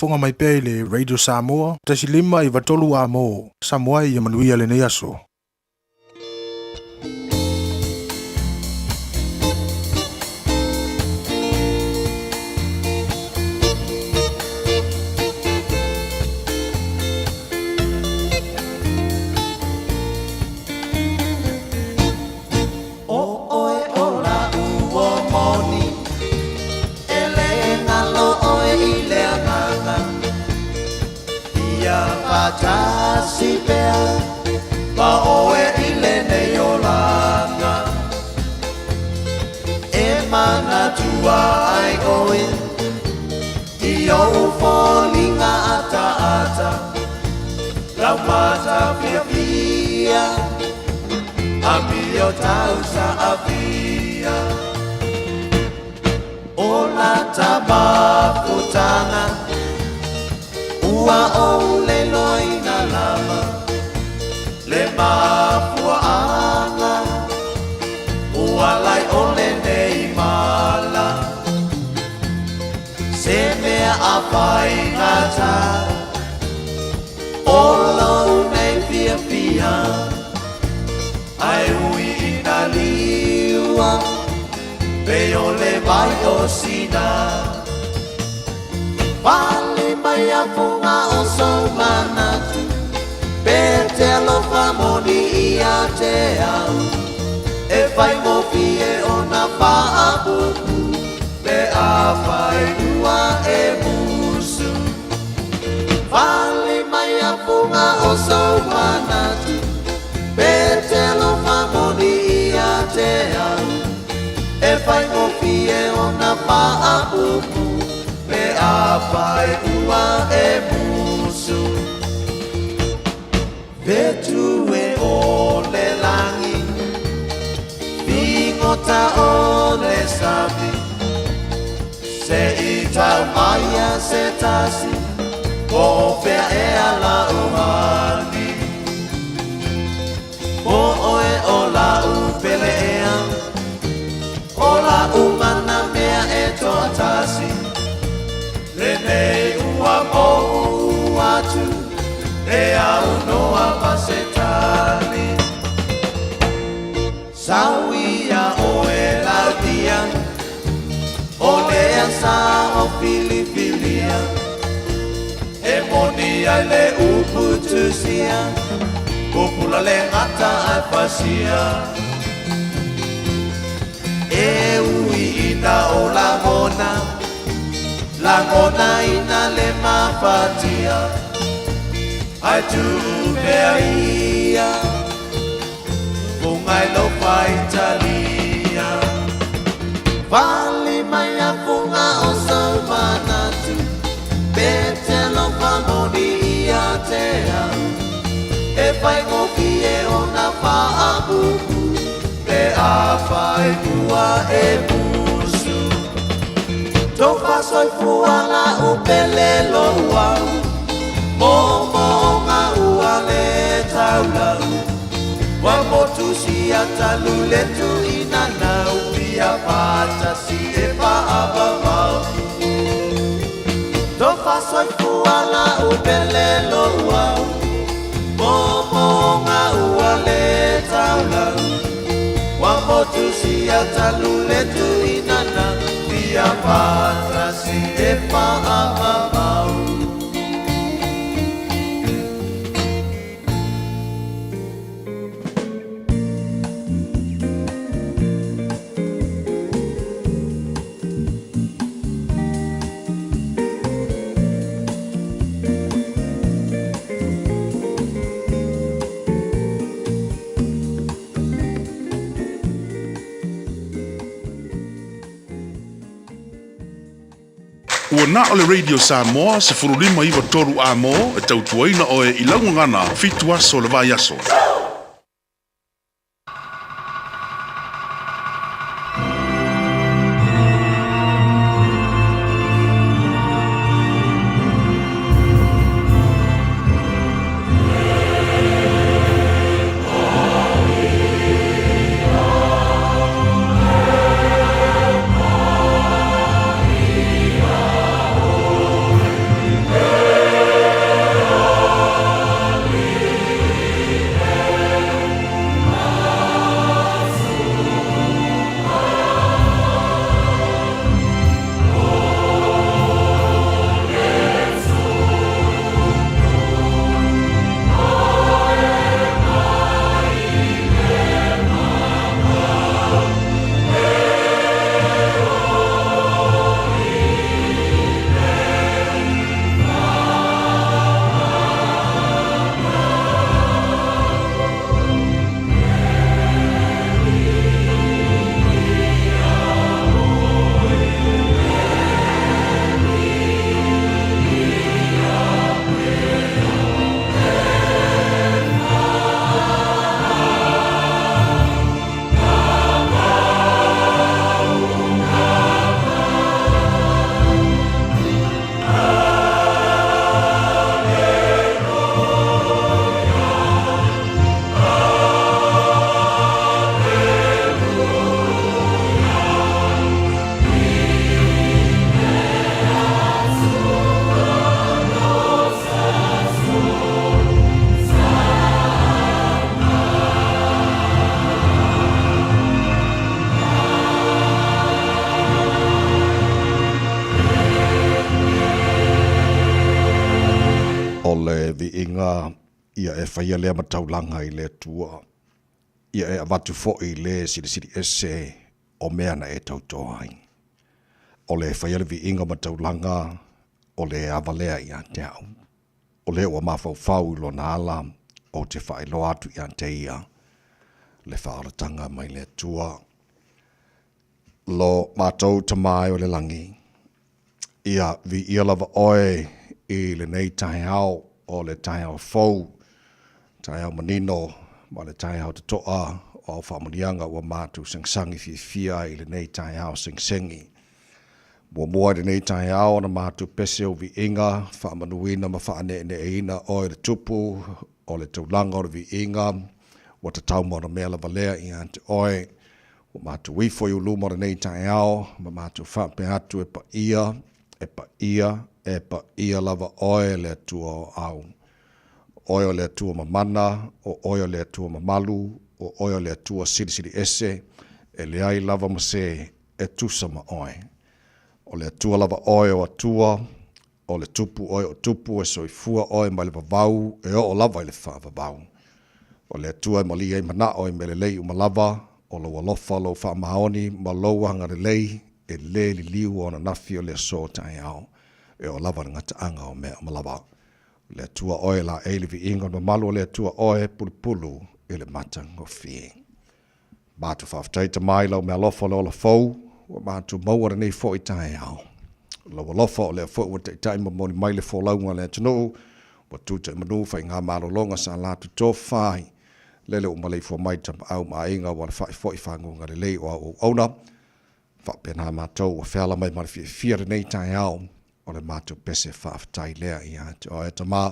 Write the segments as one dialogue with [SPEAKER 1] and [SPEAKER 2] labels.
[SPEAKER 1] fonga mai pe le Radio Samoa, tasilima I vatolu a mo, Samoa I manuia le neaso.
[SPEAKER 2] Sipea ba oe ile ne yolanga e mana tua ai oe I o fallinga ata ata la mata via a mio tausa avia o la tabakutana ua o le loina lama le mapua anga ua lai o le nei mala se mea a pai ngata o lau nei fia fia ai ui ina liua pe o le vai o sina Pali mai a funga o sau manatu Pe te alofa moni ia te au E whai mofi e o na paa buku Pe a whai nua e musu Pali mai a funga o sau manatu Pe te alofa moni ia te au E whai mofi e o na paa buku a pai ua e musu Vetu e o le langi Vingota o le sabi Se I tau maia se tasi Ko pea e ala umani O oe o la upele ea O la umana mea e toa tasi Lenei ua mou atu E au noa pasetani Sauia o e laudia O lea sa o filifilia E monia le uputusia Kupula le ngata ai pasia E ui ina o la mona La ngona ina le mafatia Ai tu mea ia Fungai lo faitalia Vali mai a funga o sau manatu Pete lo famoni ia te au E fai ngoki e o na faa buku E a fai mua e musu Tofa soi fuala upele lo wau Momo nga ua le taulau Wa motu si atalu le tu ina nau Pia pata si e pa ababau Tofa soi fuala upele lo wau Momo nga ua le taulau Wa motu si atalu le tu ina nau Pia pata si e pa ababau
[SPEAKER 3] Ua na o le Radio Samoa se furulima iwa toru a mo e tautuaina o e ilangu ngana fitu aso le vai aso.
[SPEAKER 4] le vi inga ia e whaia lea mataulanga i le tua. Ia e avatu fo i le siri ese o mea na e tautoa ai. O le whaia le vi inga mataulanga o le avalea i ante au. O le ua mawhau lo na ala o te whaelo atu i ante ia. Le whaaratanga mai le tua. Lo mātou tamai o le langi. Ia vi ia lava oe i le nei tahe au o le tahe au fau. Tahe au manino ma le tahe au tatoa o whamanianga ua mātou sengsangi fia i le nei tahe au sengsengi. Mua le nei tahe au na mātou pese o vi inga, whamanuina ma whaane ne eina o le tupu o le taulanga o le vi inga. Wa te taumona mea lava lea i ante oe. Wa mātou wifo i uluma le nei tahe au, ma mātou whape atu e pa ia lava oe le atua o au. Oe o le atua ma mana, o oe o le atua ma malu, o oe o le atua siri ese, e le ai lava ma se e tusa ma oe. O le atua lava oe o atua, o le tupu oe o tupu e soifua oe ma le vavau, e o lava i le wha vavau. O le atua e malia i mana oe me le lei umalava, o lo walofa lo wha maoni, ma lo hanga le lei, e le li liu o na nafi o le so tae au, e o lava ngata anga o mea umalava. Le atua oe la eilivi inga no malu o le atua oe pulupulu i le mata ngofi. Mātu whaftaita mai lau mea lofa lo la fau, wa mātu maua nei fo i tae au. Lau lofa o le fo wa te taima moni mai le fo launga le tunu, wa tuta i manu whai ngā malo longa sa lātu tō whai, lele o malei fo mai tam au ma inga wa le whai fo i whangunga le lei o au auna, whapena mātou wa whiala mai mara fia nei tae au, o le mātou pese whaftai lea i ate o e tamā,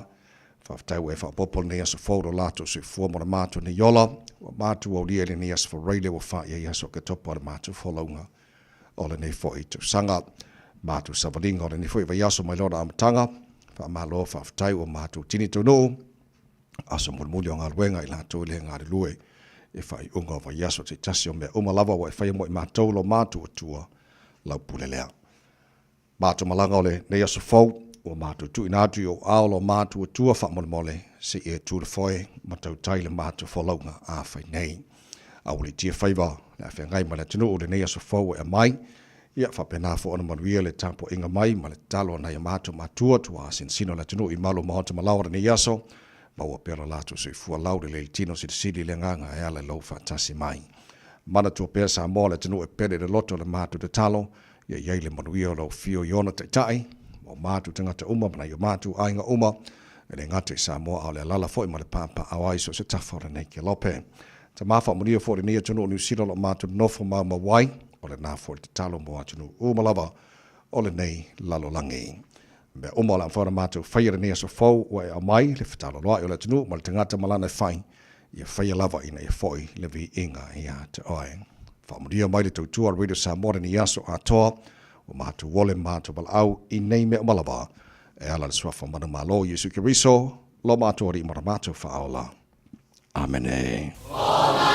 [SPEAKER 4] whaftai ue whapopol nei asa fōro lātou sui fua mo le mātou ni yola, o mātou au lia le ni asa whareile wa whaia i aso ke topo o le mātou wholaunga, o le nei fo i tu sanga, mātou savalinga o le nei fo i vai aso mai lora amatanga, whamalo whaftai o mātou tini tonu, aso mulmuli o ngā ruenga i lātou le ngā lue, e whai unga vai aso te tasi o mea umalawa wa e whai mo i mātou lo mātou atua, lau pule lea. Mātou malanga ole nei aso fau, o mātou tu inatu o aolo mātou atua whamole mole, se e tūra foe, matau taile mātou whalaunga a whai nei. Auli tia whaiva, le a whengai ma le tinu o le nei aso fau e mai, ia whapena fo ona manuia le tampo inga mai, ma le talo na ia mātou mātua tua, sin sino le tinu i malo mahonta malaura nei aso, ma ua pera lātou sui fua laure le tino sidi le nganga e ala lau whatasi mai. Mana tua pera sa moa le tinu e pere le loto le mātou te talo, ia iei le manuia o lau fio i ona tai, o mātou te ngata uma, mana i o mātou ainga uma, e le ngata i sa moa au le alala fo i ma le pāpa au aiso se tafora nei ke lope. Ta mawha munia fo le nia tunu o New Zealand o mātou nofo mau mawai, o le nā fo le te talo moa tunu umalava, o le nei lalo langi. Me uma la mfara mātou whaia nia so fau wa e a mai, le whatalo loa i o le tunu, ma le te ngata malana e whai, ia whaia lava ina ia foi le vi inga ia te oe. Whamuria mai le tautua Radio Samoa ni aso a toa, o mātou wole mātou bal au i nei me umalava, e ala le swafa mana malo Yesu Kiriso, lo mātou ri mara mātou whaola. Amene.
[SPEAKER 5] Olona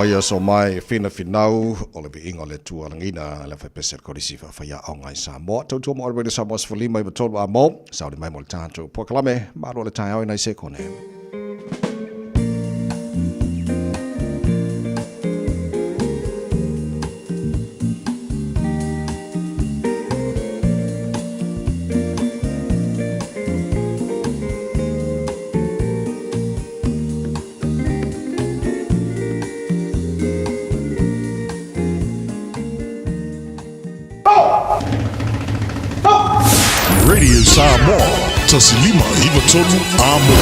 [SPEAKER 4] Maia so mai fina finau o le biinga le tua langina le fepese korisi fa ya o ngai Samoa tautua mo le Samoa sfoli mai batolo a mo saudi mai mo tanto poklame maro le tai ai se kone.
[SPEAKER 3] Radio Samoa, tasilima hiva tonu amo.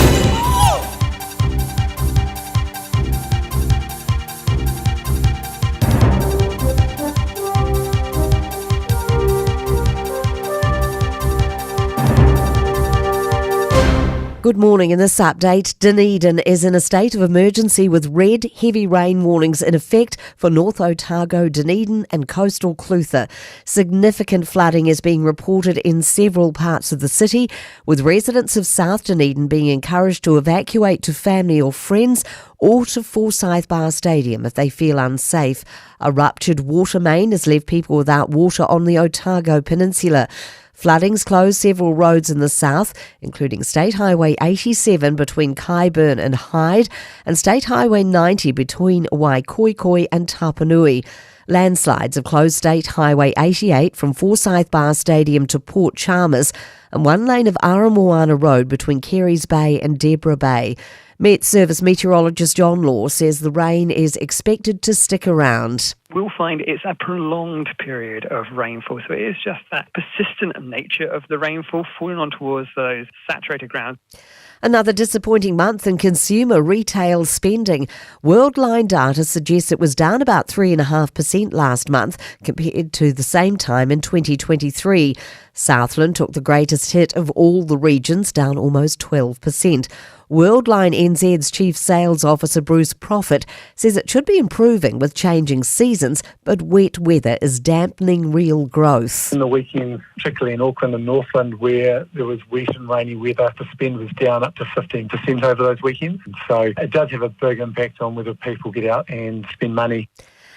[SPEAKER 5] Good morning. In this update, Dunedin is in a state of emergency with red, heavy rain warnings in effect for North Otago, Dunedin and coastal Clutha. Significant flooding is being reported in several parts of the city, with residents of South Dunedin being encouraged to evacuate to family or friends or to Forsyth Bar Stadium if they feel unsafe. A ruptured water main has left people without water on the Otago Peninsula. Floodings closed several roads in the south, including State Highway 87 between Kyburn and Hyde and State Highway 90 between Waikoikoi and Tapanui. Landslides have closed State Highway 88 from Forsyth Bar Stadium to Port Chalmers and one lane of Aramoana Road between Carey's Bay and Deborah Bay. Met Service meteorologist John Law says the rain is expected to stick around.
[SPEAKER 6] We'll find it's a prolonged period of rainfall, so it is just that persistent nature of the rainfall falling on towards those saturated grounds.
[SPEAKER 5] Another disappointing month in consumer retail spending. Worldline data suggests it was down about 3.5% last month compared to the same time in 2023. Southland took the greatest hit of all the regions, down almost 12%. Worldline NZ's Chief Sales Officer Bruce Profit says it should be improving with changing seasons, but wet weather is dampening real growth.
[SPEAKER 7] In the weekends, particularly in Auckland and Northland, where there was wet and rainy weather, the spend was down up to 15% over those weekends. So it does have a big impact on whether people get out and spend money.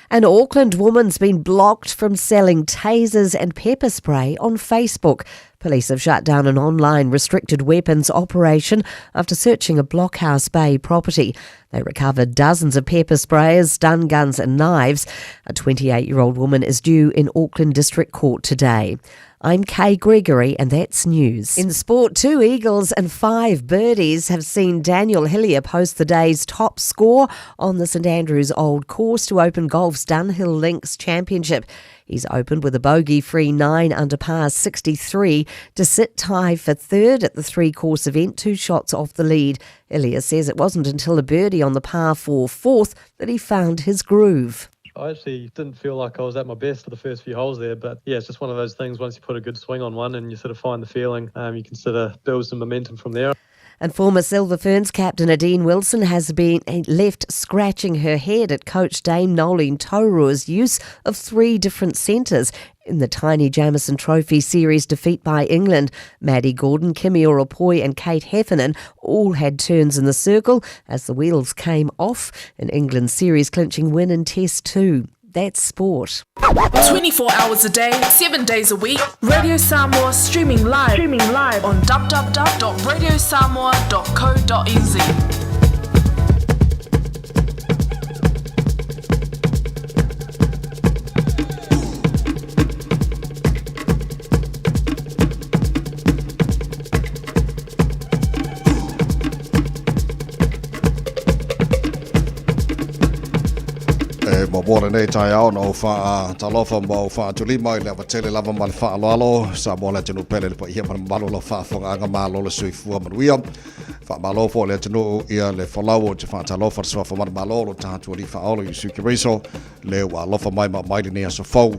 [SPEAKER 5] An Auckland woman's been blocked from selling tasers and pepper spray on Facebook. Police have shut down an online restricted weapons operation after searching a Blockhouse Bay property. They recovered dozens of pepper sprayers, stun guns and knives. A 28-year-old woman is due in Auckland District Court today. I'm Kay Gregory and that's news. In sport, 2 eagles and 5 birdies have seen Daniel Hillier post the day's top score on the St Andrews Old Course to open golf's Dunhill Links Championship. He's opened with a bogey-free 9 under par 63 to sit tie for third at the 3-course event, 2 shots off the lead. Hillier says it wasn't until a birdie on the par 4 fourth that he found his groove.
[SPEAKER 8] I actually didn't feel like I was at my best for the first few holes there, but yeah, it's just one of those things. Once you put a good swing on one and you sort of find the feeling, you can sort of build some momentum from there.
[SPEAKER 5] And former Silver Ferns captain Adine Wilson has been left scratching her head at coach Dame Nolene Taurua's use of 3 different centres in the Tiny Jamison Trophy Series defeat by England. Maddie Gordon, Kimi Orapoi and Kate Heffernan all had turns in the circle as the wheels came off in England's series clinching win in Test 2. That's sport.
[SPEAKER 9] 24 hours a day, 7 days a week. Radio Samoa streaming live on www.radiosamoa.co.nz.
[SPEAKER 4] Mabora nei tai au no fa talofa mo fa tulima ile vatele lava mal fa alo sa mola tenu pele le pa ia malo lo fa fonga nga malo le sui fu manuia fa malo fo le tenu ia le follow te fa talofa so fa malo lo tatu li fa alo yu suki reso le wa lo fa mai mai ne so fo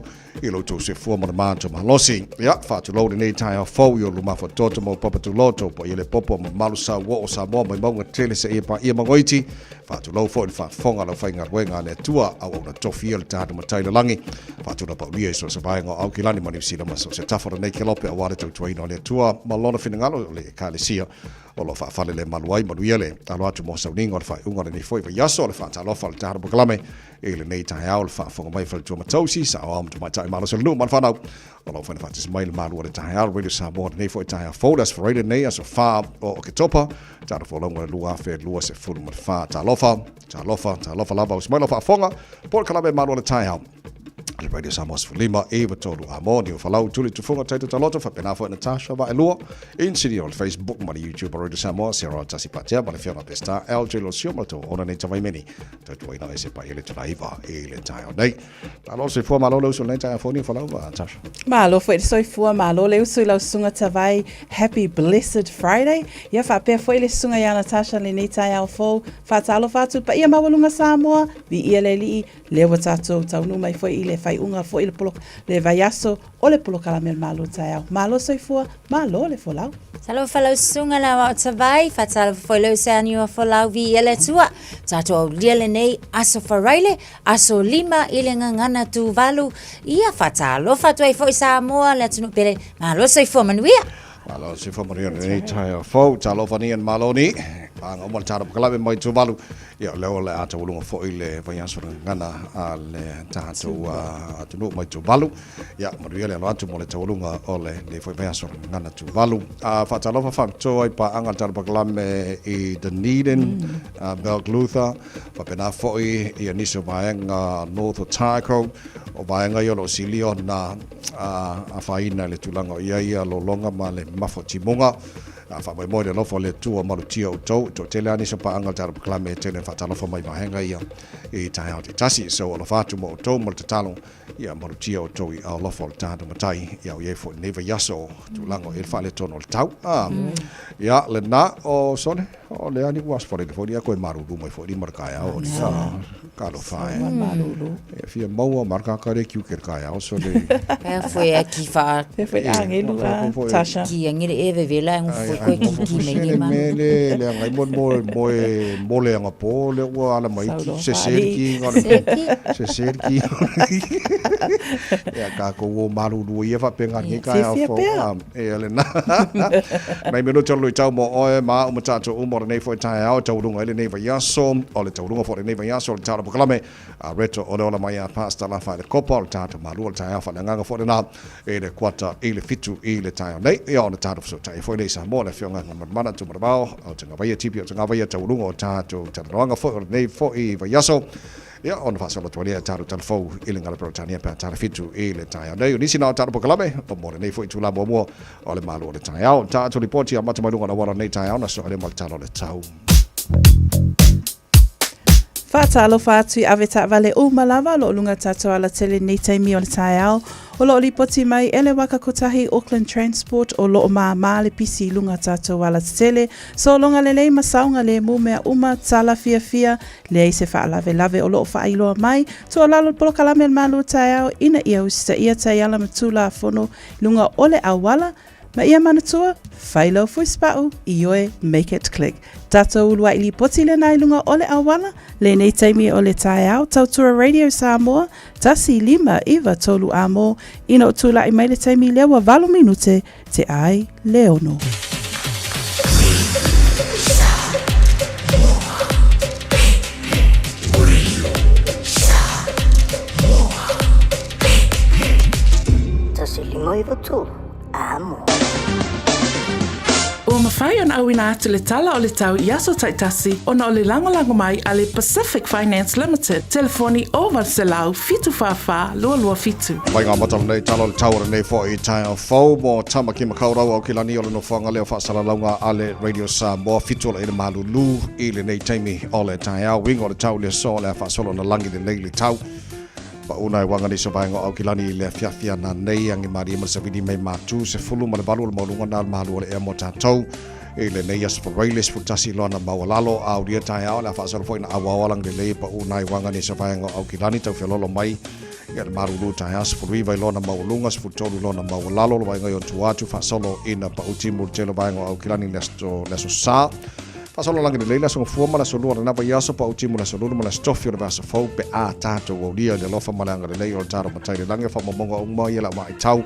[SPEAKER 4] ilo to se fu ma to malosi ia fa tu lo nei tai au fo yo luma fo toto mo papa tu loto po ile popo malu sa wo sa mo mai mo tele se ia pa ia mangoiti fa tu lo fo fa fonga lo fa inga wenga le tua au na tofi le tatu matai langi fa tu na pa wi so se vai ngo au kilani mani sila maso se tafora nei kelope a wale tu tuina le tua malona finangalo le kalesia o lo fa fale le le maluai maluia le alo atu mo sauninga o le whaiunga le ni foi vai aso le whaatalofa le tahara pakalame e le nei tae au le whaafonga mai whalitua matausi sa o amtu mai tae malo se lunu malwhanau o lau whana whatis mai le malu o le tae au Radio Samoa le nei foi tae au faudas for radio nei aso wha o ke topa tara wholonga le lua afe lua se fulu ma le wha talofa lava usmai lau whaafonga por kalame malu o le tae au le Radio Samoa Lima Eva Tolu Amo ni falau tuli tufunga taito taloto fa penafo Natasha va elua in sidi on Facebook ma YouTube Radio Samoa sera tasi patia ma le fiona pesta LJ lo sio ma to ona nei tawai meni to ina ese pa ele tona iva ele tai nei alo se fo malo lo so nei tai fo ni falau va Natasha
[SPEAKER 10] malo foi so fo malo le so lo sunga tavai happy blessed Friday ia fa pe foi le sunga ya Natasha le nei tai al fo fa talo fa tu pa ia mawalunga Samoa vi ia le li le watato tau no mai foi ile fai unga fo ile polo le vaiaso o le polo kalamel malo tai malo so fo malo le fo lau
[SPEAKER 11] Salo falau sunga la wa tavai fatal folo sanio folau vi ele tua tato liele nei aso faraile aso lima ile ngana tu valu ia fatalo fatoi foi Samoa le tunu pere malo so fo manuia
[SPEAKER 4] malo se fo manuia nei tai fo talo fani en maloni ang omol tara kalabe mai tu valu ia leo le ata ulunga fo ile vaiaso ngana ale tato tunu mai tu valu ia manuia le atu mo le taulunga ole le foi vaiaso ngana tu valu fatalo fa to ai pa anga tara kalabe I Dunedin Belglutha fa pena fo I niso vaenga North Otago o vaenga yo lo silio na a faina le tulanga ia lo longa ma le mafo timonga fa mai mo le lofo le tua malutia o to tele ani so pa anga tara klame tele fa talo fo mai mahenga ia I tai out tasi so o fatu mo to mo te talo ia malutia o to I lofo le tata matai ia ye fo neva yaso tulango il fa le tono le tau ia le na o sone o le ani was fo le fo dia ko maru mai fo di marka ia o ka lo fa e fia mo marka ka re kiu ka ia o so le
[SPEAKER 11] foi aqui fa
[SPEAKER 10] foi angelu Tasha
[SPEAKER 11] ki ngire eve vela foi ki nei ma
[SPEAKER 4] le ngai mo le nga po le wa ala mai se serki ya ka ko wo maru lu ia fa penga ni ka ya fo e le na mai me no tolo tau mo o ma o mata to o mo nei fo tai au tau lunga le nei va yaso o le tau lunga fo le nei va yaso le tau proclame a reto o la mai pasta la fa le copa o tau malu o tai fa nga fo le na e le kwata e le fitu e le tai nei e o le tau so tai fo le sa mo le fionga mana tu marabao o tanga vai tipi o tanga vai tau lunga o tau tanga fo nei fo e va yaso ia ona fa solo tolia taru talfo ile ngala protania pa tara fitu ile tai nei nisi na taru pokalame o mo nei foi tula mo o le malu o le tai au ta to ripoti a mata mai lunga na wala nei tai au na so le mal talo le tau
[SPEAKER 10] Fatalo fatui aveta vale o malava lo lunga tato ala tele nei taimi o le tai au o lo lipoti mai ele waka kotahi Auckland Transport o lo ma le pisi lunga tato ala tele so longa le masaunga le mumea uma tala fia le se fa lave o lo fa ilo mai to lalo polo kalame malu tai au ina ia usta ia tai ala matula fono lunga ole awala ma ia manatua failo fuspau ioe make it click tato ulwa ili poti le nai lunga ole awala le nei taimi ole tai au tautura Radio Samoa tasi lima iva tolu amo ino tula I mai le taimi lewa 8 minute te ai leono
[SPEAKER 12] tasi lima iva tolu amo
[SPEAKER 9] O mawhai on au ina atu le tala o le tau I aso taitasi ona o le langolango mai a le Pacific Finance Limited. Telefoni over se lau fitu whawha lua fitu.
[SPEAKER 4] Mai ngā mata nei talo le tau nei fo I tai au fau mo tama ki makaurau au ki lani o le nofanga leo whaasara launga a le Radio Samoa fitu le malulu I le nei taimi o le tai au wingo le tau le so le whaasolo na langi le nei le tau. Pa una wanga ni so bainga au kilani le fiafia na nei angi mari ma savidi mai matu se fulu ma le balu le molunga na malu le emo tatou e le nei as for railways for tasi lona mawalalo au dia tai au la fa so foi na awalang le pa una wanga ni so bainga au kilani tau felolo mai ya le maru lu tai as for riva lona mawalunga for tolu lona mawalalo lo bainga yo tuatu fa solo ina pa utimu telo bainga au kilani leso sa Pasolo langi leila so fuama la solua na ba yaso pa utimu la solua ma la stofio na so fo pe a tato o dia le lofa malanga le leila taro matai le langi fa momonga uma ia la mai tau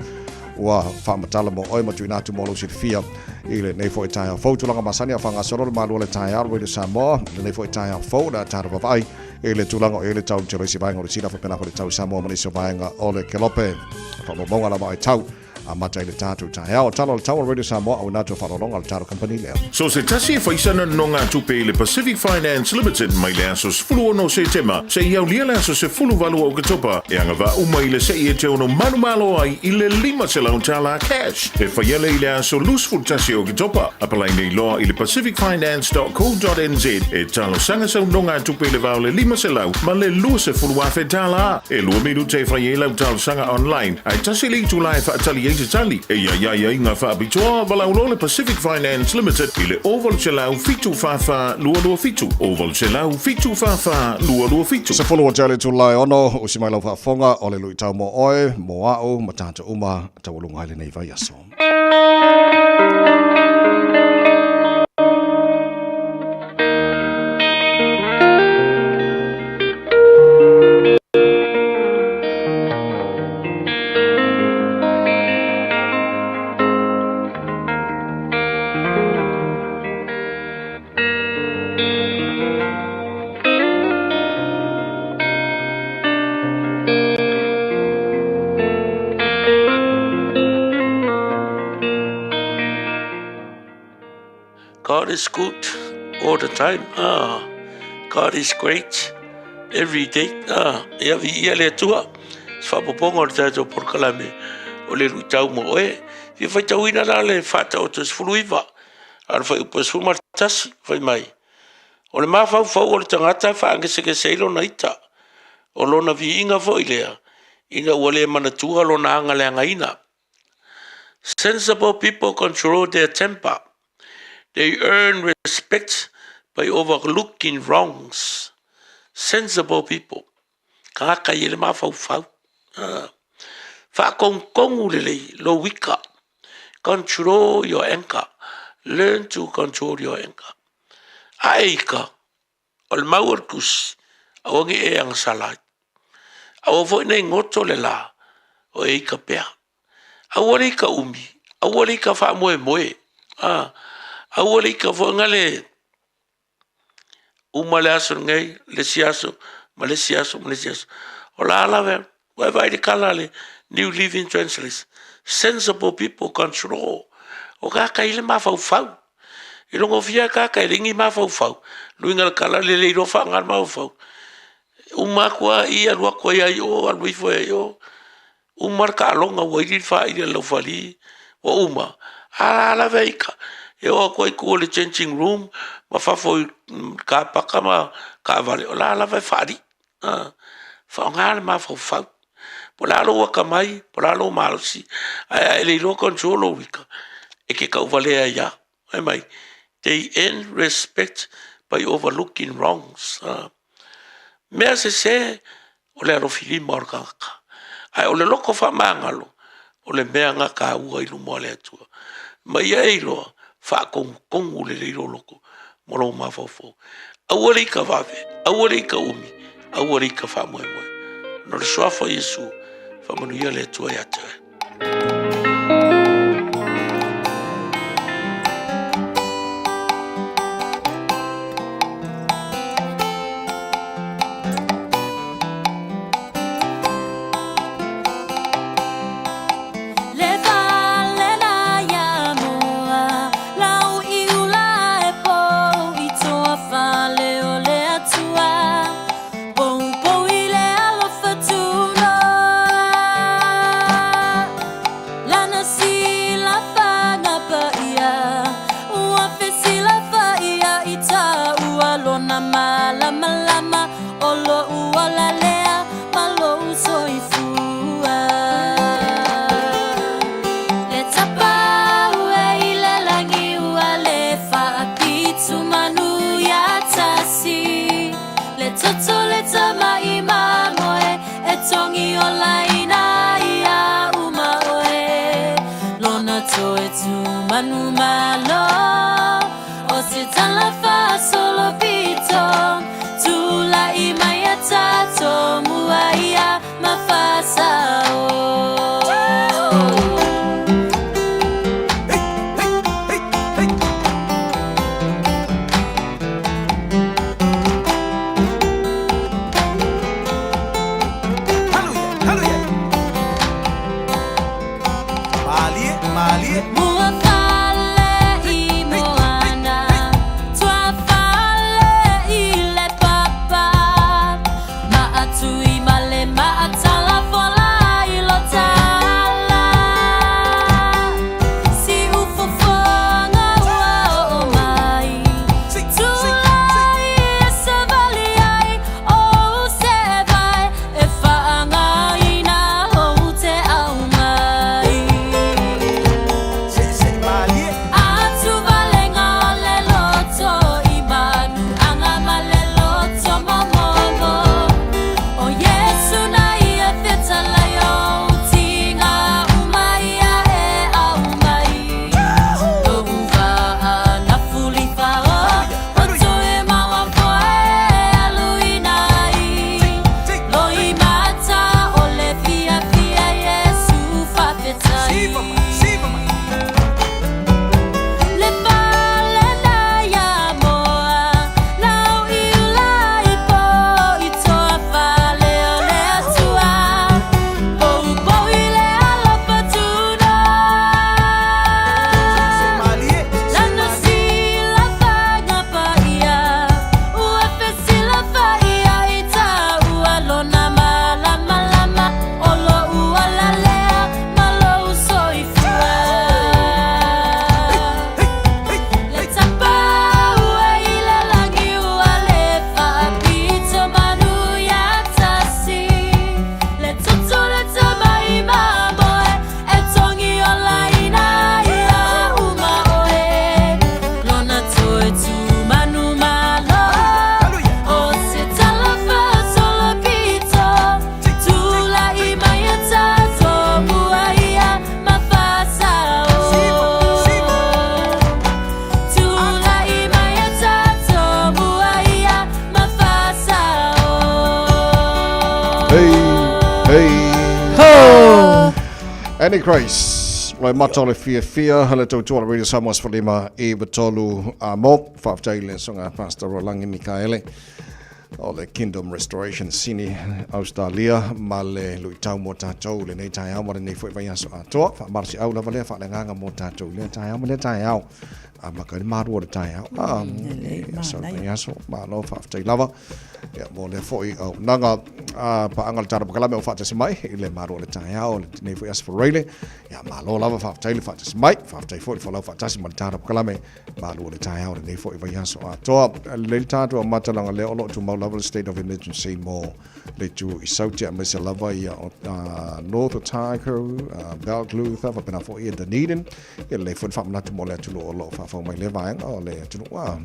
[SPEAKER 4] ua whaamatala mo oi matu inatu molo silfia i le nei fo i tae au fau tulanga masani a whanga soro le malua le tae au Radio Samoa le nei fo i tae au fau na tara wawai i le tulanga o i le tau tiro isi vaenga o le sina whapena le tau Samoa manisio vaenga o le kelope whamamonga la mai tau a mata i le tātou tae au talo le tau Radio Samoa au natu whalolonga le tātou company leo.
[SPEAKER 13] So se tasi e whaisana no ngā tupe le Pacific Finance Limited mai le aso se fulu ono se tema se iau lia le aso se fulu valu o katopa e anga va uma i le se i e te ono manu malo ai i le 5 se lau tala cash e whaiele i le aso lusful tasi o katopa apalai nei loa i le pacificfinance.co.nz e talo sanga sau no ngā tupe le vau le 5 se lau ma le lua se fulu afe tala e lua miru te whaiele talo sanga online ai tasi li tu lai whaatali te tali e ia inga whaabitoa walau lo le Pacific Finance Limited i le oval se lau fitu whawha lua fitu oval se lau fitu whawha lua fitu
[SPEAKER 4] se fulu o tele tu lai ono o si mai lau whaafonga o le lui tau mo oe mo au ma tata uma tawalunga ile nei vai aso.
[SPEAKER 14] God is good all the time. God is great every day. Ia vi ia le tua. Whapoponga o te por kalame o le rutau mo e. Vi whai tauina la le whata o te sfuluiva. Ar whai upas fumartasi, whai mai. O le mawhau fau o le tangata whaangese seilo na ita. O lona vi inga fo ilea. Ina ua le manatua lona anga le angaina. Sensible people control their temper. They earn respect by overlooking wrongs. Sensible people. Kaka yele ma fau fau. Fa kongu lele lo wika. Control your anger. Learn to control your anger. Aika. Ol mawar kus. Awangi e ang salai. Awo ne ngoto le la. O eika pea. Awari ka umi. Awari ka fa moe moe. Awali ka ngale umale aso ngai le siaso malesiaso ola ve wa vai de kalale New Living Translation. Sensible people control o ka ile ma fau i longo fia ka ringi ma fau luinga kalale le ro fa ngal ma fau uma kwa ia ro kwa ia yo alwi fo yo umar ka longa wa i fa i lo fali o uma ala veika e o ko i le changing room ma fa fo ka paka ma ka vale la vai fari fa ngal ma fo po la lo ka mai po la lo malo si ai le lo control o wika e ke ka vale ya ai mai they earn respect by overlooking wrongs me se o le ro fili morga ai o le loko fa mangalo o le mea nga ka ua i lumo le atua mai ai lo fa kongu le loko molo ma fofo awori ka vave awori ka umi awori ka fa moe no le sofa Yesu fa manu ia le tua ya te
[SPEAKER 15] Manu malo, o se tala fa solo pito, tu la imaya tato muaya mafasa o. Mua fale I moana, tua fale I le papa, maatui male maatala fola I lo tala. Si ufofonga wa o mai, tulai e savali ai o se vai e faanga ina o te au mai. Atu valenga le loto I manu, anga male loto momomo. O Yesu na ia fetala yo tinga umaia e au mai. O uva na fuli fao, o toe mawa poe aluina I. Lo I mata o le fia fia Yesu fa fetai. Le pale na ya moa, lau I ulai po I toa fale o le atua. Po I le ala patuna. Lana si la fanga pa ia, ua fesi la fa ia I ta ua lona malama lama, o lo ua la lea, malo soifua. Le tapa ua I le langi ua le whaapito manu ia tasi. Le tutu le tama I mamoe, e tongi o laina ia uma oe. Lona toe tu manu malo, o se talafa solo pito. Tula I mai tato mua ia mafasa o. Tula I mai tato mua ia mafasa o.
[SPEAKER 4] Hey.
[SPEAKER 10] Ho!
[SPEAKER 4] Annie Grace, lai mata o le fia, hale tau tua Radio Samoas for lima I batolu a mo, whaftai le songa Pastor Rolangi Mikaele, o le Kingdom Restoration Sini Australia, ma le lui tau mo tātou, le nei tai au, ma le nei fwoi vai aso atoa, wha marasi au lava lea, wha le nganga mo tātou, le tai au, ma le tai au, a maka le marua le tai au, so vai aso, ma lo whaftai lava, ya mo le fwoi au, nanga, pa angal tara pakalame o whatasi mai, I le marua le tai au, le nei fwoi aso for reile, ya ma lo lava whaftai le whatasi mai, whaftai fwoi whalau whatasi ma le tara pakalame, ma lo le tai au, le nei fwoi vai aso atoa, le tātou a matalanga le olo tu mau lava le state of emergency mo le tu I sautia me se lava ia o North Otago, Balclutha, fa pena fo I Dunedin, ia le fwoi whamana tu mo le tulu o lo whafau mai le vaenga o le tulu wa.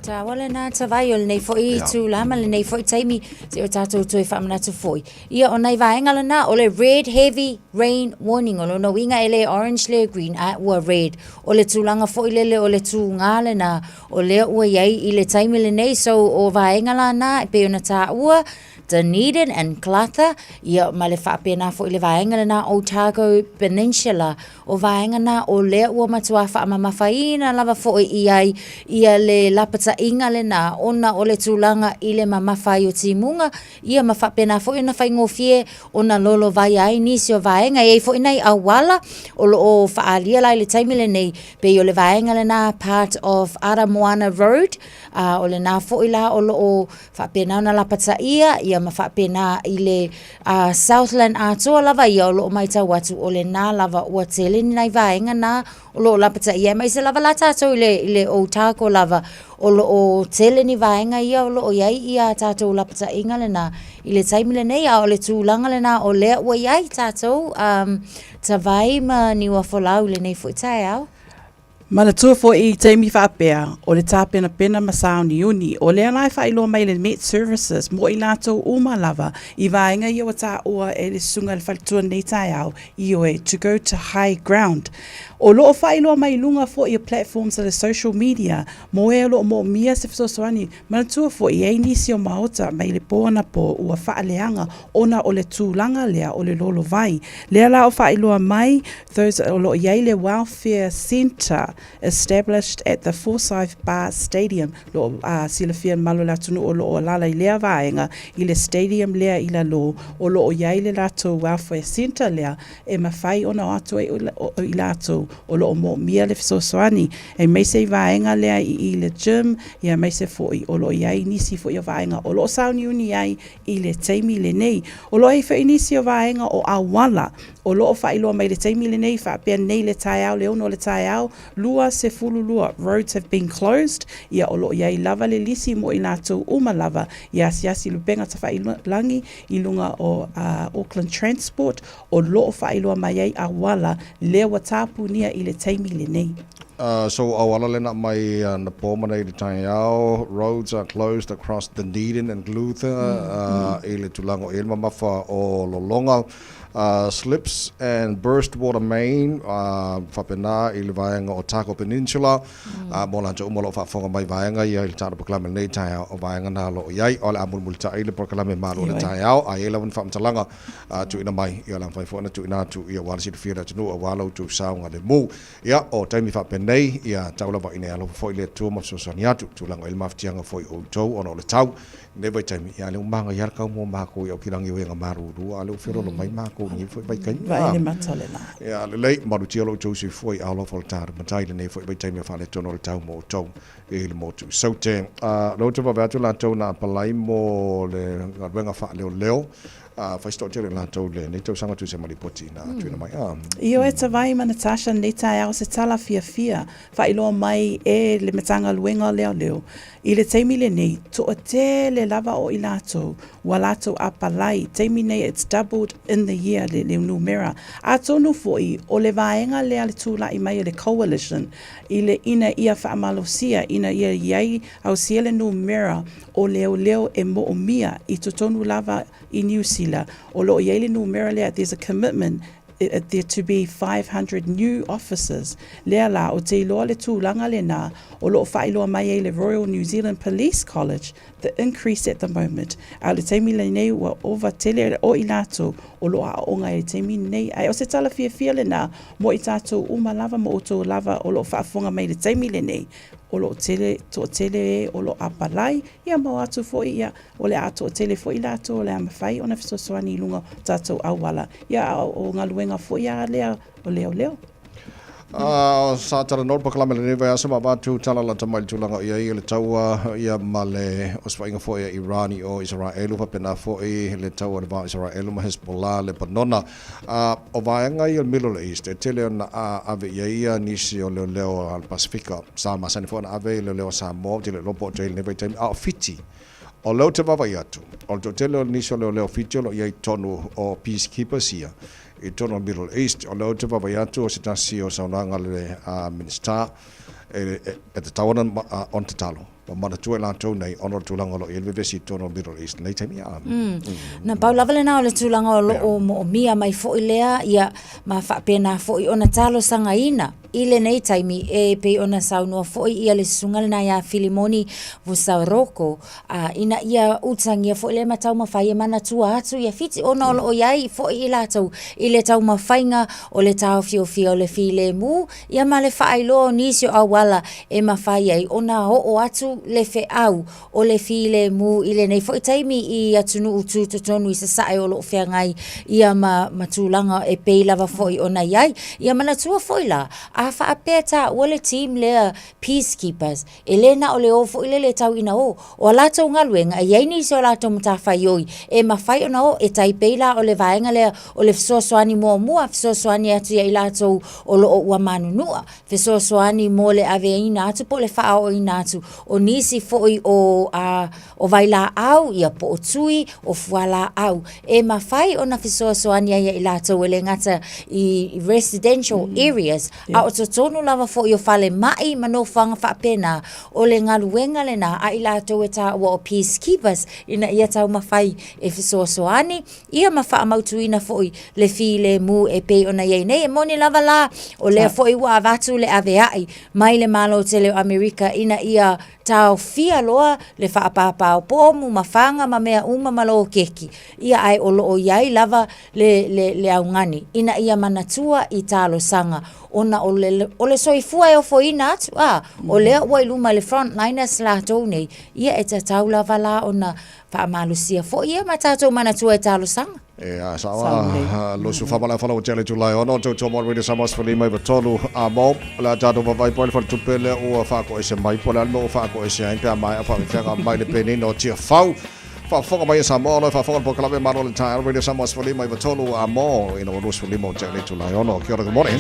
[SPEAKER 11] Ta wale na ta vai o le nei fwoi tu lama le nei fwoi taimi se o tātou toi whamana tu fwoi. Ia o nei vaenga lana o le red heavy rain warning o no winga ele orange le green a ua red o le tūlanga fwoi lele o le tū ngale na o le ua iei I le taimi le nei so o vaenga lana I pe ona tā ua Dunedin and Clutha, ia ma le whaapena fo I le vaenga na Otago Peninsula, o vaenga na o lea ua matua whaamamawhaina lava fo I ia le lapata inga le na ona o le tūlanga I le mamawhai o timunga, ia ma whaapena fo ina whaingofie ona lolo vai ai nisi o vaenga, e fo inai awala o lo o whaalia lai le taimile nei, pe o le vaenga le na part of Aramoana Road, o le na fo ila o lo o whaapena ona lapata ia ma whapena I le Southland atoa lava ia o lo mai tau atu o le nā lava ua tele ni nai vaenga nā o lo lapata ia mai se lava la tātou I le Otago lava o lo o tele ni vaenga ia o lo o iai ia tātou lapata inga le nā I le taimile nei a o le tūlanga le nā o lea ua iai tātou ta vai ma niwa folau le nei fuitai au.
[SPEAKER 10] Mana tua fo I taimi whaapea, o le tāpena pena masao ni uni, o le anai whailo mai le Met Services, mo I lātou uma lava, I vaenga I o tā ua e le sunga le whalitua nei tai au, I o e to go to high ground. O loo whailo mai lunga fo I platforms le social media, mo e loo mo mia se whasosoani, mana tua fo I e nisi o maota mai le pōna po ua whaaleanga, ona o le tūlanga lea o le lolo vai. Lea la o whailoa mai, those o loo iei le welfare centre, established at the Forsyth Bar Stadium. Lo silafia malo la tunu o lo lala I lea vaenga I le stadium lea I la lo o lo o iai le lato welfare center lea e mawhai ona o ato I lato o lo o mo mia le fisosoani e meise vaenga lea I le gym ia meise foi o lo iai nisi foi o vaenga o lo sauni uni ai I le teimi le nei o lo fa inisi o vaenga o awala o lo fa ilo mai le teimi le nei fa pe nei le taiao le ono le taiao lua se fulu lua roads have been closed ia o lo iai lava le lisi mo I lato uma lava ia siasi lupenga ta fa langi I lunga o Auckland Transport o lo fa ilo mai ai awala le watapu nia I le teimi le nei.
[SPEAKER 4] So awala lena mai na pomana I le taiao, roads are closed across Dunedin and Luther, I le tulango ilma mafa o lolonga, slips and burst water main, whapena I le vaenga o Tako Peninsula, mola jo umolo whafonga mai vaenga I le tana proklame nei taiao o vaenga na lo iai, o le amulmulta I le proklame malo le taiao, a ela wan whamtalanga tu ina mai, I lang whaifona tu ina tu ia wala si te whira tunu a walo tu saunga le mu, ia o taimi whapena nei ia taula wa ina alo foi le tu mo so soniatu tu lango el maftianga foi o tau ono le tau never time ia le manga ia ka mo ma ko yo kirangi o nga maru ru alo fero lo mai ma ko ni foi vai kan
[SPEAKER 10] vai le matale na
[SPEAKER 4] ia le lei maru tiolo tu si foi alo voltar matai le nei foi vai time fa le tono le tau mo tau e le mo tu so te lo tu va tu la tau na palai mo le nga fa le leo fa sto tele la tau le nei tau sanga tu se malipoti na tu na mai
[SPEAKER 10] Io e tawai ma Natasha nei tai au se tala fia fa ilo mai e le metanga luenga leo I le teimi le nei to o tele lava o I lato wa lato apalai teimi nei it's doubled in the year le numera a tonu foi o le vaenga le tula I mai le coalition I le ina ia fa amalosia ina ia iai au siele numera o leo e mo o mia I to tonu lava I New Zealand o lo iai le numera le there's a commitment there to be 500 new officers. Lea la o te iloa le tūlanga le nā o lo whailoa mai e le Royal New Zealand Police College, the increase at the moment. A le teimi le nei wa ova tele o I lato o lo a onga e teimi nei. Ai o se tala fia le nā mo I tātou umalava mo o tō lava o lo whaafonga mai le teimi le nei. O lo tele o lo apalai ia mau atu foi ia o le ato tele foi lato o le amawhai ona fisosoani lunga tātou awala ia o ngaluenga foi ia lea o leo
[SPEAKER 4] sa tala nor paklame le neva asa ma batu tala la tamai tulanga ia le taua ia male o swainga fo ia Irani o Israel fa pena fo le taua le va Israel ma Hezbollah le panona o vaenga I Middle East e tele na ave ia nisi o leo al Pacifica sa ma sani fo na ave leo sa mo tele lopo tele neva time a fiti o leo te vava iatu o tele nisi o leo fiti o ia tonu o peacekeepers ia I tono Middle East o leo te vavaiatu o se tasi o saunanga le minister e te tawana on te talo ma mana tu la tau nei ono tulanga lo ilve vesi tono Middle East nei taimi
[SPEAKER 11] na paulava le na o le tulanga o mo mia mai fo ilea ia ma fa pena fo I ona talo sanga ina ile nei taimi e pe ona saunua fo ia le sunga na ia Filimoni Vusaroko ina ia utangia fo ile matau mafai mana tua atu ia fiti ona o iai fo ila tau ile tau mafainga o le tau fio le file mu ia ma le failo nisio awala e mafai ai ona o atu le fe au o le file mu ile nei fo taimi I atunu utu tonu I se sae o lo fe ngai ia matulanga e pe lava fo ona iai ia mana tua fo ila a fa apeta o le team le peacekeepers elena o le ofo ile le tau ina o lato ngaluenga iai ni so lato mtafai oi e mafai ona o e taipeila o le vaenga le o le fisosoani mo mua fisosoani atu ia lato o lo ua manunua fisosoani mo le aveina atu po le faa o ina atu o nisi foi o vaila au ia po o tui o fuala au e mafai ona fisosoani ia lato o le ngata I residential areas a o tonu lava fo yo fale mai manofanga fa pena o le ngaluenga le na a ila to eta o peacekeepers ina ia tau mafai e fisosoani ia mafa mautuina fo le file mu e pe ona ye nei moni lava la o le fo I wa vatu le aveai mai le malo tele America ina ia tau fia loa le whaapapao pōmu mawhanga ma mea uma malo keki. Ia ai o loo iai lava le aungani. Ina ia manatua I talo sanga. Ona o le soifua e o foina atu. O lea ua iluma le frontliners la tau nei. Ia e tatau lava la ona whaamalusia fo. Ia ma tatou manatua e talo sanga.
[SPEAKER 4] Sawa losu famala fala o tele July ono to mo radio Samoa for lima I tolu a mo la tato vai pole for tupele o fa ko ese mai pole mo fa ko ese ainda mai fa fa mai le peni no tia fau fa foka mai Samoa no fa foka po kala maro le time radio Samoa for lima I tolu a mo ino losu for lima o tele July ono kia ora good morning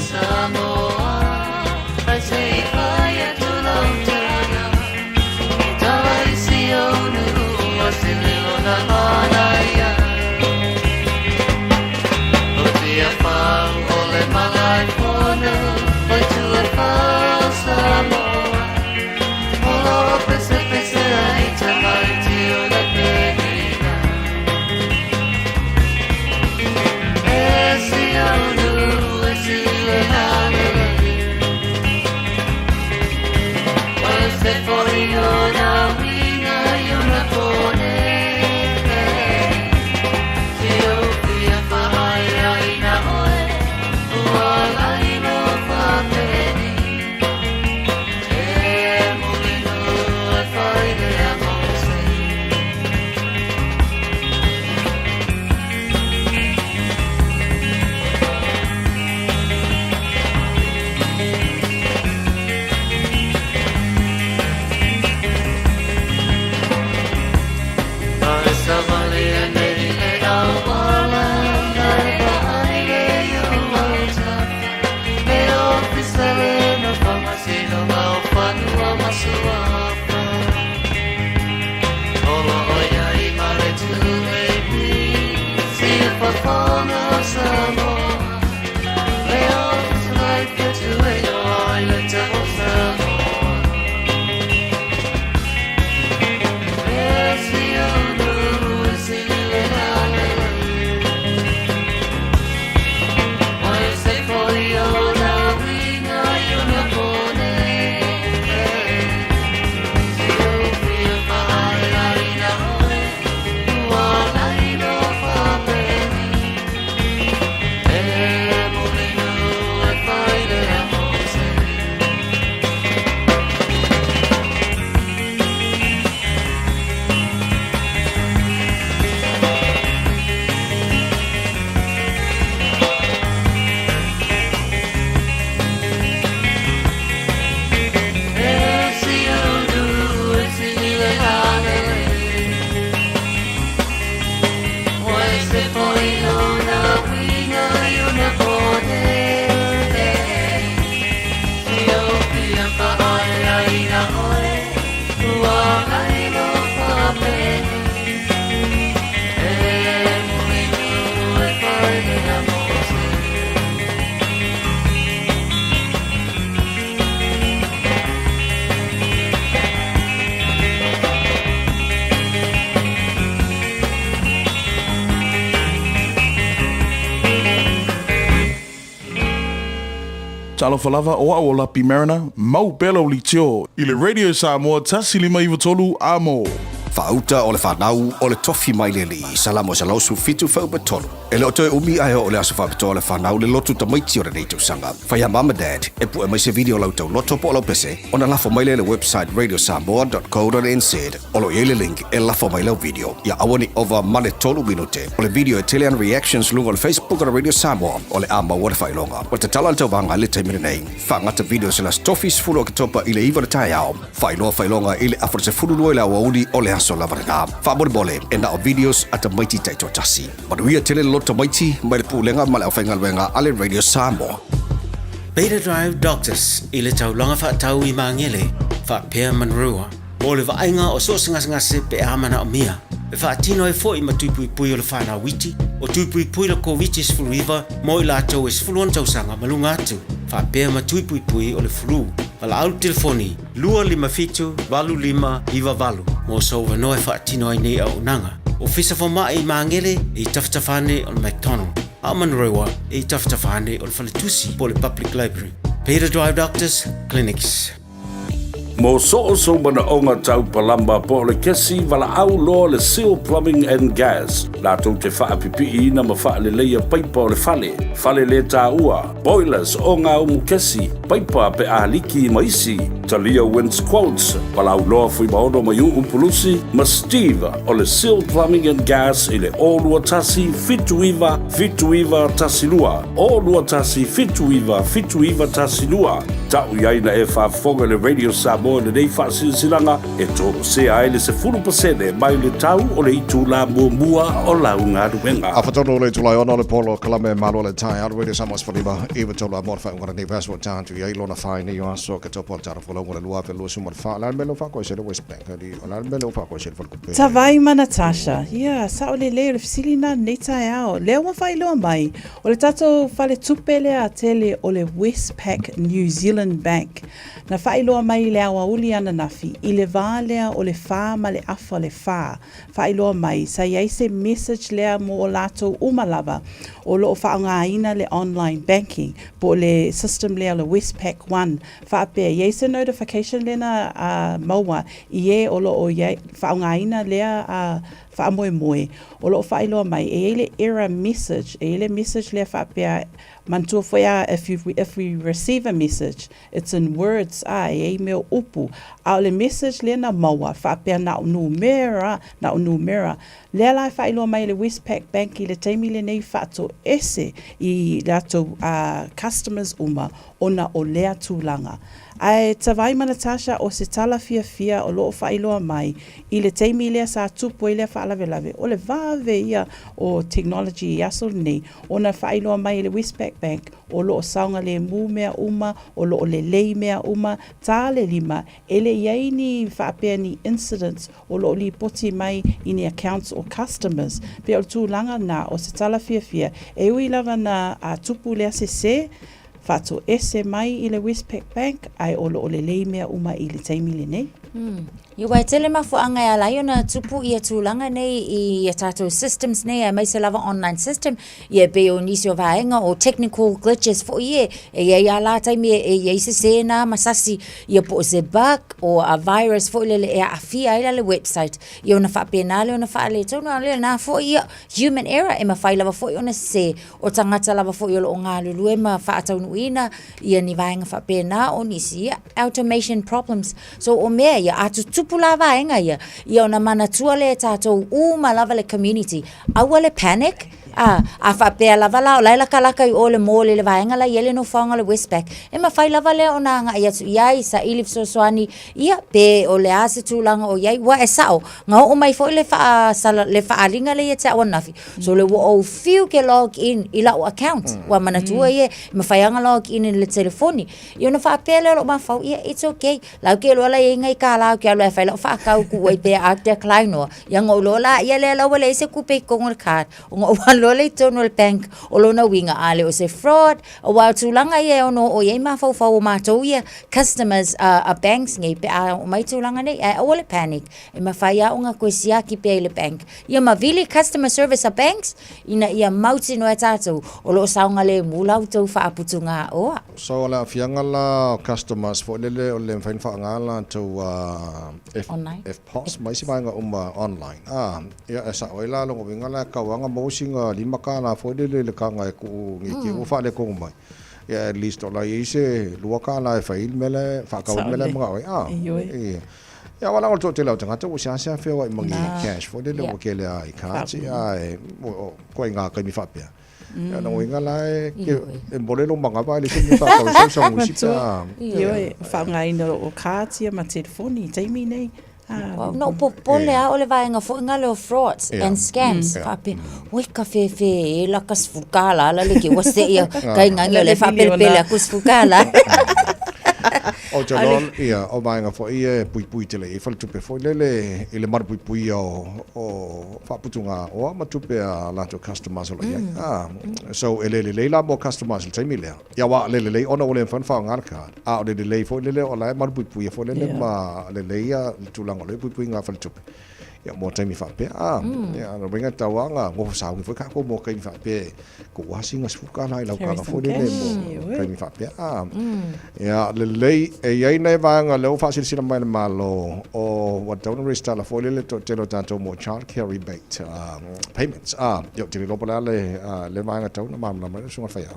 [SPEAKER 3] Talo falava o o la pimerna mau belo li tio I le radio Samoa tasi lima I tolu amo.
[SPEAKER 16] Fauta o le whanau o le tofi mai le li salamo sa lausu fitu fau betolo. E le o toi umi ai o le aso whakatoa le whanau le lotu ta maiti o le neitau sanga. Whai mama dad e pu e mai se video lau tau loto po lau pese o na lafo mai le website radiosamoa.co.nz o lo le link e lafo mai lau video. Ia awani over male tolu minute o le video e telean reactions lungo le Facebook o le Radio Samoa o le ama wale whailonga. O te tala tau vanga le taimine nei. Whangata video se las tofis fulu o kitopa I le iwa le tai au. Whailoa whailonga I le afar se fulu lua la waudi o le aso la varanga. Whabore bole e na o videos ata maiti taito tasi. Manuia tele lota maiti mai le pulenga ma le awhainga luenga ale Radio Samoa.
[SPEAKER 17] Beta Drive Doctors I le taulanga whaatau I maangele whaapea manrua. Mo le waainga o so ngase pe amana o mia. E whaatino e fo I matupui pui o le whanau witi. O tupui pui la COVID is fluiva mo I la tau is fuluan tausanga malunga atu. Whaapea matupui pui o le flu. Wala au telefoni, 255-25 mo so wanoe whaatino ai nei au nanga. O fisa whama I maangele I taftafane o le McDonald. Aman rewa I taftafane o le Whaletusi po le Public Library. Peter Drive Doctors Clinics.
[SPEAKER 18] Mo so mana onga tau palamba po le kesi vala au lo le Seal Plumbing and Gas. La tau te wha pipi na ma wha le leia paipa o le fale. Fale le tā ua. Boilers o ngā umu kesi. Paipa pe a liki maisi. Talia wins quotes. Pala au loa fui maono mai umpulusi. Ma Steve o le Seal Plumbing and Gas i le olua tasi fituiva tasilua. Olua tasi fituiva tasilua. Tau iaina e whafonga le Radio Samoa le nei whasilanga e tō se ai le se 10% mai le tau o le itu la mua o lau ngā ruenga.
[SPEAKER 4] A whatono le tulai ona le polo kalame malo le tai out Radio Samoa Sfaliba Iwa tola mo fa ngora nei passport tantu ia ilona fai ni yo so ke topo tara fo ngora lua pe lo sumar fa la melo fa ko se le West Bank di la melo fa ko se le ko.
[SPEAKER 10] Tawai Natasha. Yeah, sa o le le fisilina nei tai out. Le wa fai lo mai. O le tato fale tupele a tele o le Westpac New Zealand Bank. Na fai loa mai le awa uli ana nafi. I le vā lea o le whā ma le afa le whā. Fai loa mai. Sa iai se message lea mo o lato umalava. O lo o whaonga ina le online banking. Po le system lea le Westpac One. Whaapea. Iai se notification lena maua. Ie o lo o iai whaonga ina lea whaamoe. O lo o whailoa mai. E ele error message. E ele message lea whaapea. Mantua whea, if we receive a message, it's in words, email upu. Au le message le na maua, whapea na numera. Lea lai whailoa mai le Westpac Bank i le teimi le nei whato ese i lato customers uma ona o lea tūlanga. Ai tawai Natasha o se tala fia o loo whailoa mai i le teimi lea sa tupu i lea whaalawelawe o le vāwe ia o technology i aso nei ona whailoa mai i le Westpac Bank o loo saunga le mū mea uma o loo le lei mea uma tā le lima ele iai ni whaapea ni incidents o loo li poti mai i ni accounts o customers pe o tūlanga nā o se tala fia e ui lava na tupu lea se Fato ese mai i le Westpac Bank ai o le leimea uma i le taimi le nei.
[SPEAKER 11] Ia wai tele mafu anga ia lai ona tupu ia tūlanga nei i tātou systems nei ai mai se lava online system ia be o nisi o vaenga o technical glitches fo ie e ia la taimi e ia se na masasi ia po se bug o a virus fo le e afia ila le website ia ona whapena le ona whaale tonu le na fo ia human error e ma whai lava fo ona se o tangata lava fo ia lo ngā lulu e ma whaataunu ina ia ni vaenga whapena o nisi automation problems so o mea ia atu tupula vaenga ia ona manatua le tātou lava le community aua le panic a whapea lava lao laila kalaka i o le mō le vaenga la iele no whaonga le Westpac e ma whai lava le ona nga ia tu iai sa ilif sosoani ia pe o le ase tūlanga o iai wa e sao ngā o mai fo le whaaringa le ia te awa nafi so le wa o fiu ke log in i la o account wa manatua ia ma whaianga log in le telefoni i ona whapea le lo ma whau ia it's okay lau ke lola i ngai ka lau ke alo e whai lau whaakau ku wai pe a te klainoa ia ngau lola ia le lau le se kupe kongo le card o ngau le tono le bank o lona winga ale o se fraud o wa tūlanga ia ono o iei mawhau o mātou ia customers a banks ngai pe a o mai tūlanga nei a o le panic e mawhai a unga koe siaki pe le bank ia ma vili customer service a banks ina ia mauti no e tātou o lo saunga le mulau tau whaaputunga oa
[SPEAKER 4] so la fianga la customers fo lele o le whain whaangala tau if pos mai si vaenga online ia esa oila longo winga la kawanga mausinga lima kana fo le kanga ku ngi ku fa le ko mai ya at least ola ise lua kana fa il mele fa ka mele mga ya wala o te lau tanga tu sia fe wa mangi cash fo le mo ke le ai ka ti ai ko nga ka mi fa pe ya no inga lai ke bolelo manga ba le se fa ka so musika
[SPEAKER 10] fa nga ina o ka ti ma telefoni taimi nei
[SPEAKER 11] no pole a ole vaenga fo ngale o frauds and scams papi weka fe la kasfukala la le ke wase ia kai nganga le fa pele kusfukala
[SPEAKER 4] o jalon ia o vaenga fo ia pui tele e fal tupe fo le ile mar pui o fa putunga o ma tupe a la to customers o ia so ele la mo customers le mile ya wa le ona ole fan fa ngarka a o le fo le o la mar pui fo le ma le ia tu le pui nga fal tupe ya mo taimi fa pe ya no venga tawanga mo sa ngi fa ko mo kai fa pe ko wasinga sfuka na ila ka fo le mo pe mi fa pe ya le e nei va nga le fa sila mai malo o what don't restart la foile le to telo tanto mo child care rebate payments yo te lo pala le va nga tau na mamla ma so fa ya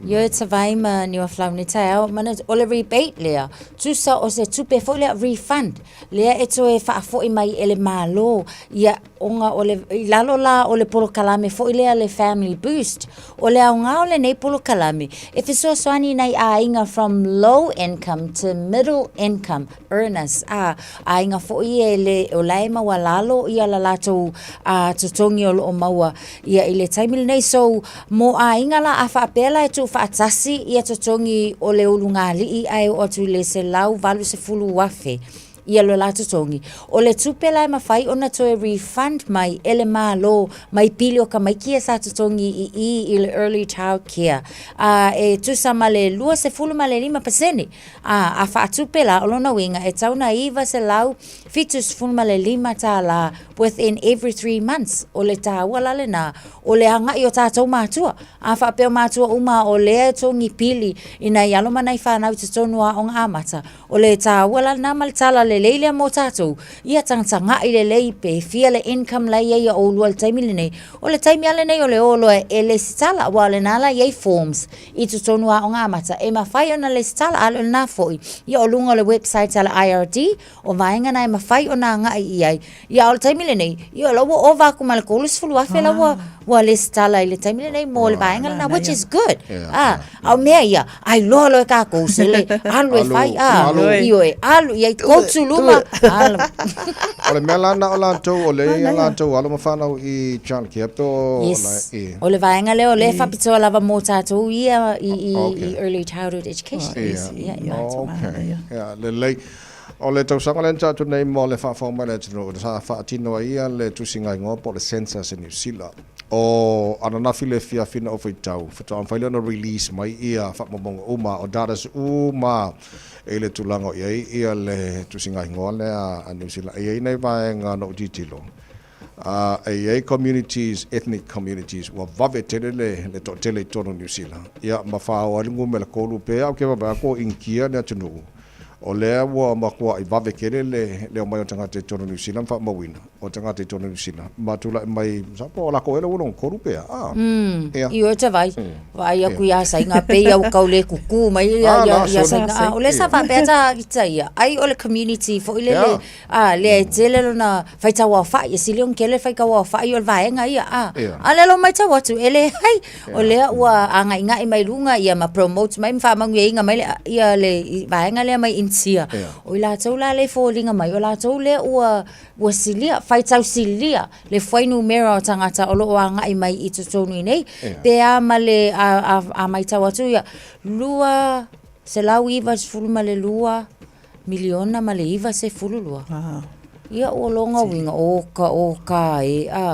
[SPEAKER 11] Yo e tawai ma ni wa flau ni tau, mana o le rebate lea. Tusa o se tupe fo lea refund. Lea e to e whaafo i mai ele malo. Ia onga o le, lalo la o le polo kalame fo i lea le family boost. O lea onga o le nei polo kalame. If it's so swani nei a inga from low income to middle income earners. A inga fo i e le o laima wa lalo ia la lato tutongi o lo maua. Ia i le taimile nei so mo a inga la a whaapela e tu whaatasi ia tutongi o le ulunga li i ai o tu le se lau valu se fulu wafe. Ia lo la tutongi. O le tupela e mawhai ona to e refund mai ele malo mai pili o ka mai kia sa tutongi i le early child care. E tu sa male lua se fulu male 5%. A whaatupela o lona winga e tauna iwa se lau fitus fulu male 5 ta la within every 3 months. O le ta wala le na. O le hanga i o tātou mātua. A whaapeo mātua uma o le tongi pili ina i aloma nei whanau te tonua o ngā amata. O le ta wala na malitala le leile mo tātou. Ia tangtanga i le lei pe fia le income lai ia o lua le taimile nei. O le taimi ale nei o le olo e le sitala wa le nala iei forms i tu tonua o ngā amata. E mawhai ona le sitala alo na foi. Ia o lunga le website ala IRD o vaenga na e mawhai ona ngai iai. Ia o le taimile nei. Ia lawa o vaku ma le kolus fulu afe lawa wa le sitala i le taimile nei mo le vaenga na which is good. Au mea ia. Ai loa loa ka kousele. Alu e whai. Io e alu iei koutu luma. Alu.
[SPEAKER 4] O le mea lana o lantou o le lantou alo ma whanau i child care to.
[SPEAKER 11] Yes. O le vaenga leo le whapitoa lava mo tātou ia i early childhood education.
[SPEAKER 4] Okay. Le lei. O le tausanga le tatu nei mo le whawhoma le tino sa whaatino ia le tusinga ingo po le census in New Zealand. O anana file fia fina o whaitau. Whaitau an whaile no release mai ia whamamonga uma o datas uma e le tulango ia le tusinga ingo le a New Zealand. Ia nei vaenga no titilo. Ia communities, ethnic communities, wa vave tele le to tele tono New Zealand. Ia mawhao alingu me la kolu pe au ke ko inkia le atunu. O lea wa makua I vave kere le o mai o tangate tono New Zealand wha mawina o tangate tono New Zealand matula mai sapo o lako ele uno korupea
[SPEAKER 11] I o te vai vai aku ia sainga pe ia kau le kuku mai ia sainga o le sa va peta ia ai o le community fo ile le tele lona faita wa fa ia silion kele fai ka wa fa i o vaenga ia ale lo mai ta watu ele hai o le wa anga inga I mai lunga ia ma promote mai fa mangu inga mai ia le vaenga le mai sia o la tau la le folinga mai o la tau le ua silia fai tau silia le foi numero o tangata o lo anga I mai I tutonu nei pe a male a mai tau atu ia lua se lau iwa fulu male lua miliona male iwa se fulu lua ia o longa winga o ka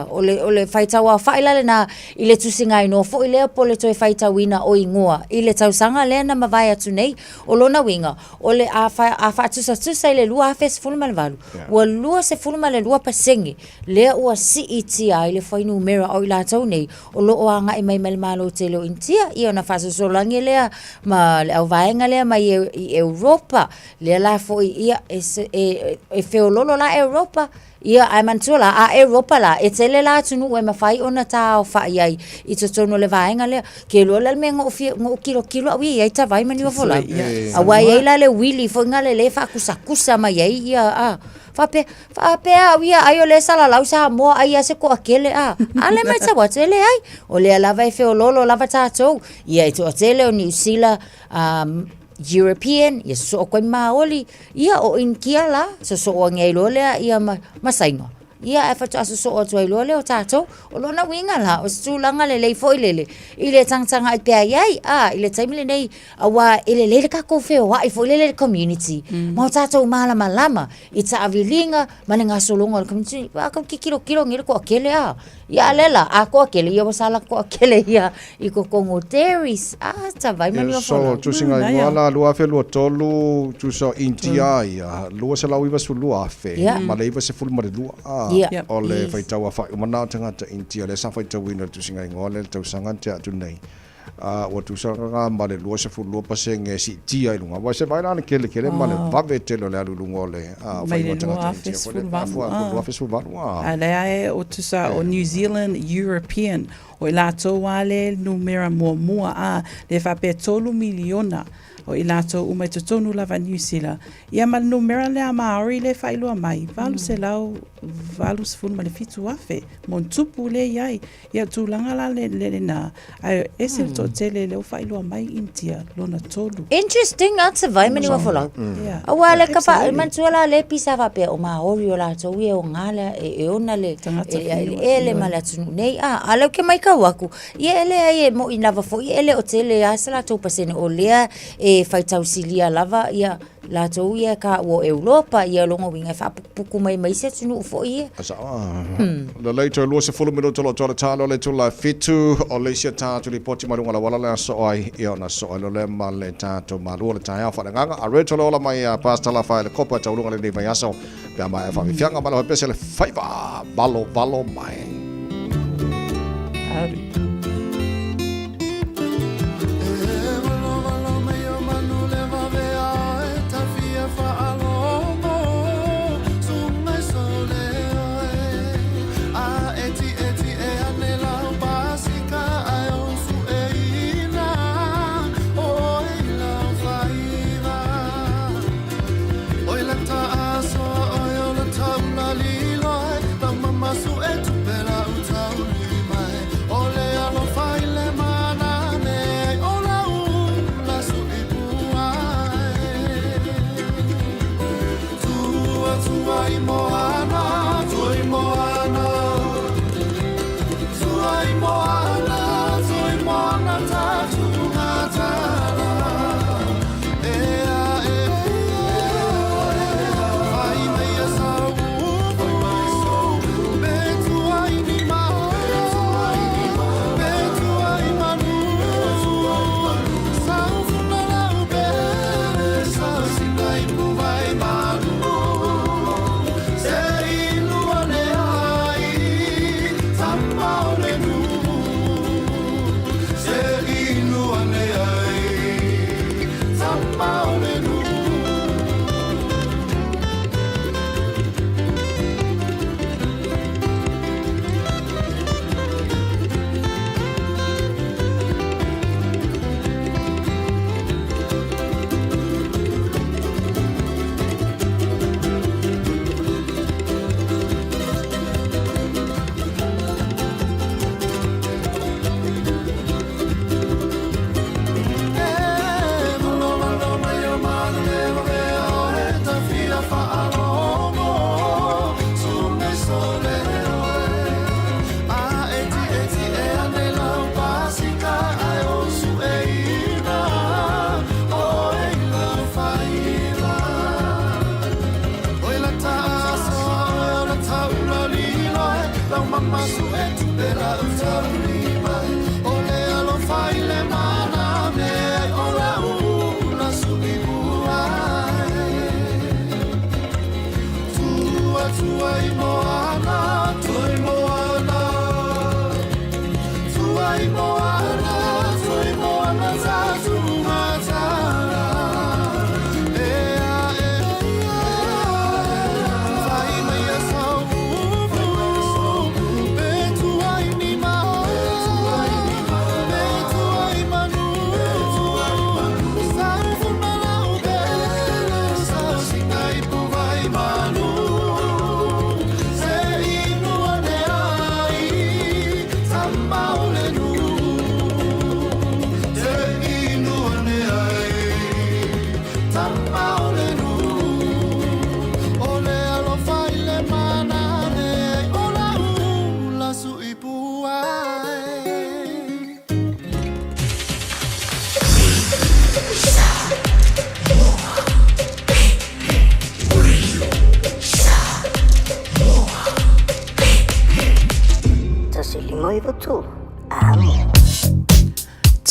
[SPEAKER 11] o le faitawa faila le na I le tusinga ino fo I le po le toi faitawina o ingoa I le tausanga le na mawai atu nei o lona winga o le a tusa I le lua a fes fulma le valu ua lua se fulma le lua pasengi le ua CETI I le fai numera o I la tau nei o lo o anga I mai malo te lo intia I ona fasa solangi lea ma le au vaenga lea mai I Europa le la fo ia e feololo la Europa ia ai mantula a Europa la e tele la tunu e mafai ona ta o fa ai I tono le vaenga le ke lo le mengo ngo kilo awi ai ta vai mani fola a wai ai la le wili fo ngale le fa kusa mai ai ia fa pe awi ai o le sala lau sa mo ai se ko akele ale mai ta wa tele ai o le lava e fe o lolo lava ta to ia to tele o New Zealand European ia so ko maoli ia o inkia la so ngai lo le ia masainga ia e fatu aso so o toi lo le o tato o lona winga la o sulanga le foilele ile tangtanga I pe ai ile taimile nei awa ile ka ko fe wa I foilele community mo tato malama I ta avilinga malenga solonga le community wa ka kilo ngile ko akele ia lela ko akele ia wasala ko akele ia I ko kongo terrace ta vai mani
[SPEAKER 4] so tusinga ngala lua fe lua tolu tu so intia ia lua se lawi vasu lua fe malei se ful mare lua o le faitaua whai umana tangata intia le sa faitau ina tusinga ngole tau sangante atu nei Ua tusanga ma le lua se fulua pasenge si tia i lunga. Wa se vai lana kele ma le vave telo le alulunga o le.
[SPEAKER 10] Mai le lua afes fulvalu.
[SPEAKER 4] Lua afes fulvalu.
[SPEAKER 10] A lea e o tusa o New Zealand European. O i lato wale numera mua a le whape tolu miliona. O i lato umai tonu lava New Zealand. Ia ma numera le a Maori le whailua mai. Valu se lau, valu se funu ma le fitu afe. Mon tupu le iai. Ia tūlanga la le na. Ai ese to tele le o whailua mai India. Lona tolu.
[SPEAKER 11] Interesting, ats vai mani wa folau. Awa le kapa mantuala le pisa vape o Maori o lato ie o ngala e ona le ele ma le tunu nei. Alo ke mai ka waku. Ia ele ai mo inava fo. Ia ele o tele a sala tau pasene o lea faitau silia lava ia la tau ia ka o Europa ia longo winga fa puku mai se tunu fo ia
[SPEAKER 4] asa la later lo se fulu mino tolo talo le tula fitu o le sia tatu li poti malunga la wala la so ai ia na so le mal tatu malu le tai fa nganga a reto la mai pasta la fa le copa tau lunga le vai aso pe mai fa mi fianga malo pe se le faiva balo mai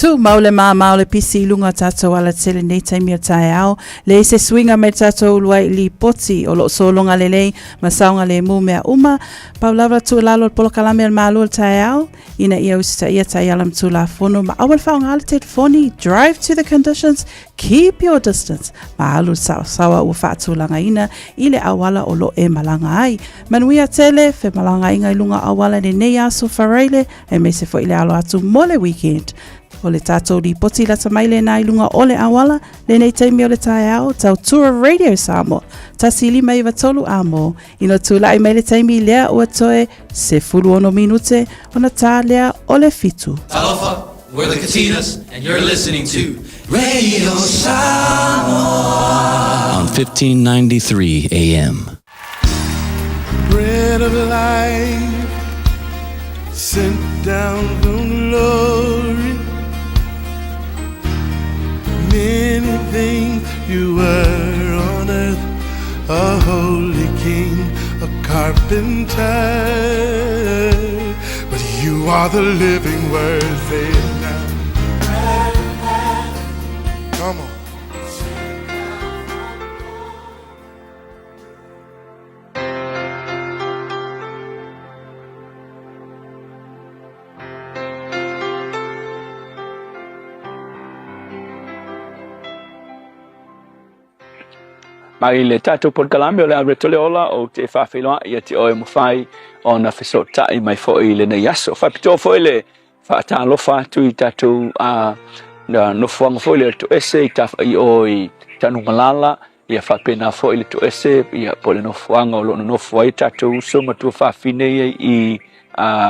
[SPEAKER 10] tu maule maule pisi lunga tato ala tele nei taimi o tae ao. Le se swinga me tato uluai li poti o lo solonga lelei masaunga le mu mea uma. Paulava tu lalo polo kalame al malu tae ao. Ina ia usita ia tae alam tu la fono. Ma awal whaonga ala te foni. Drive to the conditions. Keep your distance. Ma alu sawa ua whaatu langa ina. Ile awala o lo e malanga ai. Manuia tele fe malanga inga ilunga awala ne nei aso whareile. E me se fo ile alo atu mole weekend. O le tātou li poti la tamaile na ilunga o le awala, le nei teimi o le tae ao, tau Tua Radio Samoa, tasi lima iwa tolu amo, ino tūlai mai le teimi lea ua toe, se fulu ono minute, ona tā lea o le fitu.
[SPEAKER 2] Alofa, we're the Katinas, and you're listening to Radio Samoa
[SPEAKER 19] on 1593 AM.
[SPEAKER 20] Bread of life, sent down from glory. Many things you were on earth, a holy king, a carpenter, but you are the living word. Say it now. Come on.
[SPEAKER 21] Mai le tātou por kalame o le aure tole ola o te whawhiloa ia te oe mawhai o na wheso tai mai fo i le nei aso. Whapito fo i le whaatalofa atu i tātou na nofuanga fo i le to ese i tawha i o i tanu malala ia whapena fo i le to ese ia po le nofuanga o lo nofua i tātou uso matua whawhine i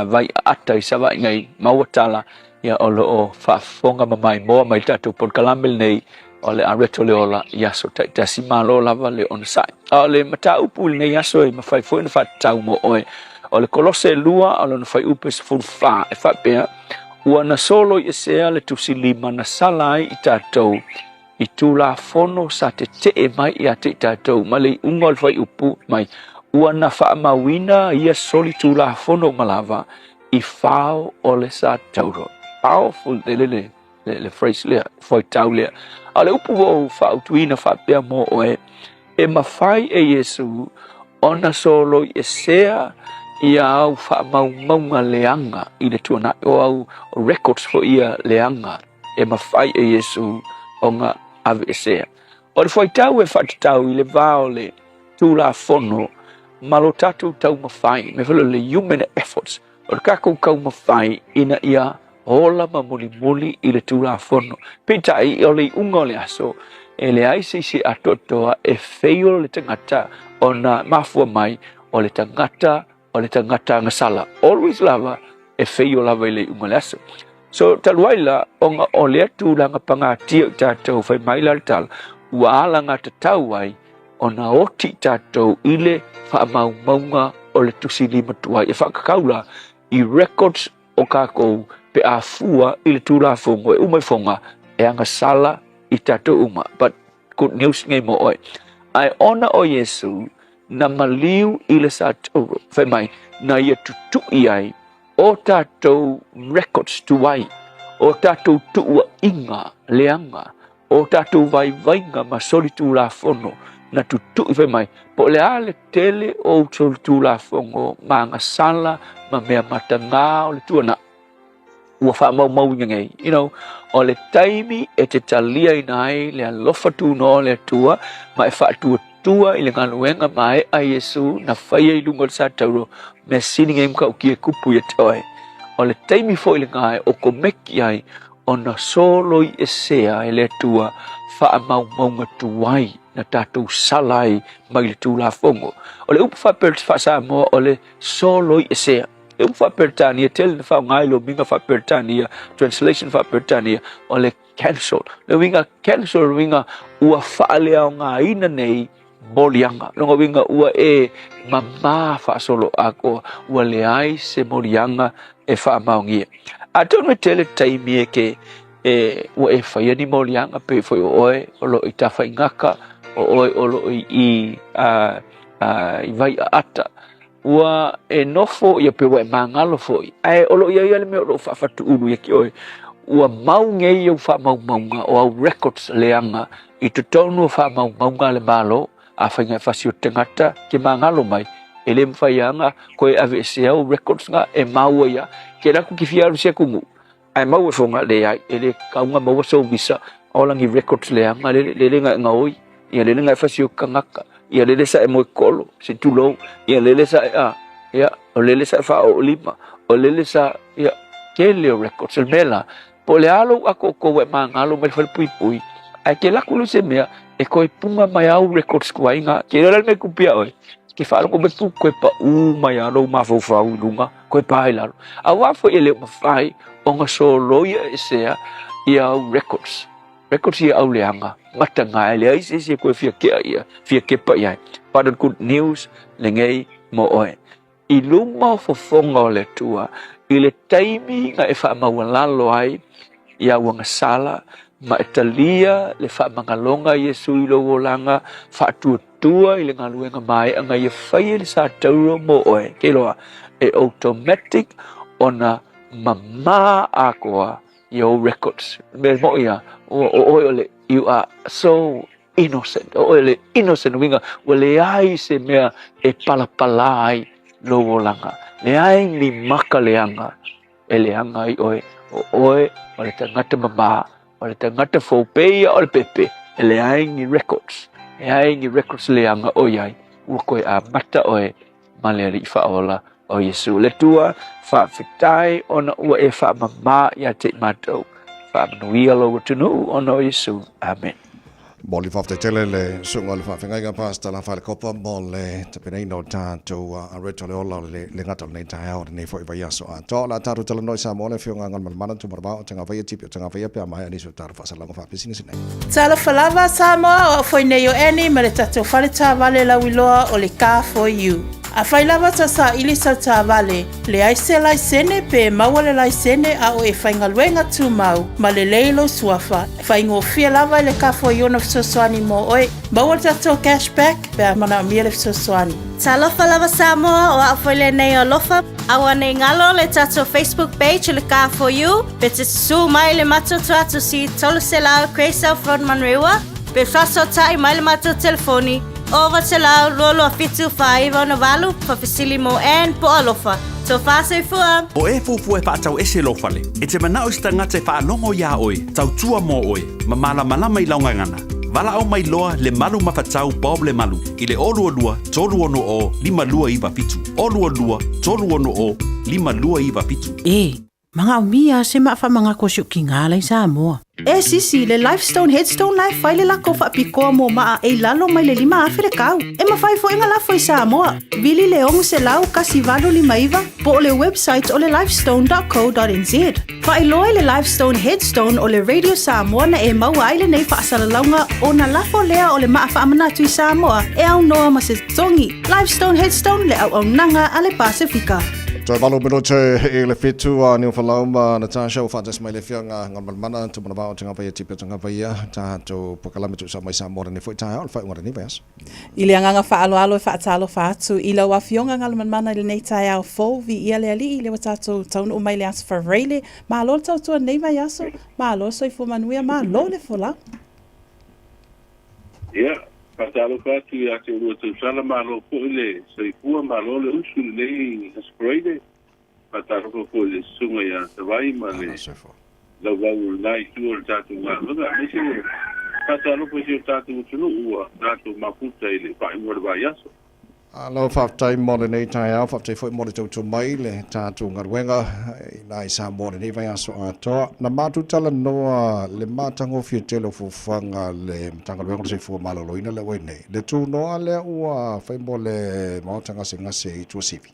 [SPEAKER 21] vai ata i sawa i ngai mauatala ia o lo o whafonga mamai moa mai tātou por kalame nei o le areto le ola yaso tasi malo lava le on sai o le mata upu le yaso e mafai foi na fa tau mo oe o le kolose lua o le fai upu se fulfa e fa pe ua na solo i se ale tu silima na salai i tatou i tu la fono sa te mai i ate i tatou ma le unga le fai upu mai ua na fa mawina ia soli tu la fono malava i fao o le sa tauro powerful le phrase le foi tau le ale upu o whautuina whapea mo oe e mawhai e Yesu ona solo e sea i au whamaumaunga leanga i le tuana o au records fo ia leanga e mawhai e Yesu o ngā ave e sea o le foi tau e whatatau i le vao le tūla fono malo tatu tau mawhai me whalo le human efforts o le kakou kau mawhai ina ia ola ma muli i le tūla fono. Pita i o le unga o le aso, e le aisisi atotoa e feio le tangata o na mafua mai o le tangata ngasala. Always lava e feio lava i le unga le aso. So taluaila o le tūla ngapanga tia tātou fai maila le tala, ua ala ngata tauai o na oti tātou i le whaamaumaunga o le tusi lima tuai. E whakakaula i records o kākou pe a fua i le tūla fongo e umai fonga e anga sala i tātou uma. But good news ngai mo oi. Ai ona o Yesu na maliu i le sa tauro. Whai mai, na ia tutu i ai o tātou records tuai. O tātou tuua inga leanga. O tātou vai vainga ma soli tūla fono. Na tutu i whai mai. Po le ale tele o tūla fongo ma anga sala ma mea matanga o le tuana. Ua whamau ngai, o le taimi e te talia i nai, le alofa tu no le tua, ma e whaatua tua i le ngaluenga mai a Yesu, na whaia i lungo le sa tauro, me sini ngai mka uki e kupu i toe. O le taimi fo i le ngai, o ko meki ai, o na solo i e sea e le tua, whaamau maunga tuai, na tātou salai mai le tūla fongo. O le upu whapel te whasa moa, o le solo i e sea. E ufa pertania tel na fa ngai lo minga fa pertania translation fa pertania o le cancel le winga cancel winga ua fa le nga ina nei molianga lo winga ua e mama fa solo ako ua le ai se molianga e fa maungia a tonu tele taimi ke e ua e fa ni molianga pe foi oe o lo ita fa ngaka o oe o lo i vai ata ua e nofo ia pe wa mangalo foi ai o lo ia le me o fa fatu ulu ia ki oi ua mau ngei au whamaunga o au records leanga I te tonu whamaunga le malo a whainga whasio tengata ke mangalo mai e le mwhaianga koe ave se au records nga e maua ia ke raku ki whiaru sia kungu ai maua whonga le ai e le kaunga maua sau visa o langi records leanga le renga ngaoi ia le renga whasio kangaka ia le sa e moe kolo se tulou ia le sa ia o le sa wha o lima o le sa ia ke leo records el mela po le alo ako koe mangalo mai whalpui pui ai ke laku lu se mea e koe punga mai au records kua inga ke rara me kupia oi ke whaaro ko betu koe pa mai alo mawhau lunga koe pa hai laro a wafo e leo mawhai o nga so loia e sea I au records ia au leanga matanga e lea isi koe fia kepa iai padan good news le ngei mo oe I luma fofonga o le tua I le taimi nga e wha mawalalo ai ia wanga sala ma etalia le wha mangalonga Yesu I lo langa wha tua I le ngaluenga mai anga ia whai le sa tauro mo oe ke loa e automatic ona mama akoa Yo records me mo ia o le you are so innocent o le innocent winga wale ai se mea e palapala ai lo langa le ai ni maka leanga e leanga I oe o le tangata mama o le tangata faupeia o le pepe e le ai ni records leanga o iai ua koe a mata oe ma le ri whaola o Yesu le tua wha fitai ona ua e wha mama ia te matou wha manuia lo tunu ona o Yesu amen
[SPEAKER 4] Moli whafte tele le sunga le whawhengai pasta la whale kopa mo le te penei no tātou a reto le ola le ngata le tai au nei fo I aso a to la tātou tala noi sa mo le whiunga ngan malmana tu marabao o tanga whaia tipi o tanga whaia pia mai anisu tāru whasalanga whapisini sinei.
[SPEAKER 10] Tala whalawa sa moa o whoi nei o eni ma le tātou whale tā wale lau iloa o le Car for You. A whailawa ta sa ili sa tā wale, le aise lai sene pe maua le lai sene a o e whaingaluenga tū mau, ma le leilo suafa. Whaingo fia lava le Car for You na fsoswani mo oe, maua le tātou cashback pe a mana mia le fsoswani.
[SPEAKER 1] Ta lofa lava Samoa o a whaile nei o lofa, awa nei ngalo le tātou Facebook page le Car for You, pe te su mai le mato tuatu si tolu se lao Kreisau Frodman Rewa, pe whaso tai mai le mato telefoni, Ova te lau rolo a fitu whaiva na walu pa fisili mo en po alofa. So whase fua.
[SPEAKER 22] O e fufu e whaatau ese lofale. E te manao sta ngate whaanongo ia oe, tau tua mo oe, ma malama I launga ngana. Wala au mai loa le malu mawhatau Bob le malu. I le olua lua, tolu ono o, 5 lua iwa pitu. Olua lua, tolu ono o, 5 lua iwa pitu.
[SPEAKER 10] Mga umia se maa mga kosyo ki ngā lai Samoa. Sisi le Lifestone Headstone Life whaile lako whaapikoa mo maa e lalo mai le 5 awhire kau. E mawhai fo inga lafo I Samoa. Vili le ongu se lau kasi valo 5 iwa po le website o le lifestone.co.nz. Whailoi le Lifestone Headstone o le Radio Samoa na e maua aile nei whaasalaunga o na lafo lea o le maa whaamanatu I Samoa e au noa ma se tongi. Lifestone Headstone le au nanga a le Pasifika.
[SPEAKER 4] Toi valo minuto e le fitu a ni whalauma Natasha o whatas mai le whianga ngan malmana tu mana wao tanga whaia tipi o tanga whaia tātou pakalame tu sa mai sa mora ni whai tae au le whai ngora ni weas.
[SPEAKER 10] I le anganga whaaloalo e whaatalo whaatu I lau a whionga ngal malmana le nei tae au fo vi ia le ali I le wa tātou taunu o mai le aso whareile ma alo le tautua nei mai aso ma alo soifo manuia ma alo le whola.
[SPEAKER 23] Yeah. Patalo patu ya te ua tu sala malo po ile sei pua malo le usu le sprayde patalo po le sunga ya te vai male la wau nai tu o tatu malo ga me se patalo po se tatu tunu ua tatu maputa ile pa ngor ba yaso
[SPEAKER 4] Alo whaftai mole nei tai au, whaftai fwoi mole tau mai le tātou ngarwenga nai sa mole nei vai aso atoa. Na mātu tala noa le mātango fia telo fufanga le tangarwenga se fua maloloina le wai nei. Le tū noa le ua whai mole mautanga se ngase I tua sivi.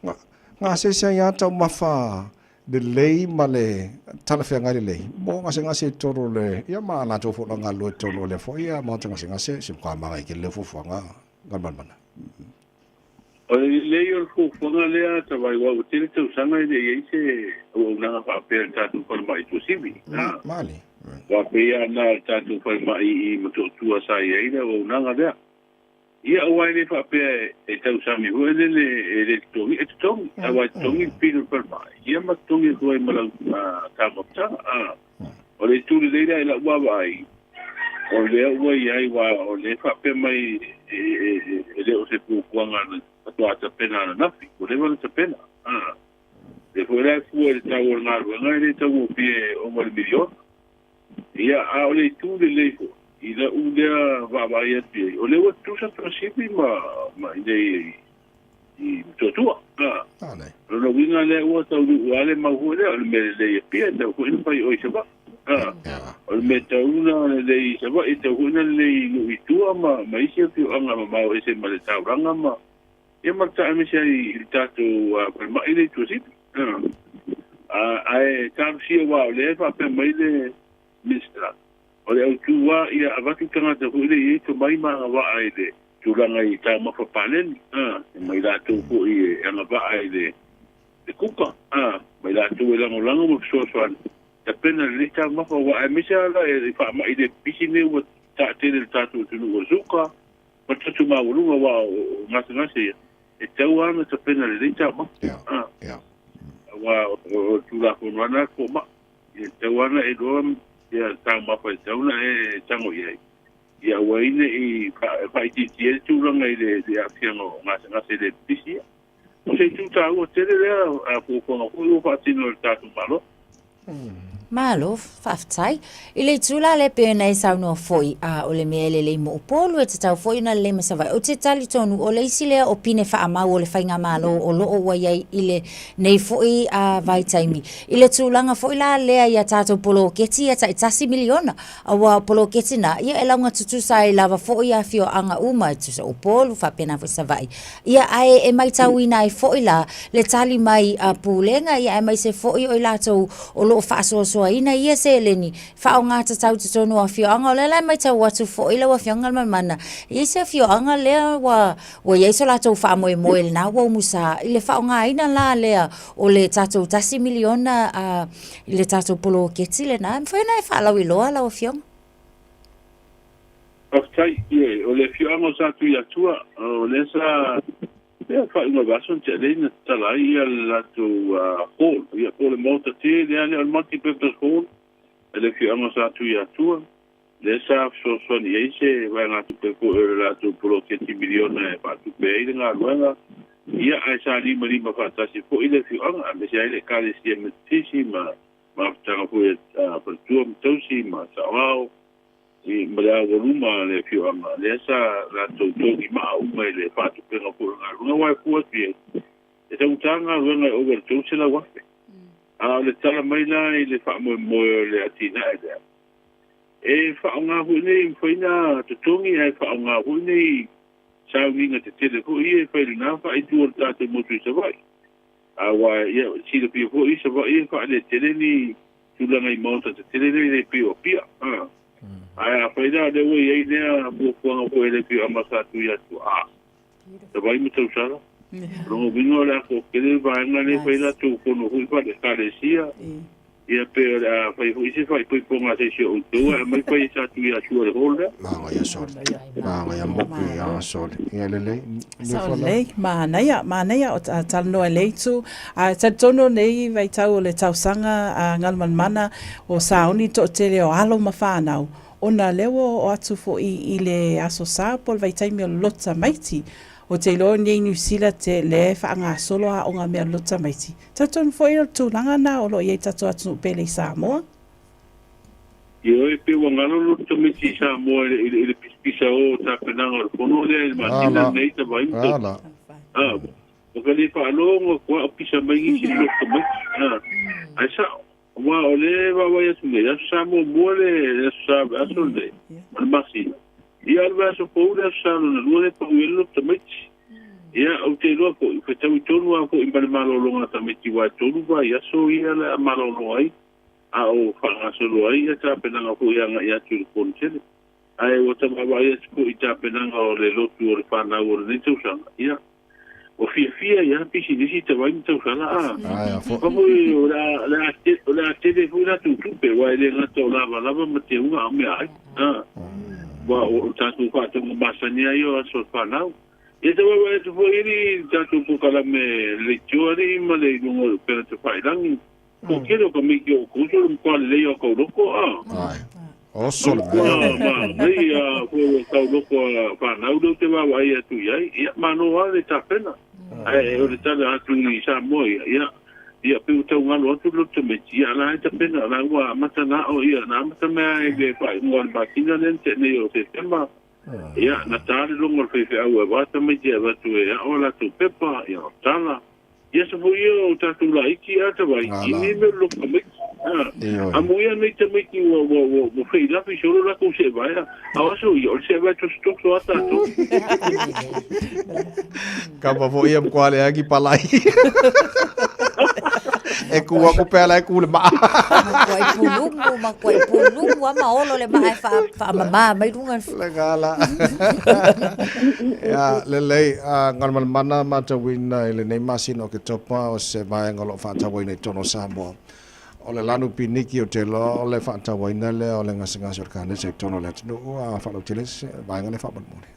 [SPEAKER 4] Ngā se se iata mawha le lei ma le tala whea ngai le lei. Mo ngase toro le, ia maa nā tō fwona ngā lua toro le fo ia mautanga se ngase, se mkwa maa ki le fufanga ngalmanmana.
[SPEAKER 23] O le yo ko fonga le ata vai wa utile tu sanga ile yese o na pa pe tatu por mai tu sibi.
[SPEAKER 4] Mali.
[SPEAKER 23] Wa pe ya na tatu por mai I moto tu sa ile o na ga. ia o ai le fa pe e tau sami ho le tongi e tongi a wa tongi pino per mai ia ma tongi ko ai mala ka mo ta o le tu le ira la wa vai o le wa ai wa o le fa pe mai le o se pu kwanga to ata pena na fi o le wa ta pena le fo le fu le tau na ro le tau pe o mo le milion ia a o le tu le fo ila ulia va ia ti o le tu sa principi ma ide i totua no winga le o ta u ale ma ho le me le pia da ko in pai o se ba o me ta una le se ba i te ho na le i tu ma isi fi anga ma o se ma le ta ranga ma e ma ta me se i ta tu ma ile tu si ai ta si wa le fa pe mai le mistra o le tu wa ia avatu tanga te hui le to mai ma wa ai le tu langa i ta ma fa palen mai la tu ko i anga ba ai le kuka mai la tu langa langa mo so so ta pena le ta ma fa wa ai misa la e fa ma i le pisine wa ta te le ta tu no zuka pa tu ma lu wa ma se e te wa na ta pena le ta ma wa tu la ko na ko ma e te wa na e do ia tang mapa tauna e tango ia waine i pai ti tu langa i le afiango ngase le pisi o se tu ta o tele le a ko ko fa tino ta tu
[SPEAKER 11] Malo, whaftai. I le tula le pēna e saunua foi a o le mea le mo upolu e te tau foi na le masawai. O te tali tonu o le isi lea o pine wha amau o le whainga malo o loo waiai i le nei foi a vai taimi. I le tūlanga foi la lea i a tātou polo keti a taitasi miliona. A wa polo keti na ia e launga tutusa e lava foi a fio anga uma e tusa upolu wha pēna foi savai. Ia ae e mai tau ina e foi la le tali mai a pūlenga ia e mai se foi o i latou o loo whaasoasoa ina ia se leni fa o ngata tau te tonu a fioanga o le lai mai tau atu fo ila wa fioanga mana ia se fioanga lea wa ia so la tau fa moe moe na wa musa ile fa o nga ina la lea o le tatou tasi miliona a ile tatou polo keti le na foi na e fa la wiloa la wa fionga
[SPEAKER 23] Aftai o le fioanga sa tu ia tua o le sa ia fa una vaso te le na tala ia la tu hall ia o le mota te le ale al multi purpose hall le fi anga sa tu ia tu le sa so ni ese va na tu pe ko la tu pro que ti miliona pa tu pe ile nga luanga ia ai sa li mali ma fa ta si fo ile fi anga me sa ile ka le si me tisi ma ta ko per tu to si ma sa wow i mala voluma le fio ama le sa la to i ma u mai le fa tu pe no ko nga wa ku ti e te utanga nga over to se la wa le tala mai la i le fa mo le atina e fa nga hu nei foi na to tongi e fa nga hu nei sa winga te te ko i e fa na fa i tu ta te mo tu se vai wa ia si le pio ko i se vai fa le te ni tu la ngai mo te te le pio pia ai a faida de we ai ne bu ko ko ele pi amasa tu ya tu te vai me tu sala no vino la ko que le va na le faida tu ko no hu pa de carecia ia pe a fai hu se fai poi ponga se o tu mai pai sa tu ya tu le holda
[SPEAKER 4] ma ya sol ma ya mo pi ya sol ia le
[SPEAKER 10] ma na ya o tal no le tu a ta tono nei vai tau le tau sanga a ngalman mana o sauni to tele o alo mafana ona lewo o atu fo i le aso sa pol vai taimi o lota maiti o te lo nei New Zealand te le whaanga solo a onga mea lota maiti. Taton fo i tu langa na o lo i tato atu pele i Samoa?
[SPEAKER 23] Io e pe wangalo lota maiti Samoa ile pisa o ta penanga o pono le matina nei ta vai mta. O ka le whaalonga kua o pisa mai si lota maiti. Ai sa wa ole wa ya tu ya samo mole sa asole masi ia alva so poura sa no le po welo tamiti ia o te ro ko fe tau tonu a ko imbale malo longa tamiti wa tonu wa ya so ia la malo loi a o fa so loi ya ta pena ko ia nga ya tu ko tele ai o ta ba ya ko ita pena o le lotu o le fa na o le tu sa ia o fia ya pisi disi te vai então sala como la te de fura tu pe wa le na to lava mate unha me ai wa o tatu fa tu masania yo so fa now e te wa tu fo iri tatu pu kala me le chori ma le ngo pe te fa lang ko kero ko mi ko ko so ko le yo ko ro ko
[SPEAKER 4] ai o sol
[SPEAKER 23] ma nei ko ka ro ko fa now do te wa ia tu ia ma no wa le ta pena ai o le tala atu ni sa mo ia pe uta ngalo atu lo te me ia la ta pena la wa mata na o ia na mata me ai le fa mo ba kinga nen te ne o te tema ia na tali lo mo fe au wa ta me ia va tu ia o la tu pepa ia tala ia se foi o ta tu la iki ata vai ki ni me lo me amu ia nei te me ki wo fe la fi solo la ko se vai a so io se va tu sto so ata tu
[SPEAKER 4] ka va vo ia kwa le aki palai e kua ko pela e kule ma
[SPEAKER 11] Makwai pulungu ama olo le mai fa mama mai runga
[SPEAKER 4] legala ya le ngal mana ma ta wina le nei masino ke topa o se vai ngalo fa ta wina tono sambo o le lanu piniki o te lo o le fa ta wina le o le ngasinga sur kana se tono le no a fa lo teles vai ngale fa bon mone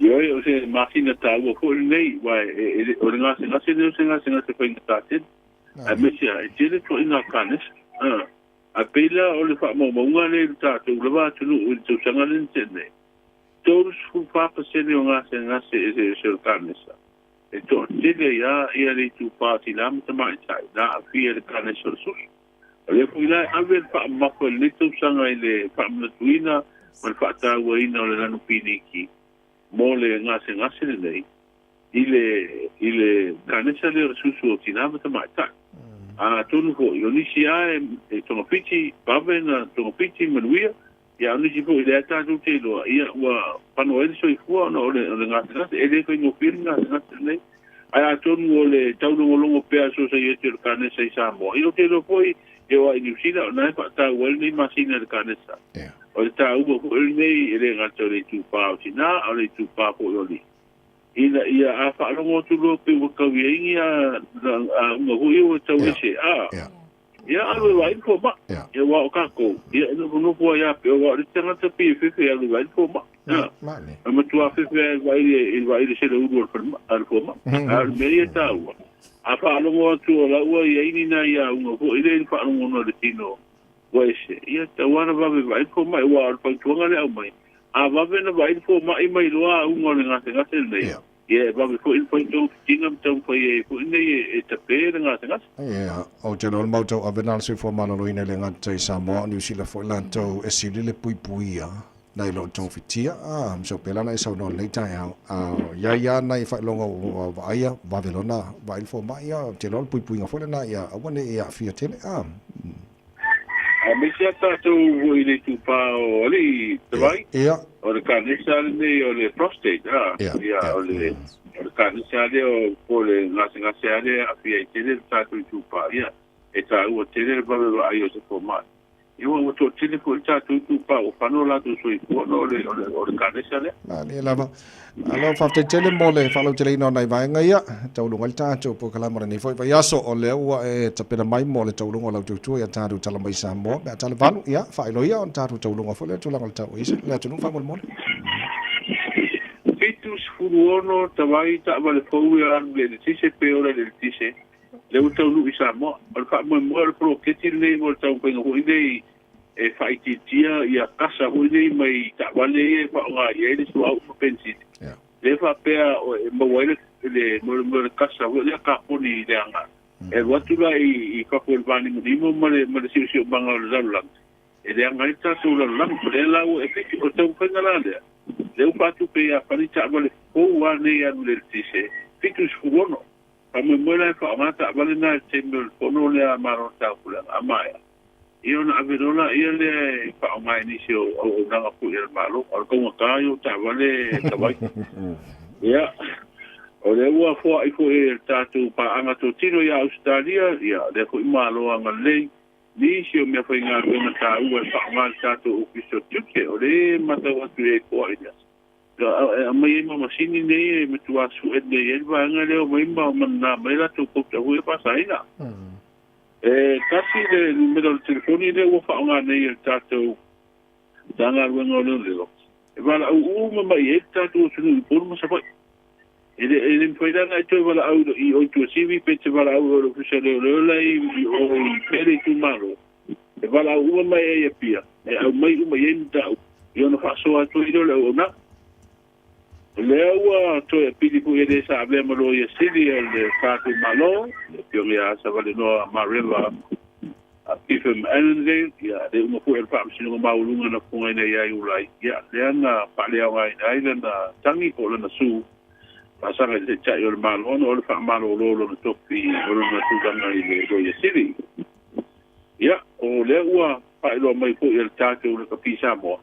[SPEAKER 23] yo se máquina ta wo ko nei wa o nga se se fa ingata a mesia e tele to ina kanes a pela o le fa mo nga le ta tu le va tu o tu sanga le tene todos fu fa se le nga se se kanes e to tele ya le tu pa ti la mta mai sai da fi le kanes so le fu la a ver fa ma ko le tu sanga le fa ma tuina o fa ta wa ina o le lanu piniki mo le ngase le nei ile kanesa le susu o tinama tamata a tonu ko yonisia e tono piti babena tono piti manuia ya ni sipo ile ta tu te lo ia wa pano ele so ifua no le ngase ele ko no firna ngase nei a tonu le taulo longo pe so se yete kanesa isa mo ilo te lo foi e wa ni sila na pa ta wel ni masina de kanesa o ta ubo ko nei ele ngato le tu pa o tina o le tu pa po yoli ina ia a fa lo tu lo pe o ka wi ia mo ho yo ta wi se ia a lo vai ko ma ia wa ka ko ia no ko ia pe o le tanga te pe ia lo vai ko ma
[SPEAKER 4] mane
[SPEAKER 23] ma tu a fe vai se lo ubo al ko ma al me ia ta wa a fa lo tu la wa ia ni na ia no ko ile fa lo no le tino Wese, ia te wana wawe vai ko mai wa al pangtuanga le au mai. A wawe na vai ko mai loa unga le ngase nei. Ia wawe ko in pointu tinga mtau ko e ko nei e te pere ngase.
[SPEAKER 4] Ia, o te lor mautau avenal se fo manalo ina le ngate Samoa, New Zealand fo lantou e sili le puipuia. Nai lo tau fitia, mso pela na isau no leitai au. Ia nai fai longa wa ia, wawe lona, wa info mai ia, te lor puipuinga fo le na ia, awane ia fia tele,
[SPEAKER 23] A me se ata tu ile tu pa o ali vai o le kanisa le o le prostate o le kanisa le o po le ngase ale a fia tele ta tu pa e ta o tele ba ba ai o se format eu o to tele ko ta tu pa o fano la tu soi ko no le kanisa le
[SPEAKER 4] ni lava alo fa te tele mole fa lo tele no nai vai ngai tau lunga ta tu po kala mara ni foi va yaso o le ua e ta pena mai mole tau lunga la tu ya ta tu tala mai sa mo ba tala valu ya fa lo ya on ta tu tau lunga fo le tu la ta o isa le tu no fa mole
[SPEAKER 23] fitus furuono ta vai ta vale fo ya le tise pe ora le tise le uta lu isa mo al fa mo mo pro ke ti le mo ta ko ngo ide e fai ti tia ia kasa ho ide mai ta vale e fa nga ye le so au pensi le fa pe o mo wele le mo kasa ho le ka poni le anga e watu la i ka ko vani mo mo le si banga la la e le anga ta so la la le la o e fi o ta ko ngala le u patu pe a pani ta vale o wa ne ya le tise fitus furono pa me mola fa mata vale na tembel pono le amaro ta kula amaya io na averola ia le fa mai ni sio o na ku il malo o ko ka yo ta vale ta vai ia o le wa fo ai fo e tatu pa anga to tiro ya Australia ia le ko malo anga le ni sio me fa inga ko na ta u fa mal tatu o piso tuke o le mata wa tu e ko ia a mai ma masini nei me tu asu e de el va nga le mai ma na mai la tu ko hu pa sai na kasi le numero del telefono le wo fa nga nei tatu Tanga wenga o leo. E wala au mai e tātou sunu i pono masa pai. Ele mpoiranga e toi wala au i o tua sivi pe te wala au o kusa leo lai o pere tu maro. E wala au mai e pia. E au mai e mtau. I ona whasoa toi leo o na. Lea ua toi e pili pu e de sa avea malo i a siri e le tātou malo. E piongi a sa wale noa Mareva. A Pifem Allendale, ya de uma pu e wha msinu maulunga na punga ina ia i ulai. Ya lea nga palea ngai na na tangi po lana su. Pasanga i te chai o le malo ono o le wha malo lolo na topi o le na tūtanga i le Roya City. Ya, o lea ua whaeloa mai po i le tātou le kapisa moa.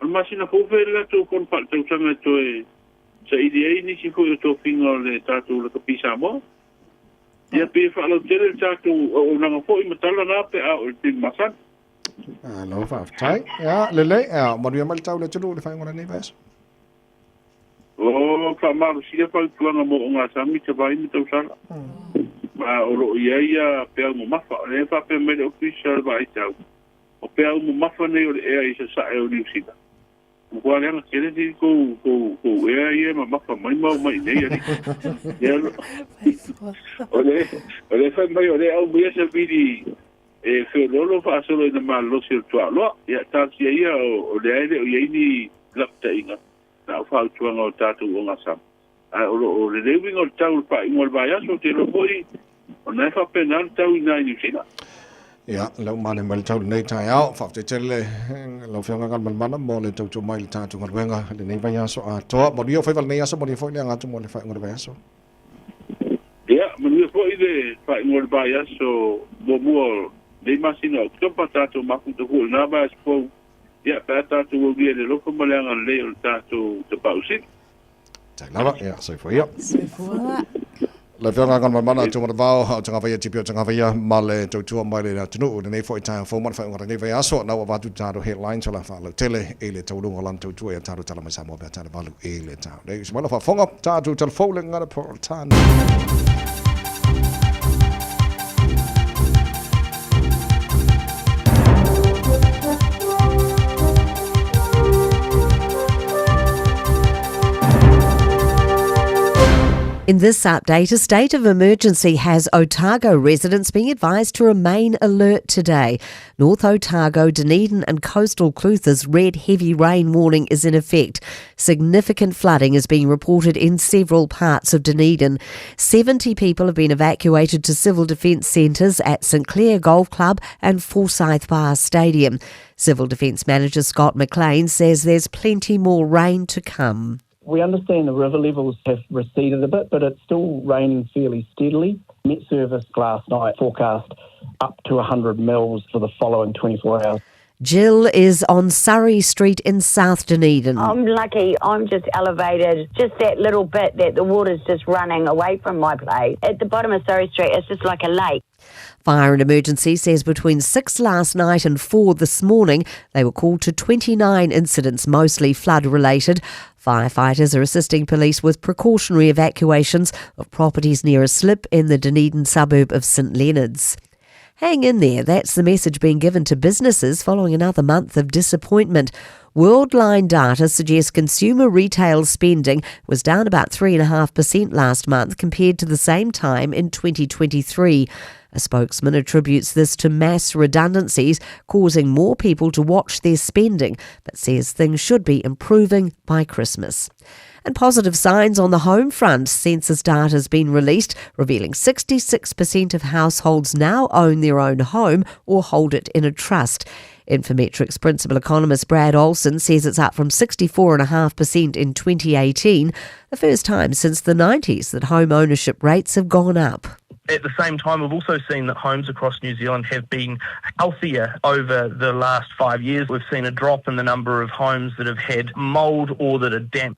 [SPEAKER 23] Al masina po vele to kon pa tau tanga to e sa idea ni si po to finga le tatu le kapisa mo. Ya pe fa lo tele tatu o nanga po i matala na pe a o tin masan.
[SPEAKER 4] Lo fa tai. Ya lele mo ria mal tau le tulu le fa ngona ni vas.
[SPEAKER 23] O fa maru si pa tuanga mo nga sami te vai mi tau sala. Ma o ro ia pe mo mafa le fa pe me official vai tau. O pe mo mafa ne o e ia sa e o ni sida. Kua lea kere di ko ea ia ma mafa mai mau mai nei ari. Ole fai mai ole au mea sa vidi e whiololo wha asolo ina maa losi o tua loa. Ia tātia ia o le aere o iaini lapta inga. Na o whau tuanga o tātou o ngasam. O le lewinga o tau pa ingo le vai aso te roboi o nai whapena tau ina i New Zealand.
[SPEAKER 4] Ja, lau mane mal tau nei tai au, fa te tele lau fianga ngal mana mo le tau mai le tatu ngal wenga le nei vai aso a to mo dio foi val nei aso mo dio foi le ngatu mo le fa ngal vai aso.
[SPEAKER 23] Ja, mo dio foi le fa ngal vai aso mo le masino to patato ma ku to na ba spo. Ja, patato wo vie le loko mo le ngal le tatu te pausit.
[SPEAKER 4] Tai lava, ja, so foi ja. Le fianga ngal mana tu mo vao ha tanga vai tipio tanga vai male to mai le tunu le nei foi tai fo mo fa ngal nei vai aso na wa tu taro headlines la fa le tele e le tau lunga lan tu e taro tala mai sa mo ba tala valu e le tau. Nei smala fa fonga tatu tel fo le ngara por tan.
[SPEAKER 5] In this update, a state of emergency has Otago residents being advised to remain alert today. North Otago, Dunedin and coastal Clutha's red heavy rain warning is in effect. Significant flooding is being reported in several parts of Dunedin. 70 people have been evacuated to civil defence centres at St Clair Golf Club and Forsyth Bar Stadium. Civil Defence Manager Scott McLean says there's plenty more rain to come.
[SPEAKER 6] We understand the river levels have receded a bit, but it's still raining fairly steadily. Met Service last night forecast up to 100 mils for the following 24 hours.
[SPEAKER 5] Jill is on Surrey Street in South Dunedin.
[SPEAKER 7] I'm lucky. I'm just elevated just that little bit that the water's just running away from my place. At the bottom of Surrey Street, it's just like a lake.
[SPEAKER 5] Fire and Emergency says between 6 last night and 4 this morning, they were called to 29 incidents, mostly flood-related. Firefighters are assisting police with precautionary evacuations of properties near a slip in the Dunedin suburb of St Leonards. Hang in there, that's the message being given to businesses following another month of disappointment. Worldline data suggests consumer retail spending was down about 3.5% last month compared to the same time in 2023. A spokesman attributes this to mass redundancies causing more people to watch their spending, but says things should be improving by Christmas. And positive signs on the home front. Census data has been released, revealing 66% of households now own their own home or hold it in a trust. Infometrics principal economist Brad Olson says it's up from 64.5% in 2018, the first time since the 90s that home ownership rates have gone up.
[SPEAKER 8] At the same time, we've also seen that homes across New Zealand have been healthier over the last 5 years. We've seen a drop in the number of homes that have had mould or that are damp.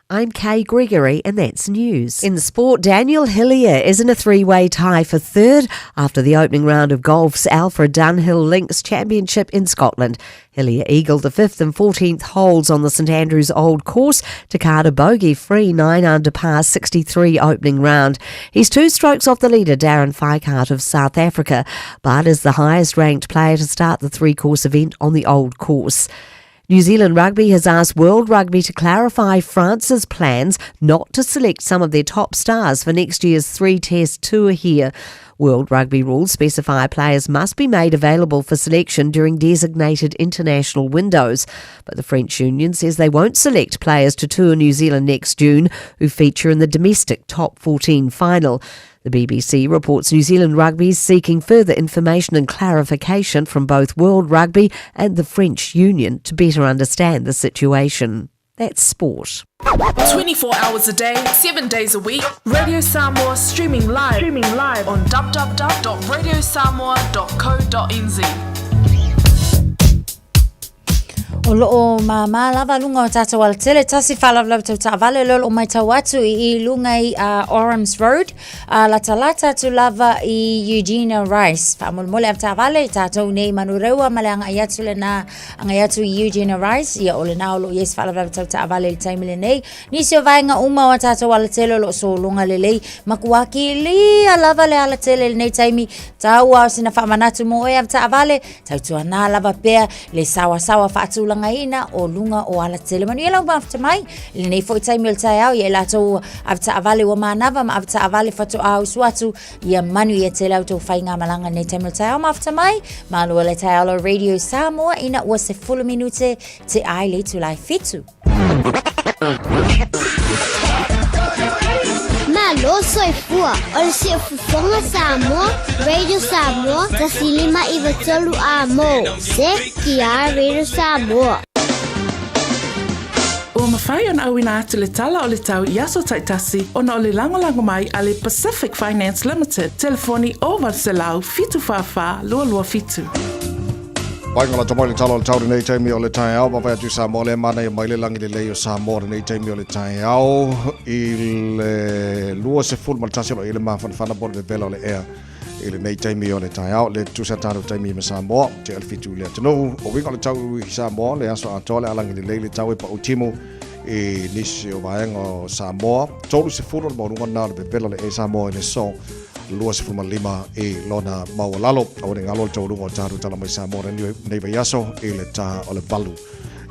[SPEAKER 5] I'm Kay Gregory and that's news. In sport, Daniel Hillier is in a three-way tie for third after the opening round of golf's Alfred Dunhill Links Championship in Scotland. Hillier eagled the 5th and 14th holes on the St Andrews Old Course to card a bogey-free 9 under par 63 opening round. He's 2 strokes off the leader Darren Feicart of South Africa, but is the highest ranked player to start the three-course event on the Old Course. New Zealand Rugby has asked World Rugby to clarify France's plans not to select some of their top stars for next year's 3-test tour here. World Rugby rules specify players must be made available for selection during designated international windows. But the French union says they won't select players to tour New Zealand next June who feature in the domestic top 14 final. The BBC reports New Zealand Rugby is seeking further information and clarification from both World Rugby and the French union to better understand the situation. That's sport.
[SPEAKER 9] 24 hours a day, 7 days a week. Radio Samoa streaming live on www.radiosamoa.co.nz.
[SPEAKER 11] O loo mama lava lunga o tata wala tele tasi whalawlau tau ta'avale lolo o mai tau atu I lunga I Orams Road la talata tu lava I Eugenia Rice whamulmole av ta'avale tātou nei manurewa male anga iatu le na anga iatu I Eugenia Rice ia ole na olo yes whalawlau tau ta'avale le taimile nei nisi o vaenga uma o tata wala tele lo so lunga lelei makuaki li a lava le ala tele le nei taimi tau au sina whamanatu mo e av ta'avale tau tuana lava pea le sawa whaatu ngaina o lunga o ala tele manu ela mafta mai le nei foi tai mil tai au ia la to afta avale wa manava ma afta avale fatu au swatu ia manu ia tele auto fainga malanga nei tai mil tai au mafta mai malu le tai au Radio Samoa ina o se full minute te ai le tu lai fitu
[SPEAKER 12] Malo soy fua, ol se fufonga Samoa, Radio Samoa, tasilima iwa tolu amo, se kia Radio Samoa.
[SPEAKER 10] O mawhai an awina atu le tala o le tau I aso taitasi o na o le langolango mai a le Pacific Finance Limited. Telefoni o Valselau, fitu whawha, lua fitu.
[SPEAKER 4] Paingala tamai le tala o le tau nei taimi o le tai au, mawhai atu Samoa le mana I mai le langi le leo Samoa nei taimi o le tai au, I le lua se full maltasilo I le mawhanwhana bora le vela o le ea. I le nei taimi o le tai au, le tusataro taimi I Samoa, te alfitu le atanu. O winga le tau I Samoa, le aso atole alangi le tau e pa utimu, I nisi o vaenga o Samoa. Tolu se full o le maurunga na le vela le e Samoa le so. Lua se fuma lima I lona maualalo o le ngalo tau rungo taru tala mai Samoa nei vai aso I le taha o le valu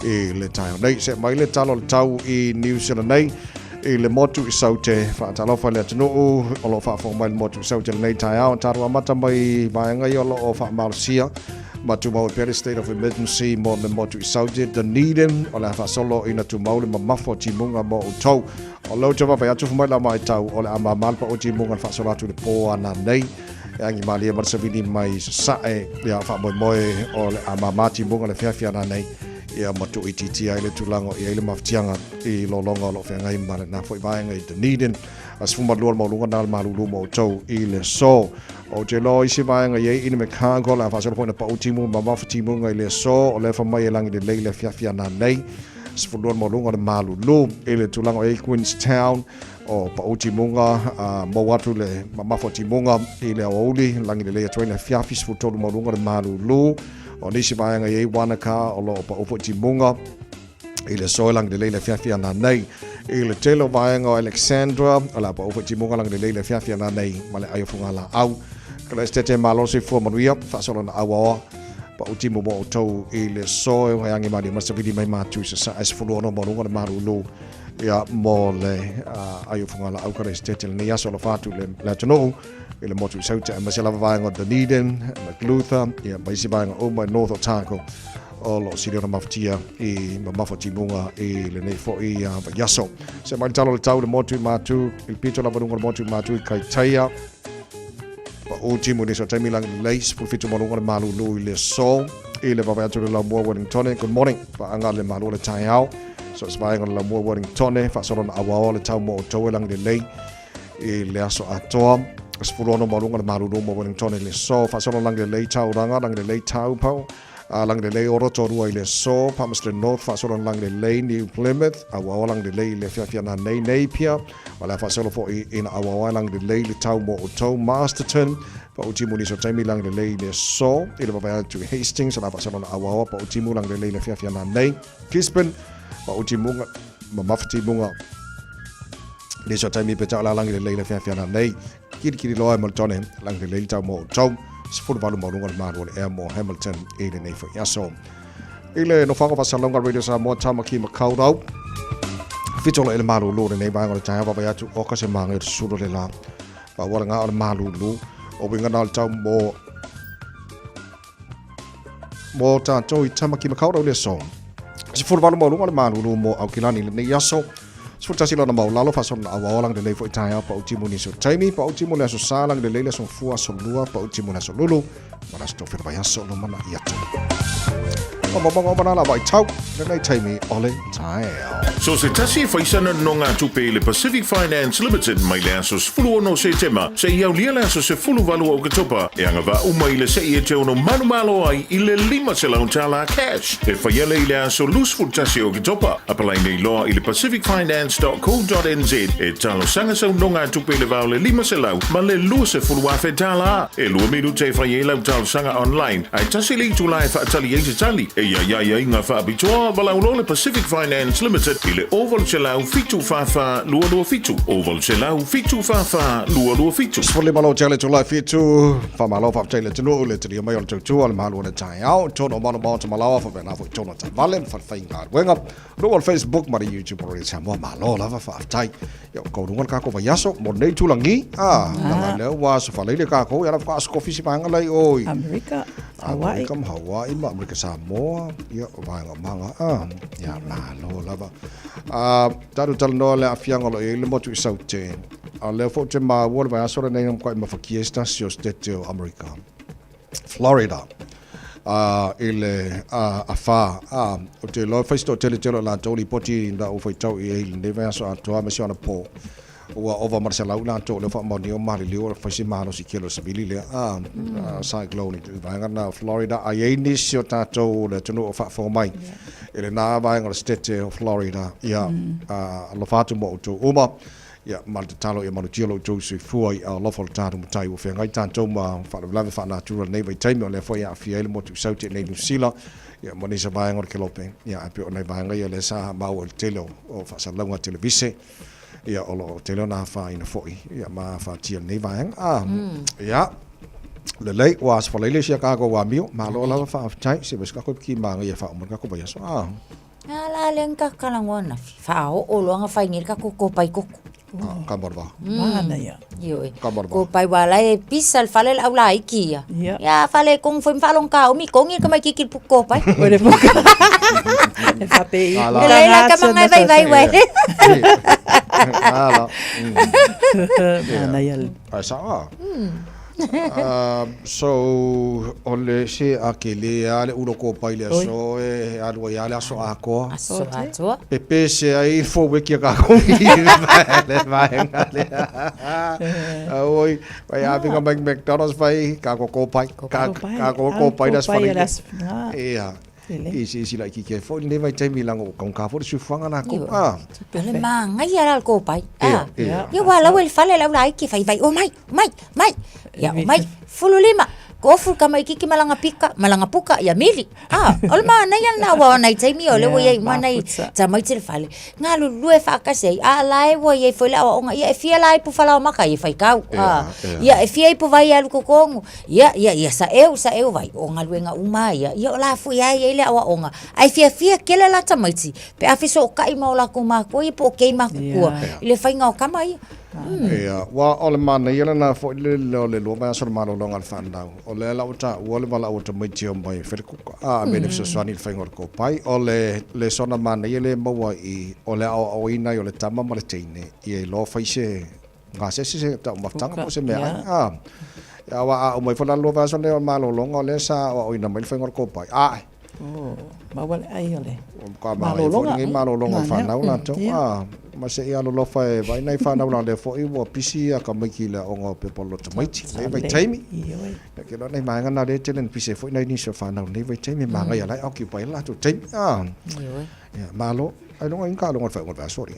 [SPEAKER 4] I le taha nei se mai le talo le tau I New Zealand nei I le motu I saute whaatalofa le atunuu o lo whaafong mai le motu I saute le nei taha o taru amata mai vaenga I o lo o wha Malaysia matu mau pere state of emergency mo le motu I saute Dunedin o le hafa solo ina tu mau le mamafo timunga mo utau o lau te wawai atu fumai la mai tau o le ama malpa o timunga le wha solatu le po ana nei angi malia marsavini mai sae ia wha moe o le ama mati munga le whiawhia ana nei ia matu I titi ai le tulango ia ile maftianga I lo longa lo whengai ma le nafo I vaenga I Dunedin as fuma lua maulunga na malulu mo tau I le so o te lo isi vaenga ia ina me kango la whasolo poina pa utimu ma maftimunga I le so o le whamai e langi le leile whiawhia ana nei sifuluan maulunga le malulu I le tulango e Queenstown o Pautimunga mo watu le mamafo timunga I le auli langi le leia tuaina whiawhi sifutolu maulunga le malulu o nisi vaenga I Wanaka o lo Pautimunga I le soe langi le leile whiawhi ana nei I le telo vaenga o Alexandra o la Pautimunga langi le leile whiawhi ana nei ma le aiofunga la au kala estete malo se fua manuia whasolo na awa pa utimu mo o tau I le soe o hangi mani masavidi mai matu sa as fuluono maulunga le malulu ia mo le aiofunga la au kala estete le niaso la fatu le tonu I le motu sauta masela vaenga o Dunedin McLuther ia maisi vaenga o mai North Otago o lo siriona maftia I mamafo timunga I le nei fo I yaso se mai talo le tau le motu matu il pito la varunga le motu matu I Kaitaia pa ultimo ni so taimi lang leis fu fitu malunga le malulu I le so I le vava atu le la mua Wellington good morning pa anga le malu le tai au so svaenga le la mua Wellington fa so na awa le tau mo to lang le lei I le aso atoa sfulono malunga le malulu mo Wellington le so fa so lang le lei tau ranga lang le lei tau pau lang le lei oro torua I le so Palmerston North fa so lang le lei New Plymouth awa lang le lei le fiafia na nei pia wala fa so fo in awa lang le lei le tau mo to Masterton pa utimu ni so taimi lang le lei le so I le vava to Hastings la fa so na awa pa utimu lang le lei le fiafia na nei Gisborne pa utimu ma mafti munga le so taimi pe la lang le lei le fiafia na nei kiri loa Hamilton lang le lei tau mo to sifuru valu maurunga le maru le ea mo Hamilton I le nei fo yaso Ile no whanga pasalonga Radio Samoa tamaki makaurau. Fitola ele malulu le nei vai ngora taia papa atu o ka se manga e suru le la. Pa wala nga o malulu o winga na tau mo tātou I tamaki makaurau le song. Si furu wala mo lunga le malulu mo au kilani le nei yaso. Si furu tasilo na mau lalo fason na awaolang le nei fo itaia pa utimu ni so taimi pa utimu le aso salang le leile son fua so lua pa utimu le aso lulu. Mana sto fira vai yaso no mana iatu. O banana vai tau le nei taimi ole taia.
[SPEAKER 13] So se tasi faisana no ngā tupe le Pacific Finance Limited mai le asos fulu ono se tema se iau lia le asos se fulu valu au katopa e anga va umai le se i te ono manu malo ai I le 5 se lau tala cash e whaiele I le aso lusful tasi au katopa apalai nei loa I le pacificfinance.co.nz e talo sanga sau no ngā tupe le vau le 5 se lau ma le lua se fulu afe tala e lua miru te whaiele lau talo sanga online ai tasi li tu lai whaatali eise tali e ia inga whaabitoa valau lo le Pacific Finance Limited I le oval se lau fitu fafa lua fitu oval se lau fitu fafa lua fitu
[SPEAKER 4] Sfole malo tele to life fitu fa malo fa tele tunu le tiri mai o tu al malo na tai au tono malo malo to malo fa na fo tono ta valen fa fa inga wenga ro Facebook mari YouTube ro sa mo malo la fa tai yo ko rungan ka ko va yaso mo nei tu langi na le wa so fa le ka ko ya fa ko fisi pa ngalai oi
[SPEAKER 10] America Hawaii
[SPEAKER 4] kam Hawaii ma America Samoa ya va manga ya malo la va taru talno le afianga lo le motu I saute a le fo te ma wole vai asora nei am quite ma fakiesta sio state America Florida ile afa o te lo festo tele la toli poti nda o foi tau I le vai aso ato ma siona po ua ova Marcela una to le fa mo ni o mari le o fa si mano si kilo sabili le cyclone I vai na Florida ai ni sio tato le tunu o fa fo mai ele na vai ngor state of Florida ya lo fatu mo to uma ya mal talo e manu tilo to si foi a lo fol tatu mo tai o fe ngai tanto ma fa la fa natural nei vai tai mo le foi a fiel mo tu sauti nei New Zealand ya mo ni sa vai ngor kelope ya api o nei vai ngai le sa ma o telo o fa sa longa televise ya o lo telo na fa ina foi ya ma fa tia nei vai ya le lei was for le sia ka ko wa mio ma lo la fa tai se bes ka ko ki ma ngai fa mo ka ko ba ya so
[SPEAKER 11] ala len ka kalangona fa o lo nga fa ngir ka ko pai ko
[SPEAKER 4] Kabarba.
[SPEAKER 10] Mana ya.
[SPEAKER 11] Yo. Ko pai wala e pisal fale au la ikia. Ya fale kong foi falong ka o mi kong ir ka mai kikil ko pai.
[SPEAKER 10] Ore po. E fa pe.
[SPEAKER 11] Le la ka mangai vai.
[SPEAKER 4] Ala.
[SPEAKER 10] Mana ya.
[SPEAKER 4] Asa. So ole se akele ale ulo ko pai le so e alwa ya le so ako
[SPEAKER 11] aso
[SPEAKER 4] pepe se ai fo we ki ka ko le vai ngale oi vai a pinga McDonald's vai ka ko pai ka ko pai das fali ia isi la ki ke fo le vai tai milango con ka fo su fanga na ko
[SPEAKER 11] le manga ya al ko pai yo wala wel fale la lai ki vai o mai ya mai fulu 5 Kofu kama ikiki malanga puka ya mili. Olma na yan na wa na taimi ole wo ye manai tamai tir fale. Ngalu lue fa ka sei lai wo ye foi la onga ye fia lai pu fala maka ye fai kau. Ya fia pu vai al kokongu. Ya sa eu vai onga luenga uma ya la fu ya ye le wa onga. Ai fia kele la tamai ti. Pe afiso kai ma ola ko ma ko ye po ke ma ko. Ile fai nga kama ye.
[SPEAKER 4] Wa ole mana yela na fo le lo ba so malo longa fanda ole la uta ole bala uta mitio mai ferku benefits so ani fengor ko pai ole le sona mana yele mo wa I ole o ina yo le tama ma le tine I lo faise ngase se ta ma tanga ko se me ya wa o mai fo la lo ba so le malo longa le sa o ina mai fengor ko pai
[SPEAKER 10] ma wale ai ole
[SPEAKER 4] malo longa fanda una to ma se ia lo fa vai nei fa na le fo I wo pisi a ka maki le onga pe polo tomaiti nei vai taimi ke lo nei manga na le telen pisi fo nei ni so fa na nei vai taimi manga ya lai occupy la to taimi ya malo ai lo inga lo fa ngol sorry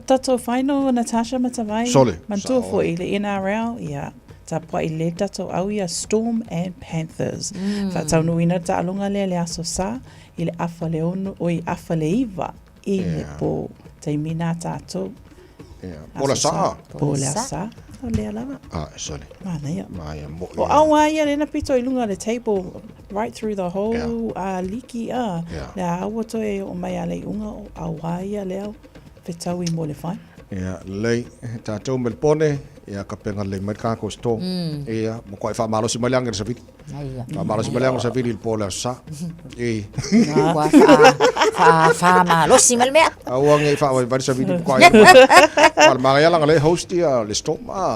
[SPEAKER 10] Tato final Natasha Matavai mantua fo I le NRL ya ta pa I le tato au ia Storm and Panthers fa tau nuina ta alonga le aso sa I le afa le ono o I afa le iva I le po taimina tato
[SPEAKER 4] Pola sa
[SPEAKER 10] lea lava.
[SPEAKER 4] Sorry.
[SPEAKER 10] Mana ia.
[SPEAKER 4] Mai mo.
[SPEAKER 10] O awa ia le na pito I lunga le table right through the whole liki le awa to e o mai ale unga o awa ia leo fetau I mo le fai.
[SPEAKER 4] Ia lei tātou melpone ia ka penga le mai ka ko sto ia mo ko fa malo si malang sa vit fa malo si malang sa vit il pola sa e
[SPEAKER 11] fa malo si mal me
[SPEAKER 4] awang e fa va sa vit ko ai al ma ia lang le host ia le sto ma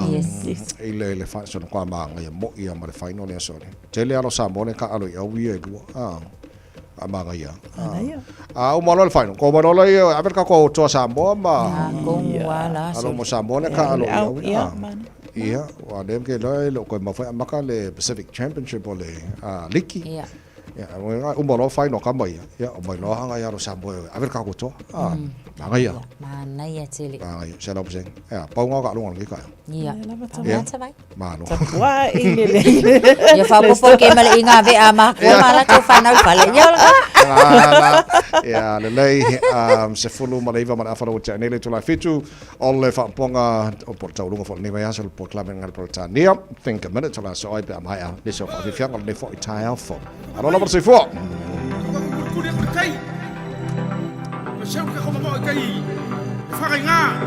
[SPEAKER 4] le fa so ko ma ia mo ia ma le final ia so tele alo sa mo le ka alo ia wi e du amanga ia o malo le final ko malo ia aperka ko to sa mo ma
[SPEAKER 11] wala
[SPEAKER 4] alo mo sa mo le ka alo ia wa dem ke lo ko ma fa maka le Pacific Championship ole liki ia o malo final ka mai ia o mai lo hanga ia ro sa mo aperka ko to manga ia
[SPEAKER 11] mana ia tele
[SPEAKER 4] manga ia sa lo psen ia pa nga ka lo ngi ka
[SPEAKER 11] ia
[SPEAKER 4] mano
[SPEAKER 10] wa ile
[SPEAKER 11] ia fa po ke mal inga ve ama ko mala to fa na fale
[SPEAKER 4] ia le lei se fulu malaiva mana fa lo cha nele to la fitu ole fa ponga o porta lunga fo ne vai asal por club ngal porta nia think a minute to la so ai be mai a le so fa fi fianga le fo itai alfo alola por se fo
[SPEAKER 3] Siapa kau mau kai? Fakai nga.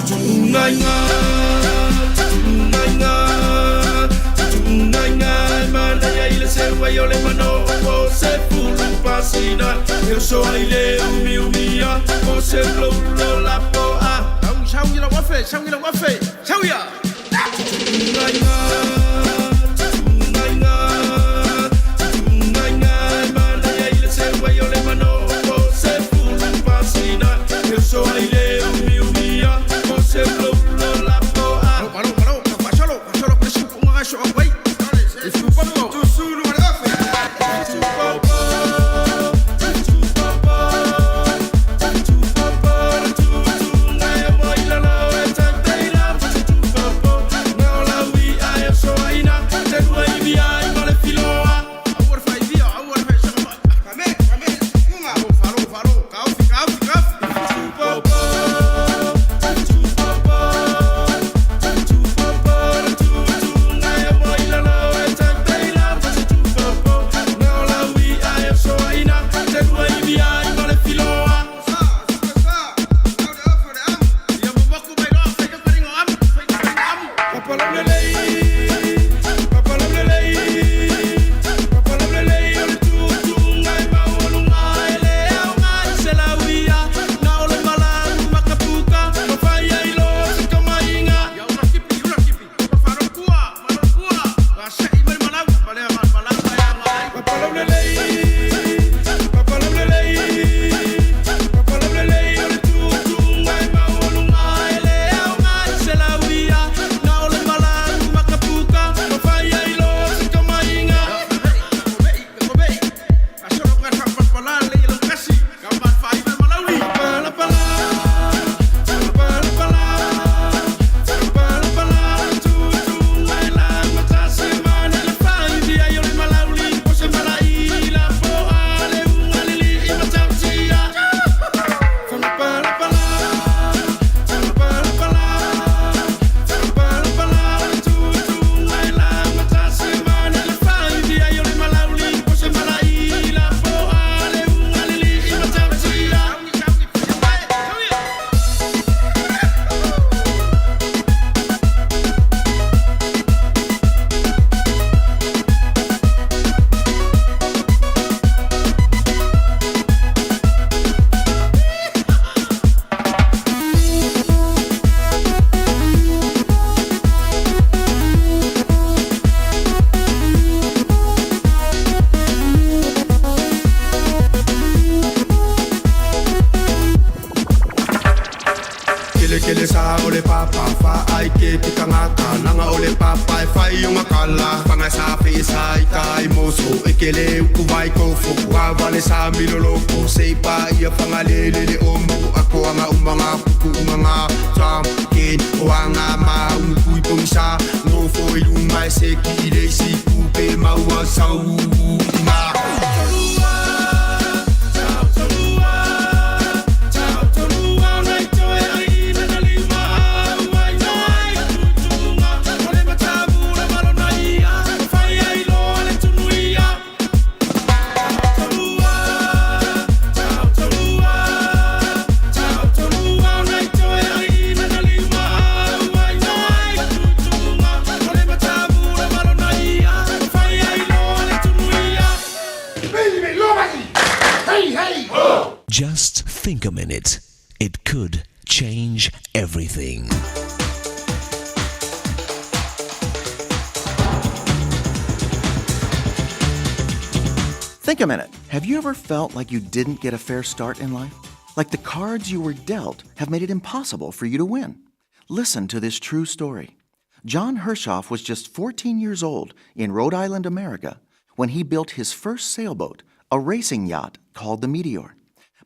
[SPEAKER 3] Tunanga, mana ya ile se wayo le mano, o se pulu pasina. Eu sou ile umia, o se lo la po a. Chau ya wafe, chau ya. Mana ya ile se wayo le mano. So I live umia, você bloqueou la poa. Parou, passou por isso com uma gacho away. Isso papo, tu suru na gafe. Tu papo, na ya mai la la tanta ila. Tu papo, na la wi I so ina. Te vai via I male filoa. Awar fai chama. Kame, unga faro, kau.
[SPEAKER 2] Kele sa ole papa fa ai ke pikangata nanga ole papa fa yung akala panga sa pesa itai moso ekele kubai ko fu wa vale sa milolo ko sei pa ia pangalele le omu ako anga umanga puku umanga tam ken o anga ma ui pomisa no fo iluma se ki le si kupe ma wa sa ma
[SPEAKER 14] Just think a minute. It could change everything.
[SPEAKER 15] Think a minute. Have you ever felt like you didn't get a fair start in life? Like the cards you were dealt have made it impossible for you to win? Listen to this true story. John Hershoff was just 14 years old in Rhode Island, America, when he built his first sailboat, a racing yacht called the Meteor.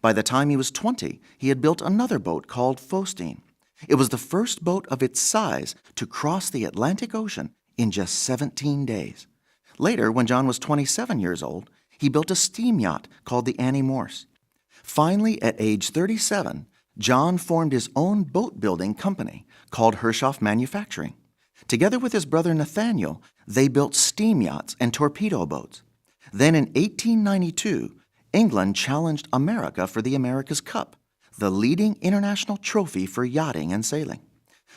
[SPEAKER 15] By the time he was 20, he had built another boat called Faustine. It was the first boat of its size to cross the Atlantic Ocean in just 17 days. Later, when John was 27 years old, he built a steam yacht called the Annie Morse. Finally, at age 37, John formed his own boat-building company called Hershoff Manufacturing. Together with his brother Nathaniel, they built steam yachts and torpedo boats. Then in 1892, England challenged America for the America's Cup, the leading international trophy for yachting and sailing.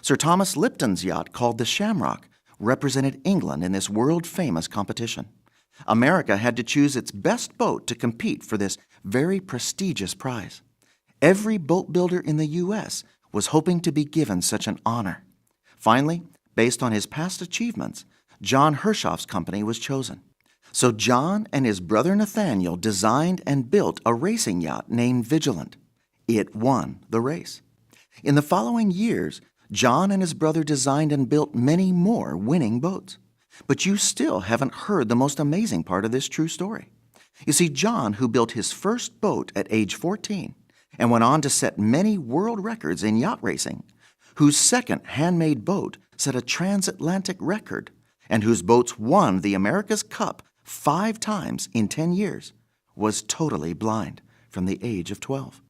[SPEAKER 15] Sir Thomas Lipton's yacht, called the Shamrock, represented England in this world-famous competition. America had to choose its best boat to compete for this very prestigious prize. Every boat builder in the U.S. was hoping to be given such an honor. Finally, based on his past achievements, John Hershoff's company was chosen. So John and his brother Nathaniel designed and built a racing yacht named Vigilant. It won the race. In the following years, John and his brother designed and built many more winning boats. But you still haven't heard the most amazing part of this true story. You see, John, who built his first boat at age 14 and went on to set many world records in yacht racing, whose second handmade boat set a transatlantic record, and whose boats won the America's Cup 5 times in 10 years, was totally blind from the age of 12.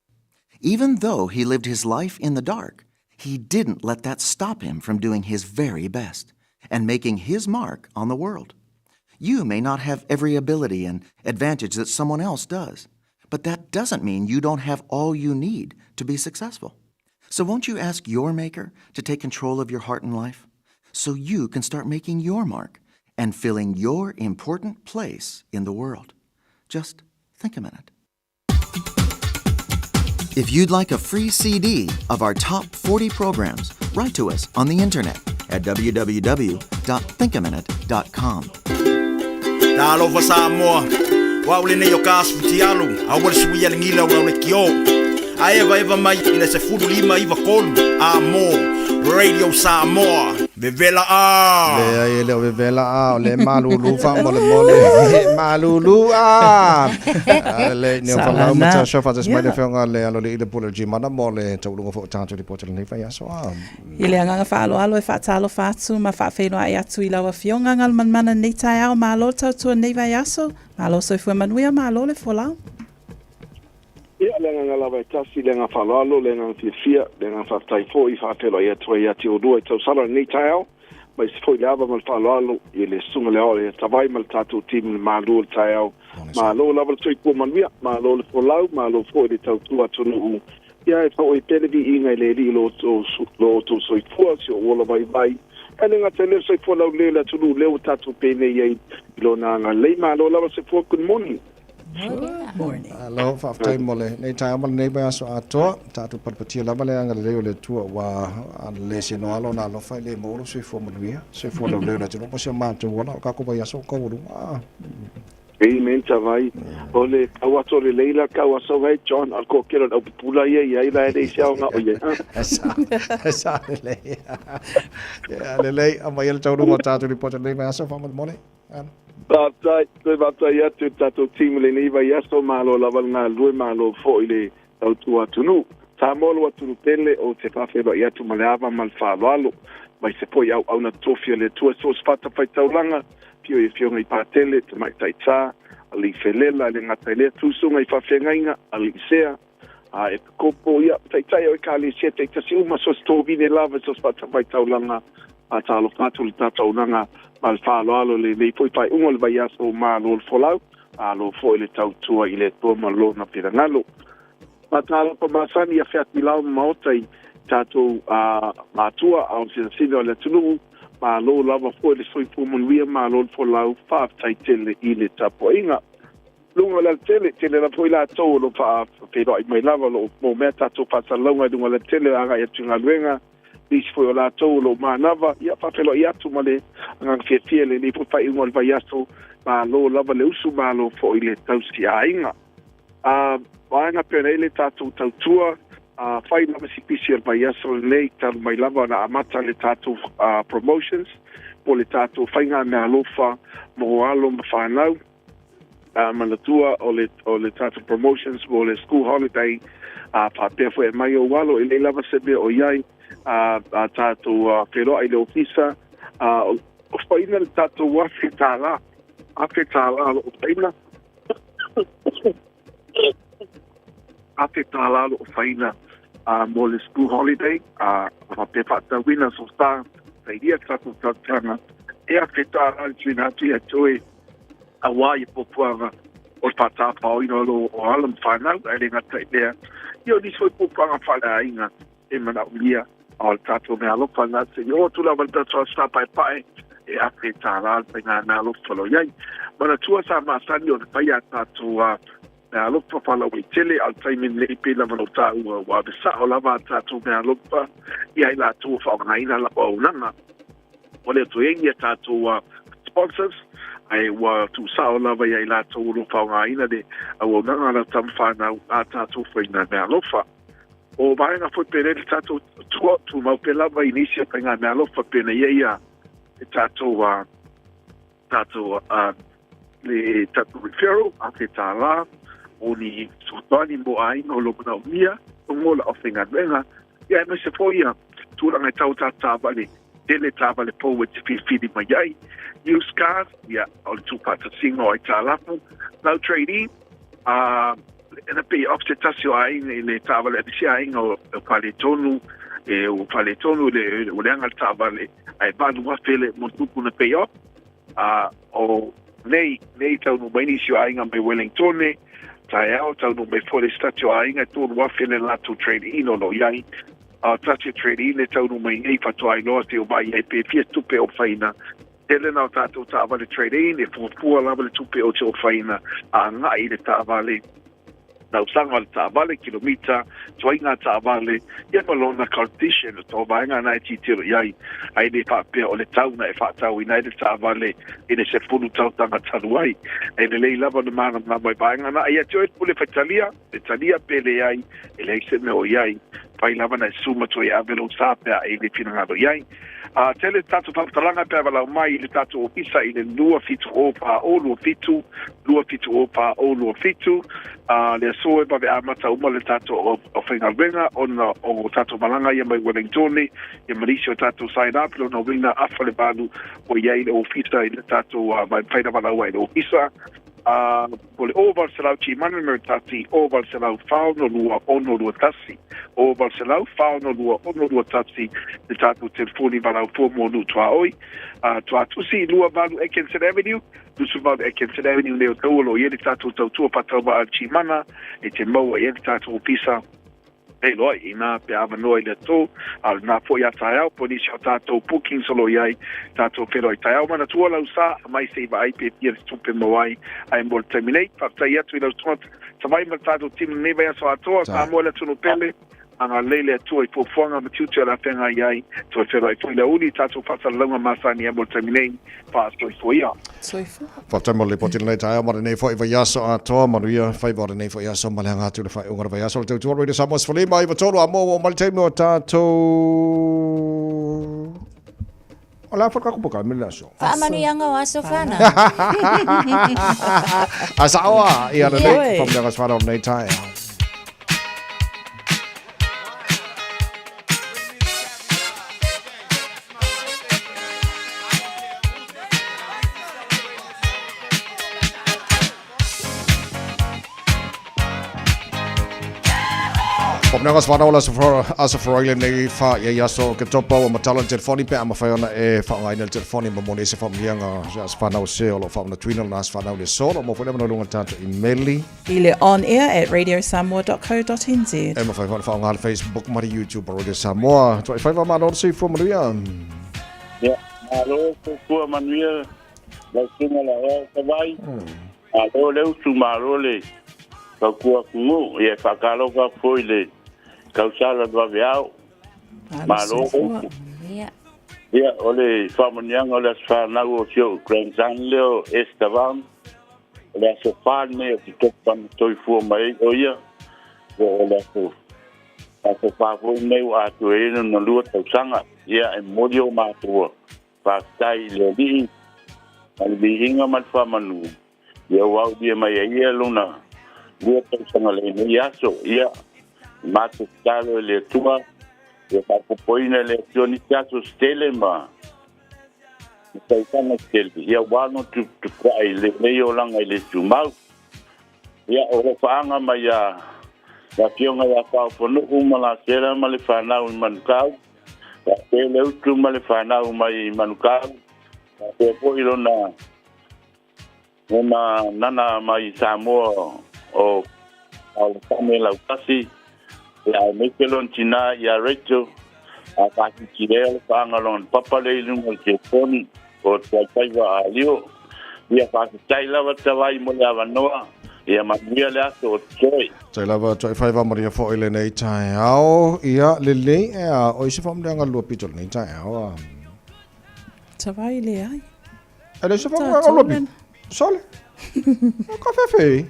[SPEAKER 15] Even though he lived his life in the dark, he didn't let that stop him from doing his very best and making his mark on the world. You may not have every ability and advantage that someone else does, but that doesn't mean you don't have all you need to be successful. So won't you ask your Maker to take control of your heart and life so you can start making your mark and filling your important place in the world? Just think a minute. If you'd like a free CD of our top 40 programs, write to us on the internet at www.thinkaminute.com.
[SPEAKER 16] Talo fa Samoa, wa ule ne yo kasu tialu, awal suia ngila wa ule kio. Eva mai ina se fulu lima iva kolu, amo, Radio Samoa, vevela a.
[SPEAKER 4] Le vevela a, le malulu fa mole, malulu a. Le ne fa la mata shofa des mai de fenga le alo le ide pula jimana mole to lungo fo tanto di potele ne fa ya so a.
[SPEAKER 10] Ile anga fa alo e fa talo fa tu ma fa fe no ai atu ila wa fionga ngal man mana nei tai ao malo tau tu nei vai aso. Malo so fu manuia malo le fola.
[SPEAKER 23] Ia lenga lava tasi lenga falalo lenga fia lenga fatai fo I fa pelo ia to ia ti odo to sala nei tao mas foi lava mal falalo ele sunga le ole tavai mal tatu tim malo tao malo lava toi ko manvia malo folau malo fo de tau tu atunu ia e fo I pele vi inga le li lo to so fo si o la vai lenga tele so fo la le tulu le tatu pene ia lo na le malo lava se fo good morning.
[SPEAKER 10] Morning.
[SPEAKER 4] Hello, faftai mole. Nei tai amal nei ba so ato, tatu parpatia lava le anga le le tua wa le se no alo na lo fai le mo so fo manuia, so fo le le tino po se ma tu wala ka ko ba ya so ko ru.
[SPEAKER 23] Amen tavai. Ole awato le leila ka wa so vai John al ko kero au pula ia ila e se nga o ye.
[SPEAKER 4] Esa le. Ya le ama yel tau ru tatu li po le ba so fa mole.
[SPEAKER 23] Batai ia tu tatu timu le niva yaso malo lava nga lue malo fo ile tau tua tunu. Ta molo atu pele o te whawheba ia tu maleava mal whaalalo. Mai se poi au na tofia le tua so spata whai taulanga. Pio e fionga I pātele te mai tai tā. Ali whelela le ngatai lea tūsunga I whawhengainga. Ali sea. E kopo ia tai tai o I kāle sea tai tasi uma so stovine lava so spata whai taulanga. A tālo kātu le tātaunanga. Mal whaaloalo le nei poi pai ungo le vai aso ma lo folau, a lo fo ile tautua I le toa ma lo na pirangalo. Ma tālo pa masani a whiat milau maotai tātou mātua au sino le tunu, ma lo lava fo ile soi pumanuia ma lo folau whaaftai tele I le tapo inga. lunga la tele la poila to lo fa pero mai lava lo mo meta to fa salonga lunga la tele anga ya tunga luenga dis foi la to lo manava ia fa pelo ia tu male anga fe le ni fa ingol va yaso ma lo lava le usu ma lo fo ile tausi ainga vaanga pena ile tatu tautua fai lava si pisi va yaso le tal mai lava na amata le tatu promotions po le tatu fainga na lofa mo alo mfanau manatua o le tatu promotions o le school holiday pa pe foi mai o walo ile lava se be o yai tatu pero ile ofisa o faina le tatu wa fitala afetala o faina afetala o faina mo le school holiday pa pe pa wina so sta idea tatu tanga e afetala al finati a toi awai popuanga o pata pa ino lo o alam final ele ngata idea io di foi popuanga fala inga e mana ulia al tatu me alo fala se io tu la volta so sta pai e afetala penga na lo folo yai mana tua sa ma standi o pai tatu alo fala we tele al timing le pe la volta wa sa o la tatu me alo pa ia la tu fa ngaina la o nana ole tu engia tatu sponsors ai wa tu sao lava ia la tu lu fa ngaina de o nana la tamfa na tatu fa ina me alo fa o vai na foi pere tatu tu ma pe lava inicia penga me alo fa pena ia tatu le tatu referral afetala oni sotani mo ai no lo na mia o mola ofinga venga ia me se foi tu la tau tata vale dele tava le po with fidi mai ai use card ia o tu pata singo ai tala no trading and a pay offset tasio ai le tava le sia ai no paletonu o paletonu le o lenga tava le ai bandu wa fele mo tu na pay off o nei tau no bani sio ai ngam be Wellington tau no be for the statue ai nga tu wa fele la to trade in no yai touch trade in tau no mai nei fa to ai no te o bai ai pe tu pe o faina ele na tatu tava le trade in e fu la le tu pe o faina nga i le tava le na usanga le tava le kilomita toinga tava le ia malona competition to vainga na titiro yai ai de pa pe o le tau na e fa tau ina le tava le ine se fulu tau tanga taluai e le lava de mana na mai vainga na ia toi pule fatalia pe le ai ele se me o yai pai lava na suma to ia velo sape e le finanga do yai tele tatu talanga pe vala mai le tatu ofisa ile lua fitu opa o lua fitu o fitu le so e pa be amata uma le tatu o finga venga ona o tatu malanga ia mai Wellington ia Mauricio tatu sign up no winga afale balu o ia ile ofisa ile tatu mai faina vala wa ile ofisa pole over selau chi manmer tati over selau fauno lua ono lua tasi over selau fauno lua ono lua tasi le tatu telefoni vala fo mo nu tua oi tua tu si lua balu Ekenson Avenue tu su balu Ekenson Avenue leo taulo ye le tatu tau patau ba chi mana e te mau ye le tatu pisa e loi ina pe ava noi le to al na po ya taia po ni tato booking solo yai tato pero taia mana tu la usa mai se vai pe pier stupe moai ai mol terminate pa taia tu lo tot sa vai mal tato tim ne vai so ato sa mo le tu no pele anga lele tu e fofonga ma tu la tenga yai tu pero tu le uni tato pasa longa masa ni mol terminate pa so ia
[SPEAKER 4] fa tamo le potin le taia ma nei foi vai aso ato ma ria fai va nei foi aso ma le nga tu le fai unga vai aso tu radio samos fali mai va tolo amo mal temo tato Ola fa ka ko ka mila so
[SPEAKER 11] Fa manu yanga waso fana
[SPEAKER 4] Asawa ia le from the Gasfaro nei taia Ngas wala wala so for Ireland nei fa ya so ke topa o matala telefoni pe ama fa ona e fa ngai na telefoni mo moni se fa mianga as fa na o se o fa na twina nas fa na le so mo fa na lunga tata emaili
[SPEAKER 10] ile on air at radiosamoa.co.nz
[SPEAKER 4] e mo fa ngai Facebook ma YouTube Radio Samoa to fa ma no se fo maria
[SPEAKER 23] ya alo ko manuel la singa la vai Alo le usu marole. Ka kua kungu ia whakalo ka foile. Kausala dwa viao. Malo. Ia ole whamanianga ole aswhanau o tio Grandson leo Esteban. Ole asofane o titopan toi fua mai o ia. Ole aso. Aso whafoi nei o atu eno na lua tausanga. Ia e mori o mātua. Whaktai le lihi. Ani bihinga mat whamanu. Ia wau dia mai ia luna. Lua tausanga le nei aso. Ia matu talo le tua. Ia whakupoina le tioni tiaso stele ma. Tausanga stele. Ia wano tu kwai le nei o langa le tumau. Ia ora whaanga mai a la fionga ya whawhanu umala sera ma le whanau i manukau. Ia tele utu ma le whanau mai i manukau. Ia po ilo na nana mai Samoa o Alekame Lautasi. Ia mekelon tina ia Rachel. A kaki kirele whangalon papaleilung o Jeponi o Tuataiwa a Lio. Ia kaki tailava tawai mo le avanoa. Ia manuia le aso o Toi.
[SPEAKER 4] Tailava toi whaiva maria fo ile nei tai ao. Ia lele e a oise whamleanga lua pitol nei tai ao.
[SPEAKER 10] Tawai le ai.
[SPEAKER 4] Ele se whamleanga lua pitol. Sole. Ka whewhi.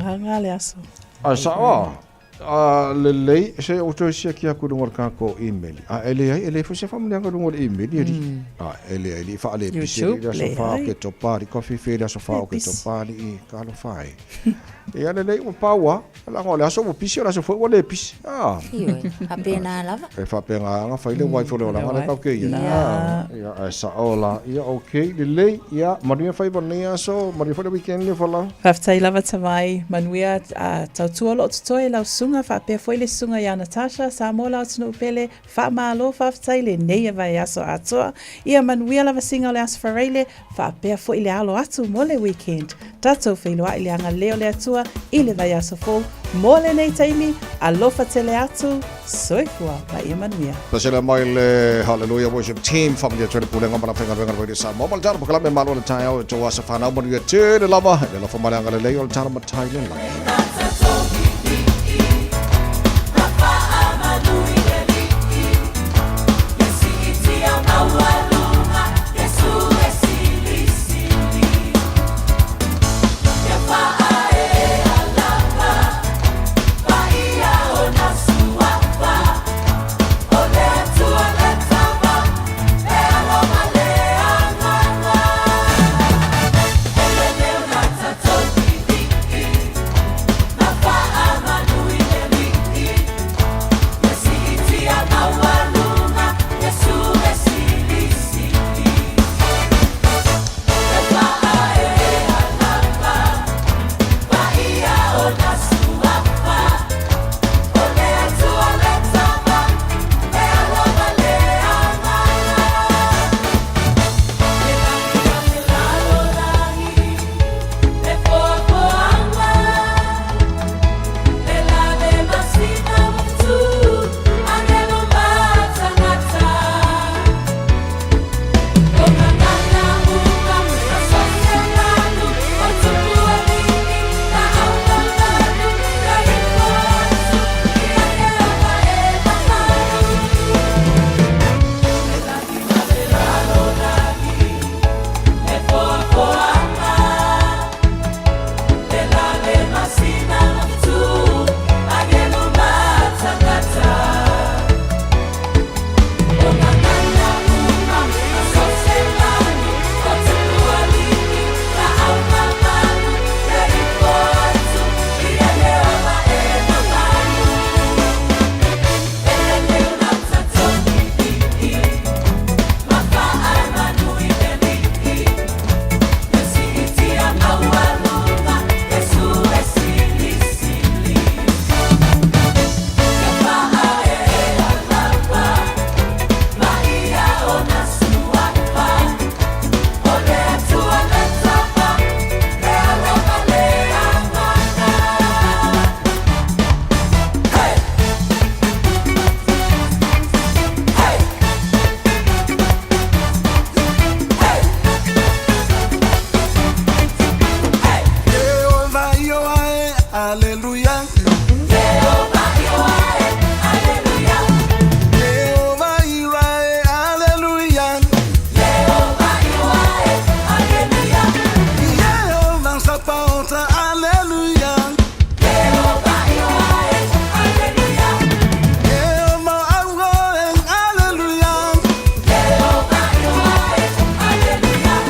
[SPEAKER 10] Ngā le aso.
[SPEAKER 4] A sawa. Lelei se auto sia ki aku dungor ka ko email. Ele fo se whamleanga dungor email iri. Ele fa ale pisi ria so fa ke topari coffee feria so fa ke topari I ka lo fai. Ia lelei o paua. La ngole aso mo pisi ora so fo le pisi.
[SPEAKER 11] Iwe, apena lava.
[SPEAKER 4] E fa penga nga fa ile wai fo le la ngale ka ke ia. Ia sa ola. Ia okay lelei ia maria fa bonia so maria fo le weekend le fo la.
[SPEAKER 10] Haftai lava tamai manuia tautua lo toi lau sunga fa pe foi le sunga ya Natasha sa mo lau tunu pele fa malo fa haftai le nei vai aso atoa. Ia manuia lava singa le aso farele fa pe foi le alo atu mo le weekend. Tato whailua ile anga leo le atua ile vai aso fo mo le nei taimi alofa tele atu soifua ma ia manuia.
[SPEAKER 4] Tasela mai le hallelujah worship team family tole pulenga mana fenga venga vai sa mo mal jar bakala me malo le tai au to wasa fa na mo le te le lava le la famale anga le leo le tana ma tai le la.
[SPEAKER 20] Hallelujah. Jehovah Jireh, hallelujah. Jehovah Jireh, hallelujah. Jehovah Jireh, hallelujah. Jehovah Sabaoth, hallelujah. Jehovah Jireh, hallelujah. Jehovah Adonai, hallelujah. Jehovah Jireh, hallelujah.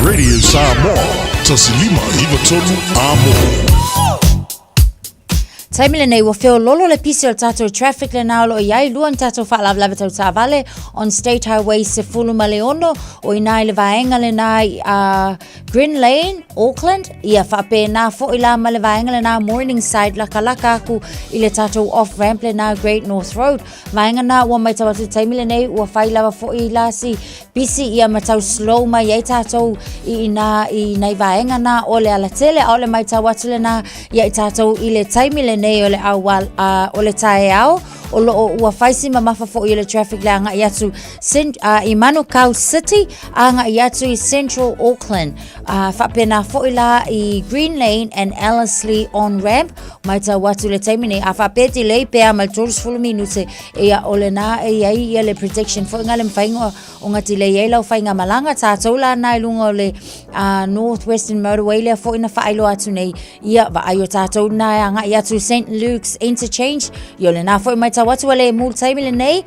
[SPEAKER 17] Radio Samoa, tasilima iwa tolu amo.
[SPEAKER 11] Taimile nei wa feo lolo le pisi o tato traffic le naolo o iai luan tato whaalawlawa tau tāwale on State Highway Sefulu Maleono o inai le vaenga le nai Green Lane, Auckland. Ia whape nā fo ila ma le vaenga le nā Morningside laka laka aku i le tato off-ramp le nā Great North Road. Vaenga nā ua mai tawatu taimile nei ua whailawa fo i lasi pisi ia matau slow mai iai tato i nai vaenga nā o le alatele au le mai tawatu le nā ia i tato i le taimile nei o le awal o le tae au o lo ua faisi mamafa fo i le traffic le anga i atu i Manukau City anga i atu i Central Auckland whapena fo i la i Green Lane and Ellerslie on ramp mai ta watu le taimine a whapeti lei pea mal toros fulu minute ia o le na ia le protection fo inga le mwhainga o ngati le iei lau whainga malanga tātou la nai lunga o le North Western Motorway lea fo ina whailo atu nei ia wa aio tātou nai anga i atu St. Luke's Interchange i o le na fo i mai ta watu ale mul taimile nei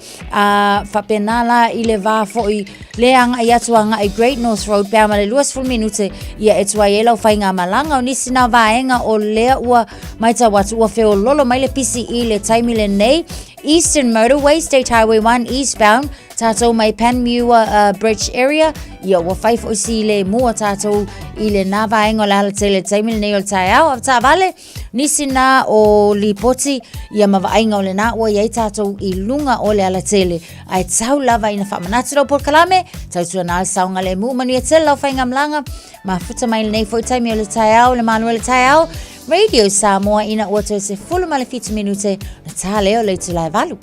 [SPEAKER 11] whapena la i le vā fo i le anga i atu anga i Great North Road pea ma le luas fulu minute ia e tua iei lau whainga malanga o nisi na vaenga o lea ua mai ta watu ua feo lolo mai le pisi i le taimile nei Eastern Motorway, State Highway 1 eastbound, tātou mai Panmure Bridge area, ia ua whaif o si le mua tātou i le nā vaenga o le hala te le taimile nei o le tae au, ta vale, nisi nā o Lipoti, ia mawaainga o le nā ua iei tātou i lunga o le hala tele, ai tau lava ina whamanatiro por kalame, tau tua nā saunga le mu mani e tele lau whainga mlanga, ma futa mai le nei fo i taimi o le tae au, le manu o le tae au, Radio Samoa ina ua tau se fulu male fitu minute, na tā leo le tu lai valu.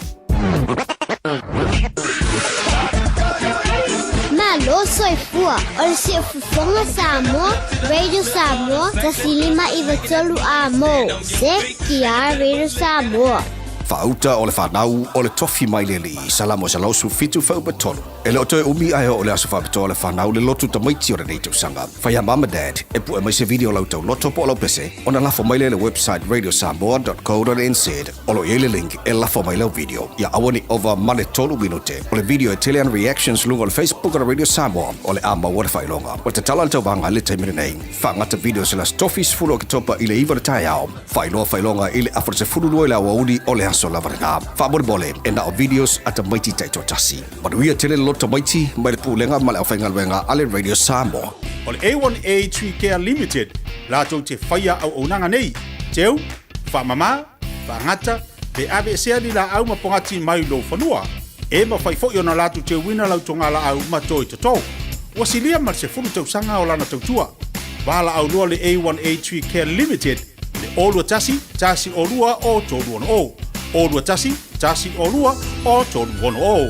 [SPEAKER 12] Malo soifua, o le se fufonga Samoa, Radio Samoa, tasilima iwa tolu a mo, se ki a Radio Samoa.
[SPEAKER 18] Fauta o le whanau o le tofi mai le li. Salamo sa lausu fitu fau batonu. E le otoe umi ai o le aso whabeto le whanau le lotu ta maiti o le neitau sanga. Whai mama dad, e pu e mai se video lau tau loto po lau pese. O na lafo mai le website radiosamoa.co.nz. O lo le link e lafo mai lau video. Ia awani over male tolu minute. O le video e tele an reactions lungo le Facebook o le Radio Samoa. O le ama wada whailonga. O te tala tau vanga le taimine nei. Whangata video se las tofis fulu o ke topa i le iwa tai au. Whailonga i le afara se fulu lua i la waudi o le aso lavaranga. Whabore bole e na o videos ata maiti taito tasi. Manuia tele loto maiti mai le pulenga ma le au whaingaluenga ale Radio Samoa.
[SPEAKER 19] O le A1A Tree Care Limited, lātou te whaia au aunanga nei. Teu, whamama, whangata, pe ave sea li la au mapongati mai lo whanua. E ma whai fo i ona lātou te wina lau tonga la au matoi to tau. Wasilia mar se funu tau sanga o lana tau tua. Wala au lua le A1A Tree Care Limited, le olua tasi, tasi o lua o tolu ono o. Olua tasi, tasi o lua o tolu ono o.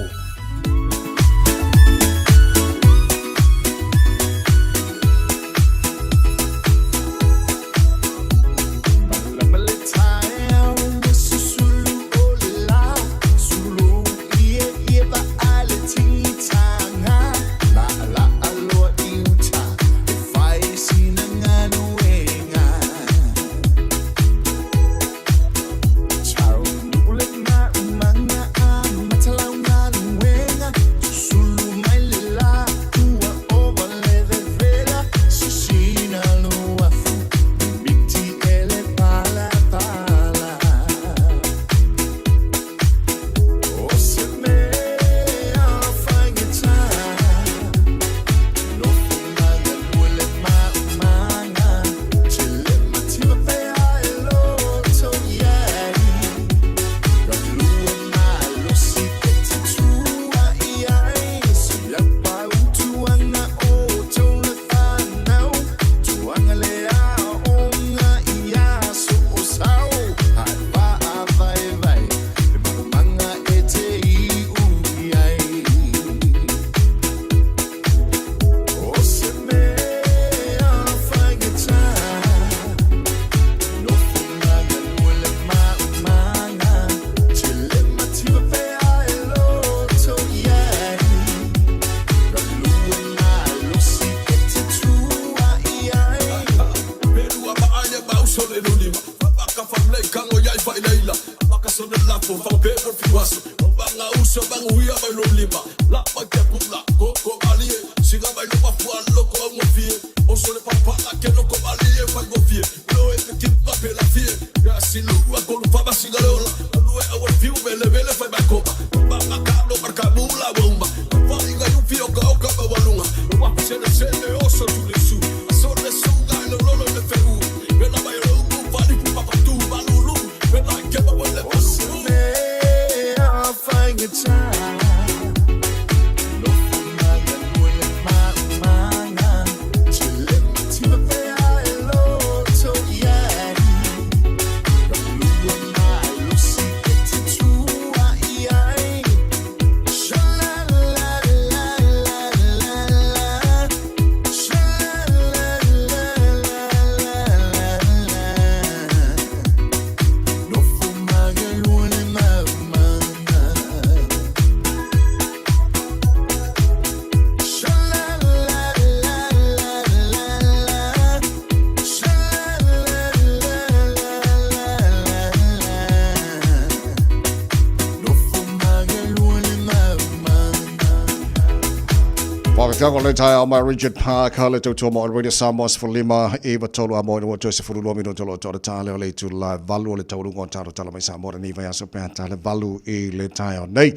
[SPEAKER 4] Whakatanga le tai au mai Richard Park, hale tau tō mo Radio Samoa for lima, Eva tolu a mo ina wato se furu lomi no tolo tō tale o le tu la valu o le tau rungo taro tala mai Samoa ni vai aso pēn tale valu I le tai au nei.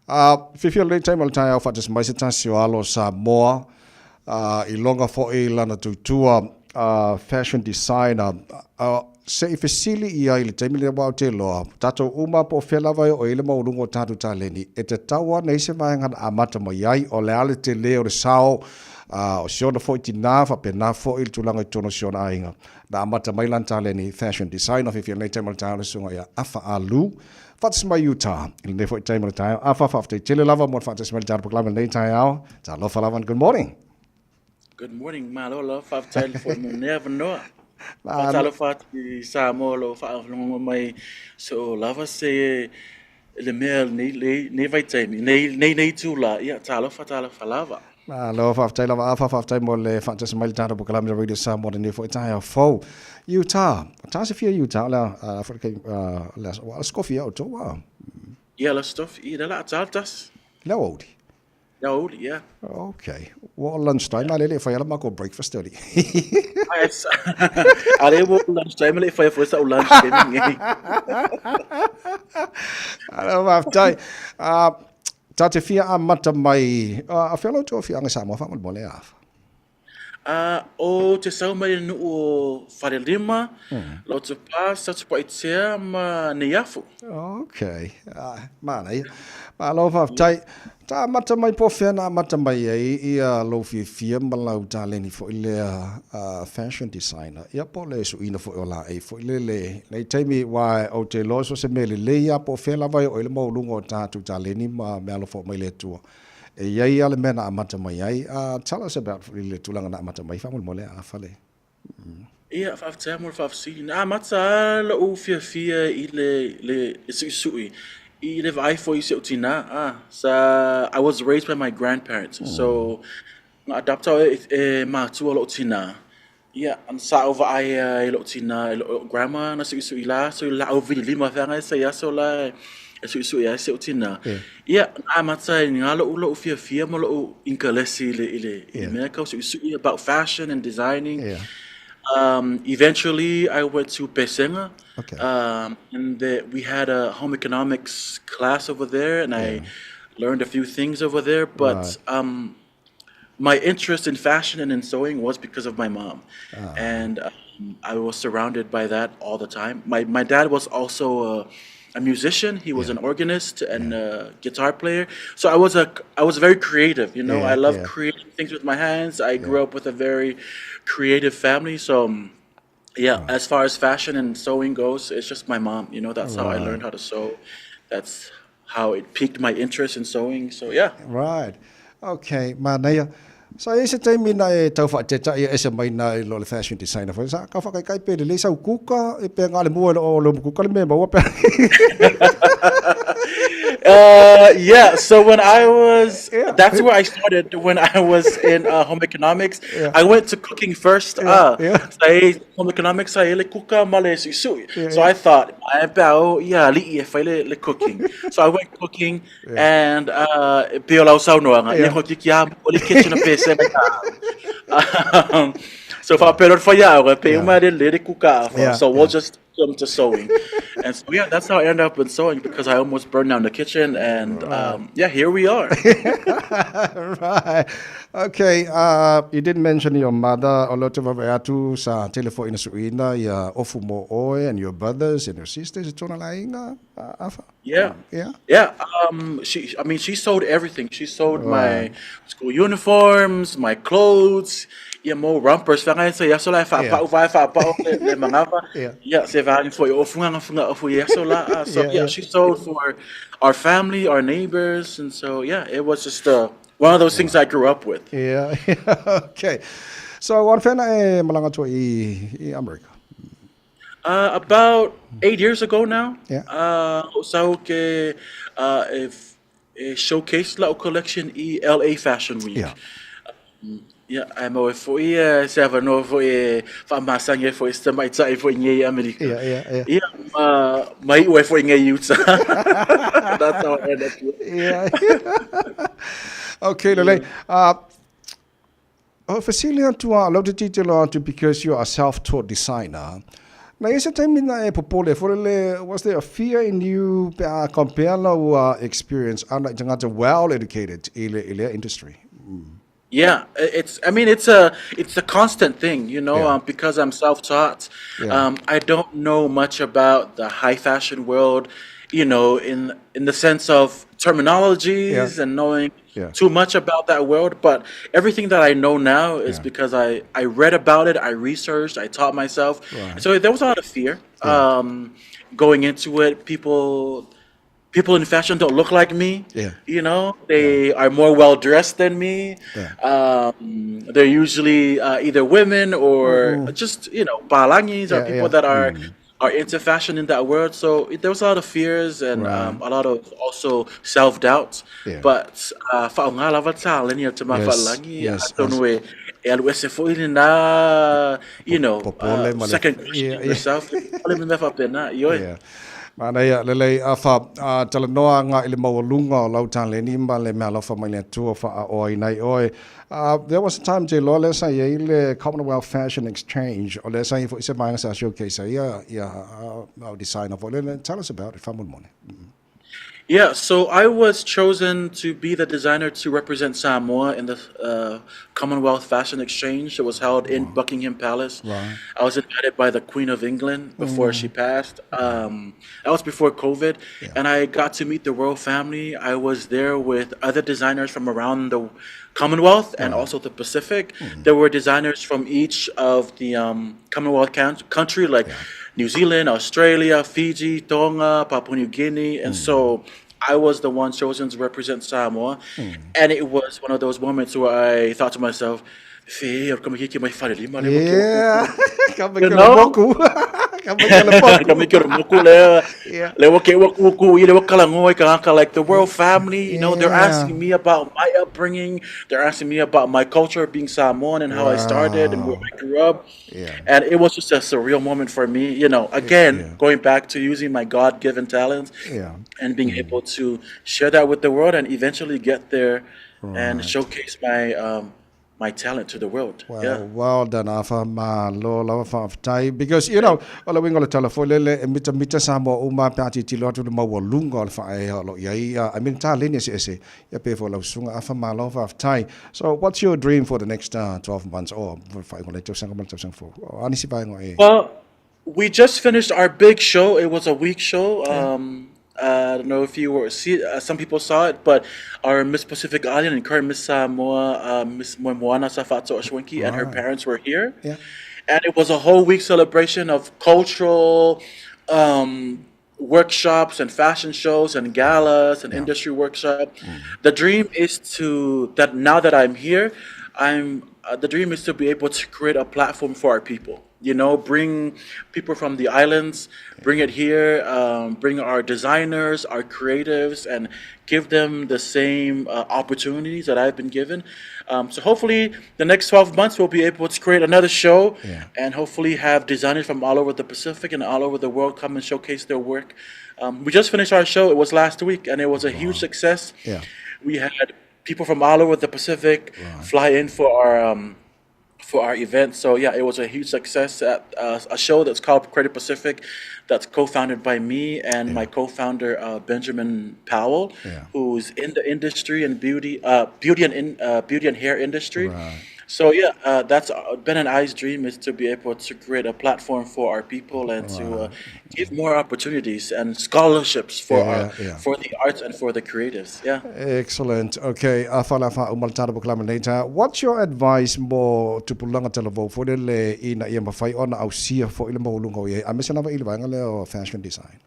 [SPEAKER 4] Whiwhia le tai mal tai au whatas mai se tasi o alo Samoa, I longa fo I lana tutua fashion designer, se I fesili I ai le taimi le wau te loa, tato uma po whelawai o ile maurungo tatu taleni, e te taua nei se vaengan a mata mai ai o le ale te leo le sao, o siona fo I tina, whape na fo I tulanga I tono siona ainga, na amata mai lan taleni fashion designer, whiwhia nei taimi le tai le sunga ia Afa Alu, Whatas mai Utah, I le fo I taimi le tai, Afa whafte tele lava, mo whatas mai le tai proklama nei tai au, ta lofa lavan, good morning.
[SPEAKER 21] Good morning, Malola. I've told you for never know.
[SPEAKER 3] Fatalo fati Samoa lo whaalonga mai so lava se le mea ne vai taimi nei tūla ia talo falava.
[SPEAKER 4] Lo whaftai lava whaftai mo le whantas mai tāra po kalamira radio Samoa ni fo itai au fau. Utah. Tā se fia Utah la la skofia o toa.
[SPEAKER 3] Ia la stof I la ataltas.
[SPEAKER 4] La oudi.
[SPEAKER 3] La oudi, yeah.
[SPEAKER 4] Okay. What lunchtime? I lele whai ala mako breakfast early.
[SPEAKER 3] Ale wo lunchtime le whai sa lunch kemi.
[SPEAKER 4] Ala whaftai. Tā te fia a mata mai. A whialo tō fia anga Samoa whamal mo le afa.
[SPEAKER 3] O te sau mai nu o wharelima, lo te pā, sa te paitea ma ne afu.
[SPEAKER 4] Okay. Mānei. Ma lo whaftai. Tā mata mai po whiana mata mai ia lo fia malau tā leni fo ilea fashion designer. Ia po le su ina fo ola fo ile le taimi wai o te loso se mele le ia po whiana vai o ile maulunga o tātu tā leni ma mea lo fo mai le tua. Iai ale mena amata mai ai. Tell us about le tulanga na amata mai. Whamul mole a whale.
[SPEAKER 3] Ia, whaftea mor whafsi. Nā mata la o fia I le sui. I le vai fo I se o tina. I was raised by my grandparents. So, nga adaptao mātua lo tina. Ia, an sa over ai lo tina, grandma na sui la. So, la o vidi lima whanga sa ia so la... Sui ai se o tina. Ia, a mata ngā lo fia mo lo inkalesi ile mea kau sui about fashion and designing. Eventually, I went to Pesenga. And we had a home economics class over there, and I learned a few things over there. But my interest in fashion and in sewing was because of my mom. And I was surrounded by that all the time. My dad was also a musician. He was an organist and a guitar player. So I was very creative, you know. I love creating things with my hands. I grew up with a very creative family. So as far as fashion and sewing goes, it's just my mom, you know. That's how I learned how to sew. That's how it piqued my interest in sewing. So
[SPEAKER 4] Right. Okay, Manea. So ese taimi na tau whaateta ese mai na lo le fashion designer. Sa ka whakaikai pere le sau kuka e pe ngale mua o lo kuka le me maua pe.
[SPEAKER 3] So when I was, that's where I started. When I was in home economics, I went to cooking first. Sa home economics, sa ele kuka male sui. So I thought, I bao li e le cooking. So I went cooking and peo lau sau noanga. Ia hoki ki a oli kitchen a pese. So for period for so we'll just come to sewing. And so that's how I ended up in sewing, because I almost burned down the kitchen, and here we are.
[SPEAKER 4] Right. Okay, you didn't mention your mother. A lot of atu sa telefo ina suina ya ofu mo oe, and your brothers and your sisters. Tona lainga afa.
[SPEAKER 3] Yeah. She sewed everything. She sewed my school uniforms, my clothes. Yeah, more rompers. Fangai sa yaso la fa le mangava. Se valing for ofunga ofu yaso la. So she sewed for our family, our neighbors, and so it was just one of those things I grew up with.
[SPEAKER 4] Okay. So what fena malanga to I America?
[SPEAKER 3] About 8 years ago now. So if showcase la collection LA Fashion Week. I'm over for seven no for farmasang for mai tai for nye America. My way for nye Utah. That's how I ended up.
[SPEAKER 4] Okay, Lele. Facilian to a lot of detail on to, because you are a self-taught designer. Now, is it time in was there a fear in you compared to experience and well-educated in the industry?
[SPEAKER 3] Yeah, it's a constant thing, you know, because I'm self-taught. I don't know much about the high fashion world, you know, in the sense of terminologies and knowing too much about that world. But everything that I know now is because I read about it, I researched, I taught myself. So there was a lot of fear going into it. People
[SPEAKER 1] people in fashion don't look like me.
[SPEAKER 4] Yeah.
[SPEAKER 1] You know, they are more well dressed than me. They're usually either women or just palangis or people that are into fashion in that world. So there was a lot of fears and a lot of also self doubts.
[SPEAKER 4] Yeah.
[SPEAKER 1] But faungala vatala niya tama falangi atonwe elwese fo na second question yourself.
[SPEAKER 4] Yeah. Mana ia lele afa talanoa nga ile mawalunga o lautan le nimba le mea lofa mai le tua fa oi nai oi. There was a time je lo le sa ye le Commonwealth Fashion Exchange o le sa ifo isa mai sa showcase ia our designer for le tell us about it famul mone.
[SPEAKER 1] Yeah, so I was chosen to be the designer to represent Samoa in the Commonwealth Fashion Exchange that was held in Buckingham Palace.
[SPEAKER 4] Right.
[SPEAKER 1] I was invited by the Queen of England before she passed. That was before COVID, and I got to meet the royal family. I was there with other designers from around the Commonwealth and also the Pacific. There were designers from each of the Commonwealth country, like New Zealand, Australia, Fiji, Tonga, Papua New Guinea, and so I was the one chosen to represent Samoa. And it was one of those moments where I thought to myself, yeah, like the royal family, they're asking me about my upbringing, they're asking me about my culture being Samoan and how I started and where I grew up. And it was just a surreal moment for me, again, going back to using my God-given talents and being able to share that with the world and eventually get there and showcase my talent to the world.
[SPEAKER 4] Well done, Afa ma lo la fa tai because ola wingo le telephone le mita Samoa uma pati ti lo tu ma walunga fa ai lo I mean ta leni se ya pe for lo sunga Afa ma lo fa tai. So what's your dream for the next 12 months or fa ngo le to sanga mal to sang for ani si ba ngo
[SPEAKER 1] Well, we just finished our big show. It was a week show. I don't know if you were some people saw it, but our Miss Pacific Island and current Miss Samoa, Miss Moana Safato Ashwinki, and her parents were here. And it was a whole week celebration of cultural workshops and fashion shows and galas and industry workshop. The dream is that now that I'm here, the dream is to be able to create a platform for our people. Bring people from the islands, bring it here, bring our designers, our creatives, and give them the same opportunities that I've been given. So hopefully the next 12 months we'll be able to create another show and hopefully have designers from all over the Pacific and all over the world come and showcase their work. We just finished our show. It was last week, and it was a huge success. We had people from all over the Pacific fly in for our event. So it was a huge success at a show that's called Credit Pacific, that's co-founded by me and my co-founder Benjamin Powell, who's in the industry and beauty and hair industry. So that's Ben and I's dream, is to be able to create a platform for our people and to give more opportunities and scholarships for the arts and for the creatives.
[SPEAKER 4] Excellent. Okay, what's your advice more to pulanga telebo for the ina ia mafai ona au sia for ile maulunga ye amesana ba ile bangale fashion design?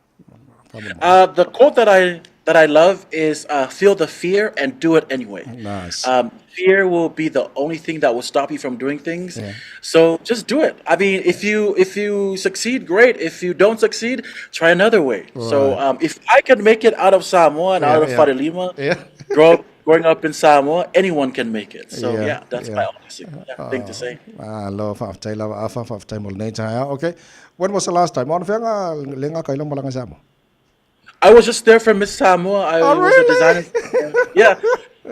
[SPEAKER 1] The quote that I love is feel the fear and do it anyway.
[SPEAKER 4] Nice.
[SPEAKER 1] Fear will be the only thing that will stop you from doing things. So just do it. I mean, if you succeed, great. If you don't succeed, try another way. So if I can make it out of Samoa and out of Farelima, growing up in Samoa, anyone can make it. So that's my honest thing to say.
[SPEAKER 4] Okay. When was the last time?
[SPEAKER 1] I was just there for Miss Samoa. I was a designer.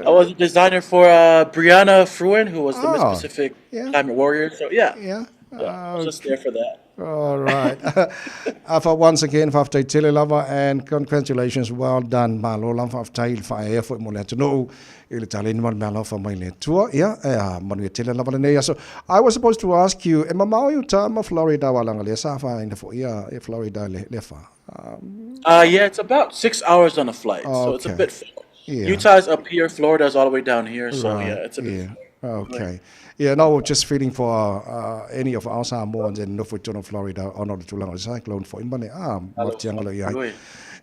[SPEAKER 1] I was a designer for Brianna Fruin, who was the Miss Pacific Climate Warrior. So I was just there for that.
[SPEAKER 4] All right. Afa once again, Faftai Tele Lava, and congratulations, well done. Malo Lam Faftai Fire for Moleto. Italian Malo for my tour. Manu Tele Lava. So I was supposed to ask you, Emma Tama, Florida, Walangalesa, in the Florida Lefa.
[SPEAKER 1] It's about 6 hours on a flight, so it's a bit far. Utah's up here, Florida's all the way down here, so it's a bit far.
[SPEAKER 4] Okay. No, just feeling for any of our Samoans in North Florida or not too long cyclone for Imbane.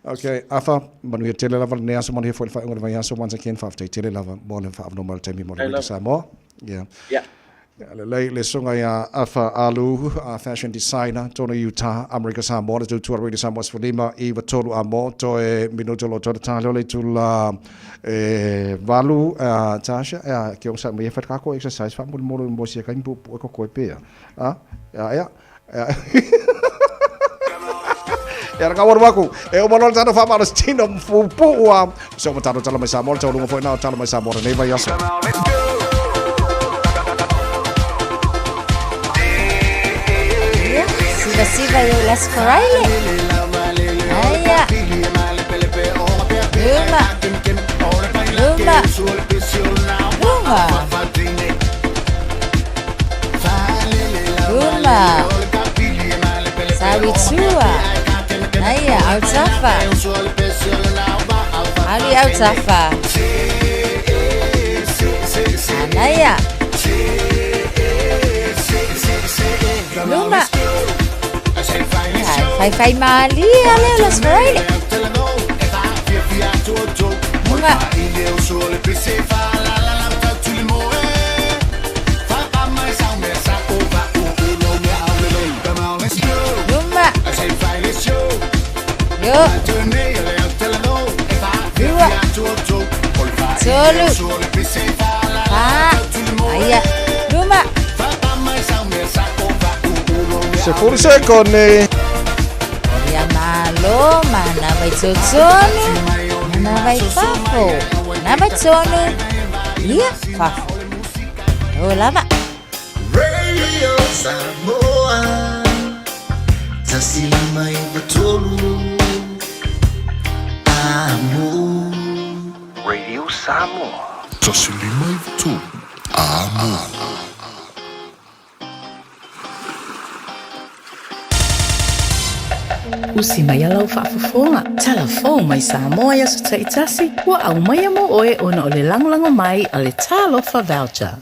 [SPEAKER 4] Okay, afa manu tele lava ne aso manu foi fa ngor vai aso once again fa tele lava mo le fa normal time mo le Samoa. Yeah. Le songa ya afa alu fashion designer tono Utah America Samoa le tu Radio Samoa Sfulima I vatolu amo to e minuto lo to talo le tu la valu Tasha ke usa me fa kako exercise fa mo mo sia ka impu ko ko pe ya ya ngawar waku o manol tano fa maros tino fu so matano talo mai Samoa to lungo foi na talo mai Samoa nei vai aso
[SPEAKER 11] Siva yo las Friday. Aya. Luma. Sabi tua. Aya, Autafa. Ali Autafa. Anaya. Luma. Fai mali ale las Friday. Bunga. Luma. Yo. Dua. Solo. Aya. Luma.
[SPEAKER 4] Se fuori secondi.
[SPEAKER 11] Malo, mana vai totonu, mana vai fafo, mana vai tonu, iya fafo. Oh lama.
[SPEAKER 2] Radio Samoa, tasilima ivatolu, amo.
[SPEAKER 14] Radio Samoa,
[SPEAKER 17] tasilima ivatolu, amo.
[SPEAKER 6] Usi mai alau whaafafonga. Telefon mai Samoa ia su taitasi. Wa au mai mo oe ona o le langolango mai a le talofa voucher.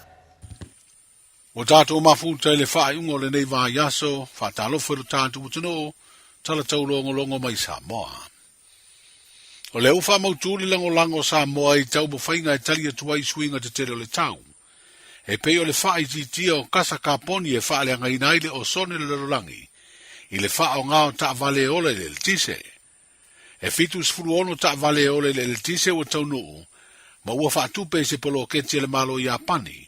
[SPEAKER 21] O tātou mafuta le whaaiunga o le nei wā yaso, whaatalofa ru tātou utano, tala tau longo mai Samoa. O le uwha mautu le lango Samoa I tau mo whainga tali atua I suinga te tere o le tau. E pei o le whaai titia o kasa kaponi e whaale anga inaile o sone le rolangi. I le wha o ngāo ta vale ole le tise. E fitu sfuru ono ta vale ole le tise o tau nuu, ma ua wha tupe se polo keti le malo I apani,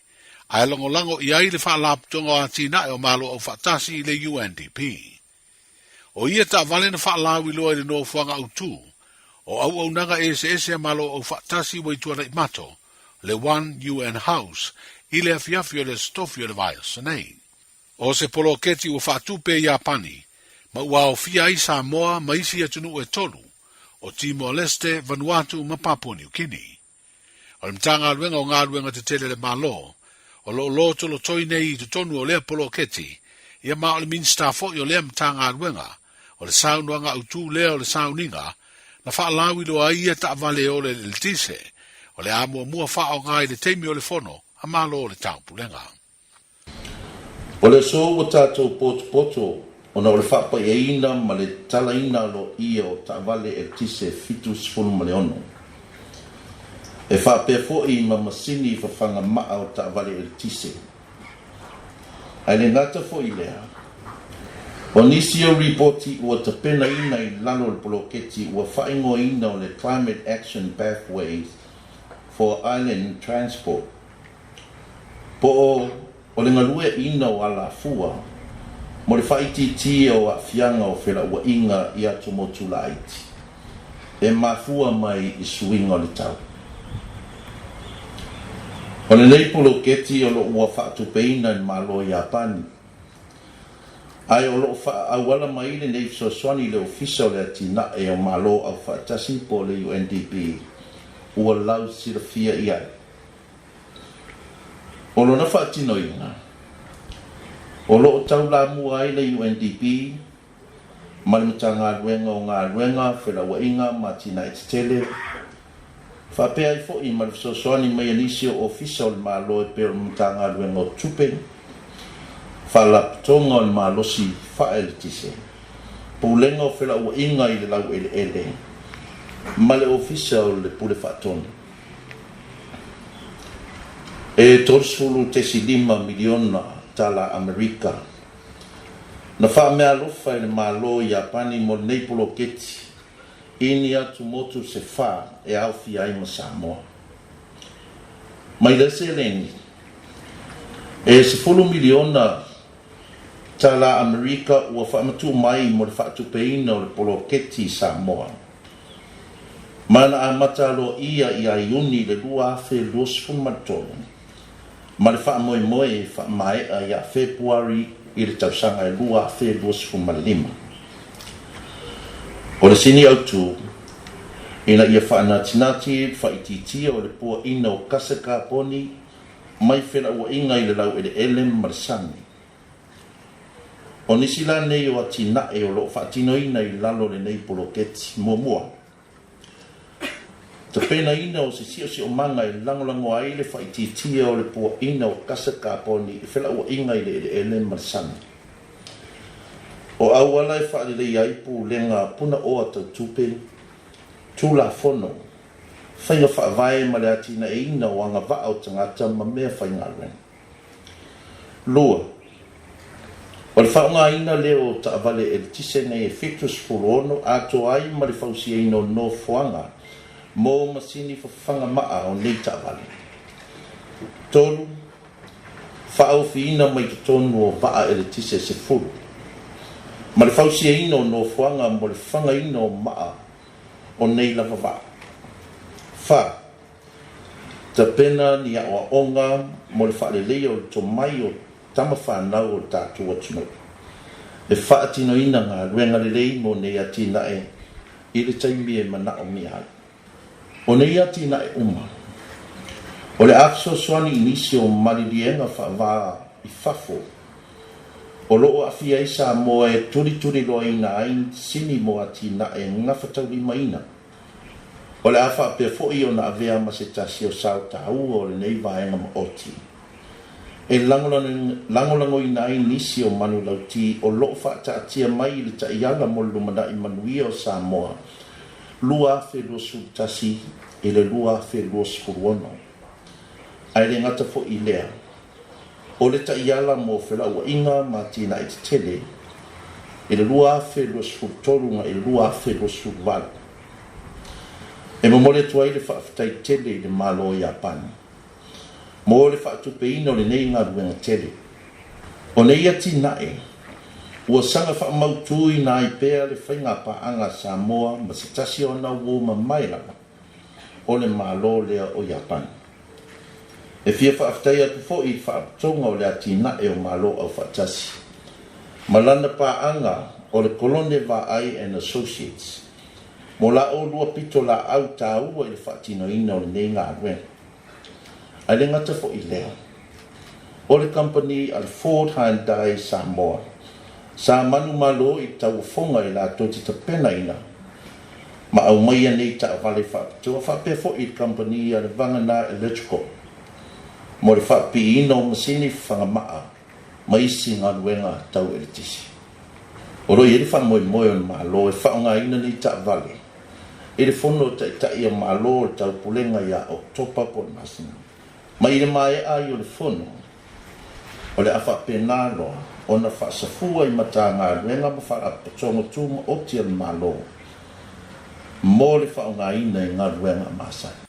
[SPEAKER 21] a e lango I ai le wha laptonga a tina e o malo o whatasi I le UNDP. O ia ta vale na wha lawi loa I le no fuanga autu, o au nanga ese malo o whatasi wa I tuana I mato, le One UN House, I le afiafi o le stofi o le vai sanei. O se polo keti o wha tupe I apani, ma ua o fia I Samoa ma isi atunu e tolu, o Timor-Leste, Vanuatu ma Papua New Guinea. O le mtanga aluenga o ngā aluenga te tele le malo, o lo tolo toine I te tonu o lea polo keti, ia ma o le minsta fo I o lea mtanga aluenga, o le saunuanga utu lea o le sauninga, na wha lawi lo a ia ta vale o le tise, o le amua mua wha o ngai le teimi o le fono, a malo o le taupulenga.
[SPEAKER 22] O le so o tātou poto, ona o le whapa e ina ma le tala ina lo ia o ta vale e tise fitu sifunu ma le ono. E whapea fo I ma masini I whawhanga maa o ta vale e tise. Ai le ngata fo I lea. O nisi o ripoti ua ta pena ina I lalo le poloketi ua whaingo ina o le Climate Action Pathways for Island Transport. Po o le ngalue ina o ala fua, mo le whaititi o a fianga o whira ua inga I atu motula aiti. E mafua mai I suinga o le tau. O le nei polo keti o lo ua whaatupeina I malo I Apani. Ai o lo awala mai le nei soswani le ofisa o le atina e o malo au whaatasi po le UNDP. Ua lau sirafia I ai. O lo na whaatino inga. O lo tau la mua ai le UNDP, malimutanga aluenga o ngā aluenga, whira wa inga, matina I tele. Whapea I fo I malifsosoani mai anisio ofisa o le malo e pero mutanga aluenga o tupe. Whalaptonga o le malosi whae le tise. Poulenga o whira wa inga I le lau ele ele. ma le ofisa o le pule whaatonu. E torsulu te silima miliona tala Amerika. Na wha mea lofa le malo i Japani mo nei poloketi. Ini atu motu se wha e au fi ai ma Samoa. Mai le se leni. E se fulu miliona tala Amerika ua whaamatu mai mo le whaatupeina o le poloketi Samoa. Mana a matalo ia i aiuni le lua afe luos fumatolo. Ma le whaamoe moe whaamae a ia Februari i le tausanga e lua afe luos fumalima. O le sini autu, ina ia whaanatinati whaititia o le pua ina o kaseka poni mai whena ua inga i le lau ele elem marsani. O nisi la nei o atina e o lo whaatino ina i lalo le nei poloketi mua. Te pena ina o se sio si o manga i langolango ai le whaititia o le pua ina o kaseka poni i whela ua inga i le ele elem marsani. O awala e whaare le iaipu lenga puna o ata tupe, tula fono, whainga whaavae ma le atina e ina o anga vaa o tangata ma mea whainga ren. Lua, o le whaunga ina leo ta avale e le tise nei e fetus furono ato ai ma le whausi e ino no fuanga, mo masini whawhanga maa o nei ta avale. Tolu, whaaufi ina mai ki tonu o vaa e le tise se furu. Ma le fausia ino no fuanga mo le whanga ino maa o nei lava vaa. Wha, ta pena ni a oa onga mo le wha le leo o to mai o tama whanau o tātua tino. E wha atino ina ngā ruenga le lei mo nei atina e i le taimi e mana o mihai. O nei atina e uma. O le afso swani inisi o malilienga wha vaa i fafo. O loo afia isa mo e turi loa ina ai sini mo atina e ngawhatau lima ina. O le afa pe fo'i o na avea ma se tasi o sao tau o le nei vaenga ma oti. E langolango ina ai nisi o manu lauti o loo whaata atia mai le ta ianga mo lumana i manuia o Samoa. Lua fe lua tasi e le lua fe lua skuruono. Ai le ngata fo'i lea. O le taiala mo whela ua inga ma tina i te tele, e le lua afe lua sfurtorunga e le lua afe lua sfurwala. E mo mole tuai le whaafitai tele i le malo i Japani. Mo le whaatupeina o le nei ngā ruenga tele. O nei ati nae, ua sanga whaamautui nā i pēa le whainga paanga Samoa ma se tasi o na uo ma mailanga o le malo lea o Japani. E fia whaafitai atu fo i whaatonga o le atina e o malo au whaatasi. Malana paanga o le Kolone Vai and Associates. Mo la o lua pito la au tāua i le whaatino ina o le nei ngā ruen. Ai le ngata fo i lea. O le company al Ford Hyundai Samoa. Sa manu malo i tau fonga i la toti ta pena ina. Ma au maia nei ta vale whaapitua whape fo i company al Vangana Electrical. Mo le whaapi ino masini whangamaa, ma isi ngā ruenga tau e le tisi. O roi e le whamoe moe on malo e whaonga ina ni ta vale. E le whono ta i a malo tau pulenga ia Oktopa po masina. Ma i le mai ai o le whono, o le awha penalo, o na whaasafua i mata ngā ruenga ma whaapatonga tūma o tia le malo. Mo le whaonga ina i ngā ruenga masai.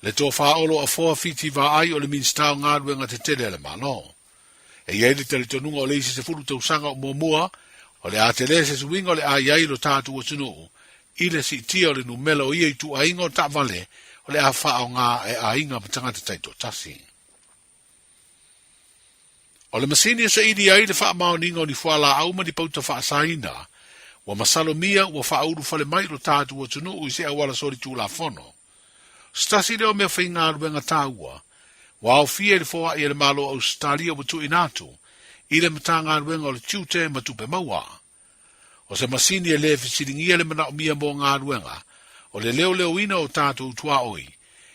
[SPEAKER 21] Le tō whaolo a fōa fiti wā ai o le minstau ngā ruenga te tele le malo. E iei le tele tonunga o le isi se furu tau sanga o mua, o le a te le se suinga o le a iei lo tātu o tunu, i le si tia o le numela o iei tu a inga o ta vale, o le a wha o ngā e a inga matanga te taito tasi. O le masini sa idi ai le wha mao ninga o ni whala au ma ni pauta wha saina, wa masalo mia wa wha auru whale mai lo tātu o tunu i se awala sori tū la fono. Stasi leo mea whainga ruenga tāua, wa au fia le fōa i le malo au stalia wa tu inatu, i le matanga ruenga o le tiute matupe maua. O se masini e le fisiringia le mana o mia mo ngā ruenga, o le leo ina o tātou tua oi,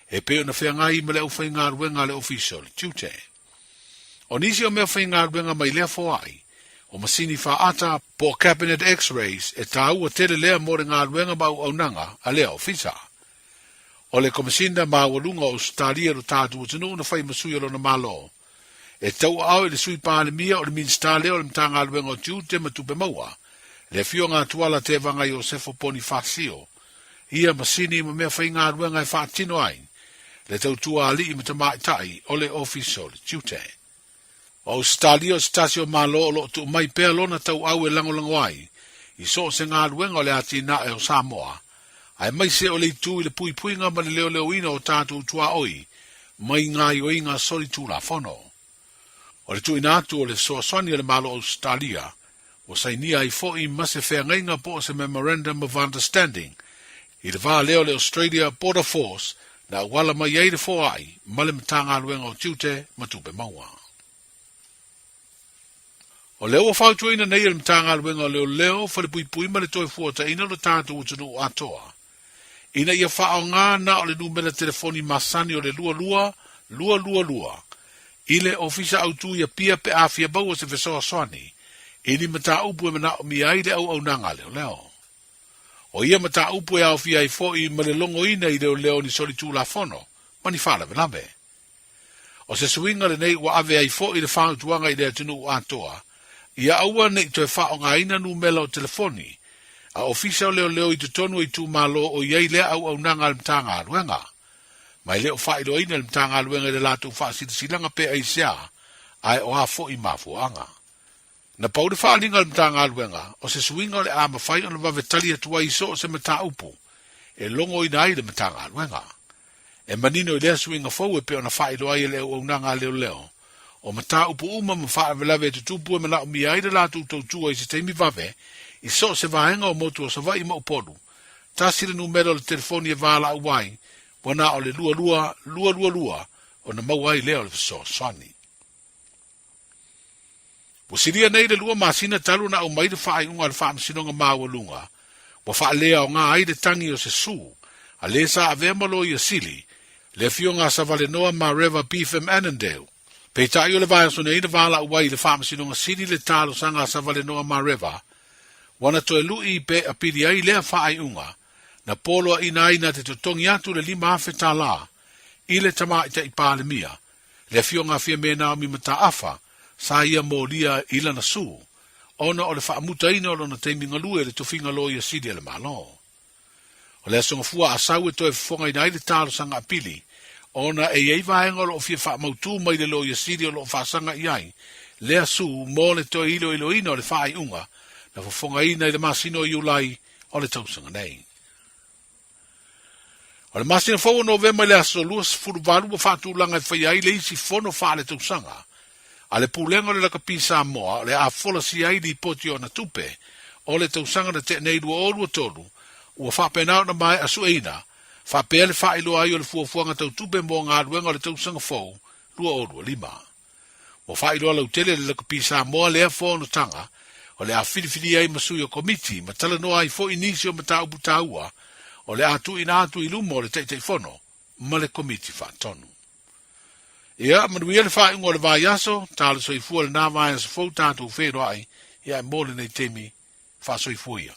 [SPEAKER 21] e peo na whea ngai ma le au whainga ruenga le official tiute. O nisi o mea whainga ruenga mai lea fōa ai, O masini whaata po cabinet x-rays e tau o tele lea mo re ngā ruenga mau au nanga a lea ofisa. O le komisina mawalunga o Australia ro tātu o tunu na whai masui alo na malo. E tau au e le sui pānemia o le minsta leo le mta ngā ruenga o tiu te matupe maua. Le fio ngā tuala te vanga i o Sefo Bonifasio. Ia masini ma mea whai ngā ruenga e whaatino ai. Le tau tua ali i mata tai o le officio le tiute. O Australia o stasio malo o lo tu mai pea lona tau au e lango ai. I so se ngā ruenga o le ati na e o Samoa. Ai mai se o le tu i le pui nga ma le leo ina o tātou tua oi. Mai ngā i o inga sori tu la fono. O le tu ina atu o le soaswani o le malo o Australia. O sainia ai fo i mase whea ngainga po se Memorandum of Understanding. I le vā leo le Australia Border Force na wala mai ei le fo ai. Ma le mtanga ruenga o tiute matupe maua. O leo o whautua ina nei le mtanga luenga o leo whare pui ma le toi fuata ina lo tātou utunu atoa. Ina ia whao ngā na o le numera telefoni masani o le lua. Ile ofisa autu ia pia pe afia bau o se fesoa soani. Ini mata upu e mana o mi aide au nanga leo. O ia mata upu e au fia i fo i ma le longo ina i leo ni soli tū la fono. Mani whala venabe. O se suinga le nei wa ave ai fo i le whautuanga i le atunu atoa. Ia aua nei toi whao ngā ina numela o telefoni. A ofisa o leo i te tonu i tū malo o iei lea au nanga le mtanga aluenga. Mai leo whairo ina le mtanga aluenga le lātou whaasita silanga pe ai sea. Ai o a fo i mafuanga. Na paude whaalinga le mtanga aluenga o se suinga o le ama whai o le wavetali atua iso o se mta upu. E longo ina ai le mtanga aluenga. E manino i lea suinga fau e pe o na whairo ai leo au nanga leo. O mata upu uma mawha velave te tupu e mana o mi aida la tu tautua i se teimi vave, i so se vahenga o motu o sa vai ma upodu. Tasire numero le telefoni e vala uwai, wana o le lua, o na mauai leo le so swani. Wasiria nei le lua masina talu na o maida whaai unga le wha msinonga maua lunga, wa wha lea o ngā aide tangi o se su, a le sa ave malo i a sili, le fio ngā sa vale noa ma Reva Beefham Annandale, Pei tai o le vai aso nei na wala uai le whaamasinonga siri le talo sanga sa vale noa mareva. Wana toe lui pe a piri ai lea whaai unga. Na poloa ina ina te tutongi atu le 5 awhi tā la. I le tama i te ipale mia. Le fionga fia me nao mi mata afa. Sa ia mo lia ila na su. Ona o le whaamuta ina o lona teimi ngalue le tufinga lo ia siri le malo. O le asonga fua asau e toe fonga ina i le talo sanga apili. Ona e iei vaenga lo fia wha mautu mai le lo ia siri o lo whaasanga iai. Lea su mo le toi ilo ina o le whaai unga. Na whafonga ina i le masino i ulai o le tausanga nei. O le masino fau novema le aso luas furu valu wa whaatu langa i whai ai le isi fono wha le tausanga. A le pulenga le laka pisa moa le a fola si ai li poti o na tupe. O le tausanga na te nei lua o lua tolu. Ua whapenao na mai asu eina. Whapea le whaelo ai o le fuafuanga tau tupe mo ngā ruenga o le tausanga fau, lua o lua 5. Mo whaelo alau tele le laka pisa moa lea fono tanga, o le a whiriwhiri ai masui o komiti, ma tala noa ai fo inisi o mata upu taua, o le atu ina atu ilumo o le teitei fono, ma le komiti whaatonu. Ia, manuia le whaingo o le vai aso, tala soifua le nā vai aso fau tātou whero ai, ia e mole nei temi whaasoifuia.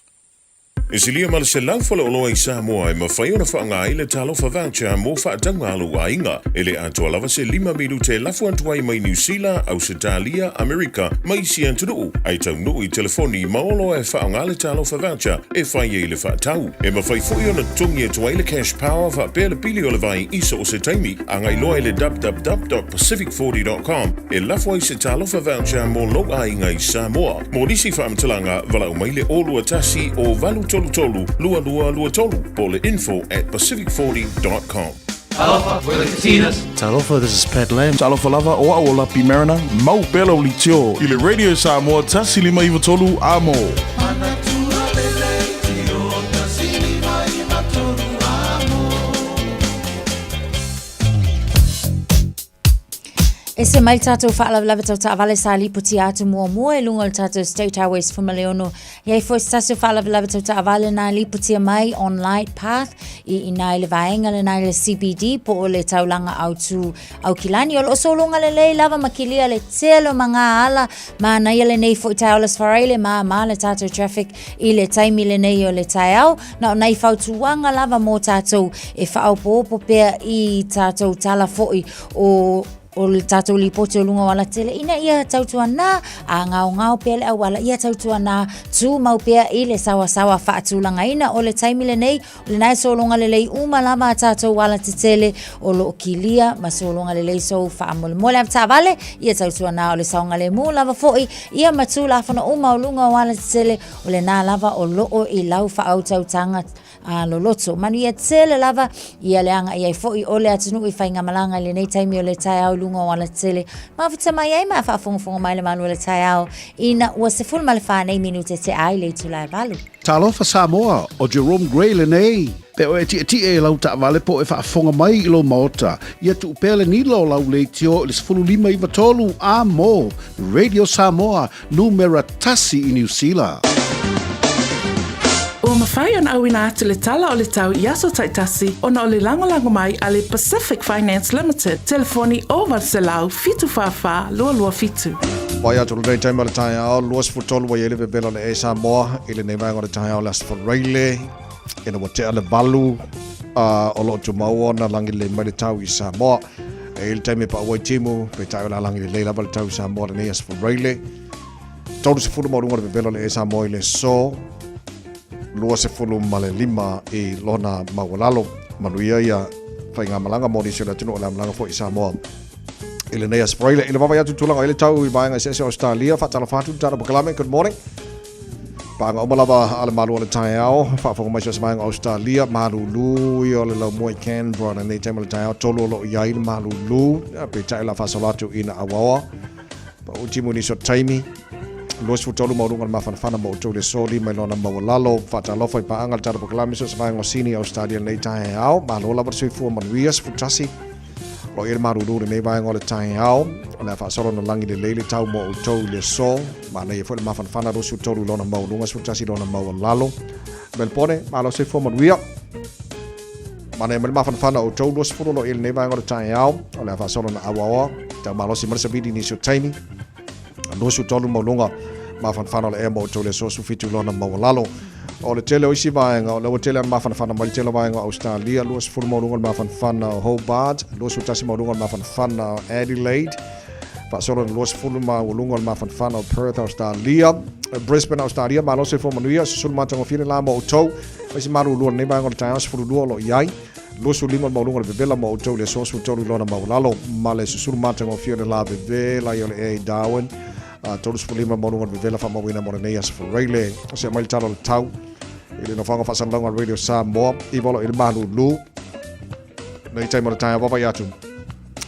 [SPEAKER 13] E silia ma le se laufala o loa i Samoa e mawhai ona whaanga i le talofa voucher mo whaatanga alu a inga. E le atua lava se 5 milu te lafu antuai mai New Zealand, Australia, Amerika, mai si antunuu. Ai tau nuu i telefoni maolo e whaanga le talofa voucher e whai e le whaatau. E mawhai fui ona tungi e tuai le cash power whapea le pili o le vai iso o se taimi. Angai loa i le www.pacific40.com e lafu ai se talofa voucher mo lo a inga i Samoa. Mo nisi whaamtalanga vala umai le olua tasi o valu tolu, lua tolu, po le info@pacific40.com.
[SPEAKER 5] Talofa, we're the Katinas.
[SPEAKER 7] Talofa, this is Pat Lam.
[SPEAKER 8] Talofa lava o aola pi Mariner, mau pela o litio. I le radio Samoa tasi 5 tolu amo.
[SPEAKER 11] E se mai tātou whaalawalawa tau taawale sa liputi atu mua e lunga o tātou State Highways Whamaleono. Iei fo se tātou whaalawalawa tau taawale nā liputi mai on Light Path i nai le vaenga le nai le CBD po o le taulanga au tu au kilani. O lo solonga le lei lava makilia le telo mga ala ma nai le nei fo i tai olas whareile ma le tātou traffic i le taimi le nei o le tai au. Na o nai whautuanga lava mō tātou e whaaupo pea i tātou tala foi o le tātou li pote o lunga wala tele ina ia tautua nā a ngau pele au wala ia tautua nā tū mau pea i le sawa whaatulanga ina o le taimile nei o le nai solonga le lei lama a tātou wala te tele o lo kilia ma solonga le lei so whaamole mole am tāwale ia tautua nā o le saunga le mū lava foi ia matu la whana o lunga wala te tele o le nā lava o loo i lau whaatautanga a lo loto manu ia tele lava ia leanga ia foi o le atunu i whainga malanga le nei taimi o le tai au lunga wala tele ma fita mai ai ma fa fonga mai le manu le tai au ina ua se full mal fa nei minute te ai le tu lai valu
[SPEAKER 7] Talofa Samoa o Jerome Gray le nei pe o ti e lau ta vale po e fa fonga mai i lo maota ia tu pele ni lo lau le tio le sfulu lima i vatolu a mo Radio Samoa numera tasi i New Zealand.
[SPEAKER 6] Ua mawhai ona au ina atu le tala o le tau i aso taitasi ona o le langolango mai a le Pacific Finance Limited. Telefoni o Valselau fitu whawha lua fitu.
[SPEAKER 4] Wai atu le taima le tai au luas futolu wa yele bebela le Samoa i le nevanga le tai au las Whareile ina wa te ale balu o lo tu maua na langi le mai le tau i Samoa e il taime pa wai timu pe tai la langi le leila le tau i Samoa le neas Whareile tolu se fulu maurunga le bebela le Samoa i le so lua se fulu male lima i lona mawalalo manuia ia whainga malanga moni se la tunu o la malanga fo i Samoa i le neas Whareile i le wawa atu tulanga i le tau i vaenga se Australia whatala whatu tana pakalame good morning Panga o malava ale malu le tai au whaafonga mai se vaenga Australia malulu i o le lau moi Canberra na nei taima le tai au tolu lo iai le malulu pe tai la whasolatu ina awawa pa utimu ni so taimi Luas futolu maurunga mawhanawhana mo utou le soli mai lona mawalalo whatalofa i paanga le tara pakalame se vaenga sini Australia nei tai au malola warsui fua manuias futasi lo ir maruru le nei vaenga le tai au le whaasolo na langi le leile tau mo utou le so ma nei fo le mawhanawhana rosu tolu lona maurunga futasi lona mawalalo Melbourne malo se fua manuia ma nei mawhanawhana utou luas fulu lo ir nei vaenga le tai au le whaasolo na awawa ta malo si marisa bidi ni so taimi Lusu tolu maulunga mawhanawhana le emo utou le so sufitu lona mawalalo o le tele o isi vaenga o le o tele mawhanawhana mai tele vaenga Australia luas fulu maulunga mawhanawhana Hobart luas utasi maulunga mawhanawhana Adelaide Pasolo luas fulu maulunga mawhanawhana Perth Australia Brisbane Australia malo se fo manuia susul matango fine la mo utou isi maru luan nei vaenga le taios fulu luo lo iai Lusu lima maulunga le bebela mo utou le so sutolu lona mawalalo ma le susul matango fine la bebela i o le e Darwin Todos fulima maulunga le bebela whamawina mo le neas Whareile se mai talo le tau i le nofanga whasanlanga Radio Samoa i volo i le malulu nei taima le taia wapai atu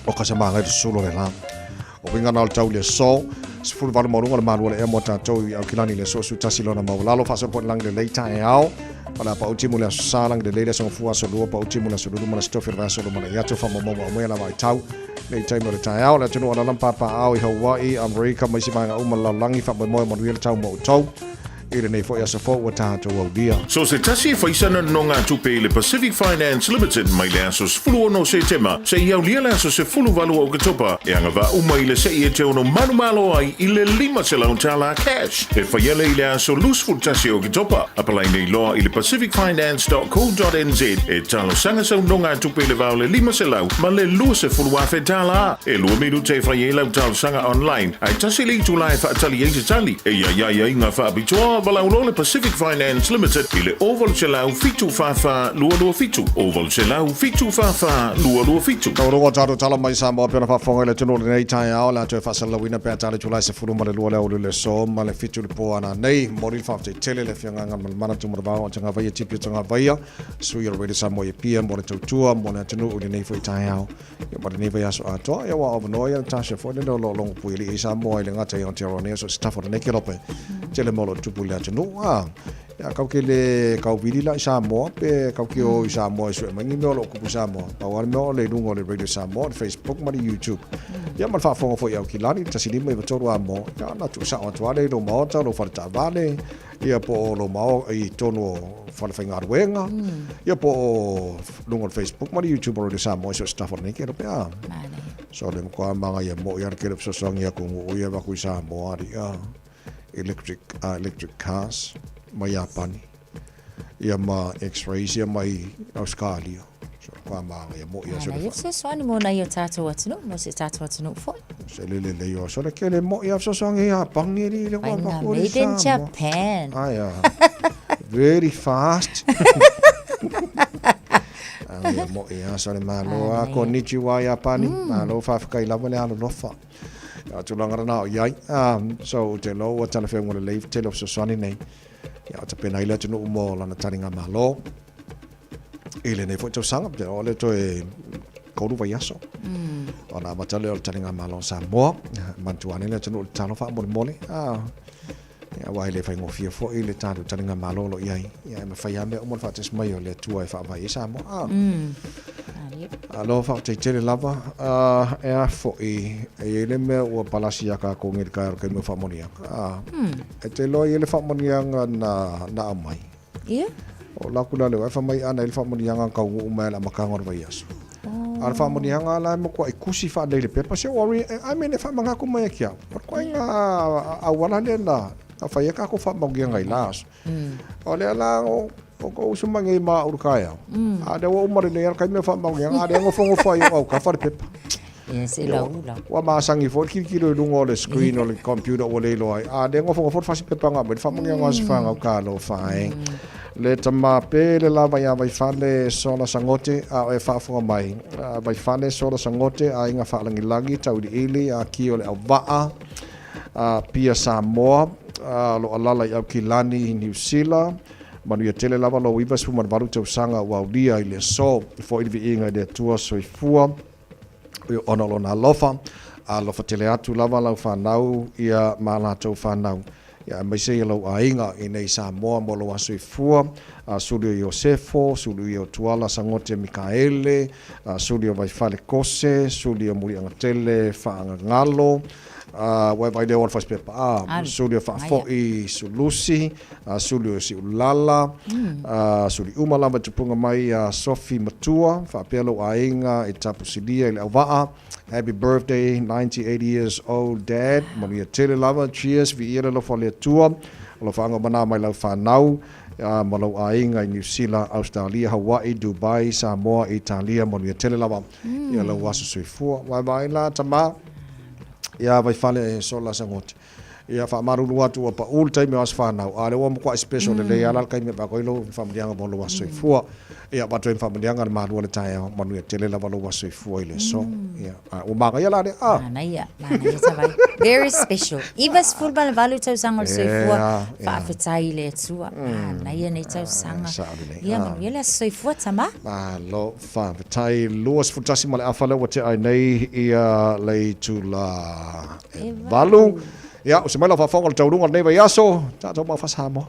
[SPEAKER 4] o kasamanga i le sulo le la o winga na le tau le so se fulu valo maulunga le malua le emo tatou i au kilani le so sutasi lona mawalalo whasan po lang le leita e au Pala pa utimu le salang de leile song fua so lua pa utimu le so lulu mana stofi ra so mana ya to fa mo mo la vai tau nei taima le tai au le tunu ona lampa pa au i Hawaii America mai si manga uma la langi fa mo mo le tau mo tau Ira nei fo ia sa fo wa tātou au dia.
[SPEAKER 13] So se tasi whaisana no ngā tupe le Pacific Finance Limited mai le asos fulu ono se tema se iau lia le asos se fulu valu au katopa e anga wa umai le se ia te ono manu malo ai i le 5 se lau tala cash. E whaiele i le aso loose tasi au katopa apalai nei loa i le pacificfinance.co.nz e talo sanga sau no ngā tupe le vau le 5 se lau ma le lua se fulu afe tala e lua miru te whaie lau talo sanga online ai tasi li tu lai whaatali e te tali e ia ngā whaabitoa Valau le Pacific Finance Limited i le oval se lau fitu fafa lua fitu. Oval se lau fitu fafa lua fitu.
[SPEAKER 4] Taurongo tātou tala mai Samoa pena whafonga le tunu le nei tai au la tue whasalawina pēr tala tulai se furu ma le lua leo le so ma le fitu le poa ana nei mori whafte tele le whianganga mana tumarawao o tanga vaia tipi o tanga vaia sui a ready Samoa i pia mo le tautua mo le tunu u le nei fui tai au ia ma le nei vai aso atoa ia wa ovanoia tasha fo le no longo pui i Samoa i le ngata i Aotearoa nei so stafo le nei kirope tele molo tupu le atunu Ya kau ke le kau vidi la Samoa pe kau ke o Samoa so mangi me lo ku Samoa. Pa wa me o le lungo le Radio Samoa, Facebook ma YouTube. Ya man fa fonga fo ya ki lani ta sini me to ro amo. Ya na tu sa o to ale lo mo ta lo fa ta vale. Ya po lo mo I tono fa fa ngar wenga. Ya po lungo Facebook ma YouTube Radio Samoa so stuff ni ke ro pe a. So le ko manga ya mo ya ke so song ya ku o ya ba ku Samoa ri a. Electric cars mai Japani ia ma X-rays ia mai Australia so kwa ma ia mo ia so
[SPEAKER 11] Ia se swani mo na ia tātou atunu, mo se tātou atunu fo.
[SPEAKER 4] se le yo so le ke le mo ia so song ia Japani ni le kwa ma ko
[SPEAKER 11] Made in Japan.
[SPEAKER 4] Aya very fast ia mo ia so le malo a konnichiwa Japani malo fa kai la le alo lofa tu langara na ia so te lo wa tana fe ngole leave tele so swani nei ya te pena ile tu no mo la na taringa malo ile nei fo tu sanga te ole to e ko vai aso ona matale o taringa malo sa mo mantuani le tu no tano fa mo mole ya wa ile fa ngo fia fo ile tano taringa malo lo ia ya me fa ya me mo fa tes mai le tu fa vai sa mo alo fa te tele lava e fo e le me o palasi ya ka ko ngir ka ke me fa monia e te lo ile fa monia na mai o la kula le fa mai ana ile fa monia ka u mai la makangor vai aso al fa monia la mo ko ikusi fa le pepa se worry I mean fa manga ko mai kia por ko nga a wala le na fa ya ka ko fa mo ngai las o le la o ko usuma ngai ma urkaya ada wo umar le kai me fa ma ngai ada ngo fongo fa yo ka fa pepa
[SPEAKER 11] yes ila
[SPEAKER 4] wa ma sangi fo ki lo lungo le screen o le computer o le lo ada ngo fongo fa pepa nga me fa mo ngai ngas fa nga ka lo fa le tama pe le lava ya vai fale sola sangote a e fa fonga mai vai fale sola sangote a inga fa langi langi tau di ili a ki o le avaa pia Samoa lo alala ya kilani New Zealand manu ia tele lava lo iva su man baru tau sanga wa dia ile so fo i inga de tua so i fua o ona lo na lofa a lofa tele atu lava lau whanau ia mala tau whanau ia mai se lo ainga i nei Samoa mo lo aso i fua Sulio Iosefo, Sulio Tuala Sangote Mikaele, Sulio Vaifale Kose, Sulio Muri Angatele Whaanga Ngalo, vai le on faz pepa Sulio fa foi Sulusi Sulio si ulala Suli umala ma tupunga mai Sophie Matua fa pelo ainga e tapu sidia le avaa happy birthday 90 years old dad maria tele lava cheers vi ira lo fole tua lo fanga mana mai lo fa nau malo ainga i New Zealand Australia Hawaii Dubai Samoa Italia maria tele lava ia lo wasu suifua vai la tama ia vai fale sola sangote ia fa marulu atu pa all time was fa now ale wo ko special le ala kai me ba ko lo familia ngo lo waso fu ia ba to familia ngal ma do le tai manu ia tele la lo waso fu ile so ia o ma ga la de
[SPEAKER 11] na ia sa vai very special ivas football valu tau sanga so fu fa fetai le tua na ia nei tau sanga ia manu ia so fu tama
[SPEAKER 4] lo fa fetai luas futasi male afala wa te ai nei ia le tu la valu ya o se mai la fa fonga tau runga nei vai aso ta to ma fa samo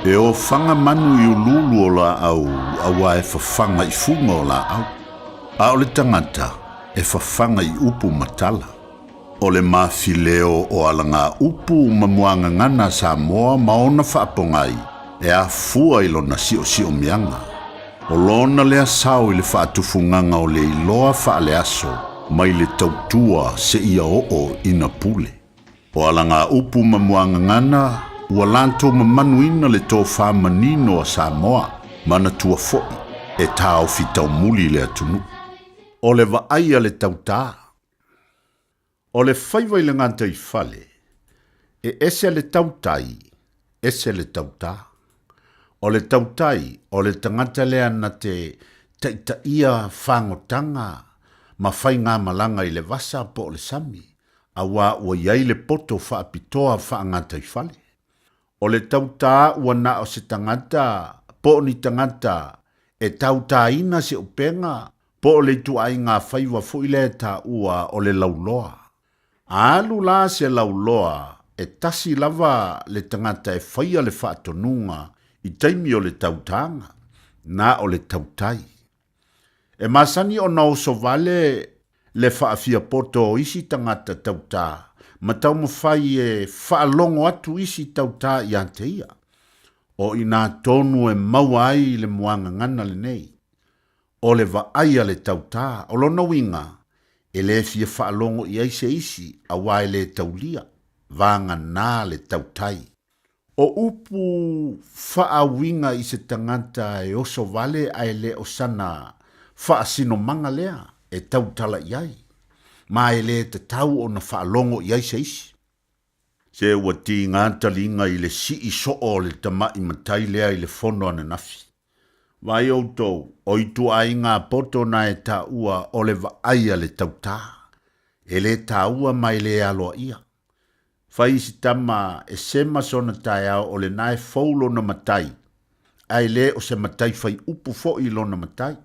[SPEAKER 13] E o whanga manu i ululu o la au, awa e whawhanga I funga o la au. A o le tangata, e whawhanga I upu matala. O le mawhileo o alanga upu mamuanga ngana Samoa maona whaapongai, e a fua I lona si o mianga. O lona lea sao I le whaatufunganga o le iloa whaale aso, mai le tautua se ia o ina pule. O alanga upu mamuanga ngana, ua lantou mamanuina le tō whamanino a Samoa, mana tua foi, e tāo fitau muli le atunu. O le waaia le tautā. O le whaiwai le nganta I fale, e ese le tautai, ese le tautā. O le tautai, o le tangata lea na te taitaia whangotanga, ma whai ngā malanga I le vasa po o le sami, a wā ua iai le poto whaapitoa whaangata I fale.
[SPEAKER 9] O le tautā ua na o se tangata, po ni tangata, e tautā ina se upenga, po le tuai ngā whaiwa fuile ta ua o le lauloa. Alu la se lauloa, e tasi lava le tangata e whaia le whaatonunga, i taimi o le tautanga, na o le tautai. E masani o nao so vale le whaafia poto o isi tangata tautā, ma tau mawhai e whaalongo atu isi tautā i anteia. O ina tonu e mauai le muanga ngana le nei. O le vaaia le tautā, o lona winga, e le fia whaalongo i aise isi a wai le taulia, vanga nā le tautai. O upu whaawinga i se tangata e oso vale ai le o sana whaasino manga lea e tautala iai. Ma e le te tau o na whaalongo i aise isi. Se ua ti ngā talinga i le si i so o le tama i matai lea i le fono ana nafi. Vai o tau, o i tu ai ngā poto na e ta ua o le vaaia le tautā. E le ta ua mai le aloa ia. Fai si tama e sema sona tai au o le nae faulo na matai. Ai le o se matai fai upu fo i lo na matai.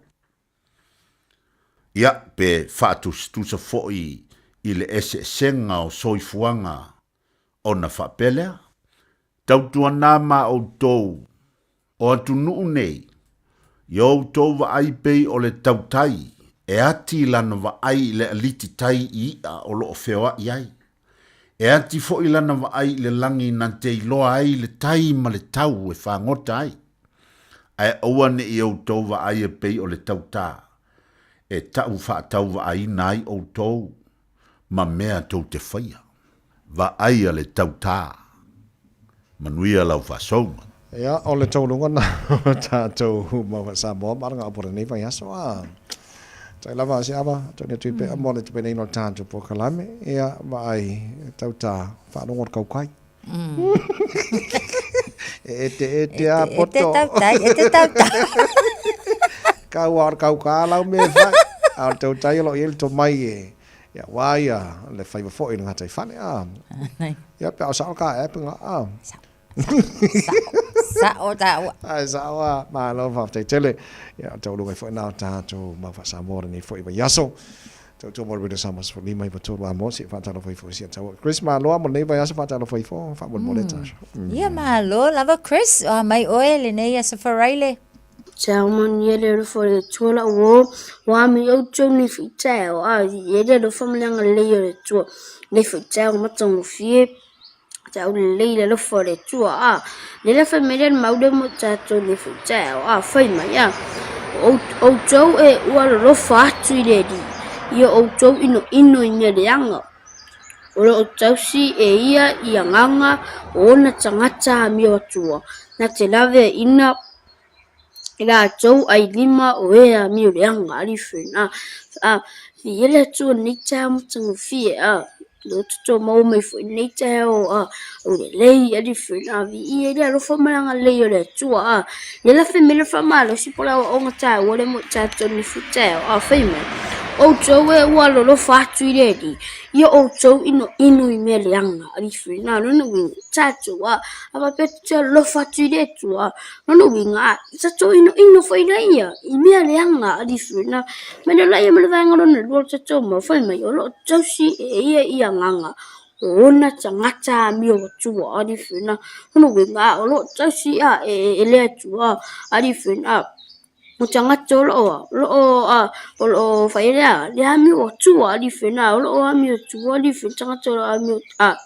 [SPEAKER 9] Ia pe whaatus tusa fo i le ese senga o soifuanga o na whapelea. Tautua nama o tou o atu nuu nei. Yo tau wa ai pei o le tautai e ati lana wa ai le aliti tai i a o lo o whewa iai. E ati fo ilana wa ai le langi na te iloa ai le tai ma le tau e whangota ai. Ai awane i au tau wa ai e pei o le tauta. E tau wha tau wa ai nai au tau ma mea tau te whaia. Wa ai a le tauta. Manuia lau whasonga.
[SPEAKER 4] Ia, o le taurunga na tātou mawa Samoa, maranga apura nei vai aso a. Tai lava si awa, tau ne tuipe amo le tupe nei no tātou po kalame, ia wa ai tau tā whanongot kau kai. E te a poto.
[SPEAKER 11] E te tautai.
[SPEAKER 4] Kau ar kau kālau me whai, ar tau tai alo i to mai e. Ia waia, le whaiwa fo i nga tai whane a. Ia pe au sao ka e pinga a.
[SPEAKER 11] Sao tau.
[SPEAKER 4] Ai sao a ma lo fa te tele. Ya tau lu foi na ta to ma fa Samoa ni foi ba yaso. Tau mo re sa mas fo lima i to ba mo si fa ta lo foi fo si tau. Chris ma lo mo nei ba yaso fa ta lo foi fo fa mo le ta.
[SPEAKER 11] Ia ma lo lava Chris mai oil nei asa faraile.
[SPEAKER 12] Tau mon yele ro fo le tuala wo wa mi o choni fi tau a yele ro fo mlanga le yo tu le fi tau ma tong fi tau le lo fo le tu a le fa me le mau de mo tato le fi tau a fai mai a o tau e wa lo fa tu le di yo o tau ino ine le anga o tau si e ia nganga ona tangata mi o tu na te lave ina ila tau ai lima o ea mi o leanga ali fina a ele tu ni tau tang fi a lo tu mo me fo ni tau a o le ali fina vi ele lo fo malanga le yo le tu a le la family fa malo si pola o ngata o le mo tau ni fu tau a fema o tau e wa lo fa tu le di yo o tau ino i me leanga ali fina no no win tau a aba pe lo fa tu le tu a no no win a tau ino foi ia i mea leanga ali fina me le lai me le vanga no lo tau mo foi mai o lo tau si e ia nganga ona tangata mi o tu ali fina no win a o lo tau si a e le tu a ali fina mo tangata lo fai le ami o tu ali fina lo ami o tu ali fina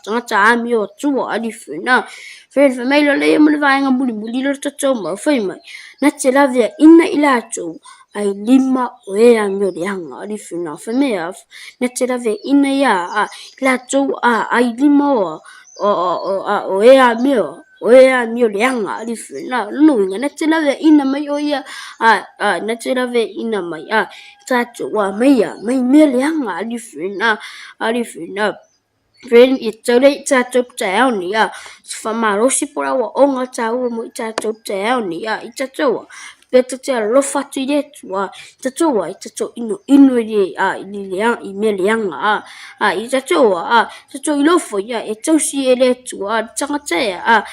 [SPEAKER 12] tangata ami o tu ali fina fe mai lo le me le vanga muli lo tau mo foi mai na te lave ina ila tu ai lima o e ango de anga ali fina fe me af na te lave ina ya la tu ai lima o e amio o e amio de anga ali fina no na te lave ina mai o ia na te lave ina mai ta tu wa mai me le anga ali fina Ren i tole tau tau ni fa maro si pora wa onga tau mo tau tau ni i tau Beto te lo fatu i le tua. Tato wa i tato ino i leang i me leanga i tato tato i lofo ia e tausi e le tua tangata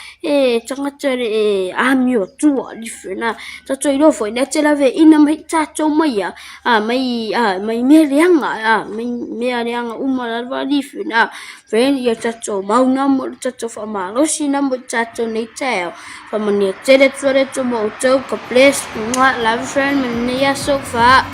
[SPEAKER 12] tangata e amio tua different tato i lofo i te lave ina mai tato mai mai me leanga me leanga umalava different friend ia tato mauna mo tato fa malosi na mo tato nei teo fa mani tele tuare to mo to ka bless love friend mani ia so fa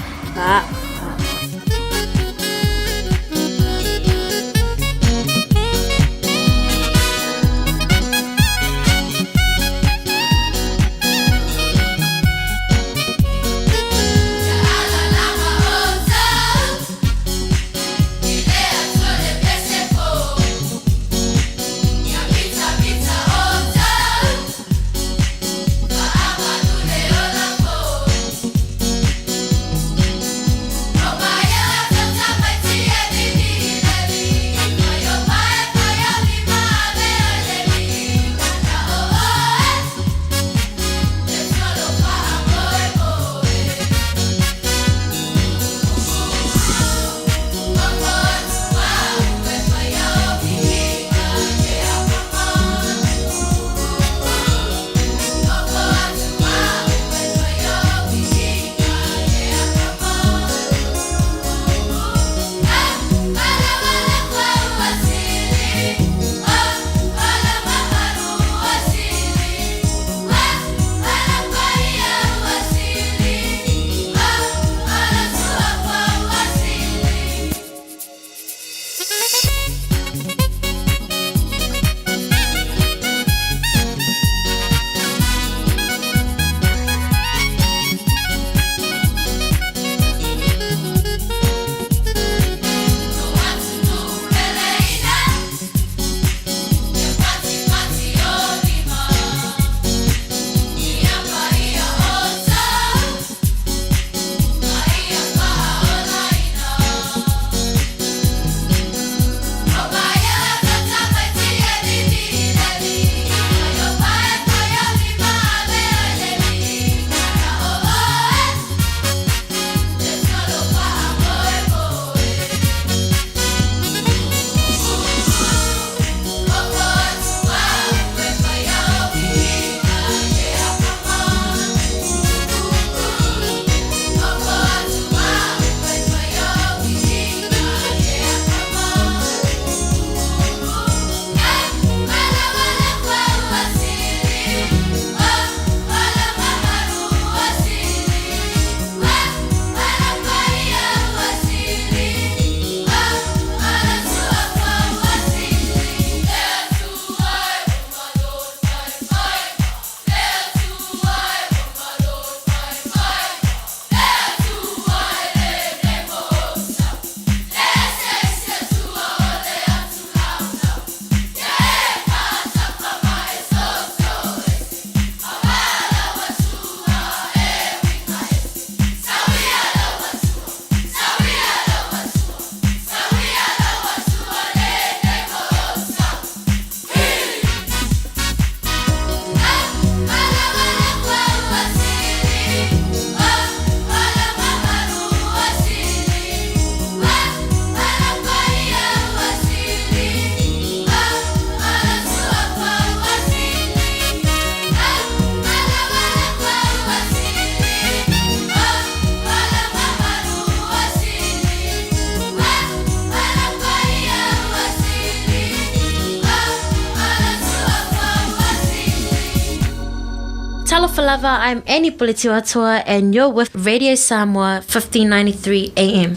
[SPEAKER 15] Talofa lava, I'm Annie Politiwatua and you're with Radio Samoa 1593 AM.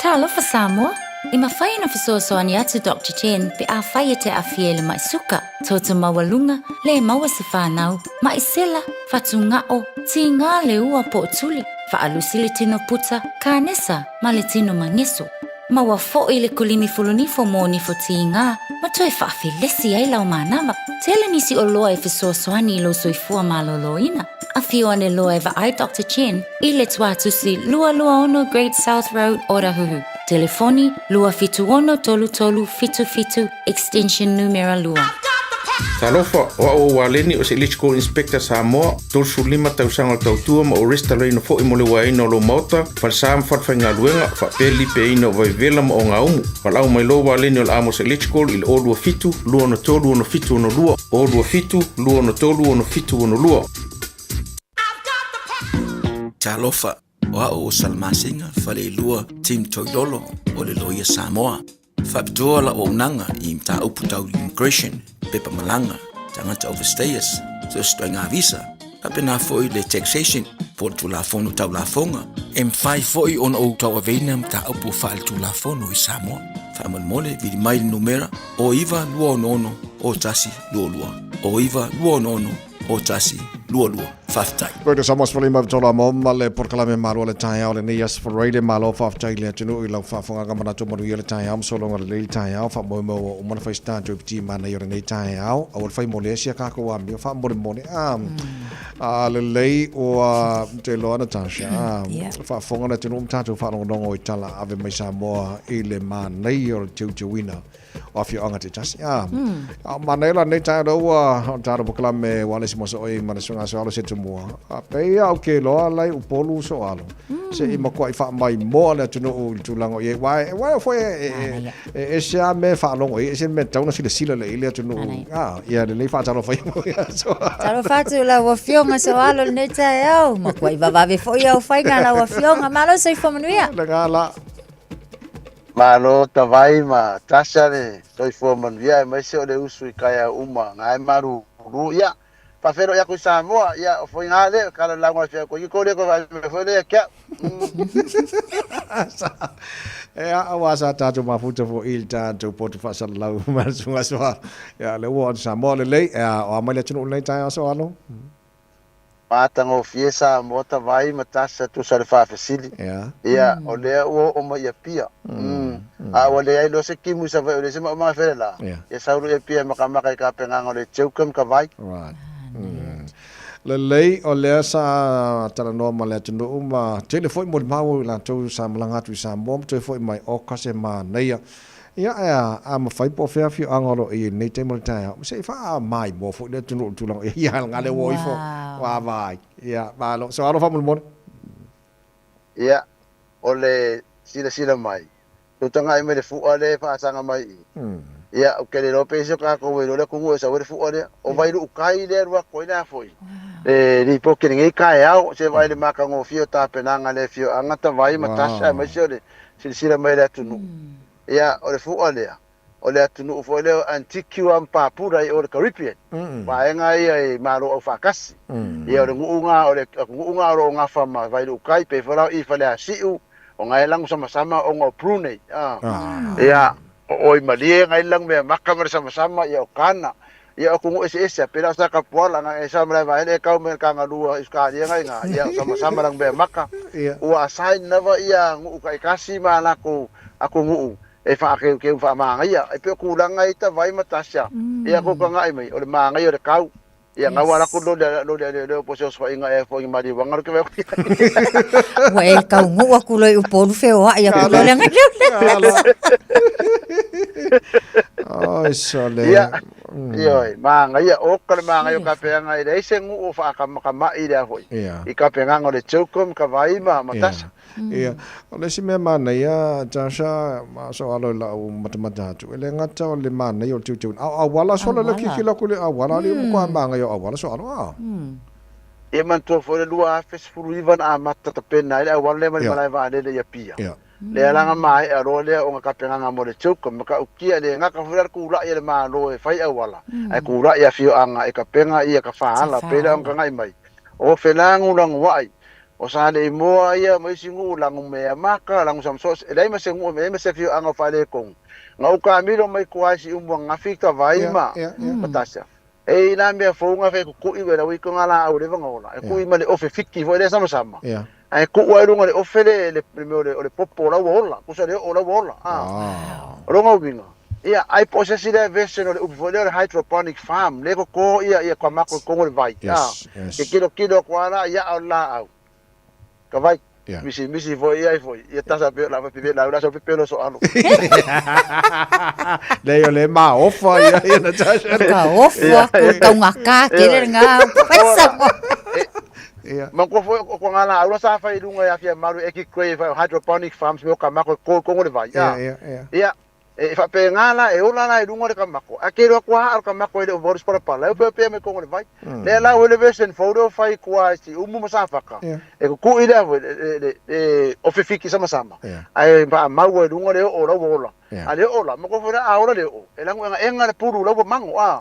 [SPEAKER 16] Talofa Samoa, I mawhai na whasoasoani atu Dr. Jen pe a whai te a fiele mai suka. Toto mawalunga, le maua se whanau, mai sela, whatu ngao, ti ngā le ua po tuli, whaalusi le tino puta, ka nesa, ma le tino mangeso. Maua fo i le kulimi fulunifo mo ni fo ti ngā, ma toi whaafilesi ai lau manawa. Tele nisi o loa e whasoasoani lo soifua maloloina. A whio ane loa e ai Dr. Jen, i le tuatusi lua ono Great South Road, Orahuhu. Telefoni lua fitu ono tolu fitu extension numero lua.
[SPEAKER 10] Talofa o waleni o se electrical inspector Samoa tolsu 5 tausaga o tautua ma o restaurina fo'i mo le uaina o lo maota falsa ma falafaigaluega faapeli peina o vaivela ma o gaumu falau mai lo waleni o le amo se electrical i le olua fitu lua ona tolu ona fitu ona lua olua fitu lua ona tolu ona fitu ona lua.
[SPEAKER 20] Talofa o salmasinga fale lua team toilolo o le loia Samoa faapitoa la o unanga i mta uputau immigration pepa malanga tangata overstayers so stoinga visa apena foi le taxation por tu la fono tau la fonga m5 foi on o tau avena mta upu fal tu la fono i Samoa famal mole vi mai numera o iva luo nono o tasi luo o iva luo nono o tasi luo faftai.
[SPEAKER 4] Koe Samoa Spali Mavitola Moma le porkalame malo le tai au le nias for radio malo faftai le tunu i lau fafonga kamana tu maru le tai au solo ngale le tai au fa mo o mana fa sta tu piti mana yo le tai au au fa Malaysia ka ko wa mi fa mo mo le le o te lo ana tasha fa fonga na tunu tatu fa no ngo i tala ave mai Samoa i le mana yo tu wina of your anga te tas manela nei tai do wa tara porkalame wale simo so i mana sunga so alo se mua pe au ke lo lai u polu so alo se I mo ko fa mai mo le tu no tu lango ye wa foi e sia me fa longo e se me tau na sila le tu no ia le fa talo foi so
[SPEAKER 11] talo fa tu la wa fionga so alo ne tai au mo ko va ve foi au fai nga la wa fionga malo se fo manuia
[SPEAKER 4] la
[SPEAKER 23] malo tavai ma tasare toi fo manuia mai se o le usu I kaya uma ngai maru ruia pa fero ya ko Samoa ya foi ngale kala lango fe ko le ko me foi le kia
[SPEAKER 4] awasa tatu mafuta fo ilta tu potu fa salau masunga so ya le wo Samoa le o mai le tunu le tai so alo
[SPEAKER 23] matango fiesa mota vai matasa tu sar fa fasili ya o le o mai pia o le ai lo se kimu sa vai le se ma fere la ya sauru e pia makamaka ka penga le cheukem ka vai
[SPEAKER 4] le lei o le sa tala no ma le tunu uma telefoi mo mau la tu sa malanga tu sa mom tu foi mai o kase ma nei ia a ma fai po fe fi angolo I nei te mo tai se fa mai mo fo le tunu tu lang ia ngale wo fo wa vai ia ba lo so alo fa mo
[SPEAKER 23] ia o le sila mai tu tanga I me le fu ale fa sanga mai ia o ke le lope so ka ko le ko ngo sa we fu ale o vai lu kai le wa ko ina foi li po ke ngai kai au se vai le maka ngo fio ta penanga le fio angata vai matasa mai so le sila mai le tunu ia o le fu ale o le tunu fo le antiku am papura I o le Caribbean wa nga ia malo o fakasi ia o le ngunga ro nga fama vai lu kai pe fora I fale asiu o ngai lang sama-sama o ngo Brunei ia o I malie ngai lang me makamar sama-sama ia o kana ia o kungu ese pela sa ka pola nga esa mra vai le ka me ka ngalua iska dia ngai nga ia sama-sama lang me maka o assign never ia ngu kai kasi mana aku ngu e fa ke fa ma ia e pe ku lang ngai ta vai matasya ia ko ka ngai mai o le ma ngai o le kau ia ngawala ko lo po so inga e fo mari wangar ke
[SPEAKER 11] we ka ngu aku lo u polu feo ia ko lo lang
[SPEAKER 4] ai sole
[SPEAKER 23] ia ma ngai o ka ma ngai ka pe ngai le se ngu o fa ka ma I le hoi I ka pe ngai le choukom ka vai ma matasa
[SPEAKER 4] ia o le si me mana ia tasha ma so alo la o matamata tu le ngata o le mana yo tu a wala so le kikila ko le a wala le ko ma ngai o wala so alo
[SPEAKER 23] e man to fo le lua fes furu ivan a mata ta pena le wala le mai va le ya pia le langa mai a ro le o ka penga nga mo le choukom ka ukia le nga ka fular ku la le ma lo e fai a wala ai ku la ya fio anga e ka penga ia ka fa ala pele on ka ngai mai o felangu lang wai o sa le mo ia mai singu lang me maka lang sam so e dai ma singu me se fio anga fa le kong nga u ka miro mai ku asi umbo nga fika vai ma patasha e na me fo nga fe ku I wera wi ko ngala au le vangola e ku I ma le ofe fiki fo le sama ai ku wa runga le ofe le popo la wola ku sa le o la wola ronga winga ia ai posesi le version le upo le hydroponic farm le ko ia kwa mako ko le vai ke kilo ko ala ia ala au ka vai misi foi ai foi ia tasa pe la pe la so pe lo so alo
[SPEAKER 4] le ma ofa ia na tasha
[SPEAKER 11] ka ofa ko nga ka kere nga pesa
[SPEAKER 23] Mako foi ko ngala aula sa fa ilunga ya fia maru eki crave hydroponic farms me ka mako ko ngole vai ya e fa pe ngala e ola na ilunga ka mako akero kwa ar ka mako ile voris para pala e pe me ko ngole vai le la ole vesen photo fai kwa si umu masafaka e ku ida e ofifiki sama ai ba mau ilunga le ola ola ale ola mako foi aula le o e langu enga puru lo mango a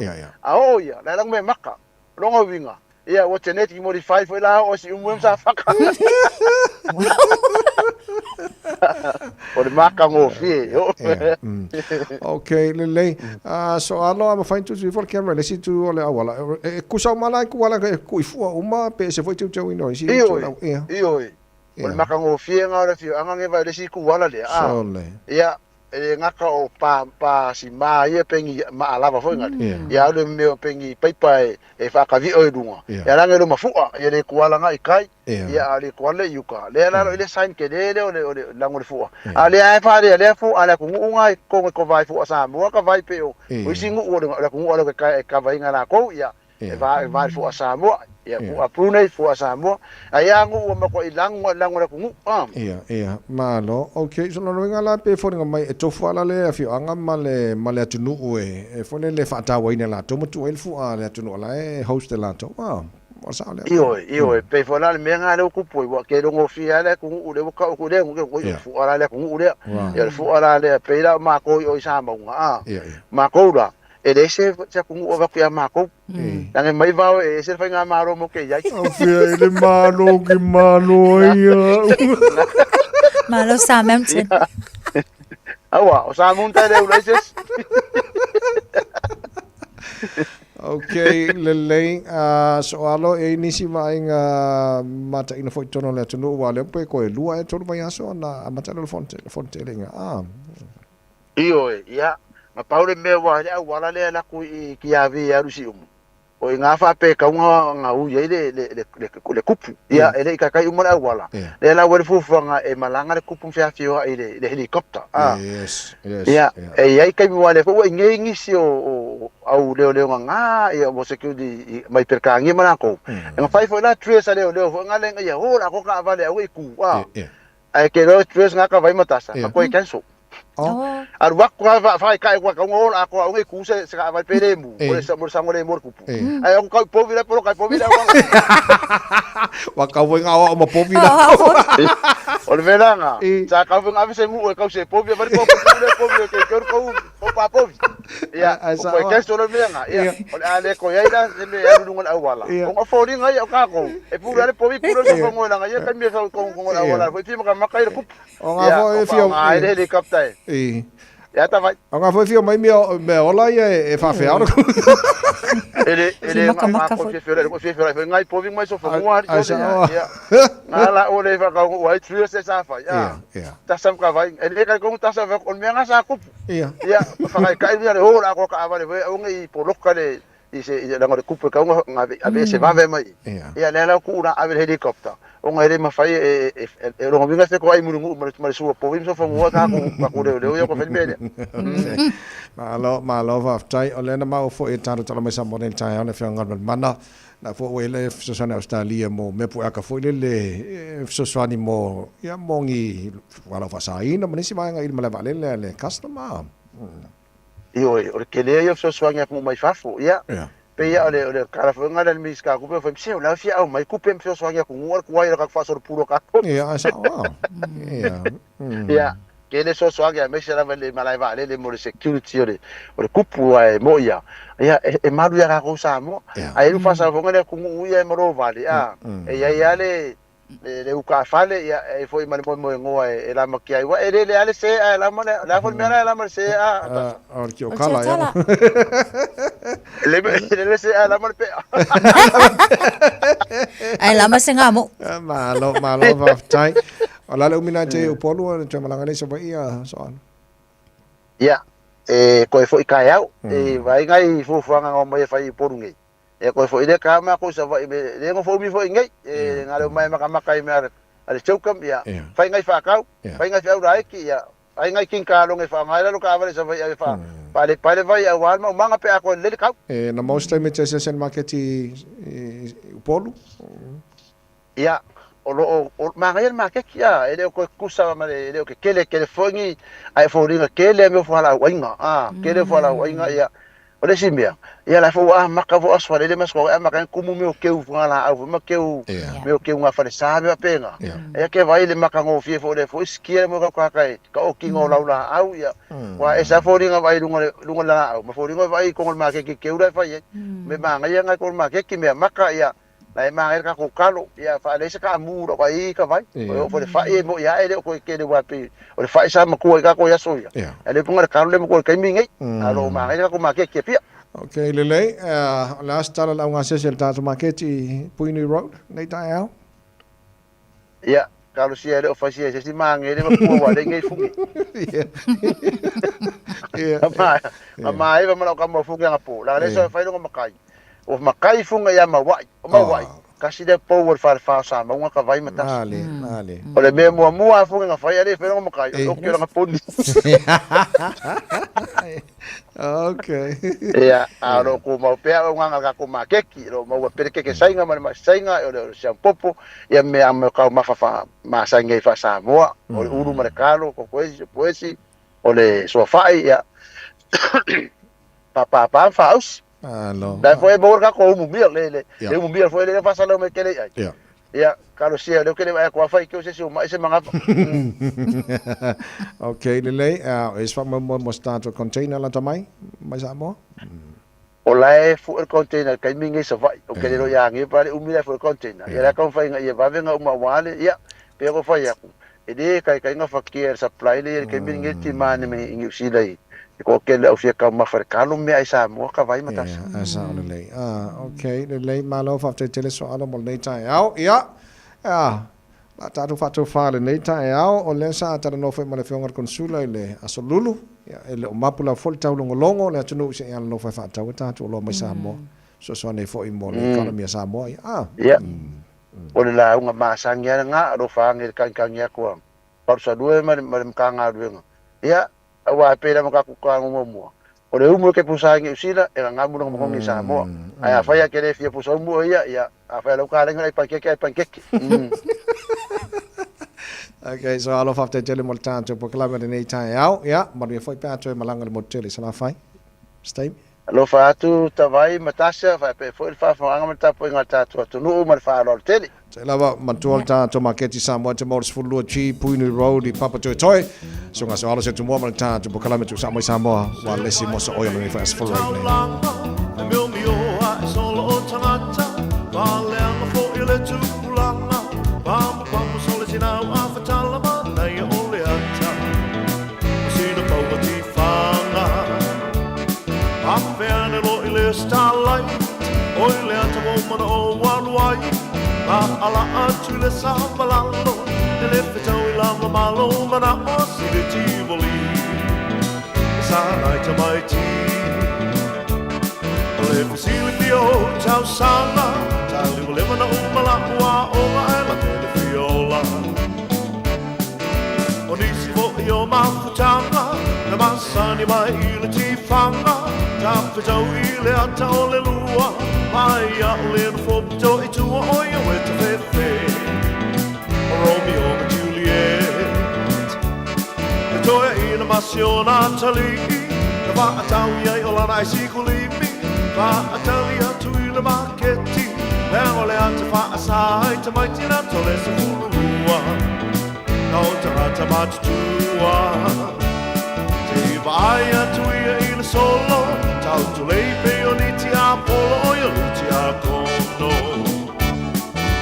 [SPEAKER 23] o ya la langu me maka longo winga ia o genetic modify foi lá o si umum sa faka o de marca mo fi
[SPEAKER 4] okay lele so alo am fine to for camera let's see to ole awala ku sa mala ku wala ku fu uma pe se foi tu ino si
[SPEAKER 23] io o marca mo fi nga fi anga nge vai si ku wala le ia e ngaka o pa si ma ia pengi ma alava foi ngati ia le me pengi pai e fa ka vi o dunga ia ranga lo mafua ia le kuala nga ikai ia ale kuala yuka le la le sign ke le lango le fua ale ai fa le fu ala ku unga ko vai fu sa mo ka vai pe o singu o le ku o le ka vai nga la ko ia e vai fu sa mo ia fu aprune fu sa mo ia ngu o mo ko lango le ku
[SPEAKER 4] ia malo okay so no nga la pe fo nga mai e tofu ala le afi anga male atunu e fo le fa ta wa ina la to mo tu el fu ala atunu la e host la to
[SPEAKER 23] io pe fo la me nga le ku po ke lo ngo fi ala ku u le ka ku le ku fu ala le ku u le ia fu ala le pe la ma ko o sa ma nga ma ko la e le se ku o va ku ya ma ko Nang mai va e se fa nga maro mo ke ya.
[SPEAKER 4] Afia ele malo que malo ia.
[SPEAKER 11] Malo sa mountain.
[SPEAKER 23] Awa, o sa mountain de uleses.
[SPEAKER 4] Okay, lele soalo e nisi mai nga mata ina foi tono le tono wale pe ko e lua e tono mai aso na mata le fonte lenga
[SPEAKER 23] Iyo ya, ma paule me wa ya wala le la ku ki ave ya rusi o nga fa pe ka nga u ye le kupu ya ele ka kai umara wala le la wele fu nga e malanga le kupu fa fio le helicopter
[SPEAKER 4] yes
[SPEAKER 23] ya e ya kai mi wale ko nge ngisi o au le nga ya mo security mai per ka ngi mana ko nga fa fo la tres ale le nga le ya ho la ko ka vale au ku ai ke lo tres nga ka vai matasa ko e cancel ar waktu fa kai kwa ngol ako au ku se ka vai peremu o se mo sangole mo kupu ai ang kai povila pero kai povila
[SPEAKER 4] wa ka voi nga o mo povila
[SPEAKER 23] o le velanga sa ka vunga ave se mu ka se povila vai povila ke ko pa povi ya ko ke so le menga ya o ale ko ya ida se me ya dungon awala o fo ri nga ya ka ko e pura le povi pura so ngo nga ya ka mi so ko awala foi fi ma kai kupu
[SPEAKER 4] o nga fo e fio
[SPEAKER 23] ai helicopter ya ta vai
[SPEAKER 4] nga fo fio mai me ola e fa fe aro
[SPEAKER 23] ele ma ko fe ngai povi mai so fo mo ya ngala o le va ka o ai trio se sa fa ya ta sam ka vai ele ka ko ta sa va on me nga sa kupu ya fa kai ni le ho la ko ka va le o ngai po lokale ise la ngore kupu ka nga ave se va ve mai ya le la ku na ave helicopter o ngai ma fai e ro vinga se ko ai muru ma su po vim so fo mo ka ko le yo ko fe bene
[SPEAKER 4] malo va tai o le na ma fo e taro tala mai sa mo den tai ona fe ngal mana na fo we le so sana Australia mo me pu aka fo le so swani mo ya mongi wala fa sai na manisi ma ngai ma vale le customer
[SPEAKER 23] Io o ke le yo so swanga mo mai fafo ya pe ya ole kara fo ngala mi ska ku pe fo mse la fia o mai ku pe mse swanga ku ngor ku ai ka fa so puro ka
[SPEAKER 4] ya sa
[SPEAKER 23] ya ke le so swanga me se la vele malai va le mo security ole o kupu ai mo ya e maru ya ka ko sa mo ai lu fa sa fo ngale ku ngu ya mo ro vale ya le uka fale ya e foi mal mo ngo e la makia wa e le ale se la mo la fo mera la mo se
[SPEAKER 4] or ki o kala ya
[SPEAKER 23] le se la mo pe
[SPEAKER 11] ai la mo se ngamo
[SPEAKER 4] malo va tai ala le umina te o polo te malanga le so ia so
[SPEAKER 23] ya ko foi kaiau vai ngai fu fanga ngo mai fai porungi e ko foi de kama ko sa vai le ngo foi mi foi ngai ngalo mai maka mai ale chaukam ia fai ngai whakau fai ngai whiau raiki ia ai ngai king ka longe fa ngai lo ka vale sa vai fa pale vai a wal ma manga pe ako le kau
[SPEAKER 4] na most time it's a market upolu
[SPEAKER 23] ia o mangai market ia ele ko kusa ma ele ke kele fongi ai foringa kele me fala wainga kele fala wainga ia o le simia ia la fo maka fo asfa le mas ko maka kumu me o keu fala au ma keu me o keu nga fa sa me penga ia ke vai le maka ngo fie fo le fo skia mo ka kai ka o kingo laula au ia wa esa fo ringa vai lunga la au ma fo ringa vai ko ma ke keu la fa ye me manga ia nga ko ma ke ki me maka ia lai manga ka ko kalo ia fa le sa ka mu ro vai ka vai o fo le fa e mo ia ele ko ke le wa pe o le fa sa ma ko ka ko ya so ia ele punga ka le mo ko kai mi ngai alo manga ka ko ma ke pia
[SPEAKER 4] okay lele last tala la nga sesel ta market i Puini Road nei tai au
[SPEAKER 23] ia kalau si ele ofasia si manga ele ma ko wa le ngai fungi ia ama ai va ma ka mo fungi nga po la le so fa no makai o makai funga ia ma wai kasi de power fa sa ma nga ka vai mata
[SPEAKER 4] ale
[SPEAKER 23] o le me mo funga nga fa ele fa no makai o ke nga poni
[SPEAKER 4] okay
[SPEAKER 23] ia aro ko mau pe nga ka ko ma keki ro mau pe ke sainga ma sainga o le popo ia me am ka ma fa ma sainga fa sa mo o uru mercado ko poesi o le sofá ia pa faus da foi bor ka ko mu mir le mu mir foi le fa sa lo me kele ia kalau sia le kele ai ko fa ke se ma se manga
[SPEAKER 4] okay lele is fa mo start container la tamai mai sa mo
[SPEAKER 23] o lai fu container kai mingi sa vai o kele lo yang ia pare umila fu container ia ka fa ia va venga uma wale ia pe ko fa ia ede kai nga fa care supply le kai mingi ti mane me ingi silai ko kele au fia ka ma fa kalo me ai sa mo ka vai mata
[SPEAKER 4] sa lele okay lele malo fa te tele so ala mo nei tai au ia la tatu fatu fale nei tai au o le sa ta no fe ma le fionga konsula ile asolulu ia ele o mapula fol tau longo le tunu se ia no fa fa tau tatu lo mai sa mo so nei fo i mo le economy sa mo
[SPEAKER 23] ia o le la unga ma sangia nga ro fa ngel kan ia ko par sa due ma ka nga due ia wa pera mo ka ku ka mo o le umo ke pusangi usila e nga mo mo ngi sa mo ai a fa ia ke le fia pusa mo ia a fa lo ka le ngai pankeke
[SPEAKER 4] okay so all of after tele mo tanto po club nei tai au ia ma me foi pato malanga mo tele sala fai stay
[SPEAKER 23] lo fa tu tavai matasa fa pe foi fa anga mata po ngata tu no ma fa lo tele
[SPEAKER 4] se lava matual tanto marketi Samoa te mo sfulu chi Puini Road i Papa Toi so nga so ala se tu mo ma tanto po club tu Samoa wa lesi mo so oil ni fa sfulu
[SPEAKER 3] starlight, oil at a woman all worldwide. Ala atule sambalalo, and if it's only lama malo, but I must see the Tivoli. Sana to my tea. Well, if you see with the old town sanga, I'll live in a Malaqua, over Island, and the Fiola. Onisivo, your Makutanga, the Masani, my Ility Fanga. Tapa ile ata ole lua mai a ole no foto I tua oia weta fefe Romeo and Juliet E toia ina masio Natalie Na va atau iai o lana I sikulimi Va atali atu ile maketi Lea ole ata va asai ta maiti na tole se fulurua Na o ta hata matutua Te vai atu ia ina solo Tau tu lei pe o ni ti a polo o ia luti a kono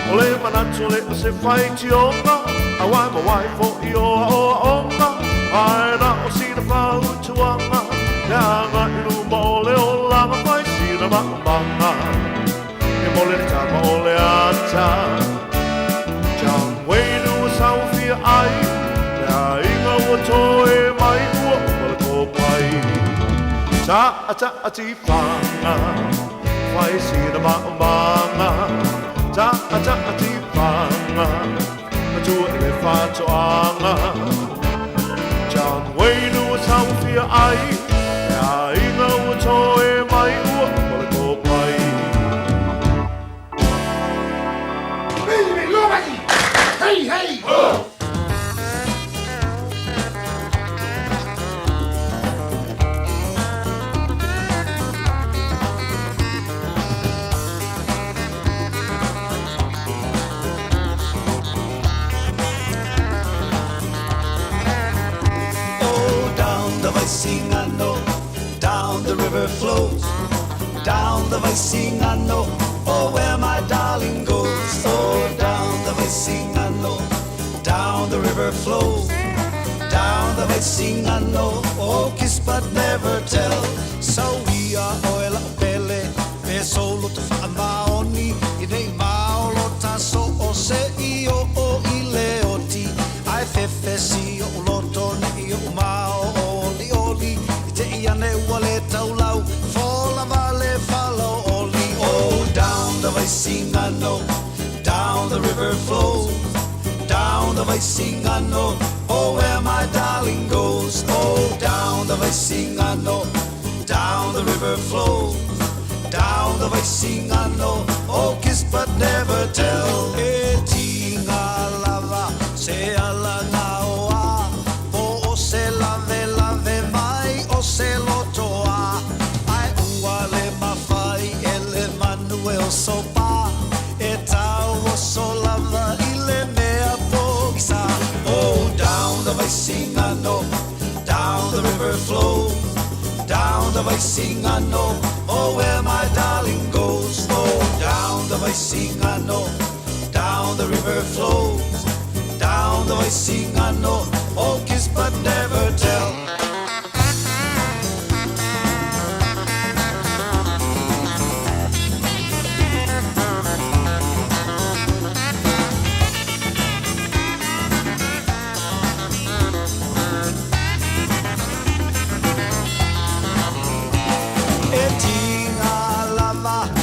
[SPEAKER 3] O le manatu le o se fai ti onga A wai ma wai fo i o a onga Ai na o si na whau tuanga Nea anga inu ma o le o langa Fai si na ma manga E mo le tama o le ata Jam weinu a sau fia ai Nea inga ua toe mai ua o le ko pai Ta ati fanga Fai si na ma manga Ta ati fanga atua le whātoanga. John Wayne ua tau whia ai, e a inga ua toe mai ua o le kōpai.
[SPEAKER 1] Baby, Lomai! Hey, hey! Oh!
[SPEAKER 2] Vaisingano, down the river flows, down the Vaisingano, oh where my darling goes, oh down the Vaisingano, down the river flows, down the Vaisingano, oh kiss but never tell, so we are oil pele, pe solo to famaoni, idei maolo taso o se io o ileoti, ai fefesi o loto ne io mao. Oh, down the Vaisingano, down the river flows, down the Vaisingano, oh where my darling goes. Oh, down the Vaisingano, down the river flows, down the Vaisingano, oh kiss but never tell. E tinga lava se ala naoa, o se lave lave mai o se lotoa. Ai ua le mawhai ele manuel sopa, e tau o so lava i le mea pokisa. Oh, down the Vaisingano, down the river flows, down the Vaisingano, oh where my darling goes. Oh, down the Vaisingano, down the river flows, down the Vaisingano, oh kiss but never tell.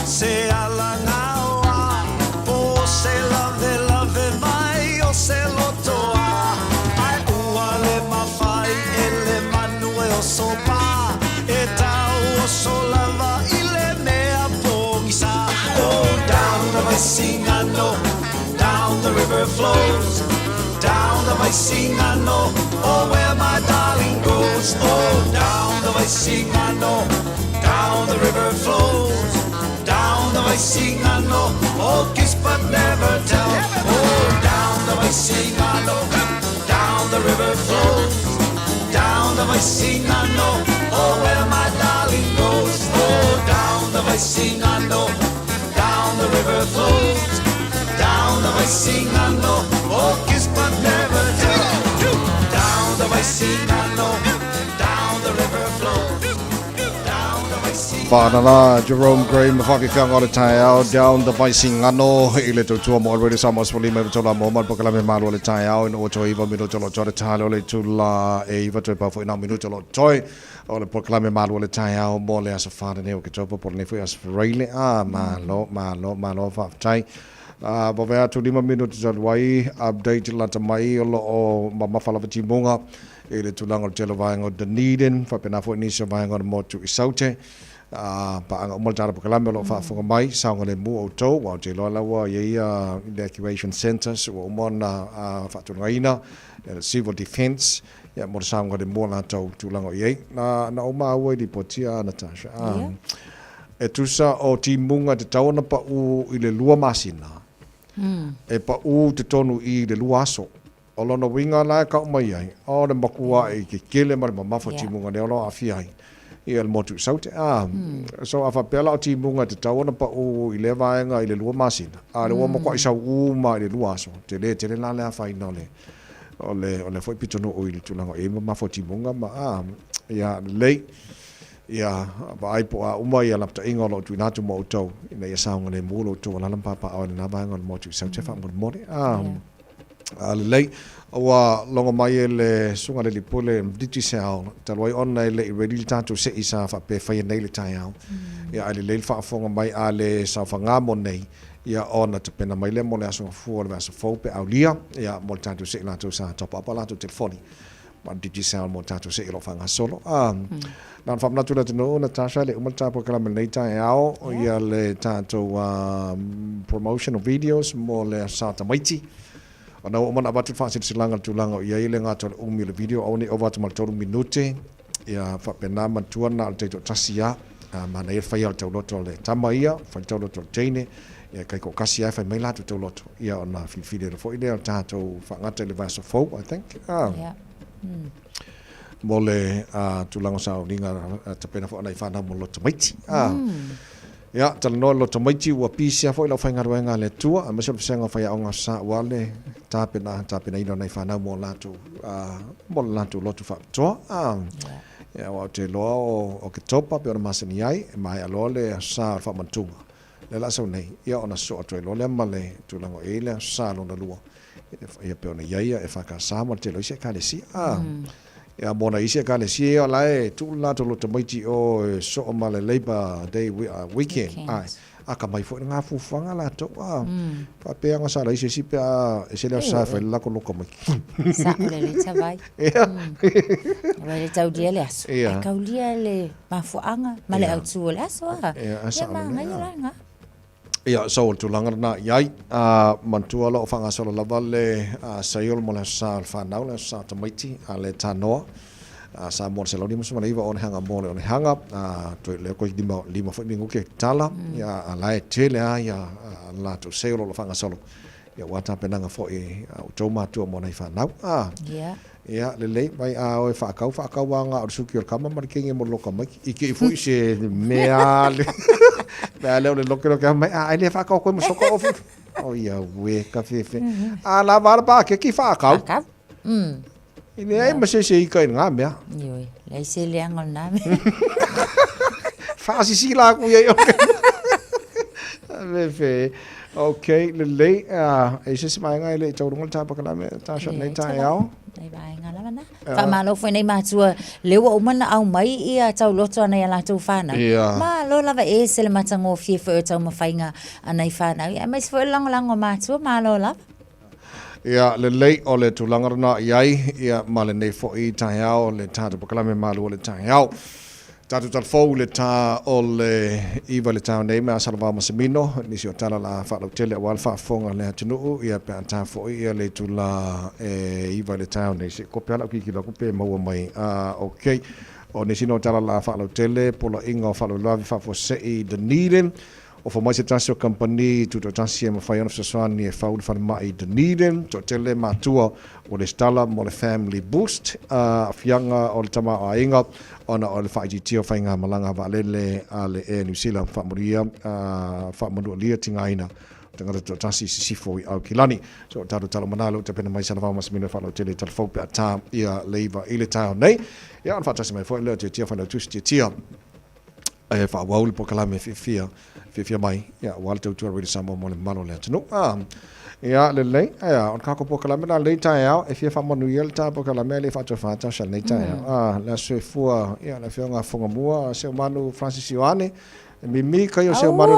[SPEAKER 2] Se ala naoa, o se lave lave mai o se lotoa. Ai ua le mawhai ele manuel sopa, e tau o so lava i le mea pōngisa. Oh, down the Vaisingano, down the river flows, down the Vaisingano, oh where my darling goes. Oh, down the Vaisingano, down the river flows, down the Vaisingano, oh kiss but never tell. Oh, down the Vaisingano, down the river flows, down the Vaisingano, oh where my darling goes. Oh, down the Vaisingano, down the river flows, down the Vaisingano, oh kiss but never tell. Down the Vaisingano, down the river flows.
[SPEAKER 4] Whanala, Jerome Gray, mawhakikanga o le tae au, down the Vaisingano, i le tautua mo already Samoa Spoli me tola mo mal pokala me malu o le tae au, in o toi iwa minuto lo toi le tale o le tula e iwa toi pafo ina minuto lo toi, o le pokala me malu o le tae au, mo le asa whana ne o ke topa por ne fui asa freile, malo, whaftai. Bo vea tu 5 minuto tau wai, update lata mai o lo o mawhalawa timunga, i le tulanga o telo vaenga o Dunedin, whapena fo inisa vaenga o motu i saute, pa anga umal tara pakalame lo whaafunga mai, saunga le mu o tau, wau te loa lawa i evacuation centers, wa umona whaatungaina, civil defense, ya mora saunga le mua la tau tulanga o iei. Na uma aua i di potia, Natasha. E tusa o timunga te tauna pa u i le lua masina, e pa u te tonu i le lua aso. O lona winga la ka mai ai, o le makua i ke kele ma le mamafa timunga le olo awhi ai. I el motu saute. So afa pela o timunga te tauna pa u i le vaenga i le lua masina. Le ua makua i sau uma i le lua aso. Te le la le awhai na le. O le foi pitono o i le tulanga e mamafa timunga ma ia lei. Ia ba ai po a uma ia lapta inga lo tu natu mo tau. Ina ia saunga le mulo tu ala lampa pa au le na vaenga le motu saute fa mo mori. Lei wa longa mai le sunga le lipole diti sao taloi ona le ready tanto se isa fa pe fa nei le taiao ya ale le fa fonga mai ale sa fa ngamo nei ya ona te pena mai le mole aso fu le aso fo pe aulia ya mo tanto se la to sa top up la to telefoni ma diti sao mo tanto se lo fa solo nan fa na tu le no na tasha le umata po kala nei taiao ya le tanto promotional videos mo le sa ta maiti ona o mana batu fa silanga tulanga ia ile ngato umi le video oni over to mal minute ia fa pena mantua na te tasia mana ia fa ia te loto le tamaia fa te loto tene ia kai ko kasia fa mai la te loto ia ona fili le fo ile tato fa ngata le vaso fo I think mole tulanga sa ringa te pena fo ona fa na mo loto maiti ya talano lo tomaiti wa pisia fo ila fainga ruenga le tua a meso senga fa ya onga sa wale tapena ino nei fa na mo latu lo tu fa to ya wa te lo o ke topa pe ona masani ai mai alole sa fa mantunga le la so nei ya ona so to lo le male tu lango ele sa lo na luo ya pe ona ya e fa ka sa mo te lo se ka le si ya mona isi ka le si o lai tu la to lo tomaiti o so o male labor day weekend ai aka mai fo nga fu fanga la to pa pe nga sa la isi si pe se le sa fa la ko lo ko mai
[SPEAKER 11] sa le vai le tau dia le aso ka ulia le mafuanga male au tu le aso ya ma nga
[SPEAKER 4] ya so tu langarna yai mantua lo fanga solo la valle sayol mo la sa fa na la sa tomaiti ale tano sa mo se lo ni mo iva on hanga mo on hanga to le ko di mo lima fo ningu ke tala ya ala tele ya la to se lo fanga solo ya wata penanga fo to ma tu mo nei fa na ya le vai o fa ka wanga o suki o kama mar kinge mo loka mai iki fu se mea le le lokero ka mai ele fa ka ko mo soko o ya we ka fefe la barba ke ki fa ka ini ai ma se ka nga mea
[SPEAKER 11] yo le se le angol na
[SPEAKER 4] fa si la ku ye fefe okay le e se mai nga le to ngol ta pa kala me ta shot nei ta yao
[SPEAKER 11] nei vai nga la na fa malo foi nei matua le o mana au mai ia tau loto na ia la tu fana ma lo lava e se le matango fie fo tau mafainga anai fana ia mai fo lang o matua ma lo lava
[SPEAKER 4] ia le o le tulangarna iai ia male nei fo I ta yao le ta pa kala me malo le ta yao tatu tal fo le ta o le iva le ta nei ma salva masemino ni si o tala la fa lo tele wal fa fonga le tunu ia pe ta fo ia le tula iva le ta nei si ko pe ala ki la ko pe mo mai okay o ni si no tala la fa lo tele polo inga fa lo lavi fa fo sei de niden o fo mai se transfer company tu to transfer ma fa yon of sosani e fa u fa mai de niden to tele ma tua o le stala mo le family boost fianga o le tama a inga ona o le whaiti o whainga malanga valele a le New Zealand whamuria whamunua lia tingaina tangata to tasi sifo I au kilani so taro talo manalo te pena mai salawa masamina whalo tele talo fau pe a tā ia leiva I le tāo nei ia an whatasi mai fwoi leo te tia whanau tusi te tia e whawauli po kalame fia mai ia wale tau tua redi samo mo le malo lea tanu ia le lei on kako po kalame na lei tai au e fia famonu ia le ta po kalame le fato fata sha nei tai au la se fua ia la fia nga fonga mua se manu Francis Ioane Mimi kayo se manu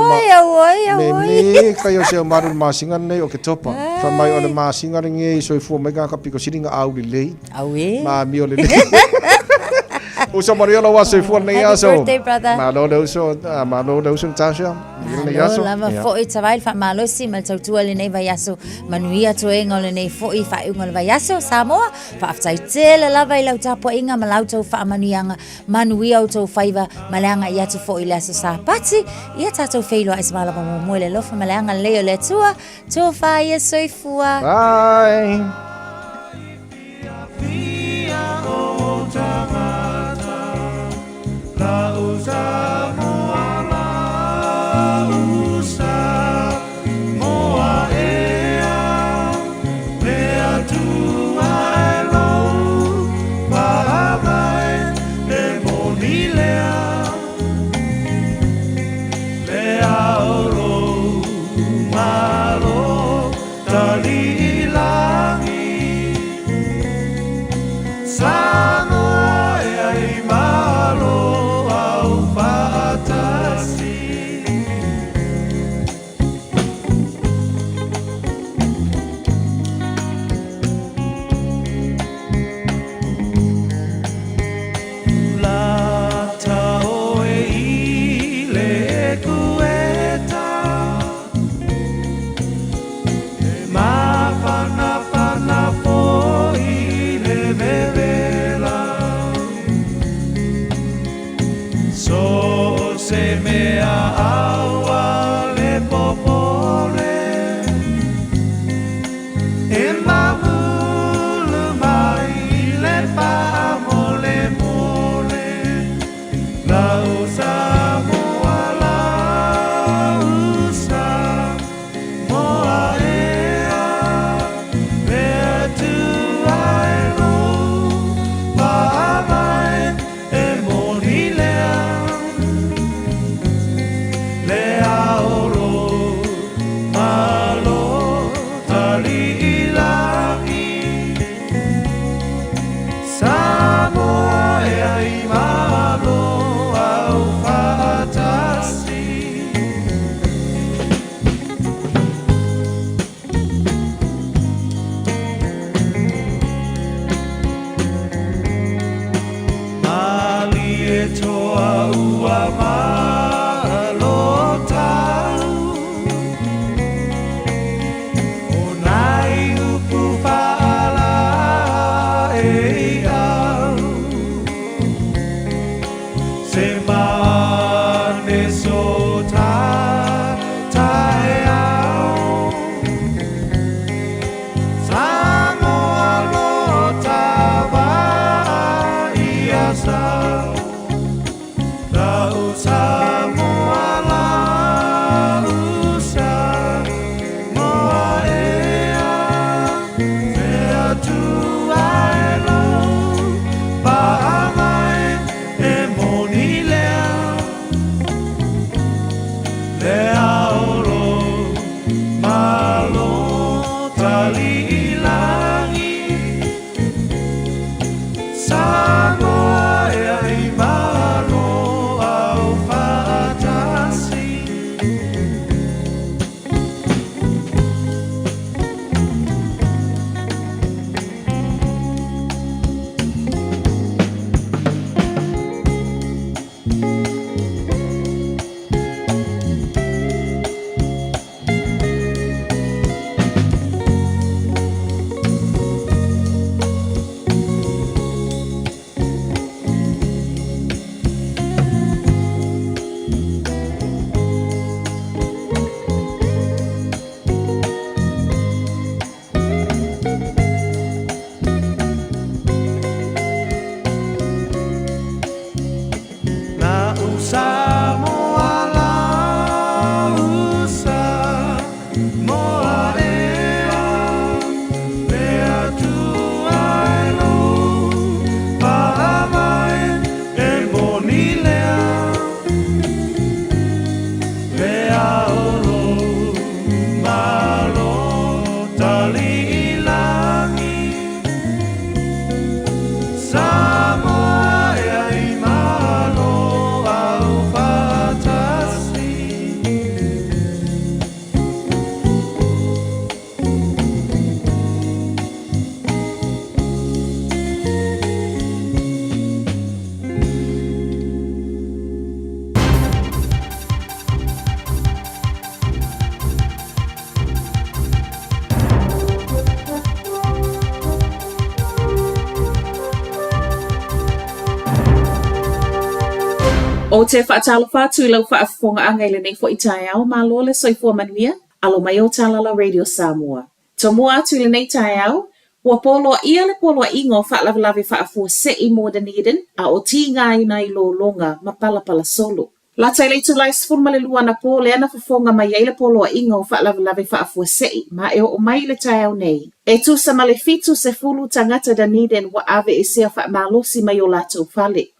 [SPEAKER 4] Mimi kayo se manu masinga nei o ke topa fa mai o le masinga nge so fua mega ka piko siringa au le lei ma mi o le lei Uso Maria lo was for nei aso. Malo lo uso Tasha.
[SPEAKER 11] Malo lava fo I tawai fa malo si mal tau tua le nei vai aso. Manuia to enga le nei fo I fa unga le vai aso Samoa. Fa aftai tele lava I lau tapo inga malau tau fa manuianga. Manuia o tau faiva maleanga I atu fo I le aso sa pati. Ia tatou feilo a ismala pa mo le lofa maleanga leo le tua. To fa ia soifua.
[SPEAKER 4] Bye.
[SPEAKER 3] La usa moa ea mea tua e lau pahamai e moni lea lea oro malo tali langi
[SPEAKER 14] O te whaatalo whātu I lau whaafonga anga I le nei fo I tae au malo le soifua manuia, alo mai o Talala Radio Samoa. To mua atu le nei tae au, ua poloa ia le poloa ingo whaalawalawe whaafua se'i more than Eden, a o ti ngā ina I lo longa ma pala solo. La tai le tulai sfurma le luana po le ana whafonga mai ai le poloa ingo whaalawalawe whaafua se'i, ma e o mai le tae au nei. E tu sa ma le fitu se fulu tangata Dunedin wa ave e sea whaamalosi mai o lato whale.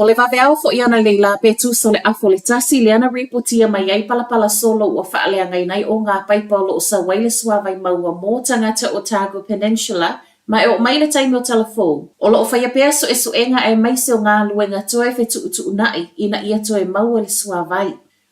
[SPEAKER 14] O le waweao fo I ana leila pe tu so le afo le tasi le ana reportia mai ai pala solo ua whaale angai nei o ngā paipalo o sa waile suawai maua mō tangata Otago Peninsula ma e o mai le taimi o telefon. O lo o whaia pea so e suenga e maise o ngā luenga toe fe tu unai ina ia toe maua le suawai.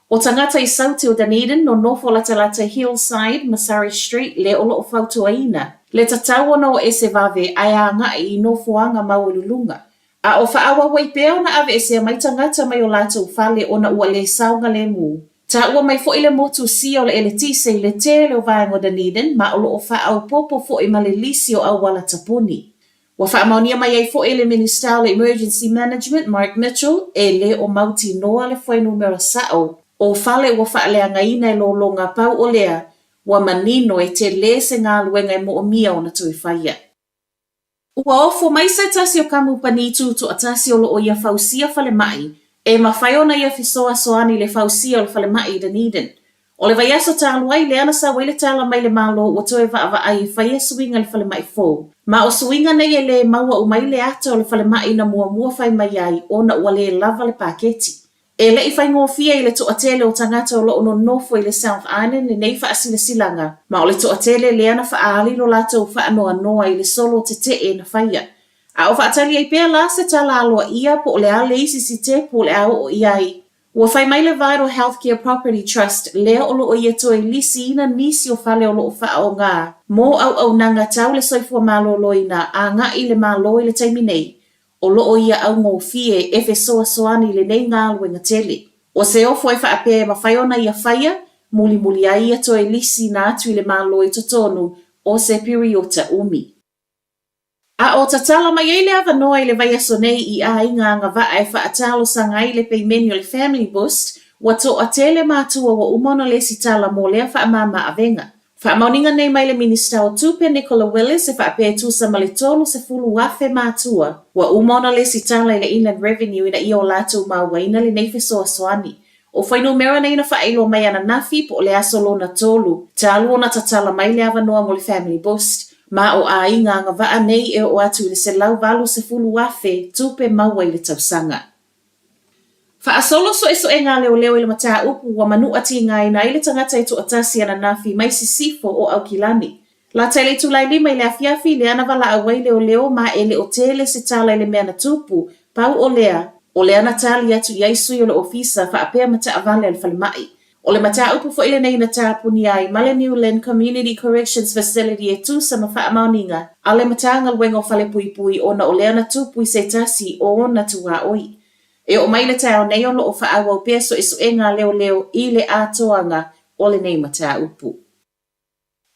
[SPEAKER 14] O tangata I sauti o Dunedin no nofo lata Hillside, Masari Street le o lo o whautua ina. Le tatau no e se wave ai a ngai I nofoanga maua lulunga. A o whaawa wai peo na ave e sea mai tangata mai o lātou whale o na ua le saunga le mū. Ta ua mai fo I le motu si o le ele tise I le te le o vaengo Dunedin ma o lo o whaau popo fo I ma le lisi o au wala tapuni. Wa whaamaunia mai ai fo I le Minister le Emergency Management Mark Mitchell e le o mauti noa le fwai numero sao o whale ua whaale anga ina lo longa pau o lea wa manino e te le se ngā luenga e mo o mia o na tui whaia. Ua ofo mai se tasi o kamu panitu to atasi o lo o ia fausia fale mai, e mawhai ona ia fisoa soani le fausia o le fale mai Dunedin. O le vaiaso tāluai le ana sa wele tāla mai le malo o toe va ai whaia suinga le fale mai fō. Ma o suinga nei e le maua o mai le ata o le fale mai na mua whai mai ai o na ua le lava le paketi. E le I whai ngōwhia I le to atele o tangata o lo ono nofo I le South Island le nei wha asila silanga. Ma o le to atele le ana wha aali lo lato wha anoa noa I le solo te e na whaia. A o wha atali ai pēr la se tala aloa ia po o le a le isi si te po le a o iai. Ua whai mai le Vital Healthcare Property Trust lea o lo o ia toe lisi ina nisi o whale o lo o wha o ngā. Mō au nanga tau le soifua malo loina a ngā I le malo I le taimi nei. o loo ia au ngofie e fe soa soani le nei ngā luenga tele. O se ofo e whaapea mawhaiona ia whaia, muli muli ai ato e lisi na atu i le malo i totonu o se periota umi. A o tatala mai eile ava noa i le vai aso nei i a inga anga vaa e whaatalo sanga i le peimeni o le Family Boost, wato a tele mātua wa umono le sitala mo lea whaamama avenga. Whaamauninga nei mai le Minister o Tupe Nicola Willis e whaapea tusa ma le tolu se fulu wafe mātua wa umono le sitala i le Inland Revenue ina i o lātou mauaina le neife soa soani. O whainu mera nei na whaeilo mai ana nafi po le aso lona tolu, talu o na tatala mai le ava noa mo le Family Boost, ma o a inga nga vaa nei e o atu i le se lau valu se fulu wafe tupe maua i le tausanga. Whaasolo so eso e ngā leo leo i le mataa upu wa manu ati ngai na i le tangata i tu atasi ana nafi mai sisifo o au kilani. La taile tulai lima i le afiafi le ana wala awai leo leo ma e le o tele se tala i le mea na tupu, pau o lea na tali atu i aisui o le ofisa whaapea mataa vale al falimai. O le mataa upu fo ile nei na tāpuni ai ma le Newland Community Corrections Facility e tu sa mawha amauninga a le mataa ngalwengo fale pui pui o na o lea na tupu i se tasi o na tua oi. E o mai le tau nei o loo whaawa o peso e so e ngā leo leo i le atoanga o le nei mataa upu.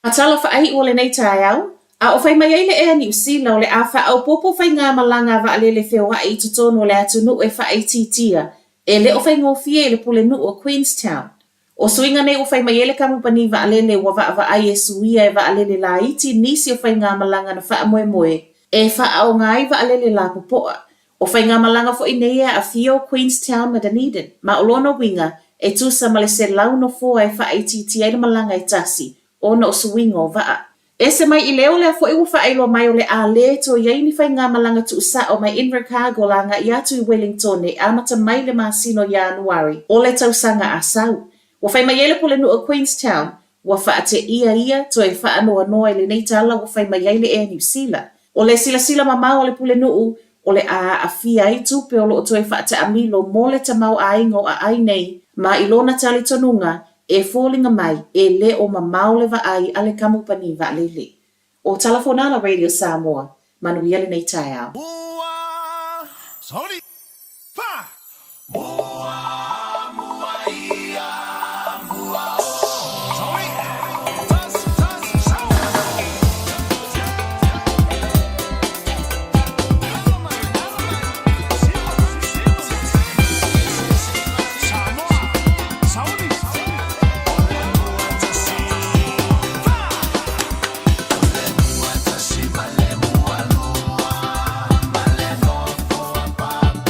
[SPEAKER 14] Matala whaai o le nei tai au, a o whai mai eile e ani usila o le a whaau popo whai ngā malanga wa ale le wheo ai tutono le atu nu e whaai titia, e le o whai ngofie le pule nu o Queenstown. O suinga nei o whai mai ele kamupani wa ale le wa wa ai e suia e wa ale le la iti nisi o whai ngā malanga na wha moe moe, e whaau ngai wa ale le la popoa. O whai ngā malanga fo inea a Fio, Queenstown, ma Dunedin, ma o lona winga e tusa ma le se launo fo e whaai titi e malanga e tasi, o na o suinga o waa. E se mai i leo lea fo iwa whaeilo mai o le a le to iaini whai ngā malanga tu usa o mai Invercargill langa i atu i Wellington e amata mai le masino Januari o le tausanga a sau. Wa whai mai ele pule nu o Queenstown, wa whaate ia to e whaanoa noa i le neitala wa whai mai ele e New Zealand. O le sila mamau o le pule nu o le a fia i tupe o lo o toi whaate amilo mo le tamau a ingo a ai nei, ma i lona tali tonunga e fōlinga mai e le o mamau le wa ai ale kamupani wa lele. O Talafonala Radio Samoa, manuia le nei tai au.
[SPEAKER 3] Sorry. Pa! Male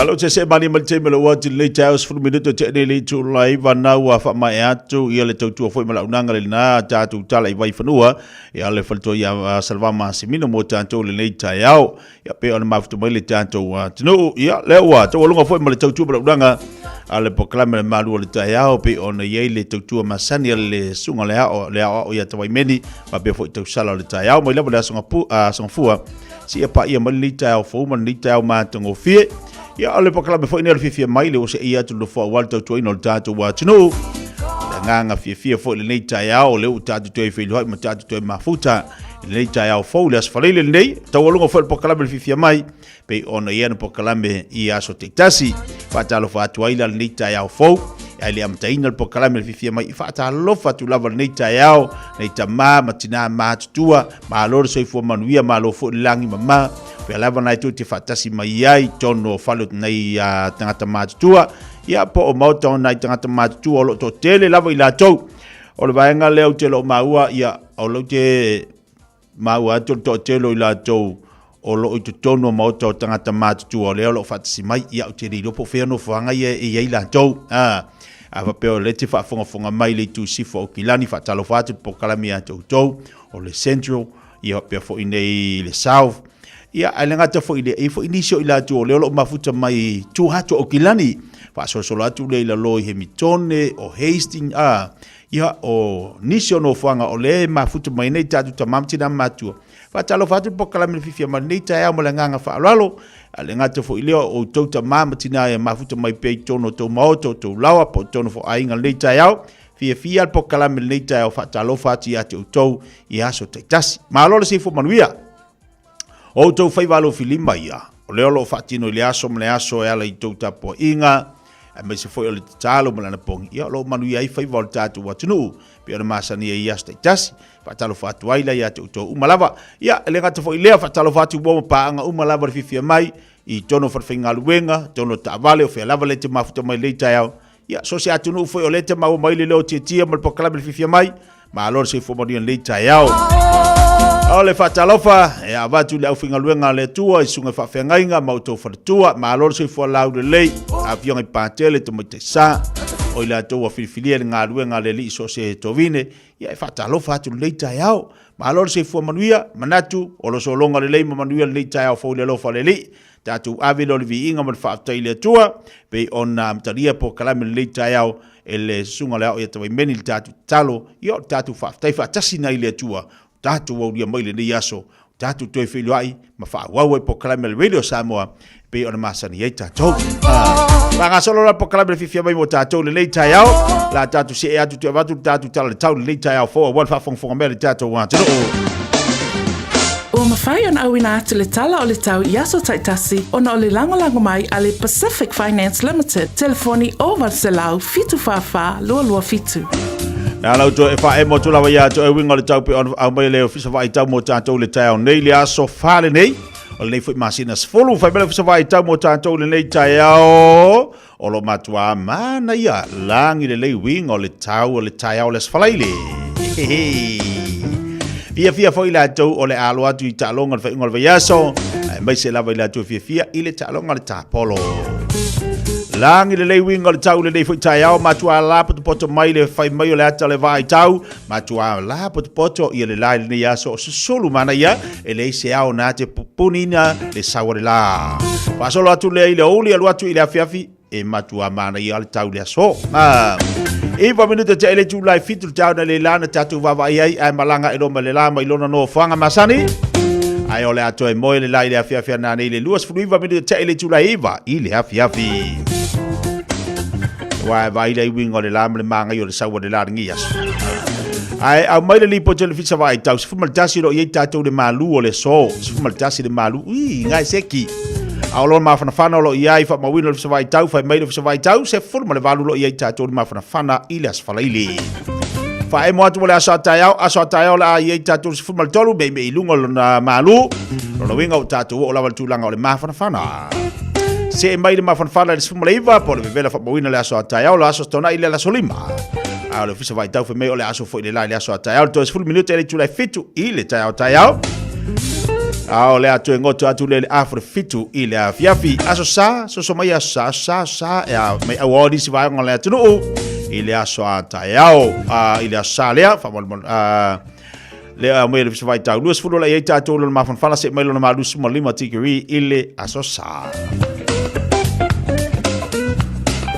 [SPEAKER 17] Alo se mani mal te melo wa le chaos fu minuto te ne le tu live na wa fa mai atu ia le tu foi mala unanga le na ta tu tala i vai fanua ia le falto ia salva masimino mo tanto le taiao ia pe on mafto mai le tanto wa tino ia le wa to longa foi mala tu mala unanga ale proclame le malu le taiao pe on ia le tu masani le sunga le o ia tawai meni ma be foi tu sala le taiao mai le bala songa fua si pa ia mal le taiao fo man le taiao ma tongo fie ia ale proclame foi ne fifia mai le o se ia tu lo fo walto tu ino tatu wa tino nganga fifia foi le taiao le tatu tu fe lo ma tatu tu mafuta le taiao fo le asfalele nei tawalunga foi proclame fifia mai pe ona ia no proclame ia so tasi fatalo fatu ila le taiao fo ele am taina le proclame fifia mai fatalo fatu lava le taiao le tama matina matua ma lo so fo manuia ma lo fo langi mama pe lava na tu te fatasi mai ai tono falo nei tangata matua ia po o mauta na tangata matua o lo to tele lava ila to o le vaenga leo te lo maua ia o lo te maua to telo ila to o lo to tono mauta o tangata matua leo lo fatasi mai ia o te ri lo po fe no fanga ia ila to ava pe o le te fa fonga mai le tu sifo o kilani fatalo fatu po kalamia to o le central ia pe fo inei le south ia alenga te fo ile fo inisio ila tu le lo mafuta mai tu hatu o kilani fa so atu le ila lo he mitone o Hastings ia o nisio no fanga o le mafuta mai nei tatu tamamti na matu fa talo fatu po kalamia fifia mai nei ta mo nganga fa lalo alenga te fo ile o tota mamti na mafuta mai pe tono to moto to lawa po tono fo ainga nei ta yao fia po kalamia nei ta fa talo fati ate o to ia so tasi malo le sifo manuia o tau fai walo filima ia. O leo lo fatino le aso e ala i tau tapo inga. E me se foi o le talo malana pongi. Ia lo manu iai fai walo tatu watunu. Pia na masani e iasta i tasi. Fatalo fatu waila ia tau tau umalava. Ia le ngata foi lea fatalo fatu uoma paanga umalava le fifia mai. I tono farwhinga luenga. Tono taavale o fea lava le te mafuta mai leita iau. Ia so se atunu foi o le te mau mai le leo tia malpokalame le fifia mai. Ma alor se fo morian leita iau. Ole fatalofa e avatu le aufinga luenga le tua i sunga fafengainga mauto fatua ma alor se fo laude lei avion i patele to mutesa o ila to filfilia nga luenga le li so se tovine ia fatalofa tu leita yao ma alor se fo manuia manatu o lo so longa le lei manuia leita yao fo le lo fa le li tatu avilo le vinga ma fa le tua pe ona mtaria po kalame leita yao ele sunga le ia to meni tatu talo io tatu fa tasi na ile tua tatu wa dia mai le ni aso tatu toi filo ai ma fa wa po kalame radio Samoa pe ona masani ai tatu nga solo la po kalame fifia mai mo tatu le leita yao la tatu se atu tu avatu tatu tala tau le leita yao fo wa fa fong mele tatu wa tatu
[SPEAKER 6] o mawhai an awina atu le tala o le tau Yaso Taitasi ona o le lango mai a le Pacific Finance Limited telefoni o Valselau fitu fafa lua fitu
[SPEAKER 17] Na lau to e fa e mo tula wa ya to e winga le tau pe on au mai le ofisa vai tau mo tātou le tai au nei le aso fale nei. O le foi masina sfolu fa bele ofisa vai tau mo tātou le nei tai au. O lo matua mana ia langi le lei winga o le tau o le tai au le sfalaile. Fia foi la tau o le alo atu i talonga le whainga le vaiaso. Mai se lava i la tau fia i le talonga le tapolo. Langi le leiwinga le tau le nei foi tai au matua la poto mai le fai mai o le ata le vai tau. Matua la poto i le lai le nei aso o se solu mana ia e le se au na te pupunina le sawa le la. Pasolo atu le i le oli alu atu i le afiafi e matua mana ia le tau le aso. Iwa minuta te ele tūlai fitu tau na le lana tatu wawa ai ai malanga e loma le lama i lona no whanga masani. Ai ole ato e moe le lai le afiafia nane i le luas furu iwa minuta te ele tūlai iwa i le afiafi. Wai vai le wingo le lama le manga i o le sawa le lana ngias. Ai au mai le lipo te le fisa vai tau sifu maltasi ro i tatu le malu o le so. Sifu maltasi le malu ui ngai seki. Aolo mafana lo iai fa mawino le vai tau fa mai le vai tau se forma le valu lo iai tatu le mafana ile asfalaili. Fa e mo atu le asa taiao la iai tatu se forma le tolu me ilunga na malu. Lo winga o tatu o lava tulanga o le mafana. Se mai le mafana le forma le iva po le vela fa mawino le asa taiao la asa tona ile la solima. Ao le vai tau fa mai o le aso fo ile la le asa taiao to se forma minuto ele tulai fitu ile taiao. Ao le atu ngoto atu le afro fitu i le afiafi aso sa so mai sa e mai awadi si vai ngale atu no i le aso ataiao i le asalea fa le mai le vai tau luas fulo la ia tatu lo mafan fala se mai lo ma lusu mo lima tikiri i le aso sa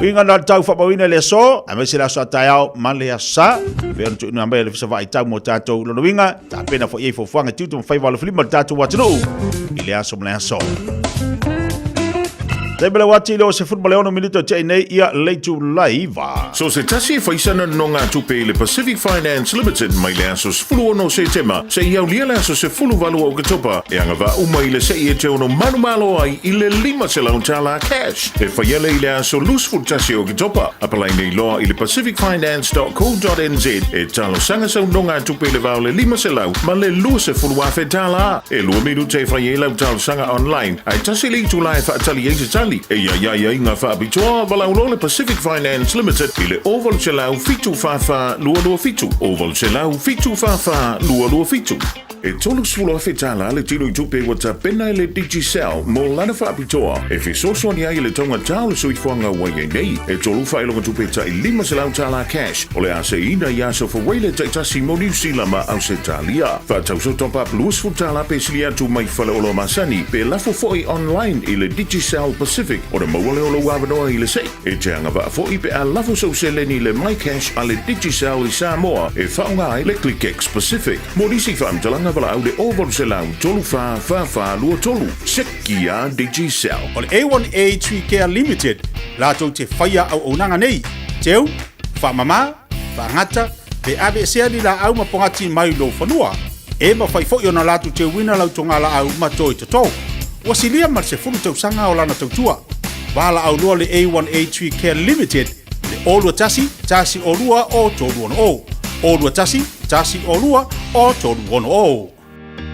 [SPEAKER 17] Winga na tau whapawina le so, a me se la so ataiao man le asa, vea tu ina mai le fisa vai tau mo tātou lono winga, ta pena fo iei fo fuanga tiutu mwhai wala filima tātou watanu, i le aso mle aso. Taibele wati leo se futbol leono minuto te nei ia leitu laiva.
[SPEAKER 13] So se tasi faisana no ngā tupe le Pacific Finance Limited mai le aso sefulu ono se tema, se iau lia le aso sefulu valu au katopa, e anga va umai le se ie te ono manu malo ai i le 5 se lau tala cash. E whaiele i le aso lusful tasi au katopa, apalai nei loa i le pacificfinance.co.nz, e talo sanga sau no ngā tupe le vau le 5 se lau, ma le lua se fulu afe tala. E lua minu te whaiele au talo sanga online, ai tasi li tu lai whaatali eise tali. E ia inga whaabitoa walau le Pacific Finance Limited i le oval se lau fitu whawha lua fitu. Oval se lau fitu whawha lua fitu. E tolu sfulu afe tala le tino i tupe wata pena le Digicel mo lana whaabitoa. E fisoso ni ai le tonga tau le suifuanga wai nei. E tolu whailonga tupe ta i 5 se lau tala cash. O le ase ina i aso whawaile ta itasi mo New Zealand ma au se talia. Whatau so top up luas futala pe silia tu mai whale olo masani. Pe lafo foi online i le Digicel Pacific. O le maua leo lo wawanoa i le sei. E te anga wa foi pe a lafo so se leni le MyCash a le Digicel i Samoa. E whaunga ai le ClickX Pacific. Mo nisi whaamtalanga wala au le oval se lau tolu wha lua tolu. Seki a Digicel.
[SPEAKER 18] O le A1A Tree Care Limited, lātou te whaia au onanga nei. Teu, whamama, whangata, pe abe sea li la au mapongati mai lo whanua. E ma whai fo na lātou te wina lau tonga la au matoi te tau. Wasilia mar se funu tau sanga o lana tau tua. Wala au lua le A1A Tree Care Limited, le olua tasi olua o tolu ono o. Olua tasi olua o tolu ono o.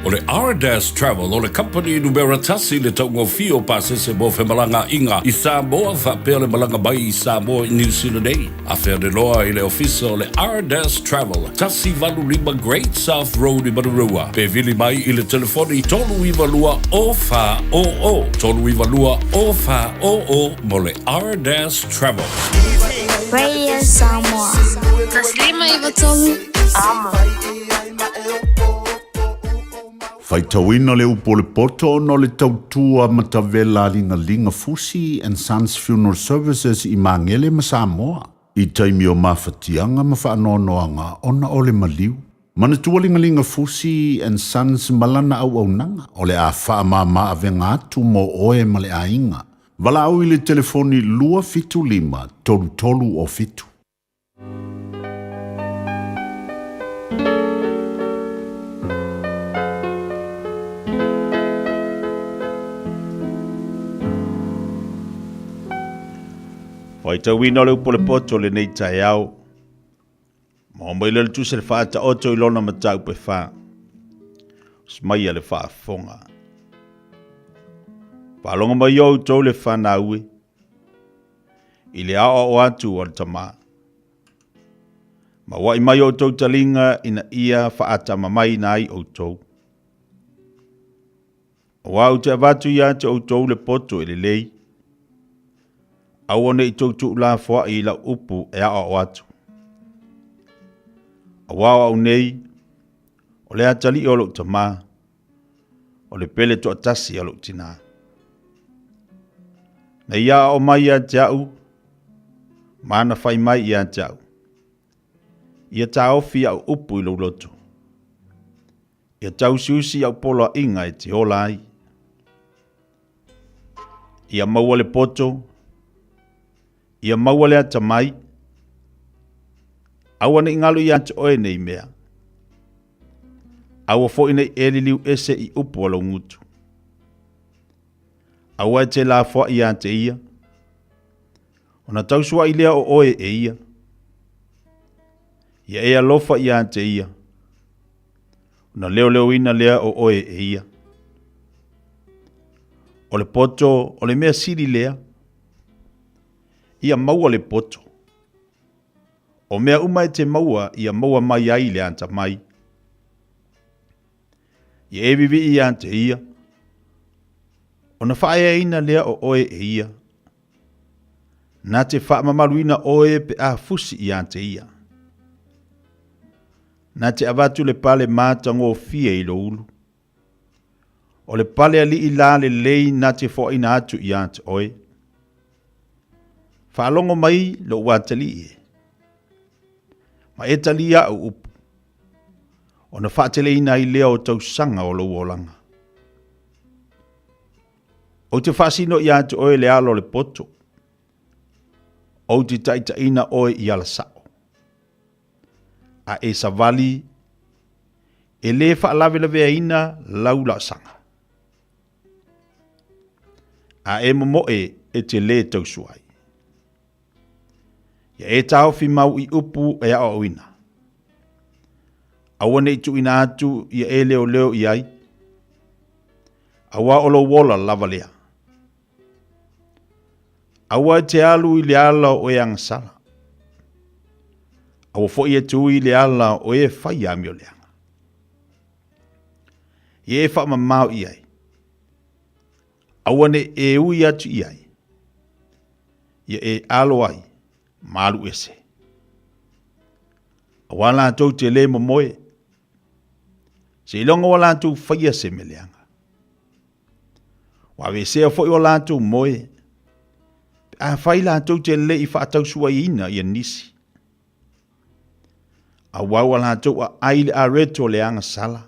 [SPEAKER 19] O le R-Dash Travel, o le company numera tasi le taungo fio pasese mo fe malanga inga i Samoa whapea le malanga mai i Samoa i New Zealand ei. A whea de loa i le ofisa o le R-Dash Travel, tasi valu lima Great South Road i Marurua. Pe vili mai i le telefoni tolu iwa lua o wha o o. Tolu iwa lua o wha o o mo le R-Dash Travel.
[SPEAKER 12] Radio Samoa. Taslima iwa tolu. Amo.
[SPEAKER 9] Faitauina le upo le poto no le tautua matavela linga Fusi and Sons Funeral Services i Mangele ma Samoa. I taimi o mawhatianga ma whaanoanoanga ona o le maliu. Manatua linga Fusi and Sons malana au nanga o le a whaamama avenga atu mo oe ma le ainga. Wala au i le telefoni lua fitu lima tolu o fitu.
[SPEAKER 17] Wai tau wina le upole poto le nei tai au. Ma mai le tu se le fa ta oto i lona matau pe fa. Smai le fa fonga. Palonga mai yo to le fa na ui. I le ao o atu o le tama. Ma wai mai o tau talinga ina ia fa ata mamai na ai o tau. Wa te avatu ia te o tau le poto i le lei. Awane i tau tu la fwa i la upu e a o atu. Awa au nei, o le atali o lo tama, o le pele to atasi o lo tina. Na ia o mai ia te au, mana fai mai ia te au. Ia ta ofi au upu i lo loto. Ia tau siusi au polo inga e te hola ai. Ia maua le poto, ia maua le atamai, awane ingalu ia te oe nei mea. Awa fo ine eliliu ese i upu alo ngutu. Awa te la fo ia te ia. Ona tau sua i lea o oe e ia. Ia ea lofa ia te ia. Ona leo leo ina lea o oe e ia. O le poto, o le mea siri lea. Ia maua le poto. O mea umai te maua, ia maua mai ai le anta mai. Ia e vivi i ante ia. O na whae ina lea o oe e ia. Nā te wha mamaruina oe pe a fusi i ante ia. Nā te avatu le pale māta ngō fie i lo ulu. O le pale ali i la le lei nā te fo ina atu i ante oe. Whaalongo mai lo watali e. Ma e tali a u upu. O na whaatele ina i lea o tau sanga o lo uolanga. O te whaasino i atu oe le alo le poto. O te taita ina oe i ala sao. A e savali, e le whaalawelawea ina laula sanga. A e momoe e te le tau suai. Ia e tau fi mau i upu e a o ina. Awane i tu ina atu ia e leo leo i ai. Awa olo wola lava lea. Awa te alu i le ala o e angasala. Awa fo i e tu i le ala o e fai amio leanga. Ia e wha mamau i ai. Awane e ui atu i ai. Ia e alo ai. Malu ese. Awala tau te le momoe. Se ilonga wala tau whaia se me leanga. Wawe sea fo i wala tau moe. A whaila tau te le i whaatau sua ina i nisi. A wawala tau a aile a reto le anga sala.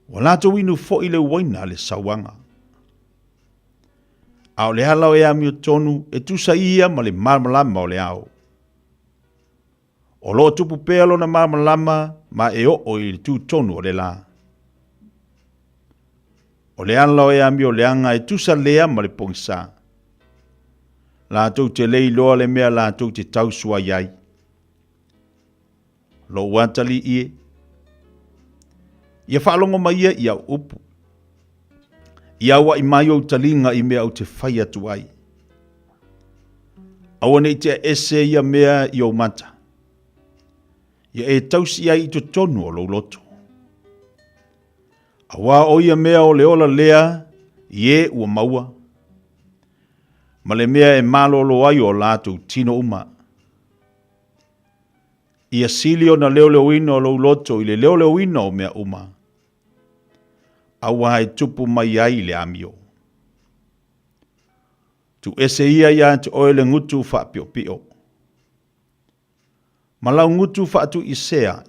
[SPEAKER 17] Wala tau inu fo i le waina le sawanga. Ao le halau e amio tonu e tusa ia ma le marmalama o le ao. O lo tupu pelo na marmalama ma e o i le tu tonu o le la. O le halau e amio le anga e tusa lea ma le pongisa. La tau te lei loa le mea la tau te tau sua iai. Lo watali ie. Ia whaalongo mai ia ia upu. Ia wa i mai o talinga i mea o te whai atu ai. Awane i te ese ia mea i o mata. Ia e tausi ai i to tonu o lo loto. Awa o ia mea o le ola lea i e ua maua. Ma le mea e malolo ai o lato tino uma. Ia silio na leo leo ino o lo loto i le leo leo ino o mea uma. Awa e tupu mai ai le amio. Tu ese ia te oele ngutu wha pio pio. Malau ngutu wha atu isea,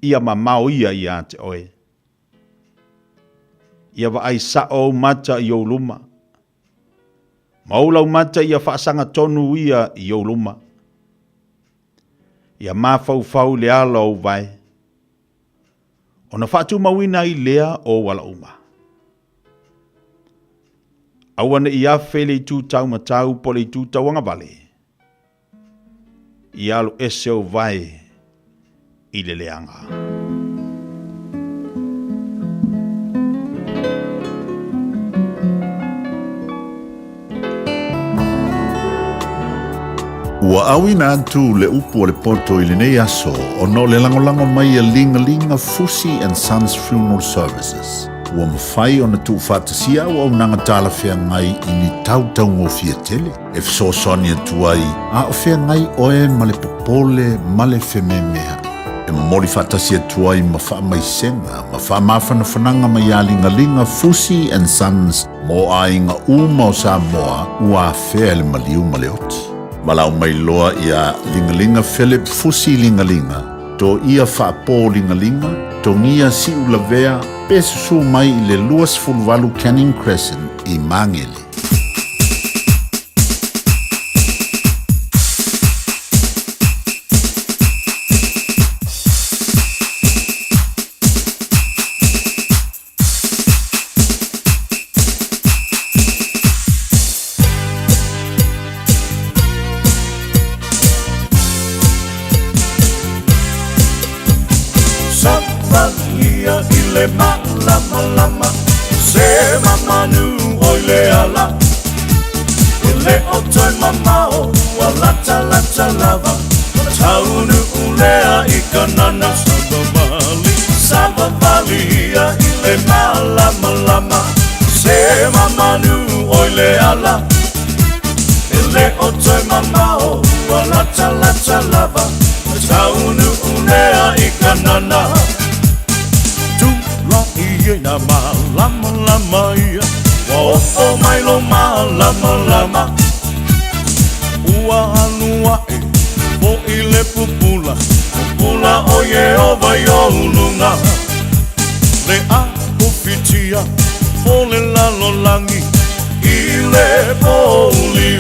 [SPEAKER 17] ia mamau ia te oe. Ia wa ai sao mata i o luma. Maulau mata ia whaasanga tonu ia i o luma. Ia mafau le ala o vai. Ona whatu mawina i lea o wala uma. Awana i awhele i tū tau matau pole i tū tau anga vale. I alu ese o vai I le leanga.
[SPEAKER 9] Ua awina atu le upu o le poto I le nei aso o no le langolango mai a linga Fusi and Sons Funeral Services. Ua mawhai o na tu whātasia o au nanga tāla whea ngai I ni tautau ngō fia tele. E fiso soni atu ai, a o whea ngai oe ma le popole ma le wheme mea. E mori whātasia atu ai ma wha mai senga, ma wha mawhana whananga mai a linga Fusi and Sons mo a inga uma o Samoa ua whea le maliu ma le oti. Malau mai loa ia lingalinga Philip Fusi lingalinga. To ia whaapo lingalinga, to ngia si ulavea, pesusu mai I le luas fulvalu Canning Crescent I Mangele.
[SPEAKER 3] Lama se mamanu oile ala ile otoi mamao walata lava taunu ulea ikanana sababali ya ile lama se mamanu oile ala ile otoi mamao walata lava taunu ulea ikanana na lama ia wa mai lo lama ua anua o ile pupula oye ova yo lunga le a ufitia o le lalo langi ile po uli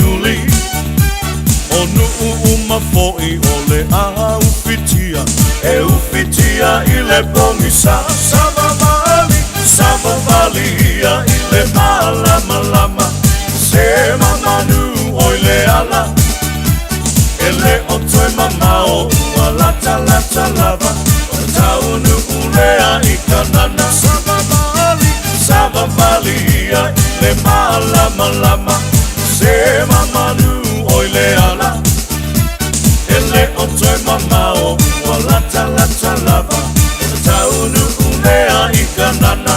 [SPEAKER 3] o nu uma foi o le a ufitia ile po misa Sabavalia ile lama se mamanu oile ala ele otoi mamao walata lava taunu ulea ikanana Sabavalia ile lama se mamanu oile ala ele otoi mamao walata lava taunu ulea ikanana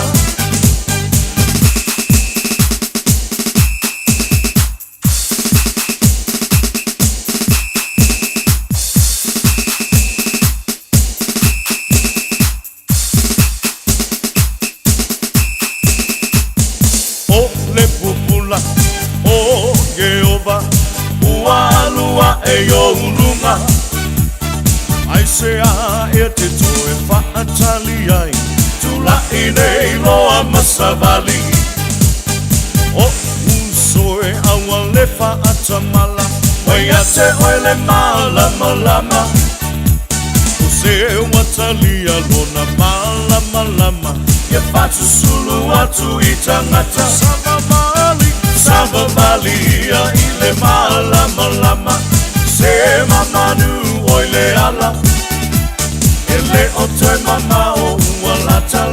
[SPEAKER 3] Lunga ai sea e te tue whaatali ai tula I nei loa masavali o unsoe awa le whaatamala wai ate oe le malama o se watali alona malama e whatu sulu atu I tangata Sabavali I le malama se mamanu oile ala ele otoi mamao walata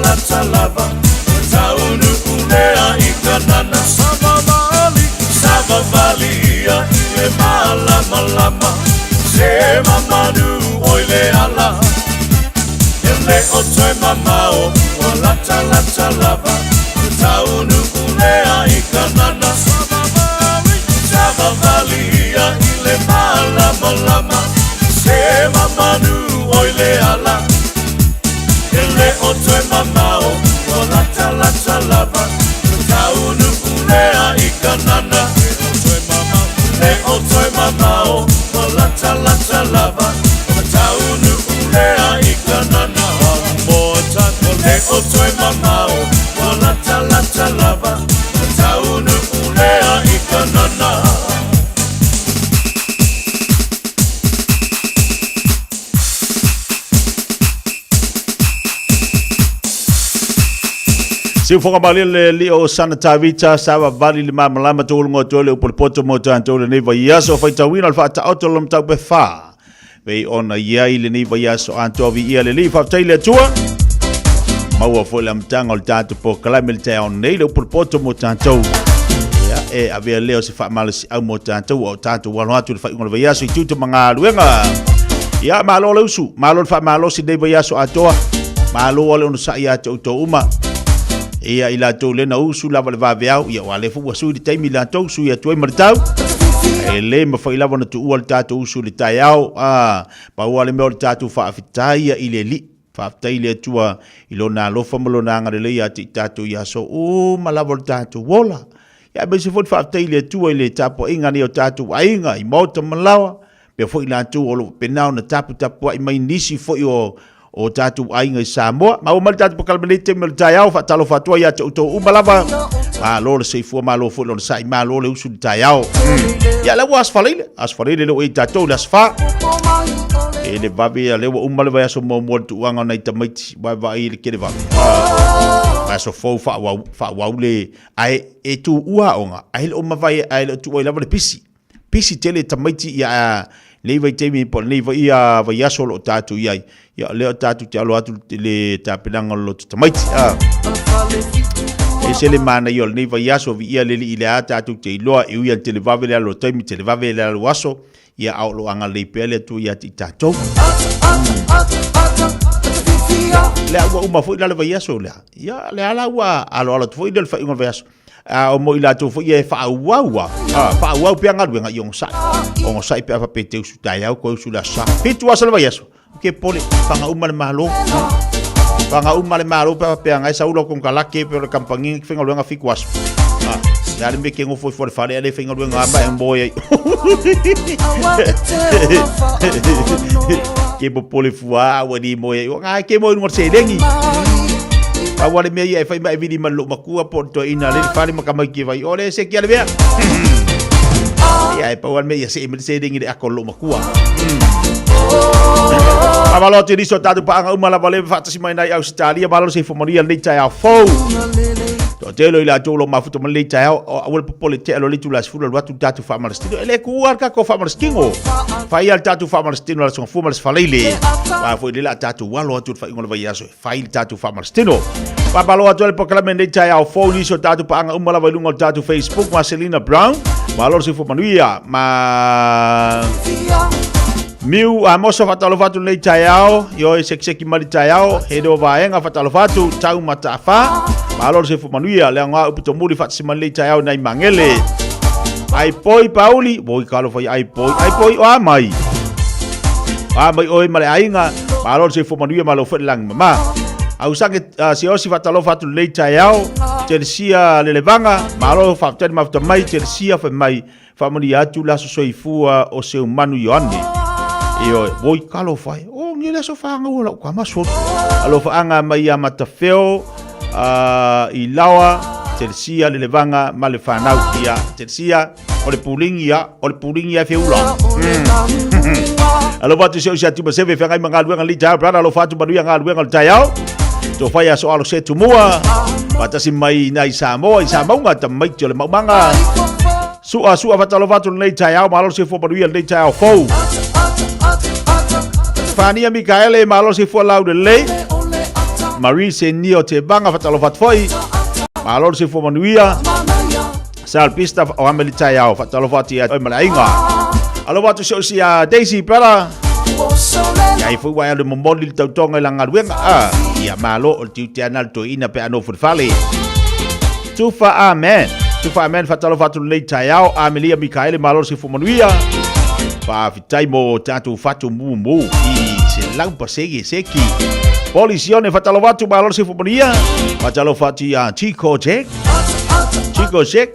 [SPEAKER 3] lava taunu ulea ikanana Sabavali ile malama se mamanu oile ala ele otoi mamao walata lava taunu ulea ikanana Sabavali ile lama se mamanu oile ala ele otoi mamao walata lava taunu ulea ikanana le otoi mamao walata lava taunu ulea ikanana mota le otoi mamao walata lava taunu ulea ikanana
[SPEAKER 17] Si fonga bali le lio sana tavita sawa vali le malama tolu ngo tole upol poto mo tan tole ne va yaso fa tawina al fa ta autolom ta befa Vei ona ia i le nei vai aso antovi ia le li whaftai le tua. Maua fo le mtanga o le tātou po kalame le te au nei le upurpoto mo tātou. E avea leo se whaamalasi au mo tātou o tātou walo atu le whaingola vai aso i tūta mga aluenga. Ia malo le usu, malo le whaamalosi nei vai aso atoa. Malo ole ono sa ia tau tau uma. Ia i la tau lena usu lava le vaveau. Ia wale fu wasu di taimi la tau su ia tuai maritau. E le mawhai lava na tu ua le tātou usu le tai au. Pa ua le meo le tātou whaafitai ia i le li. Whaafitai le atua i lo nā lofa malo nā ngare le ia ti tātou ia so. O malava le tātou wola. Ia me se fwoi whaafitai le atua i le tapo inga ni o tātou ainga i mauta malawa. Pea fwoi la tu o lo penao na tapu i mai nisi fwoi o tātou ainga i Samoa. Ma o mali tātou pakalmanete me le tai au whaatalo whaatua ia te uto umalava. Ma lo le seifua ma lo fwoi lo le sai ma lo le usu le tai au. Ia lewa asfaleile leo e tātou le asfa. E le vawe a lewa umalewa aso mua tu uanga nei tamaiti. Wa i le kere vawe. Aso fau whawau le ai e tu ua onga. Ai le umawai ai le tu oi lava le pisi. Pisi tele tamaiti ia nei vai teimi po nei vai ia vai aso lo tātou iai. Ia leo tātou te alo atu le tāpenanga lo tamaiti. E se le mana i ol nei vai aso vi ia leli i le a tātou te iloa i uian te le vave le alo taimi te le vave le alo aso. Ia au lo anga le pele tu ia ti tātou. Le ua uma fui lale vai aso lea. Ia le ala ua alo ala tu fui le whaingon vai aso. O mo ila tu fui e whauaua. Whauau pia ngaruenga i ongo sai. Ongo sai pia whapete usu tai au koe usu la sa. Pitu asa le vai aso. Ke pole whanga uma le mahalo. Whanga uma le mahalo pia ngai sa ulo kong kalake pia le kampangi whinga luenga fiku aso. Dale me que foi for fare ale finga luenga aba en boy. Que bo pole fua wani moy. Nga ke moy ngor se dengi. Awale me ia fai mai vidi malu makua porto ina le fare makamai ki vai. Ole se ki ale bea. Ia e pawal me ia se dengi de akolo makua. Amalo te riso tatu pa anga umala vale fatasi mai nai Australia malo se fomaria le tai fo. To telo ila tolo mafuto malei tai awal popole te alo litu las fula watu tatu fa malstino ele kuar ka ko fa malstingo. Fai al tatu fa malstino la son fu mal falile. Va foi la tatu walo atu fa ingol vai aso. Fai tatu fa malstino. Pa balo atu el proclame le tai fo riso tatu pa anga umala vai lungo tatu Facebook Marcelina Brown. Malo se fo manuia ma Miu a moso fatalo fatu nei taiao, yo e sekseki mali taiao, hedo vaenga fatalo fatu, tau matafa, malor se fumanuia, lea ngā uputo muri fatu si mali taiao nei mangele. Ai poi pauli, boi kalo fai ai poi o amai. Amai oi male ainga, malor se fumanuia malo fatu lang mama. Au sange si osi fatalo fatu nei taiao, tersia lelevanga, malor fatu tani mafuta mai, tersia fai mai, famani atu laso soifua o seu manu yoane. Io voi kalo fai o ni le so fanga ola kwa maso alo fanga mai ama tafeo I lawa tersia le levanga male fanau ia tersia o le pulingia feula alo vatu se o tu se ve fanga manga luenga li ta brada alo fatu baduia nga luenga taiao to fai aso alo se tu mua patasi mai nai Samoa nga tamai te le manga sua fatalo vatu nei taiao malo se fo baduia nei taiao fo Fania Mikaele malo se fo lau de lei Marie se nio te banga fatalo fatfoi malo se fo manuia salpista o amelita yao fatalo fati o malainga alo watu so sia Daisy brother ya ifu wa le momoli tautonga langa luenga ia malo o tiu tianal to ina pe ano furfale tufa amen fatalo fatu lei tayao Amelia Mikaele malo se fo manuia pa fitai mo tatu fatu mumu I se lampa seki polisione fatalo watu malo se fumonia fatalo fati Chico Jack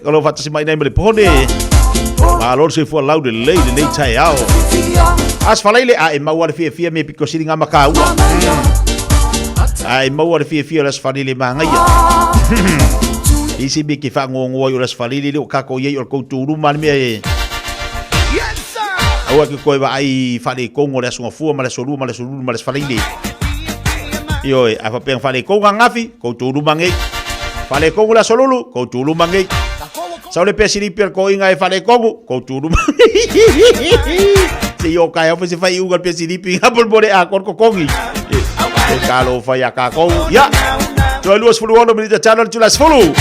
[SPEAKER 17] alo fatu si mai name le pone malo se fu lau de lei taiao as falele e maua fia me piko siringa makaua ai maua fia las falele mangaia isi be ke fa ngongo yo las falele le kako ye yo ko turu mal me Awa ke koe wa ai whare kongo le asunga fua male soru male whareile. Ioe, a whapeng whare konga ngafi, kou tūru mangei. Whare kongo la solulu, kou tūru mangei. Sau le pia siripi al ko inga e whare kongo, kou tūru mangei. Se yo kai apa se fai ugal pesi dipi ngapol bore a kon kokongi. E kalo fai a kako. Ya. Joy Luas Fulu ono menita channel tulas Fulu.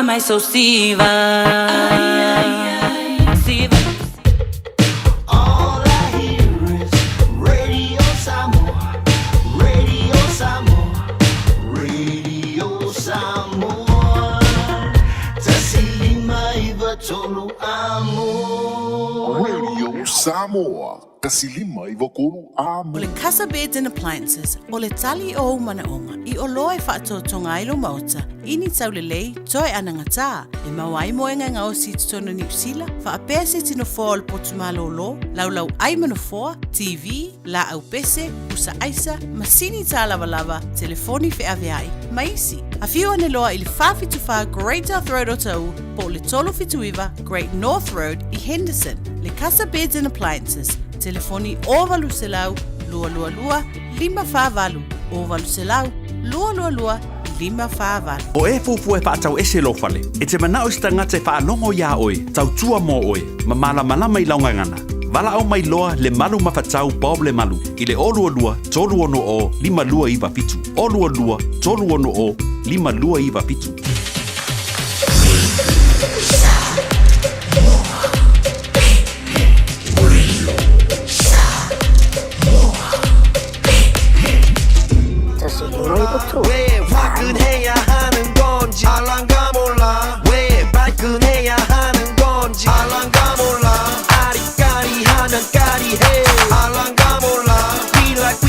[SPEAKER 5] mai so siva.
[SPEAKER 2] All I hear is Radio Samoa, Radio Samoa, Radio Samoa. Tasilima iwa tolu amo.
[SPEAKER 13] Radio Samoa. Kasilima iwa konu amo.
[SPEAKER 6] O le Casa Beds and Appliances, o le tali o manaonga, I o loe whaatotonga ilo mauta, ini tau le lei, toi anangata, e mawai moenga ngao si tutono New Zealand, wha a pese tino fōa o le potumalo lo, lau ai manafoa, TV, la au pese, usa aisa, masini tā lava, telefoni fe aveai, maisi. A whiu ane loa I le whawhituwha Great North Road o tau, po le tolo whituiwa Great North Road I Henderson, le Casa Beds and Appliances, telefoni ovalu selau, lua, 5 ovalu selau, lua, 5.
[SPEAKER 18] O e fufu e whaatau ese lo fale. E te manao sta ngate whaanongo ia oe, tau tua mo oe, ma malama I launga ngana.
[SPEAKER 8] Vala au mai loa le malu mawhatau Bob le malu. I le olua lua, tolu ono o, 5 lua iwa pitu. Olua lua, tolu ono o, 5 lua iwa pitu.
[SPEAKER 2] 왜 화끈해야 하는 건지 알랑가 몰라 왜 발끈해야 하는 건지 알랑가 몰라 아리까리하면 까리해 알랑가 몰라 We like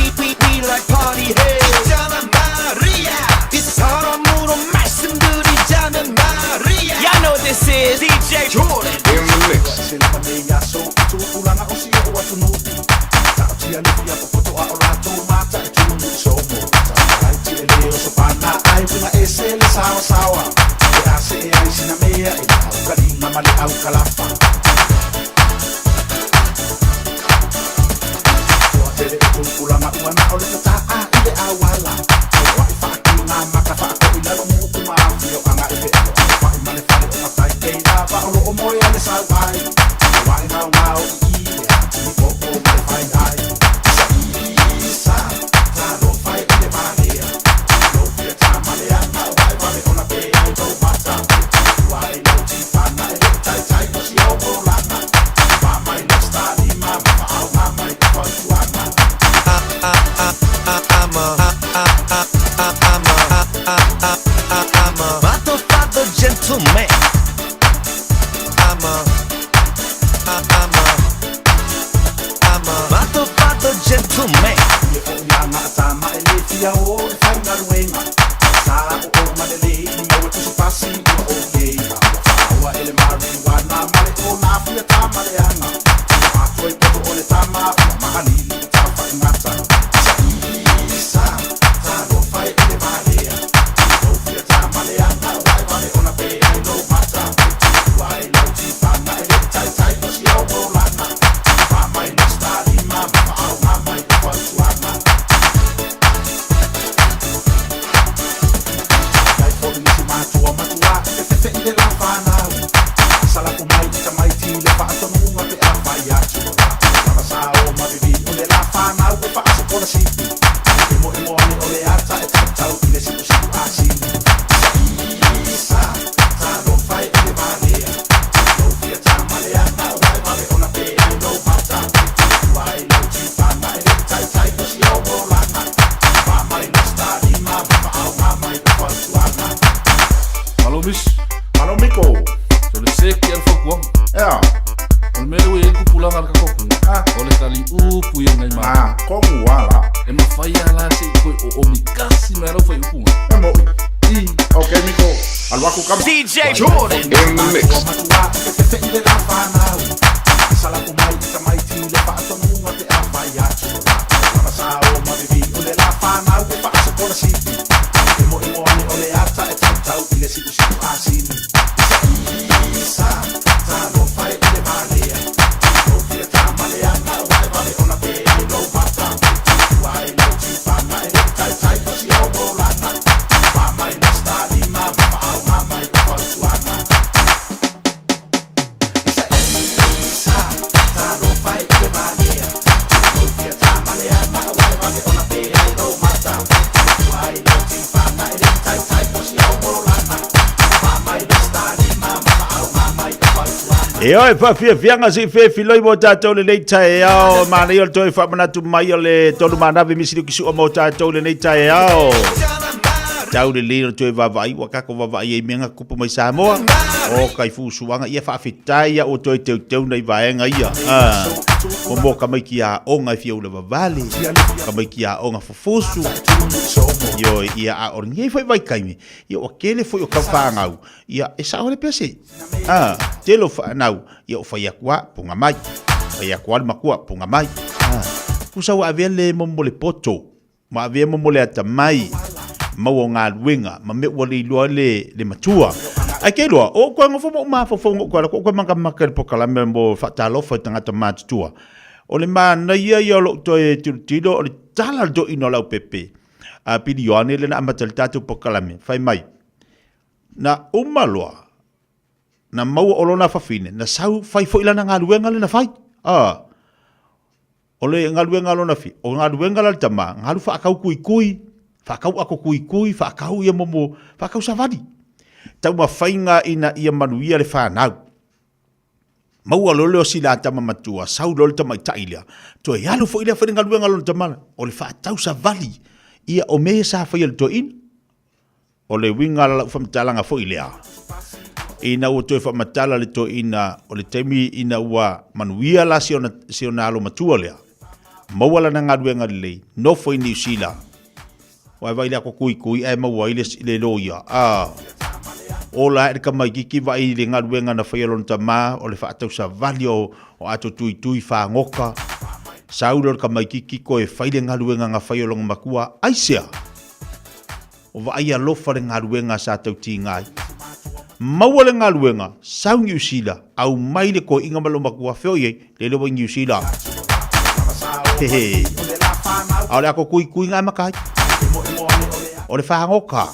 [SPEAKER 2] party 해 있잖아 마리아 이 사람으로 말씀드리자면 마리아 You know this is DJ Jordan in the mix Sila niya so tutulang ako siya o atunuti Tao siya niya papoto a orato mata itunuti so mo Leo sa pana ay mga esele sawa-sawa Kaya si ay sinamea Inaw galing na maliaw kalapa Kung tele itong kulang ako na ulit na taa Ile awala Kaya ipaki nga makafa ako ilalong mo kumafiyo Ang aibe ano ang paimane-fane o matay Kaya pa ulo umoy ale sa way Kaya ngaw-ngaw iiwe Hindi ko po malifind ay Sa isa Talo fay ile mania Gentleman. I'm a mato gentleman. DJ Jordan in the mix.
[SPEAKER 17] E oi fa fianga si fe filoi mo tatou le nei tae ao mana i o toi fa manatu mai o le tolu manawe misiri kisu o mo tatou le nei tae ao tau le lino toi vavai wakako vavai e menga kupu mai Samoa o kai fusuanga ia fa fitai o toi teu nei vaenga ia o mo kamai ki a onga fia ule vavale kamai ki a onga fufusu yo ia a orngi foi vai kaimi ia o kele foi o kafangau ia e sa ole pese telo fa nau ia o fai akwa punga mai fai akwa makua punga mai kusau avele momole poto ma ave momole atamai mau ngā luenga ma me wali lua le matua ai ke lua o ko ngofo mo ma fo ko manga maka po kala me mo fatalo fo tangata matua o le mana ia ia lo to e tiro o le tala do ino lau pepe a pilione le na matal tatu po kala me fai mai na umalua na mau olona fa fine na sau fai fo ilana ngā luenga le na fai O le ngaluenga lona fi. O ngaluenga la tama. Ngalu whaakau kui. Whaakau ako kui. Whaakau ia momo. Whaakau savadi. Tau ma whainga ina ia manuia le whanau. Maua lole o sila tama matua. Sau lole tama i tailia. To e alu fo ilia whainga ngaluenga lona tamana. O le whaatau savali. Ia o mea sa whaia le to in. O le winga la whamtalanga fo ilia. Ina ua toe whamatala le to ina. O le temi ina ua manuia la siona alo matua lea. Mawala na ngaruenga lei, no foi New Zealand. Wai vai la ko kui ai mawa ile loia. Ola e ka mai ki vai le ngaruenga na fai lon tama o le fa tau sa valio o ato tui fa ngoka. Saulo ka mai ki ko e fai le ngaruenga nga fai lon makua aisia. O vai a lo fa le ngaruenga sa tau tingai. Mawala ngaruenga sa New Zealand au mai le ko inga malo makua feoye le lo New Zealand. Hehe. Ole ako kui ngai makai. Ole whangoka.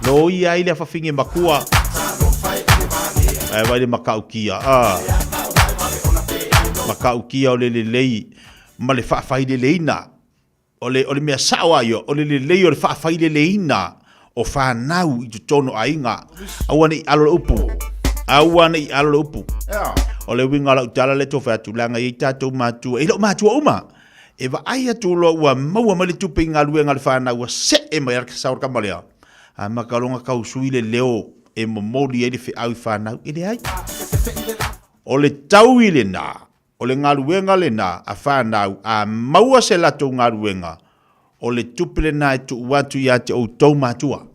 [SPEAKER 17] Lo ia ile whawhingi makua. Vai le makau kia. Makau kia o le lei. Ma le whawhai le leina. Ole mea sawa yo. Ole le lei o le whawhai le leina. O whanau i tutono ainga. Awane i alo upu. O le winga la utala le tofa tulanga i tatou matua. E lo matua uma. E va aia tulo ua maua mali tupe ngā luenga le whana ua se e mai arka saur kamalea. A makalonga kau suile leo e momoli e le whi au whanau. E le ai. O le tau i le nā. O le ngā luenga le nā a whanau a maua se lato ngā luenga. O le tupe le nā e tu watu i ate o tau matua.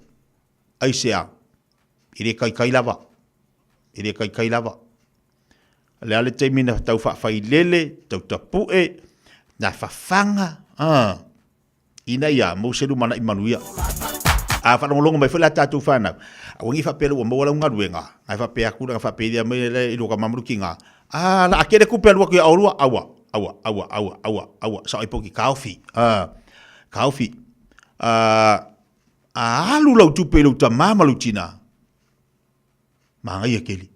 [SPEAKER 17] Ai se a. I le kai lava. Le ale te mina tau whawhai lele, tau tapue, na whawhanga. Ina ia, mou seru mana i manuia. A whanongolongo mai whela tātou whanau. A wangi whapela ua mawala unga ruenga. Ai whapea kura nga whapedia mai le iloka mamaruki ngā. La akere kupe alua kia aurua, awa. Sa ipoki kaofi. Kaofi. Alu lau tupe lau ta mamalu tina. Mangai akeli.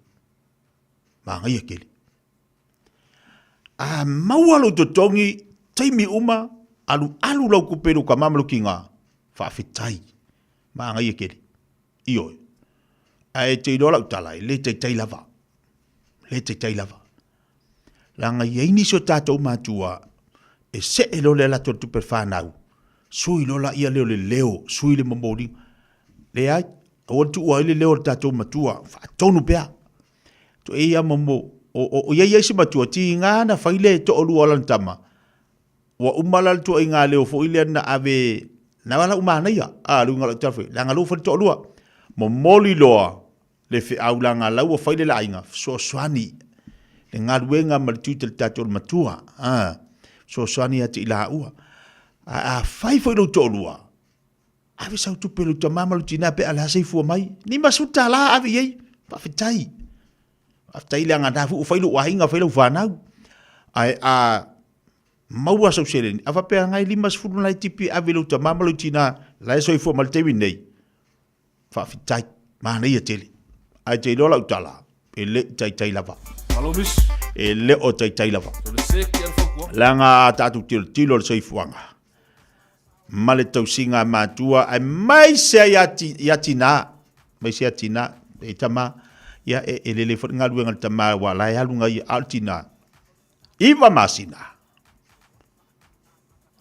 [SPEAKER 17] Maualo to tongi taimi uma alu lau kupelu ka mamalu ki ngā whawhitai. Ngai akeli. Ioi. Ai te irola utalai, le te lava. Langa ieini so tātou mātua e se e lo le lato tupe whanau. Sui lola ia leo, sui le mamori. Le ai, o tu ua ile leo tātou matua, whaatonu pea. To e ia mamo, o ia si matua, ti ngā na whaile to olu alan tama. Wa umalal to e ngā leo fo ile na ave, na wala umana ia, lunga la tafe, langa lo to olua. Momoli loa, le fe au langa lau o whaile la inga, so swani. Le ngā ruenga malitu tātou matua, so swani ati ila ua. Whai lo to olua. Ave sau tupe lo tamamalu tina pe ala sei fua mai. Ni masuta la ave yei. Whawhitai. Whawhitai le ngā fu whailu wahinga whailu whanau. Ai maua sau sereni. Awa pea ngai limas furu nai tipi ave lo tamamalu tina la soi fua mal tewi nei. Whawhitai. Mana ia tele. Ai te ilola utala. E le tai lava.
[SPEAKER 19] Alo bis.
[SPEAKER 17] E le o tai lava. Langa tatu tilo le soi fuanga. Male tau singa matua ai mai se yatina mai se yatina e tama ya e lele fo nga luenga tama wa la ya lunga i altina iva masina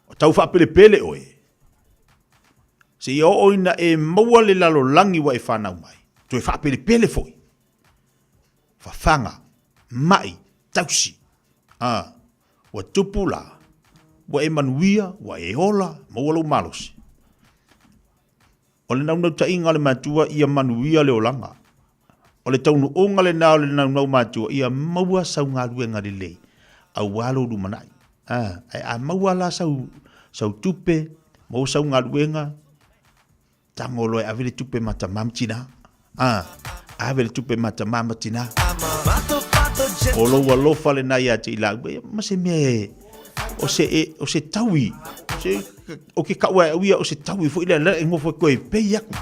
[SPEAKER 17] o tau fa pele oe se yo oina e maua le lalo langi wa e whanau mai to e fa pele foi fa fanga mai tausi wa tupula wa e manuia, wa e ola, maualau malosi. O le naunau ta inga le matua ia manuia le olanga. O le taunu onga le nao le naunau matua ia maua sau ngā luenga le lei. Au walo du manai. A maua la sau tupe, mau sau ngā luenga. Tangolo e avele tupe mata mamtina. Avele tupe mata mamatina. O lo walofa le nai ati ila. Mase mea o se taui o ke kaua uia o se taui fo ila la ngofo ko e pei aku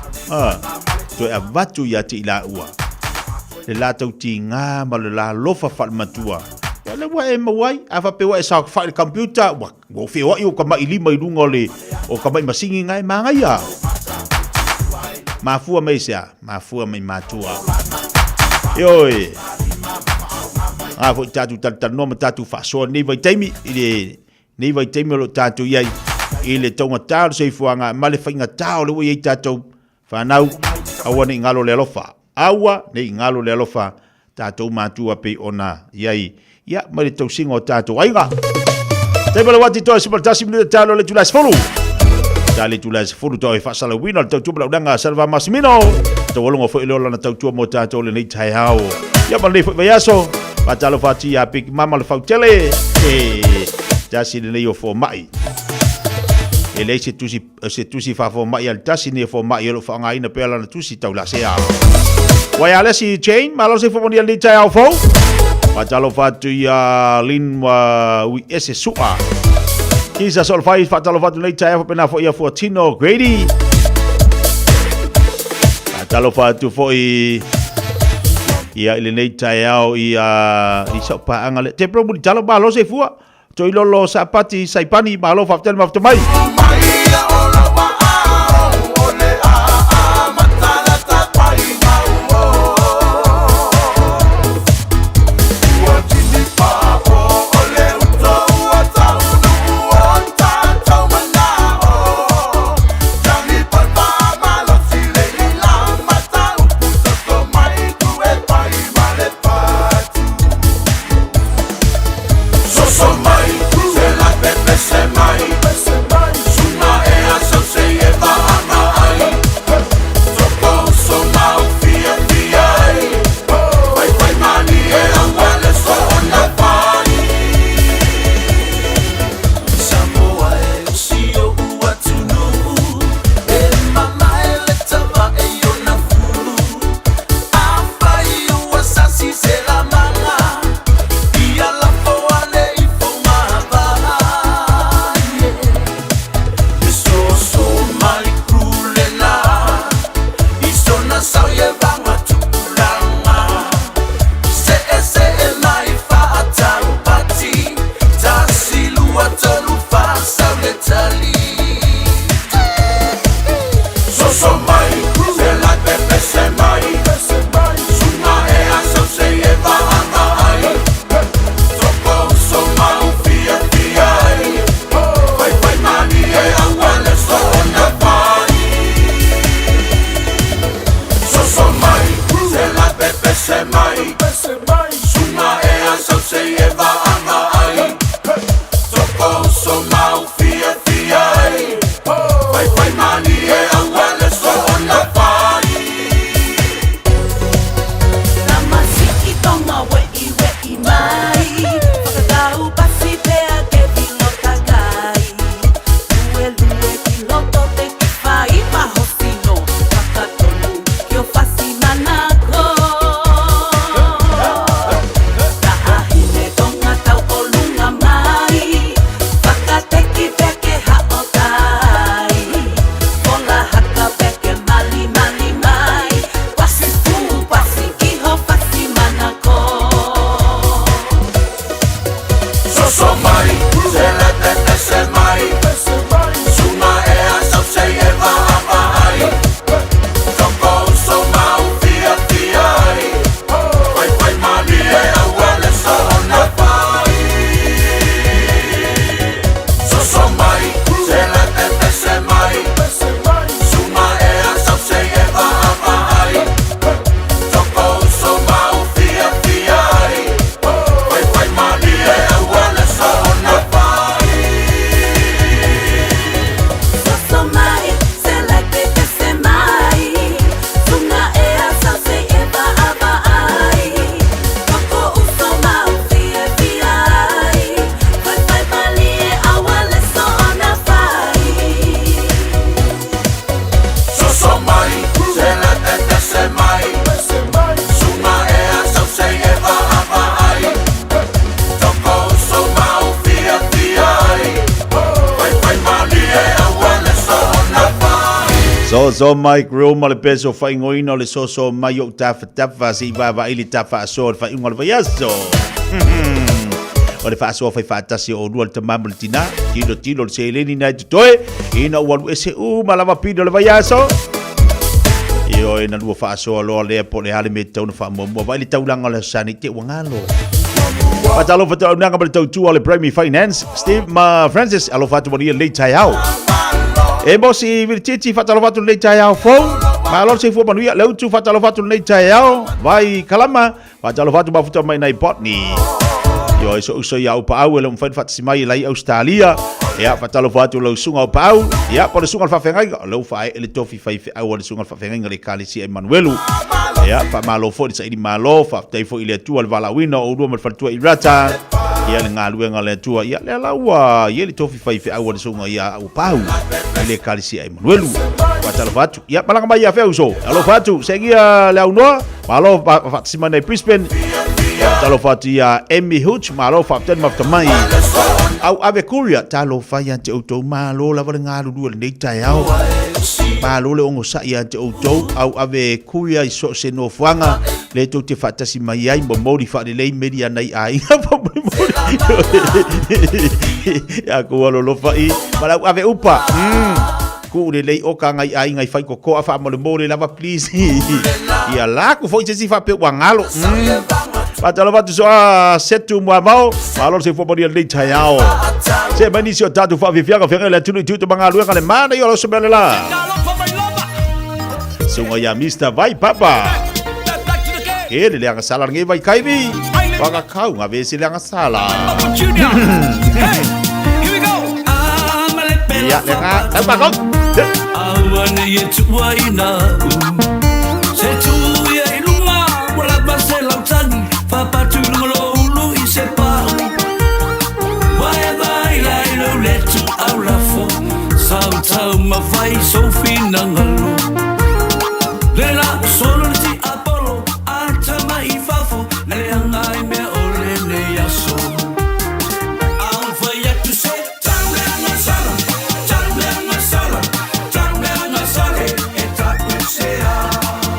[SPEAKER 17] to e avatu ya te ila ua le la tau ti ngā ma le la lofa fal matua le wa e mawai a fa pe wa sa fa le computer wa go fe wa yo ka mai lima i lunga le o ka mai masingi ngai manga ia mafua mai sia mafua mai matua yoi a fo tatu no tatu fa so ni vai taimi ile ni vai taimi lo tatu ia ile tonga tau se fuanga male fainga tau le we tatu fa nau awa ni ngalo le lofa awa ni ngalo le lofa tatu matua pe ona iai ya mari tau singo tatu ainga te bele wati to se baltasi mi talo le tulas folu tali tulas folu to e fasala wina tau tu blanga salva masmino to wolongo fo ile la tau tu mo tatu le nei tai hao ya bale fo yaso patalo fati ya pik mama le fautele jasi le yo fo mai ele se tusi fa fo mai al tasi ne fo mai lo fa ngai na pela na tusi tau la sea waya si chain malo se fo mondial ni tai hao fo patalo fatu ya linwa wi ese su'a kisa sol fai patalo fatu nei tai pena fo ia fo Tino Grady patalo fatu fo ia ile nei tai au ia so pa angale te pro budi talo balo se fua to ilolo sapati saipani balo fatel maftamai So mai room le peso fa ingoino le so mai o tafa si va ili tafa so fa ingol va yaso o le whaasoa whai whaatasi o rua le tamamu le tina, tilo le seileni nai tutoe, ina ualu ese malawa pino le vai aso. Io ina lua whaasoa loa lea po le hale me tau na whaamomua, vai le taulanga le sani te wangalo. Patalo fatau nanga ma le tautua le Primary Finance, Steve Francis, alo fatu maria le tai au. E mosi virtiti fatalo fatu le tai au fou, ma alor se fu manuia le utu fatalo fatu le tai au, vai kalama, fatalo fatu mafuta mai nai potni. Yo iso ya upa au le mfan fatsi mai lai Australia. Ya fatalo fatu lo sunga upa au, ya po le sunga fa fengai, lo fa ele tofi fa au le sunga fa fengai le kalisi Emmanuelu. Ya fa malo fo sa ini malo fa tai fo ile tu al valawina o do mal fatua irata. Ya le ngalu ngale tu ya le lawa, ye le tofi fa au le sunga ya upa au le kalisi Emmanuelu. Fatalo fatu, ya palang mai ya fe uso. Alo fatu, segia le uno, malo fatsi mai Brisbane. Talo fatia Emmy Hooch malo fapten maftamai au ave kuria talo faya te auto malo la valenga lu nei tai au malo le ongo sa ia te auto au ave kuria iso se no fuanga le to te fatasi mai ai mo modi fa le media nei ai ya ko lo fai mala ave upa ku le o ka ngai ai ngai fai ko ko afa mo le mole lava please ia la ku foi se fa pe wangalo Patalo fatu soa setu mua mau, malo se fomoni le tai au. Se mani sio tatu fa vifianga fenga le tunu tutu mangalu ngale mana yo lo sobelela. Sunga ya Mr. Vai Papa. Ele le anga sala ngai vai kaimi. Wanga kau nga vesi le anga sala. Ya le nga apa kau?
[SPEAKER 7] Awane ye tuaina. Se tu ya ilunga wala basela tani. Papa tu lo ulu ise pa. Why vai lai lo let tu aura fo. Sao ma vai so finangalo. Lela solo ti Apollo ata mai fafo. Le angai me ole ne yaso. Au vai ya tu se tamle na sala. Tamle na sala. Tamle na sala. Eta kusea.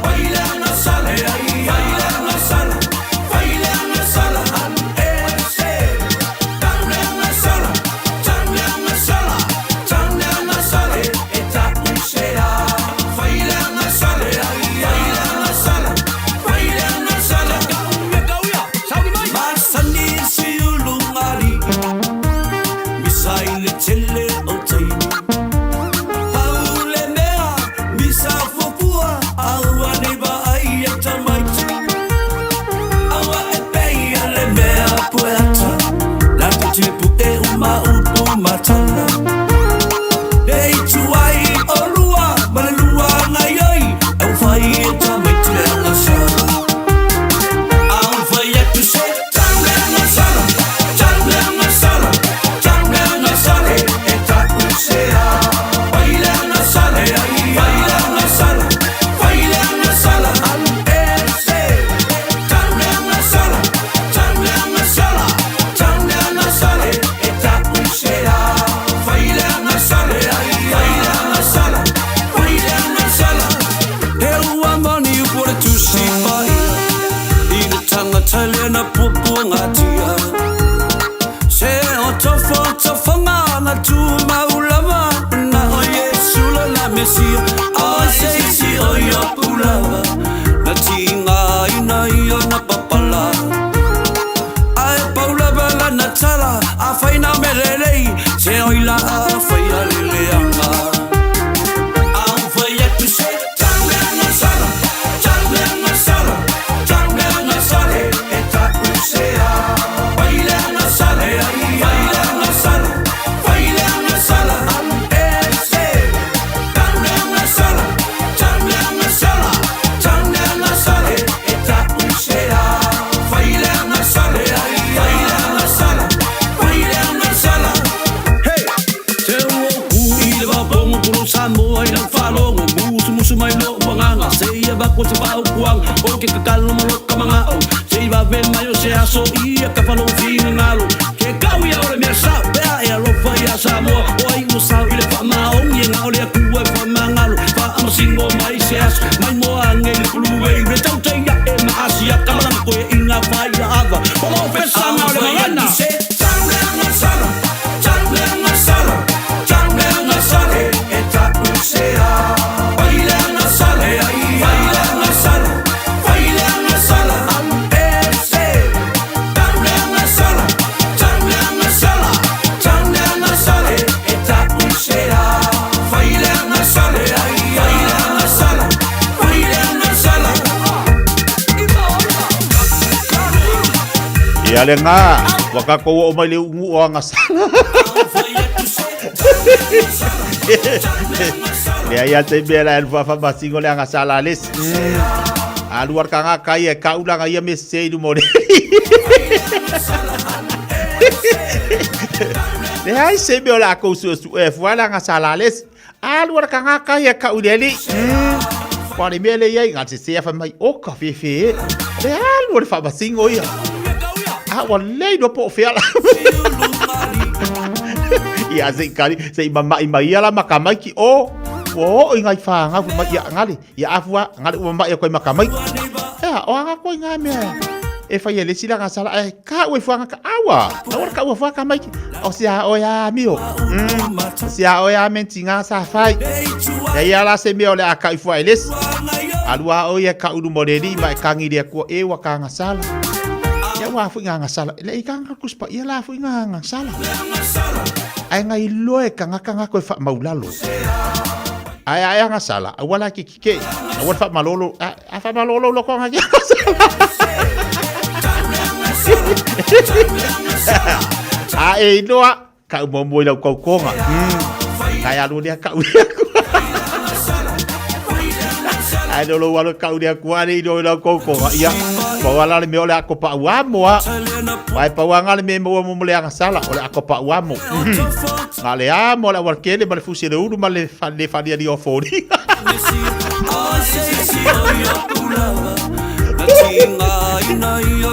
[SPEAKER 7] Baila na sala. Baila na sala. Matala Dei tuai olua malua ngai au fai ta metle na sala au fai tu se tamle na sala tamle na sala tamle na sala eta kusea baila na sala baila na sala baila na sala al ese tamle na sala tamle na sala tamle na sala eta kusea Talena pupu ngatia se otofoto fangana tu maulama na o Yesu la Mesia o se o yo pulava na tinga ina yo na papala ai paula bala na tala a faina melelei se oila a faia leleanga a faia tu se tamle na sala tamle na sala tamle na sala baila na sala, baila na sala, baila na sala, ese, tamle na sala, tamle na sala, tamle na sala, eta usera, baila na sala, baila na sala, baila na sala. Hey, te o ile ba bongo puro sambo ai lang falo musu mai lo manganga sei ba ko te ba kuang o ke kakalo mo ka mga o sei ba ben mayo se aso ia ka falo fina ngalo ke kau ya ora me sa ba e lo fa ya samo o ai mo sa ile fa ma o ye ngao le ku e fa mangalo fa am singo mai se aso mai mo angel fluwe re tau te ya e ma asia ka ma ko e ina fa ya ava o fe sa ngao le ngana
[SPEAKER 17] Ya le nga, waka ko o mai le ungu o ngasala. Le ya te bela el fa basingo le ngasala les. Aluar ka nga kai ka ulang ia me sei du more. Le ai se be la ko su wala ngasala les. Aluar ka nga kai ka udeli. Kwa ni mele ia ngati se fa mai o ka fe. Le aluar fa basingo ia. Walai do po fela. Ia se kali se mama mai ala makamai ki o ingai fa nga fu mai ngali ya afua ngali mama ya ko makamai. O anga ko ngame. E fa ye le sila nga sala ka we fu nga awa. Na ka we fu ka mai. O sia o ya mio. Sia o ya mentinga sa fai. Ya la se mio le aka fu eles. Alua o ya ka udu modeli mai kangi dia ko e wa ka nga sala. Ya wa fu nga sala le ikang ka kuspa ya la fu nga sala ai ngai loe kanga ko fa maulalo ai nga sala wala ki wala fa malolo fa malolo lo ko nga ai loa ka mo mo lo ko nga kaya lu dia ka ai do lo wala ka dia ko ani do lo ko ya Pawala me ole ako pa uamo Mai pawanga me mo le nga sala ole ako pa uamo Ngale amo la warkele male fusi de uru male fadia di ofori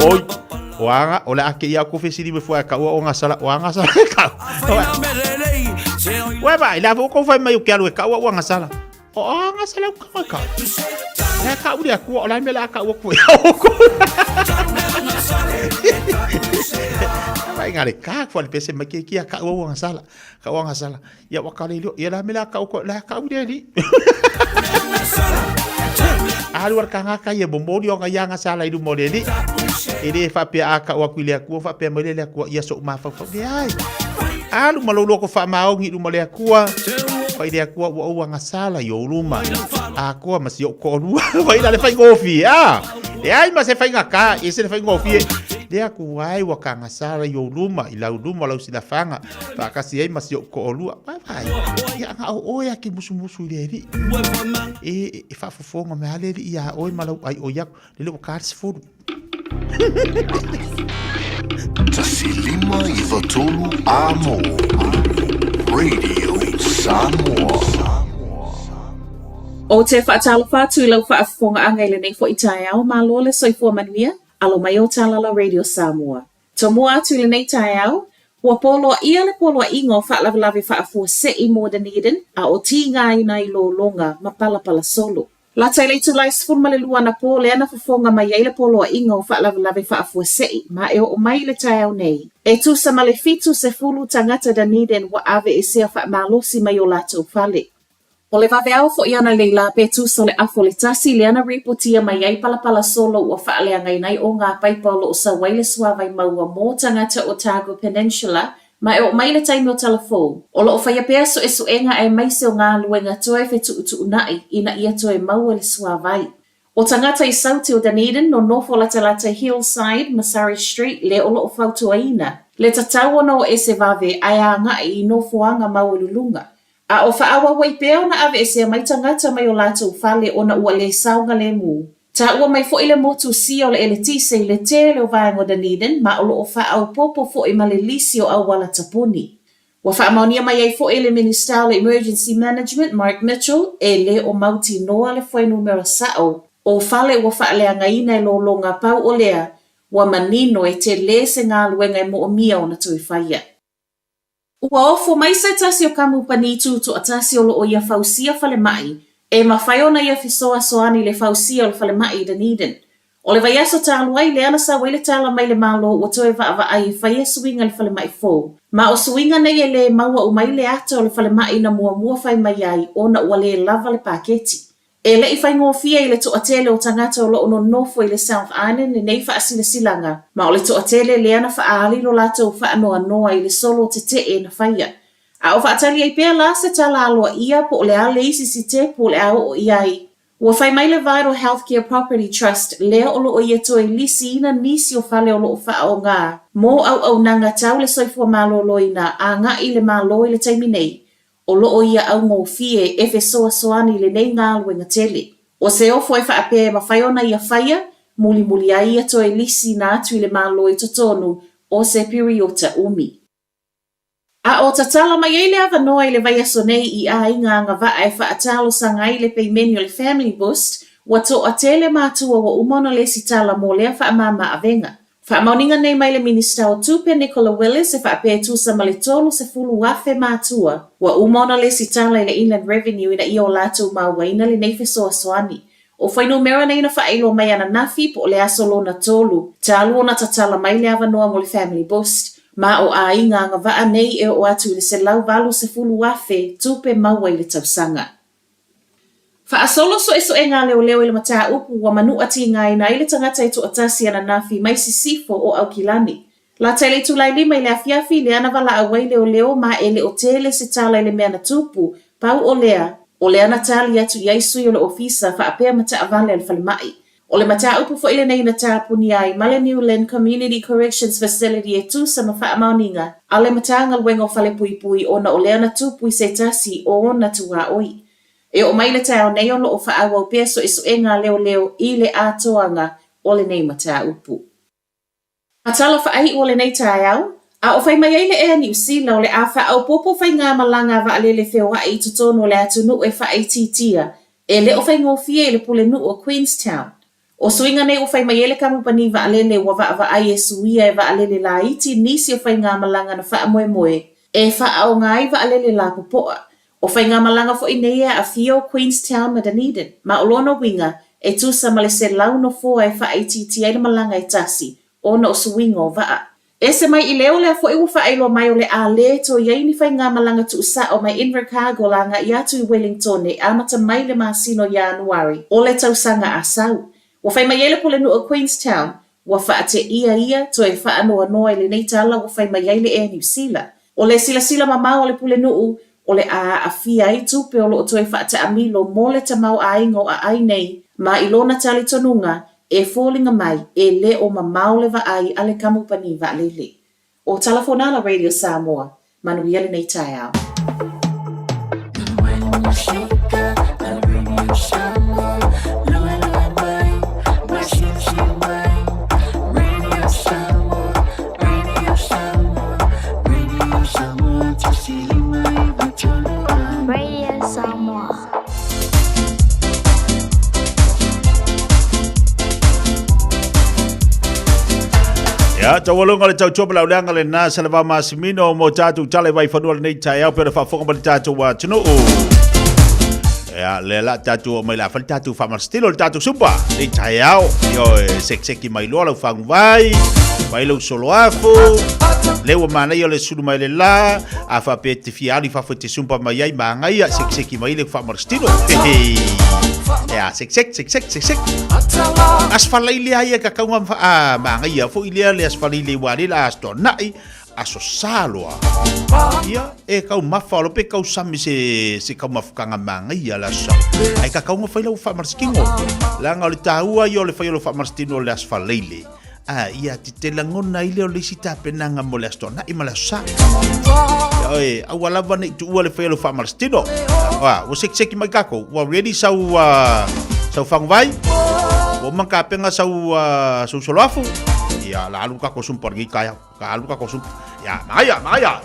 [SPEAKER 17] Oi wanga ole ake ya ko fesi di me foi ka o nga sala wanga sala ka Wa ba ila ko fa mai ke alu ka o nga sala o nga sala ka ka udah aku orang mela ka aku Vai ngale ka fo le pese make ki ka o nga sala ya wakale lo ya la mela ka ko la ka udah li Aluar ka nga ya bombodio nga ya nga sala idu modeli ide fa pe aka wa kwile aku fa pe mele aku ya so ma fa ai alu malolo ko fa maong idu mole aku Pai dia kuat buat uang asal yo rumah. Aku masih ko lu. Pai dah lepas ngofi Dia masih fai ngaka, isi fai ngofi. Dia kuai wakang asal yo rumah, ilau rumah lau sila fanga. Tak kasih ai masih ko lu. Pai. Ya ngau ya ki musu-musu dia di. Fa fofo ngamale di ya oi malau ai oyak, dia lu kars food.
[SPEAKER 1] Tasilima ifatulu amo. Radio Samoa.
[SPEAKER 14] O te whaatala whātu i lau whaafonga angai le nei fo i tae au malo le soifua manuia, alo mai o Talala Radio Samoa. To mua atu le nei tae au, ua poloa ia le poloa ingo whaalavilavi whaafua se i more than Eden, a o ti ngā ina i lo longa ma pala solo. La tai leitu lai sfurma le lua na po le ana whafonga mai ai le poloa ingo whaalavilavi whaafua se i, ma e o mai le tae au nei. E tu sa male fitu se fulu tangata Dunedin wa ave e sea whaamalosi mai o lato fale. O le vave au fo i ana leila pe tu sa le afo le tasi le ana ripotia mai ai pala solo ua whaalea ngai nai o ngā paipalo o sa waile suawai maua mō tangata o Tago Peninsula ma e o mai le taimi o telefon. O lo o whaia pēr so e suenga e maise o ngā luenga toe fe tu unai ina ia toe maua le suawai. O tangata i sauti o Dunedin no nofo lata Hillside, Masari Street le o lo o fautuaina. Le tatau ono e se vave ai a ngai i nofoanga maululunga. A o whaawa wai pēo na ave e se mai tangata mai o lātou whale o na ua le saunga le mū. Ta ua mai fo i le motu si o le ele tise i le tele o vaengo Dunedin ma o lo o whaau popo fo i ma le lisi o au wala tapuni. Wa whaamaunia mai ai fo i le Minister o Emergency Management Mark Mitchell e le o mauti noa le foi numero sao o whale ua whaalea ngaina e lo longa pau o lea wa manino e te le se ngā luenga e mo o mia o na tui whaia. Ua ofo mai se tasi o kamu panitu to atasi o lo o ia fausia fale mai, e mawhaiona ia fisoa soani le fausia o le fale mai Dunedin. O le vaiaso tālu ai le ana sa wele tāla mai le malo o toe va ai whaia suinga le fale mai fō. Ma o suinga nei e le maua o mai le ata o le fale mai na mua whai mai ai o na ua le lava le paketi. E le i whai ngōwhia i le toʻatele o tangata o loo no nofo i le South Island le nei whaasilasilanga. Ma o le toʻatele le ana whaali lo lātou whaanoa noa i le solo te e na whaia. A o whaatali ai pēr la se tala aloa ia po o le ale isi si te po o le au o iai. Ua whai mai le Vital Healthcare Property Trust lea o loo ia toe lisi ina nisi o whale o loo wha o ngā. Mō au nanga tau le soifua mālolo ina a ngā i le mālo i le taimi nei. O loo ia au ngō fie e fe soa soani le nei ngā luenga tele. O se ofo e wha apea ma whaiona ia whaia, muli a ia toe lisi na atu i le mālo i totonu o se periota umi. A o tatala mai ei le awanoa i le vai aso nei i a inga ngā vaa e whaatalo sanga i le peimeni o le Family Boost, wa to a tele mātua wa umona le si tala mō lea wha mama avenga. Wha mauninga nei mai le Minista o Tupe Nicola Willis e wha apea tusa ma le tolu se fulu wafe mātua, wa umona le si tala i le Inland Revenue ina i o lātou mauaina le neife soa soani. O whaino mera nei na whaelo mai ana nafi po le aso lona tolu, talu ona tatala mai le awanoa mo le Family Boost, ma o a inga ngā vaa nei e o atu le se lau walu se fulu wafe tupe maua i le tausanga. Wha asolo so e ngā leo i le mataa upu wa manu ati ngā ina i le tangata i tu atasi ana nafi mai si sifo o au kilani. La taile tulai lima i le afiafi le ana wala awai leo ma e le o tele se tala i le mea na tupu, pau o lea na tali atu i aisui o le ofisa wha apea mata avale al falimai. O le mata upu fo ile nei na tāpuni ai ma le Newland Community Corrections Facility e tusa ma wha amauninga a le matanga luengo fale pui o na o lea na tupu i se tasi o na tua oi. E o mai le tau nei o lo o wha awau peso isu e ngā leo i le atoanga o le nei mata upu. A tala wha ai o le nei tai au, a o whai mai eile ea ni usila o le a wha au popo whai ngā malanga wa le whio wa i tutono o le atu nu e wha ai titia, e le o whai ngofie le pule nu o Queenstown. O suinga nei o whai mai ele kamupani wa alele wa wa ai e suia e wa alele la iti nisi o whai ngā malanga na wha moe e wha au ngai wa alele la popoa. O whai ngā malanga fo inea a fio Queenstown ma Dunedin, ma o lono winga e tusa ma le se launo fo e wha aititi ai le malanga e tasi, o na o suinga o waa. E se mai i leo lea fo iwa wha ailo mai o le a le to iei ni whai ngā malanga tu usa o mai Invercargill langa i atu i Wellington e amata mai le masino Januari o le tausanga a sau. Wa whai mai ele pole nu o Queenstown, wa wha ate ia to e wha anoa le nei tala wa whai mai ele e New Zealand. O le sila mamau o le pole nu o le a fia i tupe o lo to e wha ate amilo mo le tamau a ingo a ai nei, ma i lona tali tonunga e fōlinga mai e le o mamau le wa ai ale kamupani wa lele. O Talafonala Radio Samoa, manuia le nei tai au.
[SPEAKER 17] Ya, tawalunga le tau chopa lauleanga le na salava masimino mo tatu tale vai fanua nei tai au pera fa fonga ba tatu wa tunu. Ya, le la tatu mai la fa tatu fa mar stilo tatu supa nei tai au yo sekseki mai lo fang vai lo solo afu le wa mana yo le sulu mai le la afa pe te fiali fa te sumpa mai ai manga ya sekseki mai le fa mar stilo. Ya, sek. Asfalai le ai ka kaunga manga ia fo ile le asfalai le wali la astonai aso saloa. Ia e kau mafalo pe kau sami se kau mafukanga manga ia la sa. Ai ka kaunga faila u fa marskingo. La nga le taua yo le failo fa marstino le asfalai le. Ia titelangona ile o le sita penanga mo le astonai mala sa. Oi, awala vane tu le failo fa marstino. Wa sek mai kako. Wa ready sau fang vai. Wa mangkapenga sau soloafu. Ya lalu kako sum pergi kaya. Lalu kako sum. Ya, maya.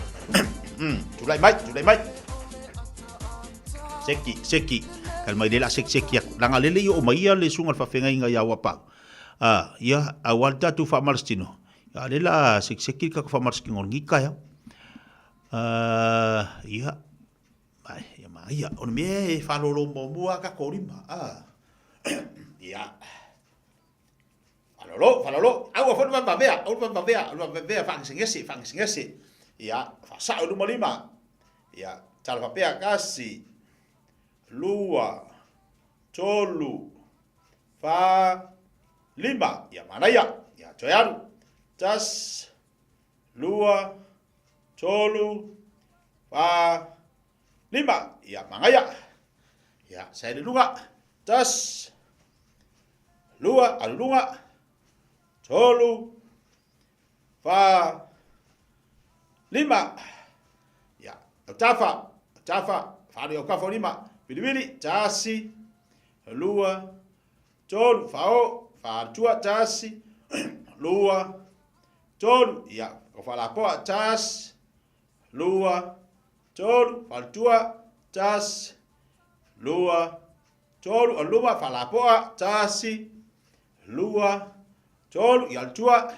[SPEAKER 17] Tulai mai. Seki. Kalmai dela seki. Langa lele yo maia le sungal fa fenga inga ya wapa. Ya awal tu fa marstino. Ya lela seki ka fa marstino ngi kaya. Ya. Ia, on me falolo momua ka korima. Ia. Falolo. Au fa ba bea, fa ngese. Ia, fa sa lu malima. Ia, tal fa pea kasi. Lua. Tolu. Fa lima. Ia mana ia? Ia toyaru. Tas. Lua. Tolu. Fa lima, ya mangaya. Ya, saya dulu tas, lua, alunga, tolu, fa, lima. Ya, tafa, fari o kafo lima, pilipili, tasi, lua, tolu, fao, fatua, tasi, lua, tolu, ya, kofalapoa, tas, lua, tolu, fatua, tas, lua, tolu, aluma, falapoa, tasi, lua, tolu, yaltua,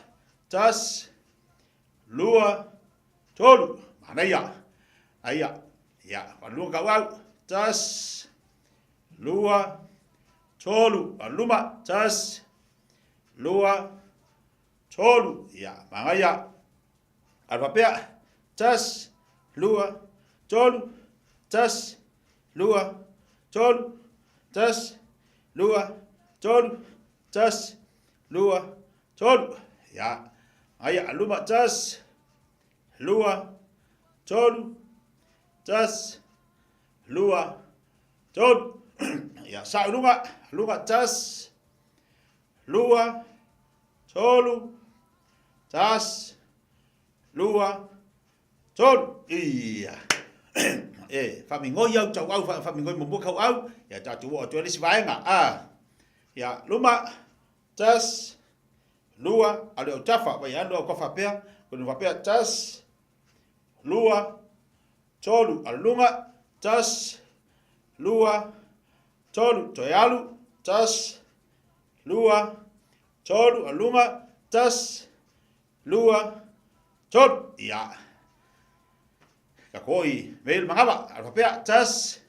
[SPEAKER 17] tas, lua, tolu, mana ya, aya, ya, alua kawau, tas, lua, tolu, aluma, tas, lua, tolu, ya, mana ya, alpapea, tas, lua, tolu, tas, lua, tolu, tas, lua, tolu, tas, lua, tolu, ya, aya, aluma, tas, lua, tolu, tas, lua, tolu, ya, sa lunga, tas, lua, tolu, tas, lua, tolu, iya. Famingoi au tau au famingoi mo kau au ya tatu o tu lesi vaenga ya luma tas lua ale o tafa vai ando ko fa pea ko no pea tas lua tolu alunga tas lua tolu toyalu tas lua tolu alunga tas lua tolu ya kakoi vel mangaba alfapea tas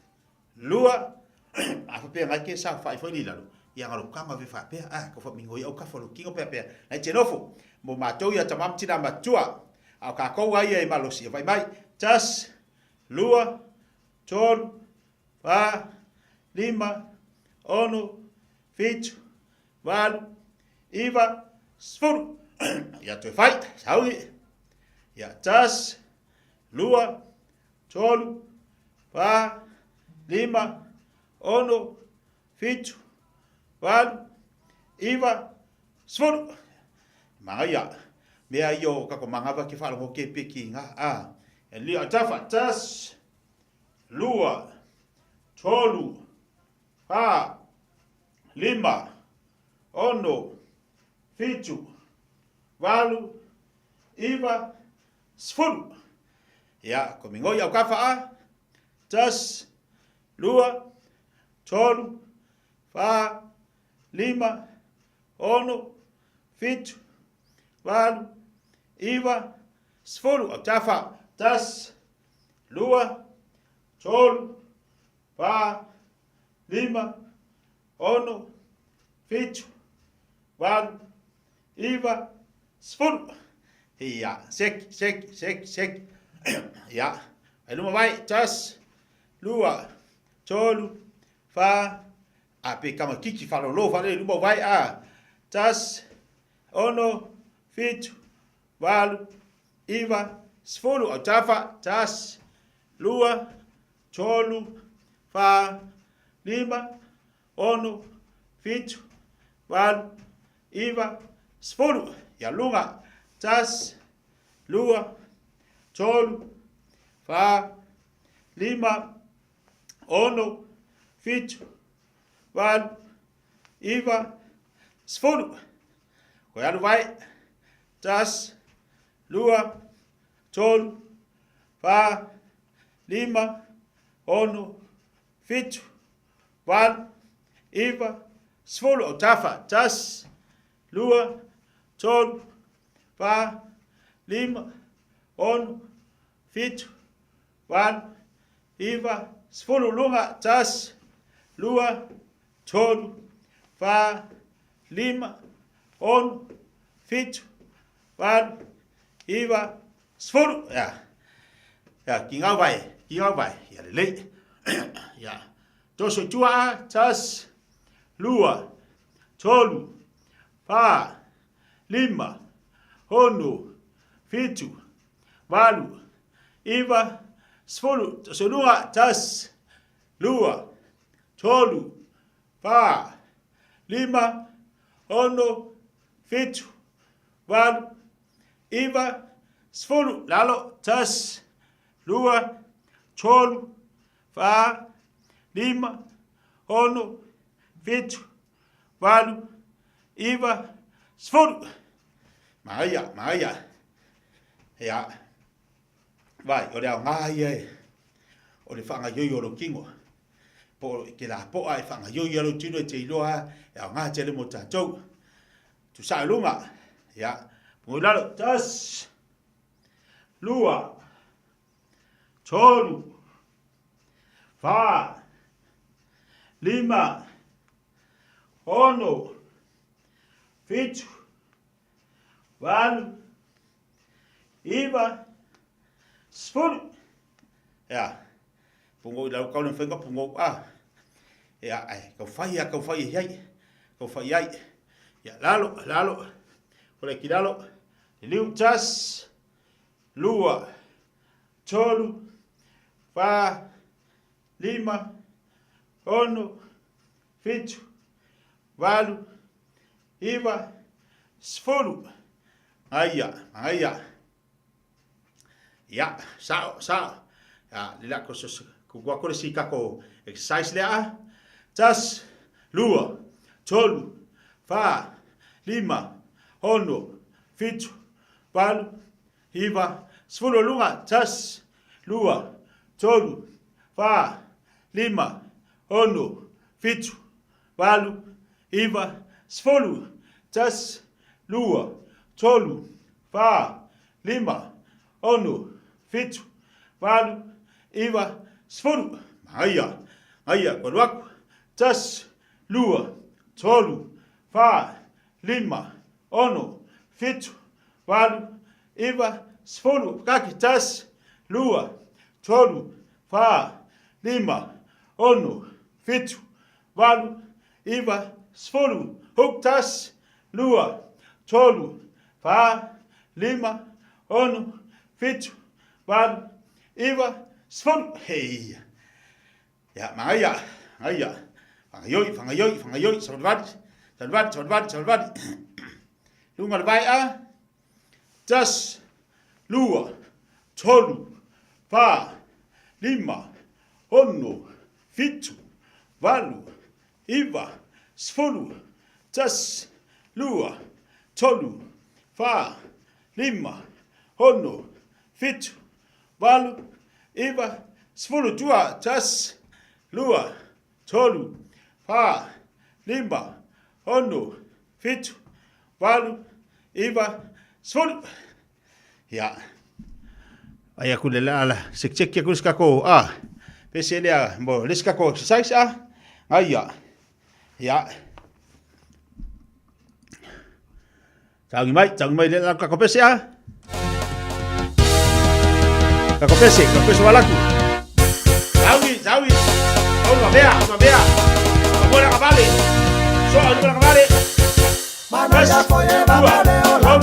[SPEAKER 17] lua alfapea ngai ke sa fai foi ni lalu yang alu kanga ve fa pe ko fa mingo ya ka fa lu kingo pe pe na chenofo mo matou ya tamam tina matua au ka ko wa ye malosi vai mai tas lua tol fa lima ono fitu val iva sfur ya to fai saudi ya tas lua tolu, fa, lima, ono, fitu, walu, iwa, sfuru. Mga ya, mea yo kako mangava ki whalo ho ke peki nga e lia tafa, tas, lua, tolu, fa, lima, ono, fitu, walu, iwa, sfuru. Ya, ko mingo ya kafa tas, lua, tolu, fa, lima, ono, fitu, walu, iwa, sfuru. Tafa tas, lua, tolu, fa, lima, ono, fitu, walu, iwa, sfuru. Ya, sek. Ya, luma vai tas, lua, tolu, fa, ape kama kiki falo lo fale luma vai tas, ono, fitu, walu, iwa, sfulu tafa tas, lua, tolu, fa, lima, ono, fitu, walu, iwa, sfulu. Ya lunga tas, lua, tolu, fa, lima, ono, fitu, walu, iwa, sfulu. Ko alu vai tas, lua, tolu, fa, lima, ono, fitu, walu, iwa, sfulu. Tafa tas, lua, tolu, fa, lima, ono, fitu, walu, iwa, sfulu. Lunga tas, lua, tolu, fa, lima, ono, fitu, walu, iwa, sfulu. Ya, kingau vai, ya lele. Ya, toso tua tas, lua, tolu, fa, lima, ono, fitu, walu, iwa, sfulu. Toso lua tas, lua, tolu, fa, lima, ono, fitu, valu, iwa, sfulu, lalo, tas, lua, tolu, fa, lima, ono, fitu, valu, iwa, sfulu. Maia. Ya. Vai, o reo ngai e. O le whanga yoi o lo kingo. Po ke la po ai whanga yoi o lo tino e te iloa. Ya ngā tele mo tātou. Tu sa lunga. Ya. Pungo lalo. Tas. Lua. Tolu. Fa. Lima. Ono. Fitu. Valu. Iwa. Sfulu. Ya. Pungo lau kau nang whenga pungo Ya, kau whai yai. Kau whai yai. Ya, lalo. Kore ki lalo. Liu tas. Lua. Tolu. Fa. Lima. Ono. Fitu. Valu. Iwa. Sfulu. Aia. Ya, sao. Ya, lila ko sus ko ko si kako exercise lea. Tas, lua, tolu, fa, lima, ono, fitu, valu, iwa, sfulu lunga. Tas, lua, tolu, fa, lima, ono, fitu, valu, iwa, sfulu. Tas, lua, tolu, fa, lima, ono, fitu, valu, iwa, sfulu. Aia, koruaku. Tas, lua, tolu, fa, lima, ono, fitu, valu, iwa, sfulu. Kaki, tas, lua, tolu, fa, lima, ono, fitu, valu, iwa, sfulu. Huk, tas, lua, tolu, fa, lima, ono, fitu, valu, iwa, sfulu. Hei. Ya, maia. Whangayoi. Salvadi. Lunga vai Tas, lua, tolu, fa, lima, ono, fitu, valu, iwa, sfulu. Tas, lua, tolu, fa, lima, ono, fitu, valu, iwa, sfulu. Tua. Tas, lua, tolu, fa, lima, ono, fitu, valu, iwa, sfulu. Ya. Ai aku ala sek aku skako pese lea mo liskako exercise Aia. Ya. Tangi mai le kako pese Kako pese walaku. Zawi. Uma bea. Bola cavale. So bola cavale.
[SPEAKER 2] Manaya foye babale ola.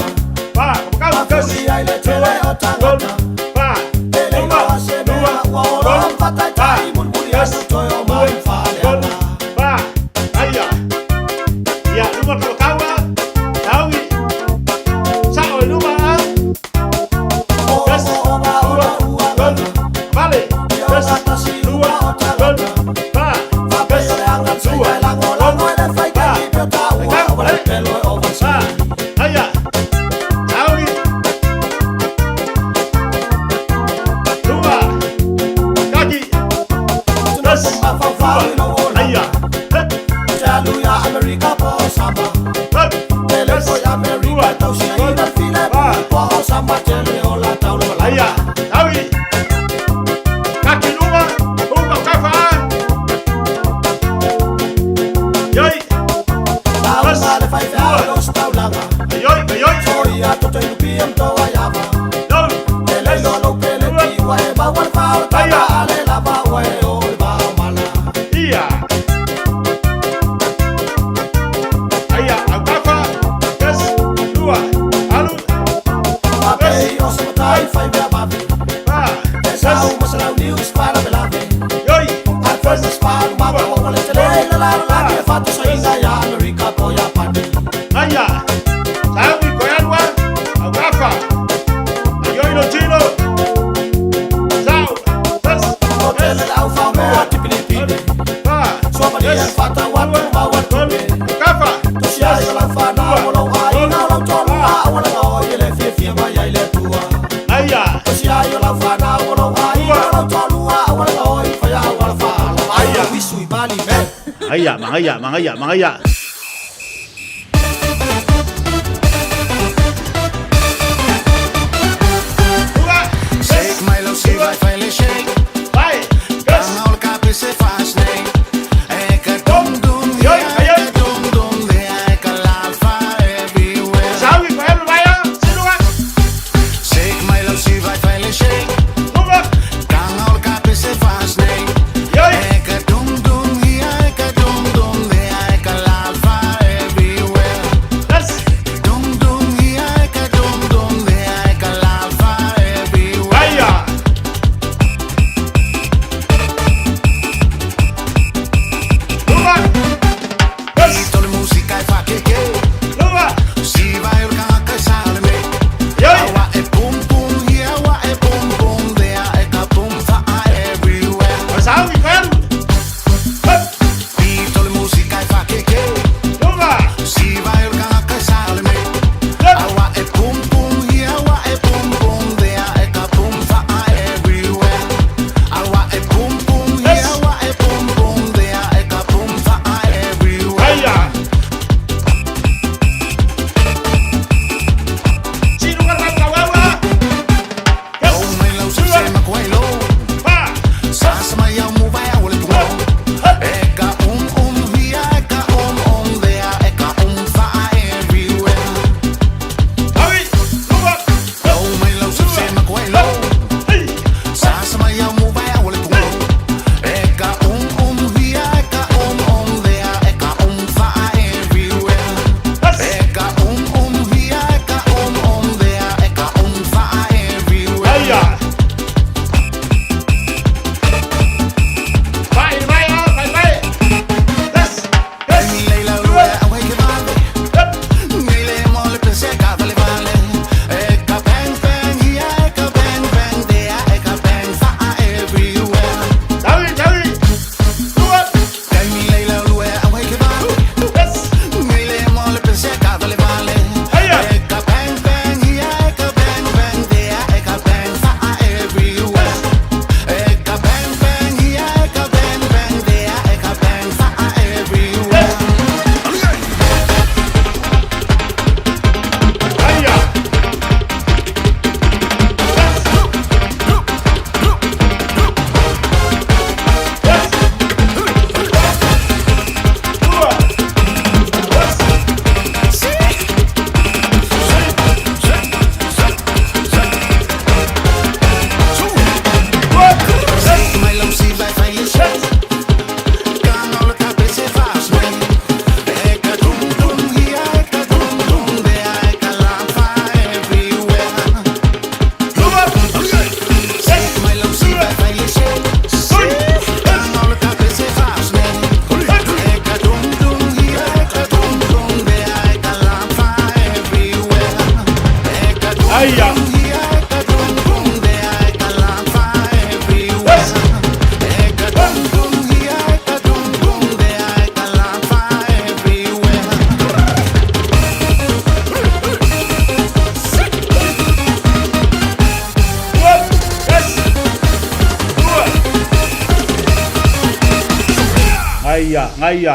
[SPEAKER 17] Pa, como cas.
[SPEAKER 2] Ile tele otanga.
[SPEAKER 17] Pa.
[SPEAKER 2] Luma shebea wora fatata mulmuli toyo mai fale.
[SPEAKER 17] Pa. Aia. Ya, luma kawa. Zawi. Sao luma. Yes. Vale. Yes. Lua. Pa.
[SPEAKER 7] sia yo la fana o lo ai o tolua o la oi fa ya o la fa ai wisu I bali me
[SPEAKER 17] mangaya.
[SPEAKER 7] Shake my love, see vai fai shake. Vai. Kanga ol kape se fast name. Eka dum dum, eka dum dum, eka lava everywhere.
[SPEAKER 17] Sabe vai vai sinuga.
[SPEAKER 7] Shake my love, see vai fai shake. Kanga ol kape se fast name. Eka dum dum, eka dum dum, eka lava everywhere. Dum dum, eka dum dum, eka lava everywhere. Tole musica e fa che si va il cacca salme. Awa e pum pum, awa e pum pum, there e ka pum fa everywhere.
[SPEAKER 17] Sabe vai.
[SPEAKER 7] Tole musica e fa che si va il cacca salme. Awa e pum pum, there e ka pum fa everywhere. Awa e pum pum, there e ka pum fa everywhere.
[SPEAKER 17] Ngaya.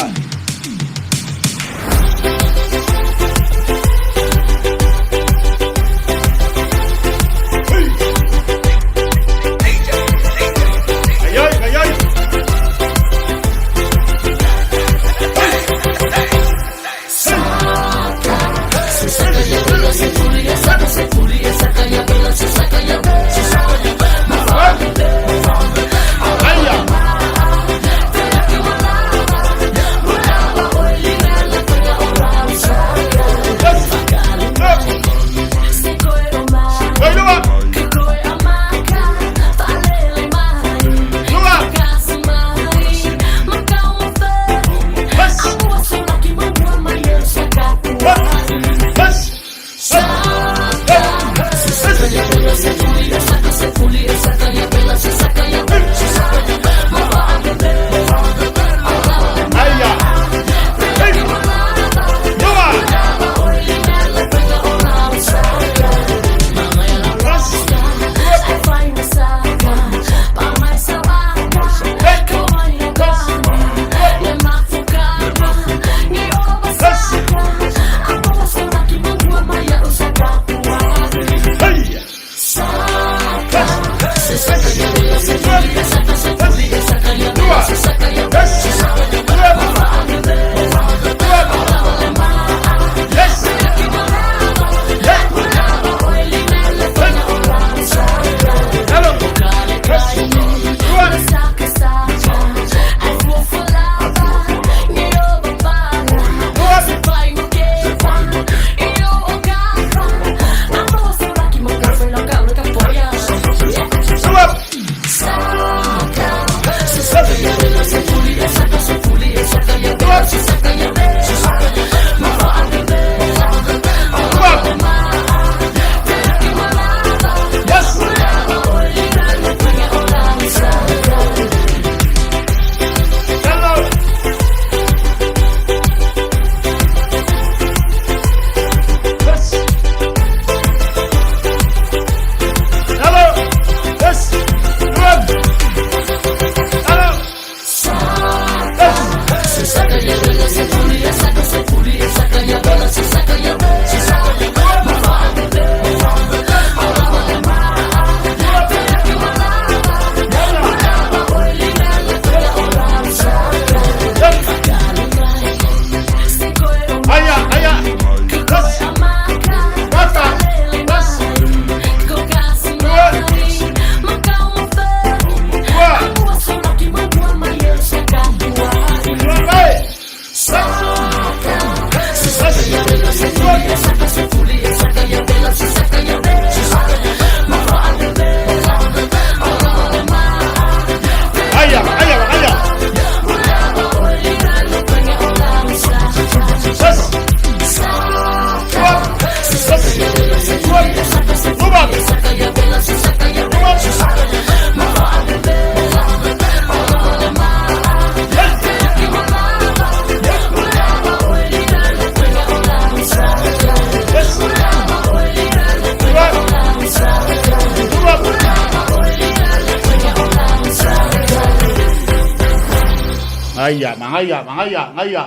[SPEAKER 17] Mangaya.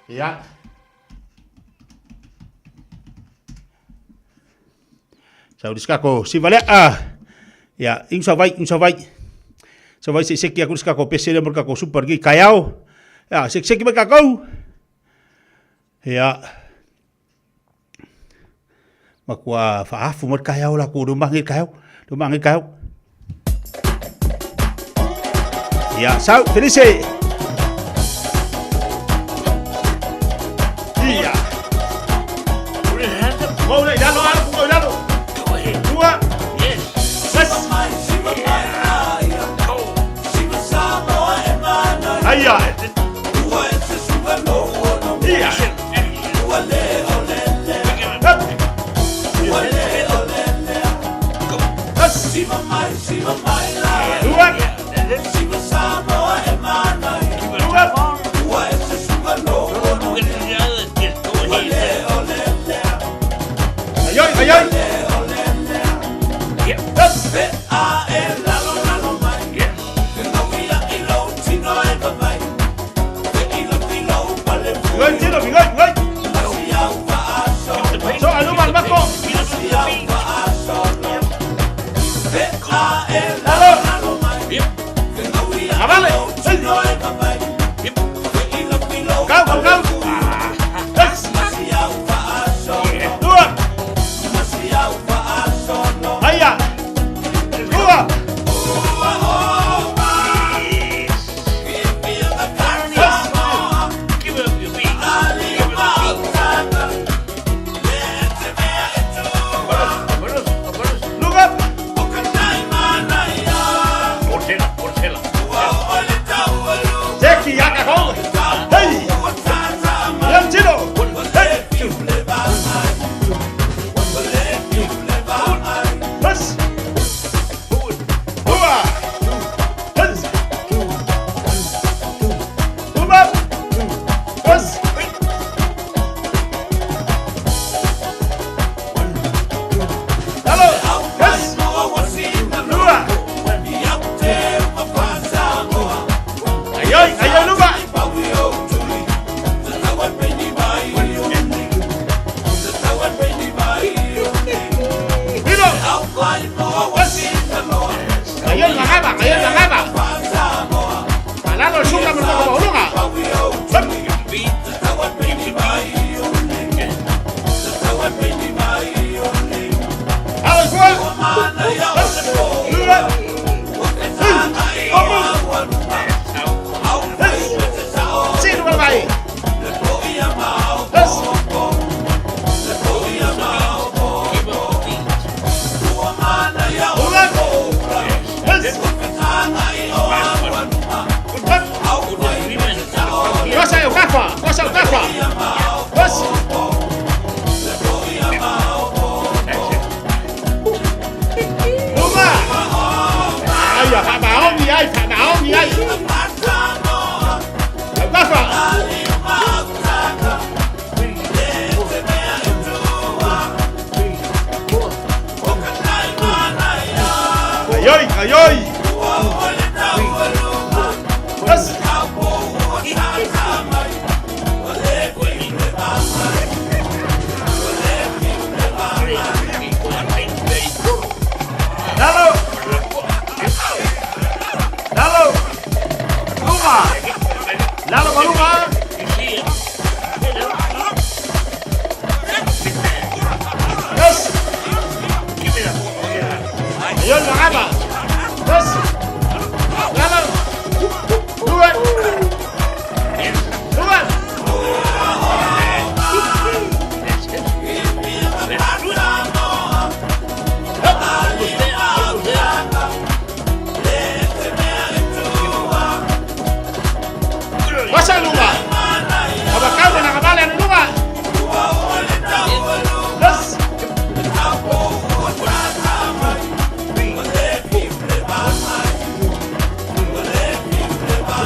[SPEAKER 17] Ya. Sau diskako si vale ya ing sa vai sek aku diskako pesele mereka ko super gi kayau ya sek mereka kau ya makwa faafu mer kayau la ko dumang kayau ya sau felice iya mau dai dalo dua Aya. Iya.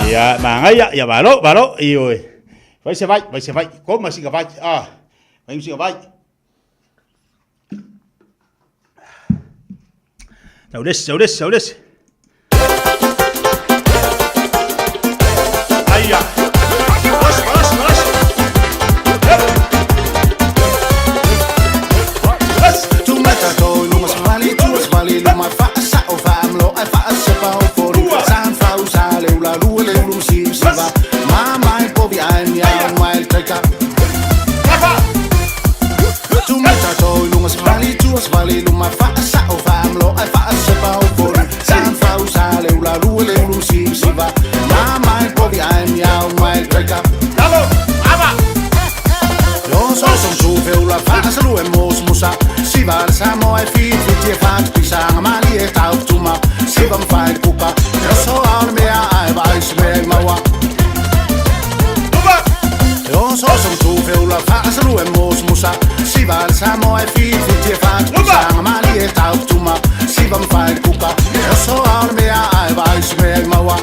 [SPEAKER 17] Ya, mangaya, ya balo, iyo. Vai se vai. Como assim que vai? Vai se vai. Saudes. Ayya.
[SPEAKER 9] famlo ai fa se pa o fori san fa usale ula lua le lum si va mama e povi ai mi ai mai treka tu meta to lunga svali luma fa sa o famlo ai fa se pa o fori san fa usale ula lua le lum si va mama e povi ai mi ai mai treka bravo ava lo so son su fe ula fa sa lu e mos musa si va samo ai fi ti fa pisang mali e tau tuma si vam fai pupa yo so al me ai vai sme mawa yo so son tu fe ula fa sa lu e mos musa si va samo ai fi ti fa pisang mali e tau tuma si vam fai pupa yo so al me ai vai sme mawa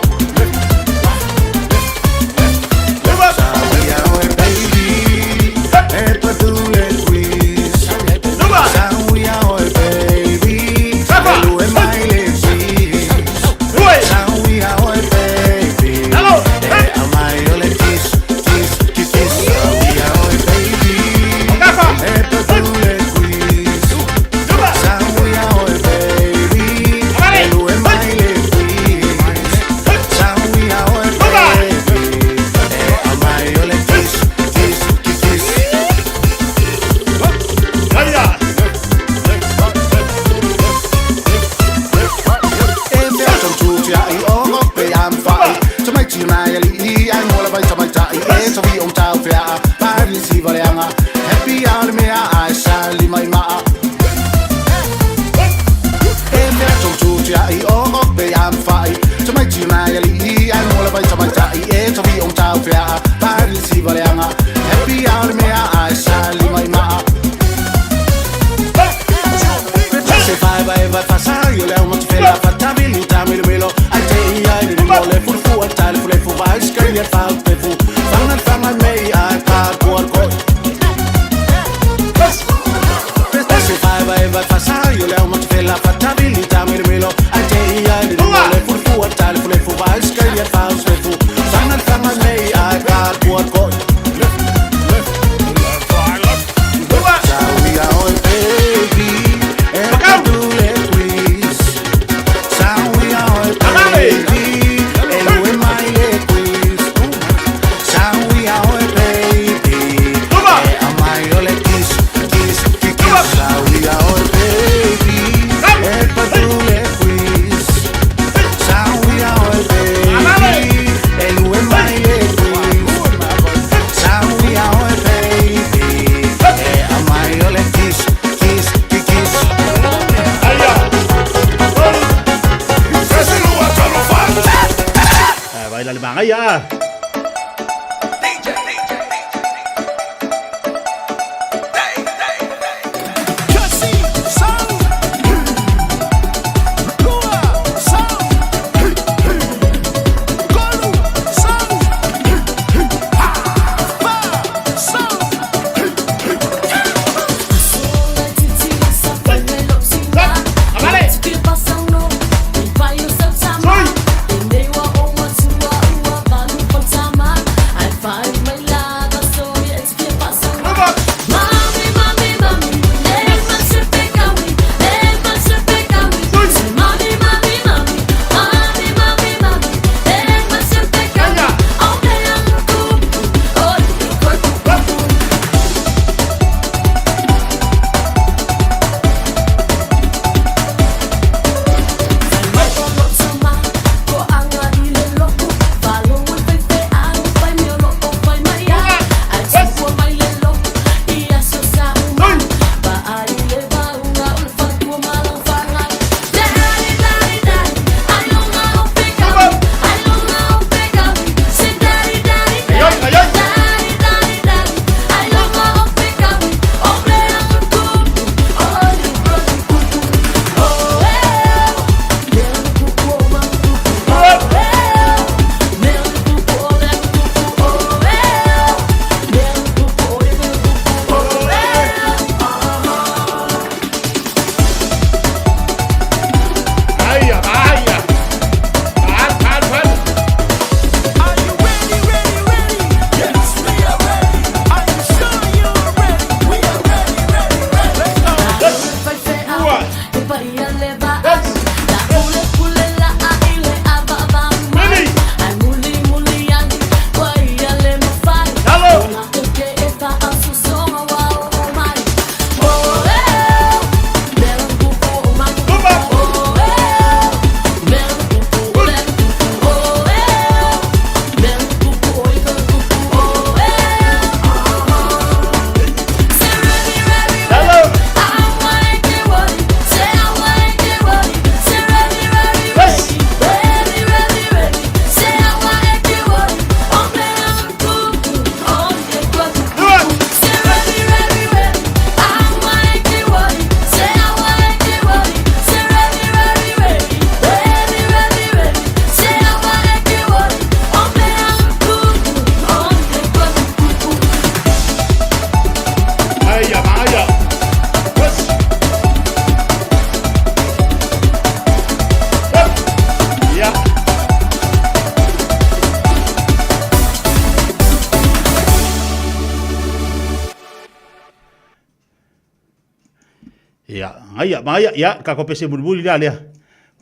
[SPEAKER 17] Ya, ngaya, maya, ya, ka ko pese bulu dia dia.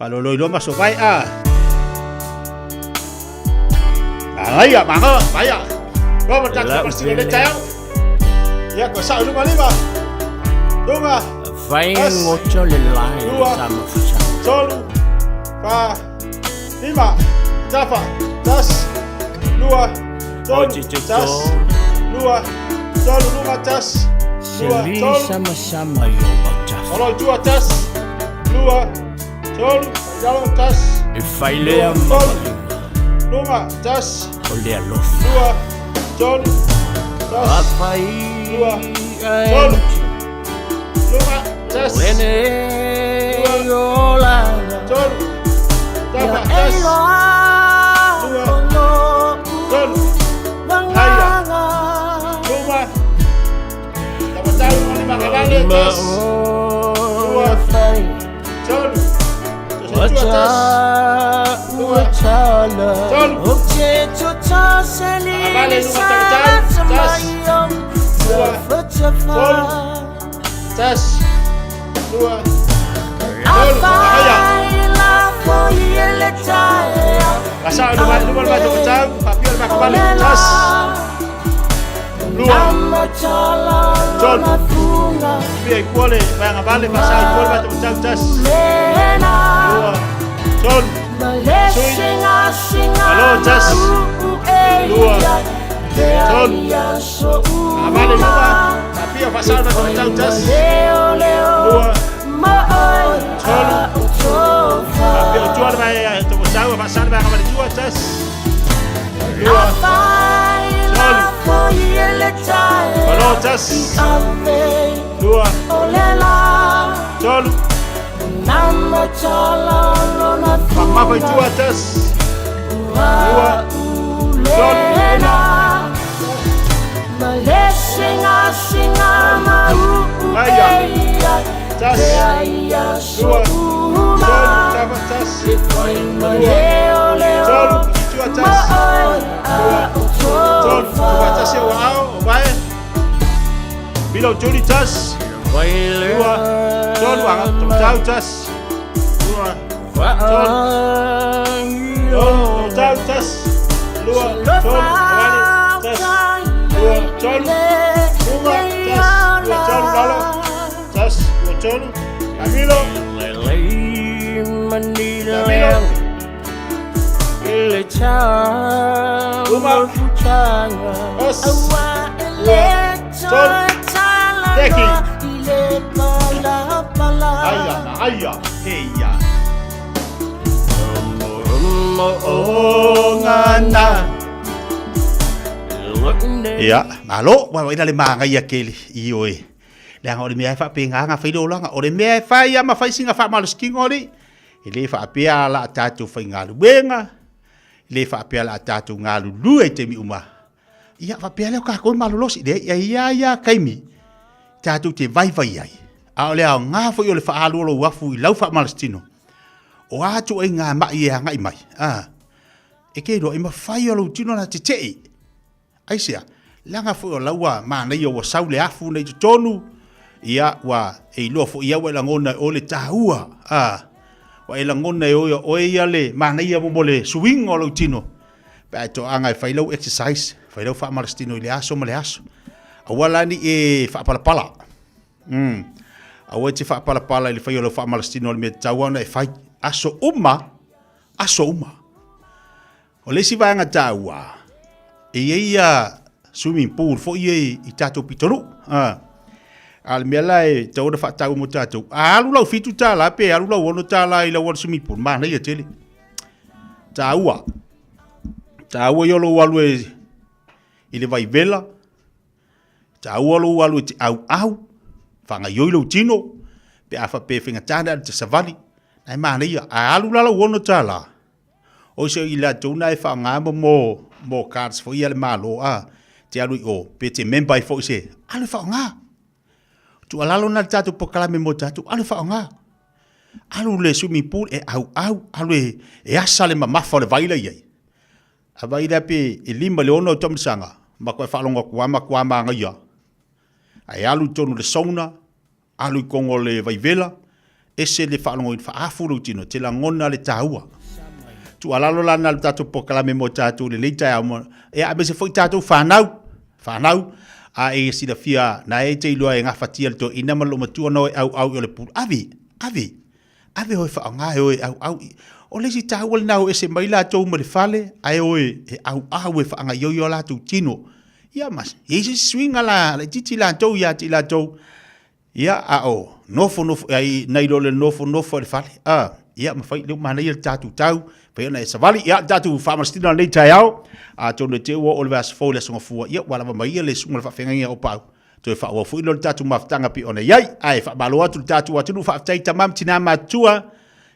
[SPEAKER 17] Kalau lo masuk baik ngaya, manga, maya. Kau bercakap pasti ada cayang. Ya, kau sah rumah lima. Dunga.
[SPEAKER 15] Fai ngocho le lai sama fusa.
[SPEAKER 17] Solu. Pa. Lima. Jafa. Das. Dua. Solu. Das. Dua. Solu rumah das. Dua. Solu.
[SPEAKER 15] Sama-sama yo baca.
[SPEAKER 17] Kalau dua das. Dua. Solu. Jalan das.
[SPEAKER 15] Fai le ama.
[SPEAKER 17] Rumah das.
[SPEAKER 15] Oleh lof.
[SPEAKER 17] Dua. Solu. Das.
[SPEAKER 15] Apai.
[SPEAKER 17] Dua. Solu. Rumah das.
[SPEAKER 15] Wene yola.
[SPEAKER 17] Solu. Dapat
[SPEAKER 15] Ya
[SPEAKER 17] das.
[SPEAKER 15] Dua.
[SPEAKER 17] Solu. Ayah. Rumah. Dapat tahu lima kali das. Dua. Solu.
[SPEAKER 15] Wacha
[SPEAKER 17] Tas. Dua. Kasar lupa baca petang, tapi lupa kembali. Tas. Dua. John. Biar kuali, bayang balik pasal kuali baca petang. Tas. Dua. John. Halo, Tas. Dua. John. Balik lupa, tapi pasal baca petang. Tas. Dua. John. Tapi jual bayar untuk tahu pasal bayar kembali jual. Tas. Dua. John. Halo, Tas. Dua. John. Mama baju atas. Dua. John. Ayah. Tas. Dua. John. Dapat tas. Dua. John. Baju atas. Dua. John. Dua tas ya wow. Baik. Bila Johnny tas. Dua. John wangat jauh tas. Dua. John. Jauh tas. Dua. John. Tas. Dua. John. Dua. Tas. Dua. John. Lalu. Tas. Dua. John. Camilo. Camilo. Rumah. Os. Dua. John. Deki. Ayah, heya. Ya, malo, wa ina le manga ya keli ioi. Le nga ole mea fa pinga nga faido langa, ole mea fa ya ma fa singa fa malos kingori. Ile fa pia la tatu fa ngalu benga. Ile fa pia la tatu ngalu lue te mi uma. Ya fa pia le ka ko malulos ide ya kaimi. Tatu te vai ai. A ole a ngā fo i ole wha aluolo wafu i lau wha malastino. O atu e ngā mai e hangai mai. E kei roa, e ma whai alo tino na te tei. Aisea, langa fo i o laua maa nei o wa saule afu nei tonu. Ia wa e loa fo i awa e langona o le tahua. Wa e langona e o e ale maa nei a momole swing o lau tino. Pea to anga e whai lau exercise. Whai lau wha malastino i le aso ma le aso. Awalani e wha palapala. Awa te wha palapala i le whai o le wha malastino le me tauana e whai aso uma. O le si vanga taua. E ia swimming pool fo i tato pitoru. Al mea lai tau na wha tau mo tato. Alu lau fitu tala pe, alu lau ono tala i lau swimming pool. Mana ia tele. Taua i olo walu i le vai vela. Taua lo walu te au. Whanga yoilo tino. Pe afa pe whinga tāna te savali. Nai mana ia. Alu lala wono tala. O se i la tōna e whaangama mō kārs fo i ale mālo te alu i o. Pe te membai fo i se. Alu whaanga. Tu alalo na tātu pokalame mō tātu. Alu whaanga. Alu le swimming pool e au. Alu e asa le mamafa le vaila iai. A vaila pe e lima le ono tomisanga. Ma koe whalonga kuama ngai ia. Ai alu tonu le sauna,
[SPEAKER 18] alu i kongo le vaivela, ese le whaalongo i whaafuru tino, te la ngona le tāua. Tu alalo lana le tātou pokalame mo tātou le leitai au mo, e a bese fwoi tātou whanau, a e si da fia, na e te ilua e ngā whatia le to, ina malo matua no e au le pūru. Ave hoi whaanga e oi au, o le si tāua le nau ese mai la tau ma le fale, ai oi e au e whaanga yo la tau tino. Ia mas, e se swinga la, le titi la tau, ia ti la tau, ia a o, nofo, ai nairo le nofo le fale, ia mawhai leo mana ia le tātou tau, pei ona e savali, ia tātou whaamastina nei tai au, a tōna te ua o le vas fau le songa fua, ia wala mai ia le sunga le whawhengangia o pau, to e whaua fui lo le tātou mawhtanga pi ona iai, ai whaamalo atu le tātou atunu, whaaftai tamam tina matua,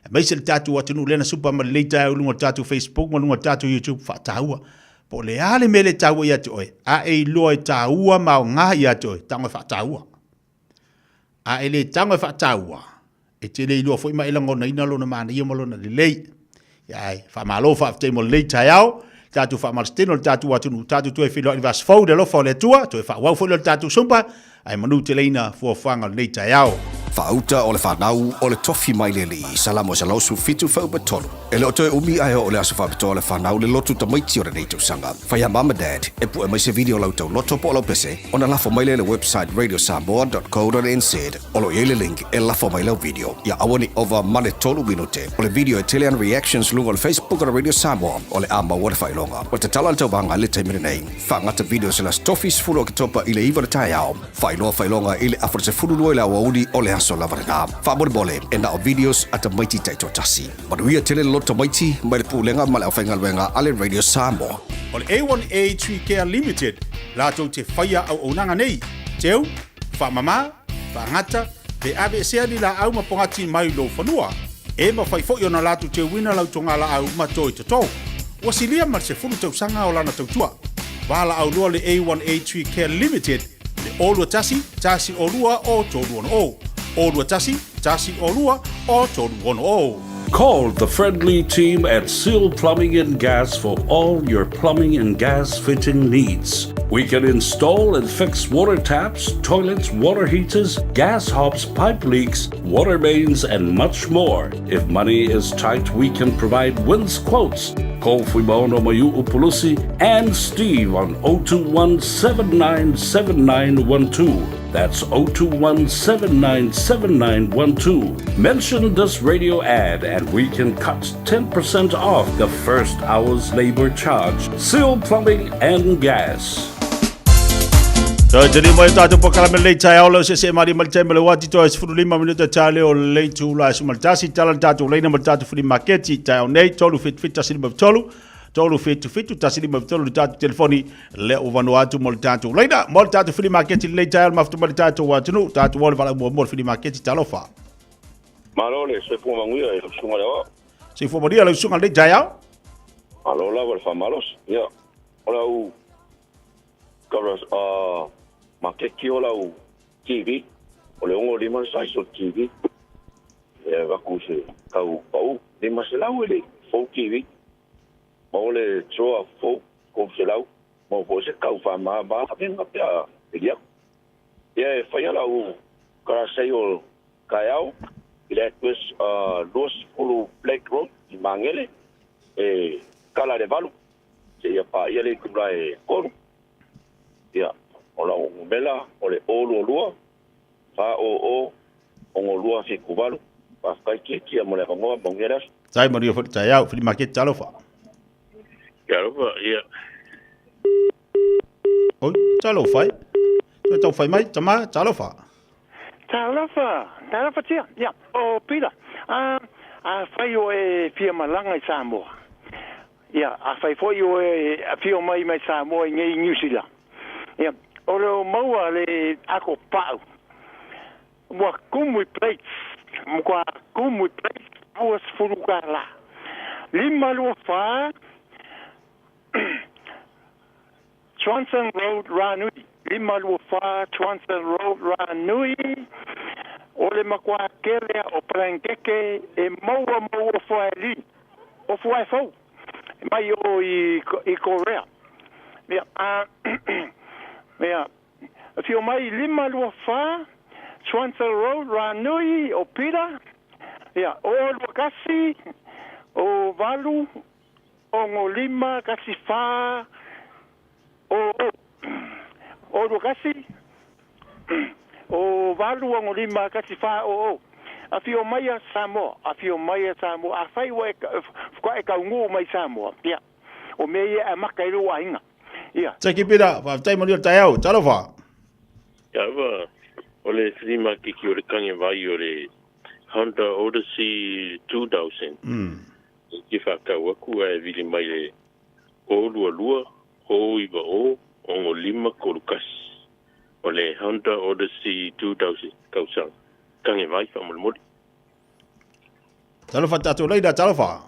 [SPEAKER 18] mai se le tātou atunu lena supa ma le leitai au lunga tātou Facebook, ma lunga tātou YouTube, whaataua, po le ale me le tāua ia te oe, a e loa e tāua mao ngā ia te oe, tango e whaataua, a e le tango e whaataua, e te lei lua fwoi ma ila ngona ina lona maana ia malona le lei. Iai, whamalo whaaftei mo lei tai au, tātou whaamalsteno le tātou atunu, tātou tue whilo i vas fau de lofa o le tua, tue whaawau whilo le tātou sumpa, ai manu te leina fua whanga lei tai au.
[SPEAKER 16] Whauta o le whanau o le tofi mai le li, salamo sa lausu fitu whau batolu. E leo toe umi ai o le aso whabitoa le whanau le lotu tamaiti o le neitau sanga. Whaiha mama dad, e pu e mai se video lau tau loto po alo pese, o na lafo mai le website radiosamoa.co.nz, o lo le link e lafo mai lau video. Ia awani over mane tolu minute, o le video e telean reactions lungo le Facebook o le Radio Samoa, o le ama o le whailonga. O te tala le tau banga le taimire nei, whangata video se las tofis fulu o ke topa i le iwa le tai au, whailonga i le afro se fulu lua i le awaudi o le so lava nga fa bole e na videos ata maiti tai totasi manuia tele loto maiti mai le pulenga ma le ofenga wenga ale Radio Samoa
[SPEAKER 18] o le A1A Tree Care Limited la to te faia au onanga nei teu fa mama fa ngata pe ave se ali la au mapongati mai lo fanua e ma fai fo yo na la tu te wina la tonga la au ma toi to wasilia mar se fulu tau sanga o lana tau tua wala au lo le A1A Tree Care Limited le olu tasi olua o tolu o Olua tasi olua o tolu ono.
[SPEAKER 19] Call the friendly team at Seal Plumbing and Gas for all your plumbing and gas fitting needs. We can install and fix water taps, toilets, water heaters, gas hobs, pipe leaks, water mains, and much more. If money is tight, we can provide wins quotes. Call Fuimaono Mayu Upulusi and Steve on 021-797912. That's 021-797912. Mention this radio ad and we can cut 10% off the first hour's labor charge. Seal Plumbing and Gas.
[SPEAKER 17] Jadi mo ito ating pagkalaman late tayo lo sa mari maltay malawati to is furu 5 minuto tali o late to la sumaltasi talan tato lay na maltato furi marketi tayo nei tolu fit tasili mabtolu tolu fit tasili mabtolu tato telefoni le o vanuatu maltato lay na maltato furi marketi late tayo maftu maltato watunu tato wal vala mo furi marketi talofa
[SPEAKER 21] Malole se fu manguia e sunga lewa
[SPEAKER 17] se fu maria le sunga late tayo
[SPEAKER 21] alola wal famalos ya ola u Karas makeki ola u TV ole ongo lima size o TV e vakuse kau pau lima selau ele fo TV ole troa fo ko selau mo ko se kau fa ma ba venga pia dia e fai ala u karasei o kaiau ile pues dos polo Black Road i mangele e kala de valu se ia pa ia le kubla e koru ia ola o mela ole olu lua fa o lua fi kubalu pa kai ki mo le ngo bongeras
[SPEAKER 17] sai mario fo tayau fi market talofa
[SPEAKER 21] ia
[SPEAKER 17] oi talofa to fai mai tama talofa
[SPEAKER 22] tia ia o pila a fai o e fia malanga i Samoa ia a fai foi o e fia mai Samoa i New Zealand ia oro maua le ako pau mo kumu plates mo kumu plates was furugala lima lo fa Swanson Road Ranui lima lo fa Swanson Road Ranui ole makwa kere o prankeke e maua fa li o fa fo mai o i Korea ia Mea, fio mai lima lua fa, Swansea Road, Ranui, o Pira. Ia, o Luakasi, o Valu, o Ngolima, kasi fa, o Luakasi, o Valu, o Ngolima, kasi fa, a fio maia Samoa, a fai wa e kaungu mai Samoa, ia, o mea e makairu a inga, ia.
[SPEAKER 17] Taki pira, tai mani o tai au, talofa.
[SPEAKER 10] Ia wa, o le whima kiki o le kange vai o le Honda Odyssey 2000. Ki whakau aku e vili mai le o lua, o iwa o Ngolima Kolukasi. O le Honda Odyssey 2000, kausang. Kange vai whamulmuri.
[SPEAKER 17] Talofa tatu leida, talofa.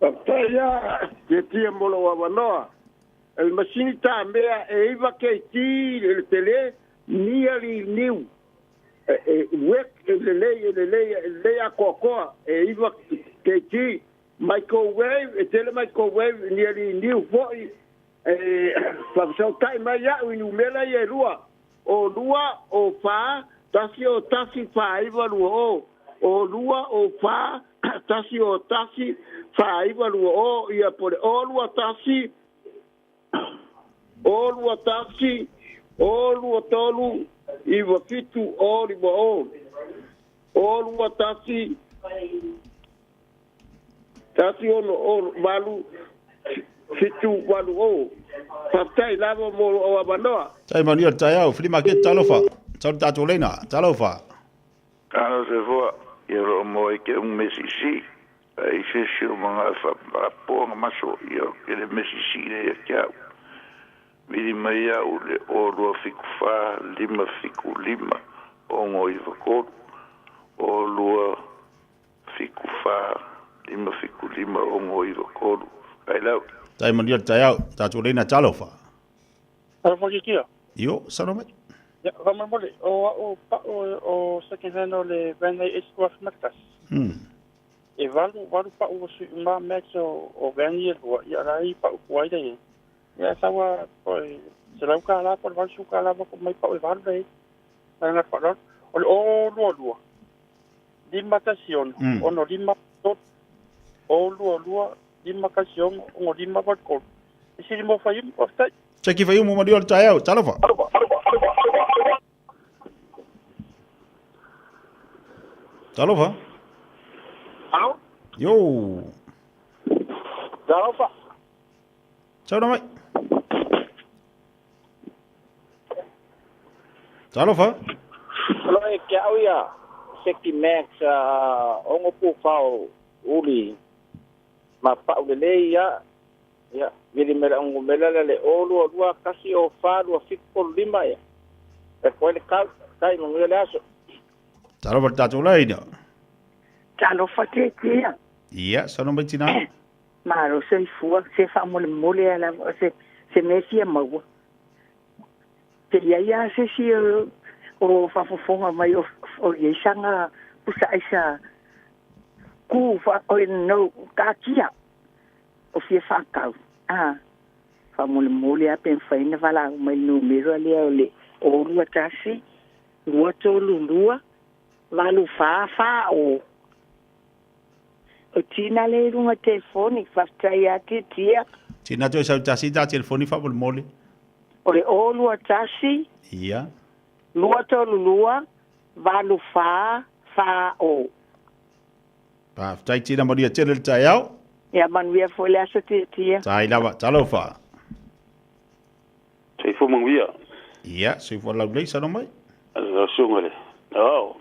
[SPEAKER 20] Papaya, ke tia molo wa wanoa. El masini ta mea e iwa ke ti le tele nearly new. Wek le a kokoa e iwa ke ti microwave e tele microwave nearly new foi fa so tai mai ya inu mela ye lua o fa tasi o tasi fa iwa lua o lua o fa tasi o tasi fa iwa lua o ia por o lua tasi o lua tolu iwa fitu o li mo o lua tasi o malu fitu walu o fatai lava mo o abanoa
[SPEAKER 17] Tai mani o tai au, whima ke talofa. Tau tatu leina, talofa.
[SPEAKER 23] Ano se fua, i ro mo e ke un mesisi, i se si o mga whaponga maso i o ke le mesisi ne e kiau. Miri mai au le o rua fiku wha, lima fiku lima, o ngoi wakoru, o rua fiku wha, lima fiku lima, o ngoi wakoru. Kai lau.
[SPEAKER 17] Tai mani o tai au, tatu leina talofa.
[SPEAKER 24] Ano whakikia?
[SPEAKER 17] Io, sano mai.
[SPEAKER 24] Ja, whamai mole, o second hand o le Vanay Eastwaf Matas. E walu pa'u o sui ma max o Vanay lua, ia rai pa'u kuaida e. Ia sawa, se lau ka ala, por walu su ka ala, wako mai pa'u e walu rei. Nanga whalon, o le o lua. Lima kasion, ono lima tot, o lua, lima kasion, ono lima watkol. E siri mo whaimu, o stai.
[SPEAKER 17] Cheki whaimu mo mani o tai au, talofa. Talofa?
[SPEAKER 24] Alo?
[SPEAKER 17] Yo.
[SPEAKER 24] Talofa?
[SPEAKER 17] Ciao mai. Talofa?
[SPEAKER 24] Alo e kia au ia, Seki Max, ongo pu whao uli, ma pa'u le lei ia, vili mera ongo mera le olu o lua kasi o wharu a whiko lima ia. E koe le kai mongia le aso.
[SPEAKER 17] Talofa tatu leina.
[SPEAKER 25] Talofa te tia.
[SPEAKER 17] Ia, sano mai tina.
[SPEAKER 25] Maro se fua, se fa mole ala, se mesia maua. Te ia se si o fafofonga mai o iesanga pusa isa ku fa o no kakia. O fie fa kau. Fa mole a pen faina vala mai numero le o lua tasi. Lua tolu lua. Valu fa o tina le runga telefoni fastai ati tia.
[SPEAKER 17] Tina to sa tasi da telefoni fa bol mole.
[SPEAKER 25] O le o lua tasi.
[SPEAKER 17] Ia.
[SPEAKER 25] Lua tolu lua. Valu fa o.
[SPEAKER 17] Pa tai tina mo dia tele tai au.
[SPEAKER 25] Ya man via foi la sa tia.
[SPEAKER 17] Tai lava talofa.
[SPEAKER 10] Sei fo mangvia.
[SPEAKER 17] Ia, sei fo la blei sa no mai.
[SPEAKER 10] Alo sungale. Oh.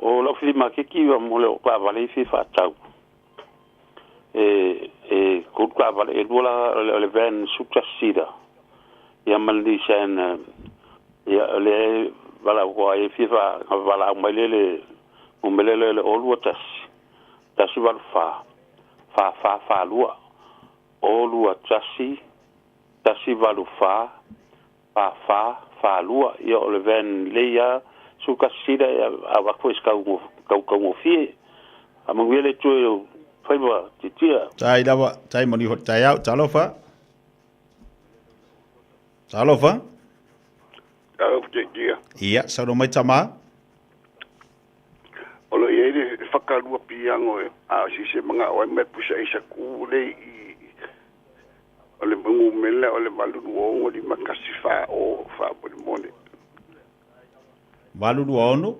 [SPEAKER 10] O la whima ke kiwa mo le o kwa vale fi fa tau. Ko kwa vale e dula le van sutra sida. Ia mali sen ia le vala ko e fi fa vala mai le o melele le olu tas. Tas val fa lua. Olu tasi tasi valu fa lua ia o le van le ia suka sida a wako kau fie a mangwele tu faiwa titia
[SPEAKER 17] tai lava tai moni hot tai au talofa
[SPEAKER 23] titia
[SPEAKER 17] ia sa no mai tama
[SPEAKER 23] whakalua piango e a si se mga o me pusa isa ku le I o le mungu mele o le malunu o di makasifa o fa po mone
[SPEAKER 17] Walulu ono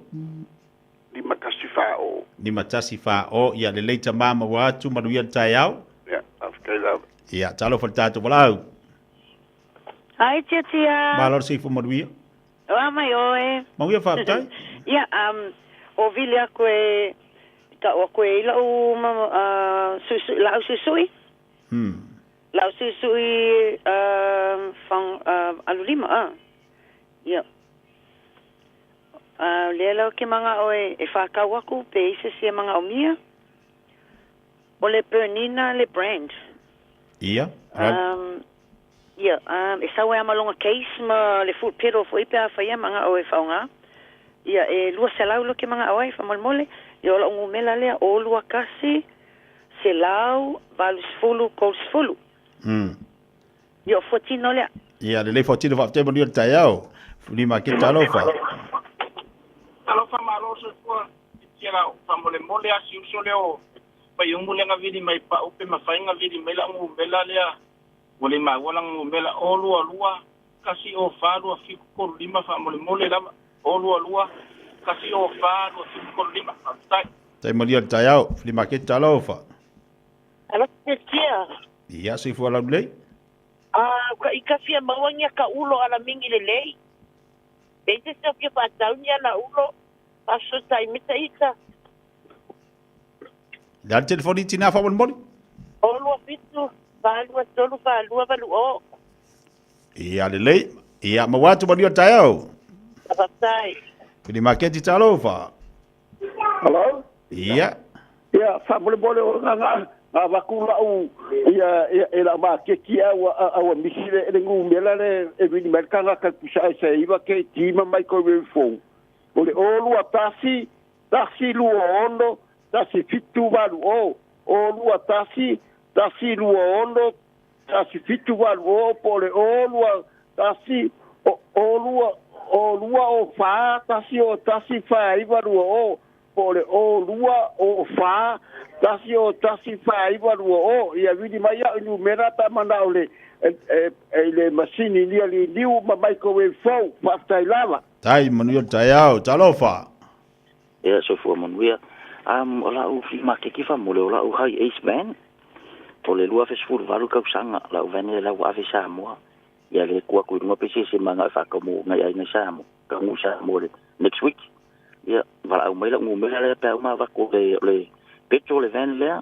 [SPEAKER 23] di makasifa o
[SPEAKER 17] ni matasifa o ia le leita mama watu manuia taiao
[SPEAKER 23] ya afkaila
[SPEAKER 17] ia talo faltato walau
[SPEAKER 3] Hai tia.
[SPEAKER 17] Malor se fu manuia
[SPEAKER 3] Mai oe.
[SPEAKER 17] Mauia faaptai
[SPEAKER 3] Ia o vilia koe ta o koe la o susu la susui. La susui van alulima Ia. Lelo ke manga oe e whakawaku pe ise sia manga o mia. O le Bernina le brand.
[SPEAKER 17] Ia.
[SPEAKER 3] Ia, e sawe amalonga case ma le food pero foi pe whaia manga oe whaunga. Ia, e lua se lau lo ke manga oe whamolmole. Ia ola ungu mela lea o lua kasi se lau valus fulu kous fulu. Ia, fotino lea.
[SPEAKER 17] Ia, le fotino whaapte manuia taiao. Lima ke talofa.
[SPEAKER 24] Talofa maloso kwa tiela whamolmole asi usole o pai umulenga vidi mai pa upe mawhainga vidi mai la ungu mela lea. Wale walang mela olua kasi o faru fiku ko lima fa mole lama olua kasi o faru fiku ko lima
[SPEAKER 17] tai malia taiao lima ke talofa
[SPEAKER 3] ala tia
[SPEAKER 17] ia se fu ala lei
[SPEAKER 3] ka ikafia mawanya ka ulo ala mingi le lei bente se ke fa taunya la ulo paso tai mitaika
[SPEAKER 17] dan telefoni tina fa mole
[SPEAKER 3] olua fitu Valua tolu valua valu o.
[SPEAKER 17] Ia lelei, ia mawatu manuia taiao.
[SPEAKER 3] Apatai.
[SPEAKER 17] Kini maketi talofa.
[SPEAKER 20] Hello?
[SPEAKER 17] Ia.
[SPEAKER 20] Ia, whamole o nga wakula u ia la ma ke kia au misile e ngu mela le e vini merkanga ka pusa e iwa ke tima mai ko fo. O le olua tasi lua ono, tasi fitu valu o. Olua tasi lua ono, tasi fitu walu o, pole olua, tasi olua o faa, tasi faa iwaru o, pole olua o faa, tasi faa iwaru o, ia vidi maya inu merata mana ole, le masini lia li liu ma microwave fau, faftai lava.
[SPEAKER 17] Tai manuia taiao, talofa.
[SPEAKER 4] Ia, so fua manuia. Ola u flima ke kifa mole, ola u hai ace man. O le lua fesfuru valu kausanga la uvene la ave Samoa ia le kua kuinga pese se manga whakamu ngai ai na Samoa ka ngu Samoa next week ia vala au mai la ngu mele le pe uma vako le petrol le van le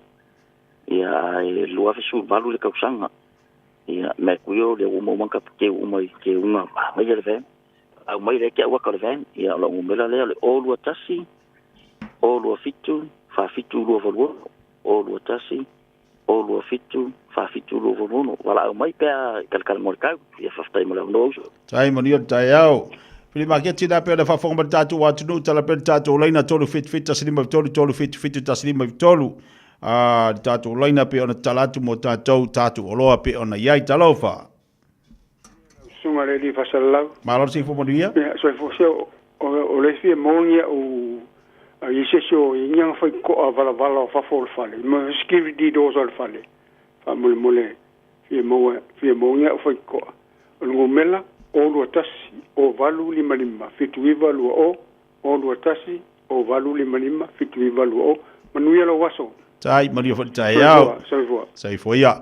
[SPEAKER 4] ia lua fesfuru valu le kausanga ia me kuio le umo manka ke umai ke uma mai le van au mai le ke wa ka le van ia la ngu mele le o lua tasi o lua fitu fa fitu lua valu o lua tasi o lua fitu, fa fitu lua vonono, wala au mai pea kalkal morkau, ia faftai mala unoso.
[SPEAKER 17] Tai manuia taiao. Pili makia tina pea na fafonga tatu watu nu tala pea tatu laina tolu fit taslima tolu fit taslima tolu. Tatu laina pea ona talatu mo tatu oloa pea ona iai talofa.
[SPEAKER 24] Sunga le li fasalau.
[SPEAKER 17] Malor si fo manuia?
[SPEAKER 24] So fo o le fie mongia o Yesesio yang fai ko vala fa fol fale ma skivi di dozal fale fa mole fie moa fai ko ngo mela o lo tasi o valu limanima fitu valu o lo tasi o valu limanima fitu valu o manuia lo waso
[SPEAKER 17] tai manuia fo taiao sai fo ia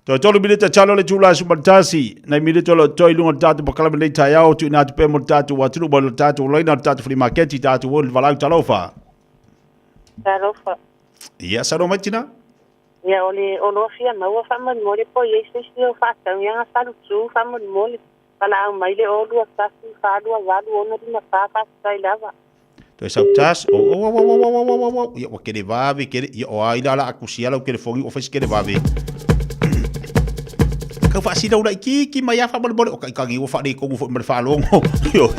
[SPEAKER 17] to tolu bilita chalo le tula subantasi na milito lo toi lunga tatu pakala le taiao tu na pe mo tatu wa tu bo tatu loina tatu free market tatu wol valau talofa ia saro matina
[SPEAKER 3] ia ole ono fia ma wa fama mo le po yesi o fa tan yang salu tu fama mo le pala au mai le o lua tasi fa lua valu ono dina fa sai lava
[SPEAKER 17] to sautas o ia o kele vave kele o ai la akusia lo kele fongi o fes kele vave ka fa sida ula ki mai fa bol o ka ngi o fa de ko fo mer fa longo yo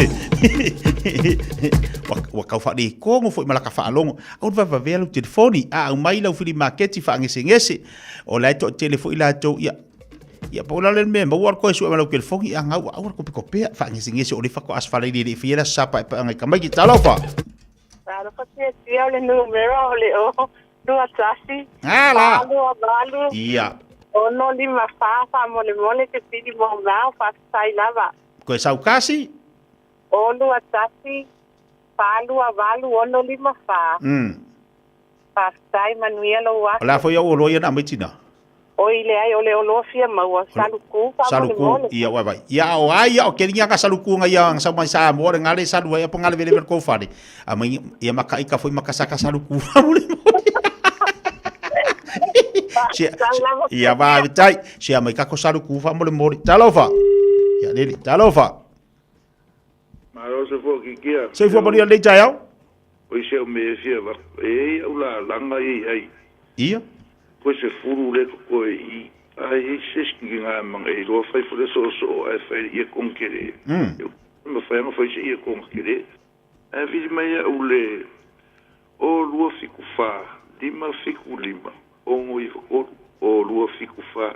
[SPEAKER 17] wa ka fa de ko fo mala ka fa longo o va velo telefoni a o mai lo fili market fa ngese o la to telefoni la to ia po la le me mo war ko su mala ke fongi anga wa ko pe fa ngese o le fa ko asfala di fiera sapa pa ngai ka mai ki talofa
[SPEAKER 5] Claro, porque tio le numero le o dua tasi.
[SPEAKER 17] Ala.
[SPEAKER 5] Balu.
[SPEAKER 17] Ia.
[SPEAKER 5] Ono lima fa mole te pidi mo mau fa sai lava.
[SPEAKER 17] Koe sau kasi?
[SPEAKER 5] Ono tasi. Palu avalu ono lima fa. Fa sai manuela wa.
[SPEAKER 17] Ala foi o loia na mitina.
[SPEAKER 5] O ile ai ole olofia mau saluku fa
[SPEAKER 17] Saluku ia wa vai. Ia o ai o keringa ka saluku nga ia sa mai sa mo ngale salu ia pongale vele ko fari. Amai ia maka ika foi makasaka saluku. Ia va vitai. Sia mai ka ko saluku fa mo le mori. Talofa. Ia dele. Talofa.
[SPEAKER 23] Maro se fo ki kia.
[SPEAKER 17] Se fo boni le taiao.
[SPEAKER 23] O se o me fia va. E ula langa ai.
[SPEAKER 17] Ia.
[SPEAKER 23] Ko se furu le ko i. Ai se skinga manga i lo fai fu so ai fai e con kere. Me fai no fai e con kere. A vi mai ule o lo fiku fa. Lima fiku lima. O ngoi o lo fiku fa.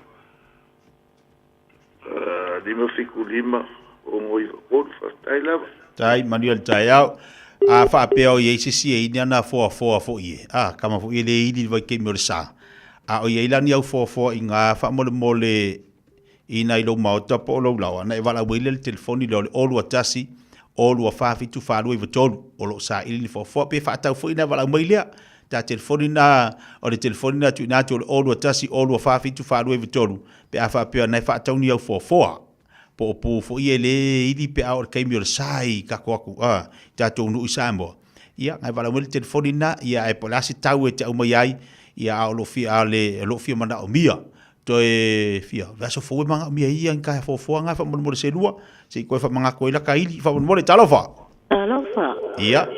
[SPEAKER 23] Lima fiku lima. O ngoi o fa tai lava.
[SPEAKER 17] Tai Manuel taiao. A fa peo ye si e ni na fo ye. Kama fo ye le idi vai ke mo sa. A o ye lani au fo inga fa mole ina ilo mauta po lo lawa na vala wile telefoni lo o lo tasi o lo fa fitu fa lo ivotolu o lo sa ili fo pe fa tau fo ina vala wile ta telefoni na o le telefoni na tu o lo tasi o lo fa fitu fa lo ivotolu pe a fa pe na fa tau ni au fo po fo ye le idi pe a kai mi sai ka ko ta tu nu isambo ia ngai vala wile telefoni na ia e polasi tau e tau mai ai ia o lo fia mana o mia to e fia vaso fo manga mia ia ka fo nga fa mo se lua se ko fa manga ko ila kaili fa mo le talofa ia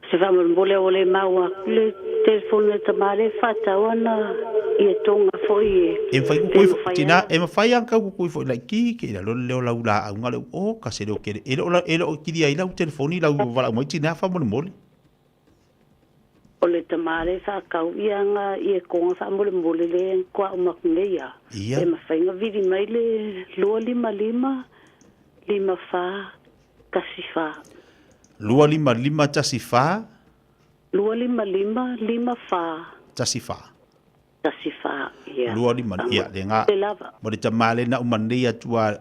[SPEAKER 6] se va mo le ole maua le telefone tamale fa tawana e tonga fo
[SPEAKER 17] e fa ko tina e ma fa yang ka ko fo la ki la lo le la ula ngale o ka se lo ke e lo ki dia ila telefone la vala mo tina fa mo
[SPEAKER 6] o le tamare fa kau ianga I konga fa mole le kwa umakneia e mawhainga vidi mai le lua lima fa kasifa
[SPEAKER 17] lua lima tasifa
[SPEAKER 6] lua lima fa
[SPEAKER 17] tasifa
[SPEAKER 6] ia
[SPEAKER 17] lua lima ia le nga mo le tamale na umaneia tua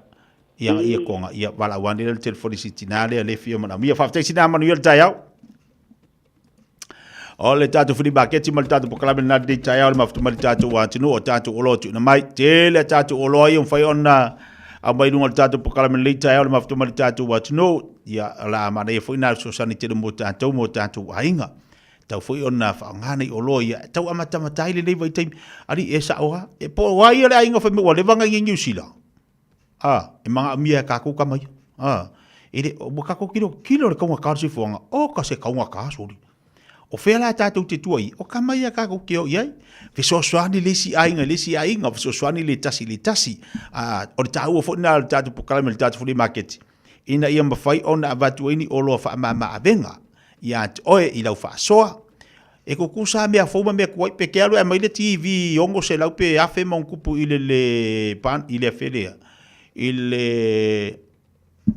[SPEAKER 17] yang ia konga ia wala wande le telefoni sitinale le fio mana mia fa tesi na Manuel taiao o le tatu funi baketi mal tatu pokalame na de taya o maftu mal tatu wa tinu o tatu o lotu na mai tele tatu o loi on fai ona a mai nunga tatu pokalame le taya o maftu mal tatu wa tinu ya la mana e foi na so sanite mo tatu ainga tau foi ona fa ngana o loi tau amata matai le vai time ali e sa oha e po wa ia le ainga fa mo le vanga ngi usila e manga mia ka ku kamai ele o ka ko kilo le ka ka si fonga o ka se ka ka sori o fela tatou te tuai o kamai ka ko ke o iai fe so swani le si ainga fe so swani le tasi o tau fo na tatou pokalame tatou fo market ina ia mafai ona avatu ini o lo fa mama avenga ia oe I lau fa soa e ko kusa me fo me ko pe ke alo e mai le TV ongo se lau pe afe mon kupu ile pan ile fele ile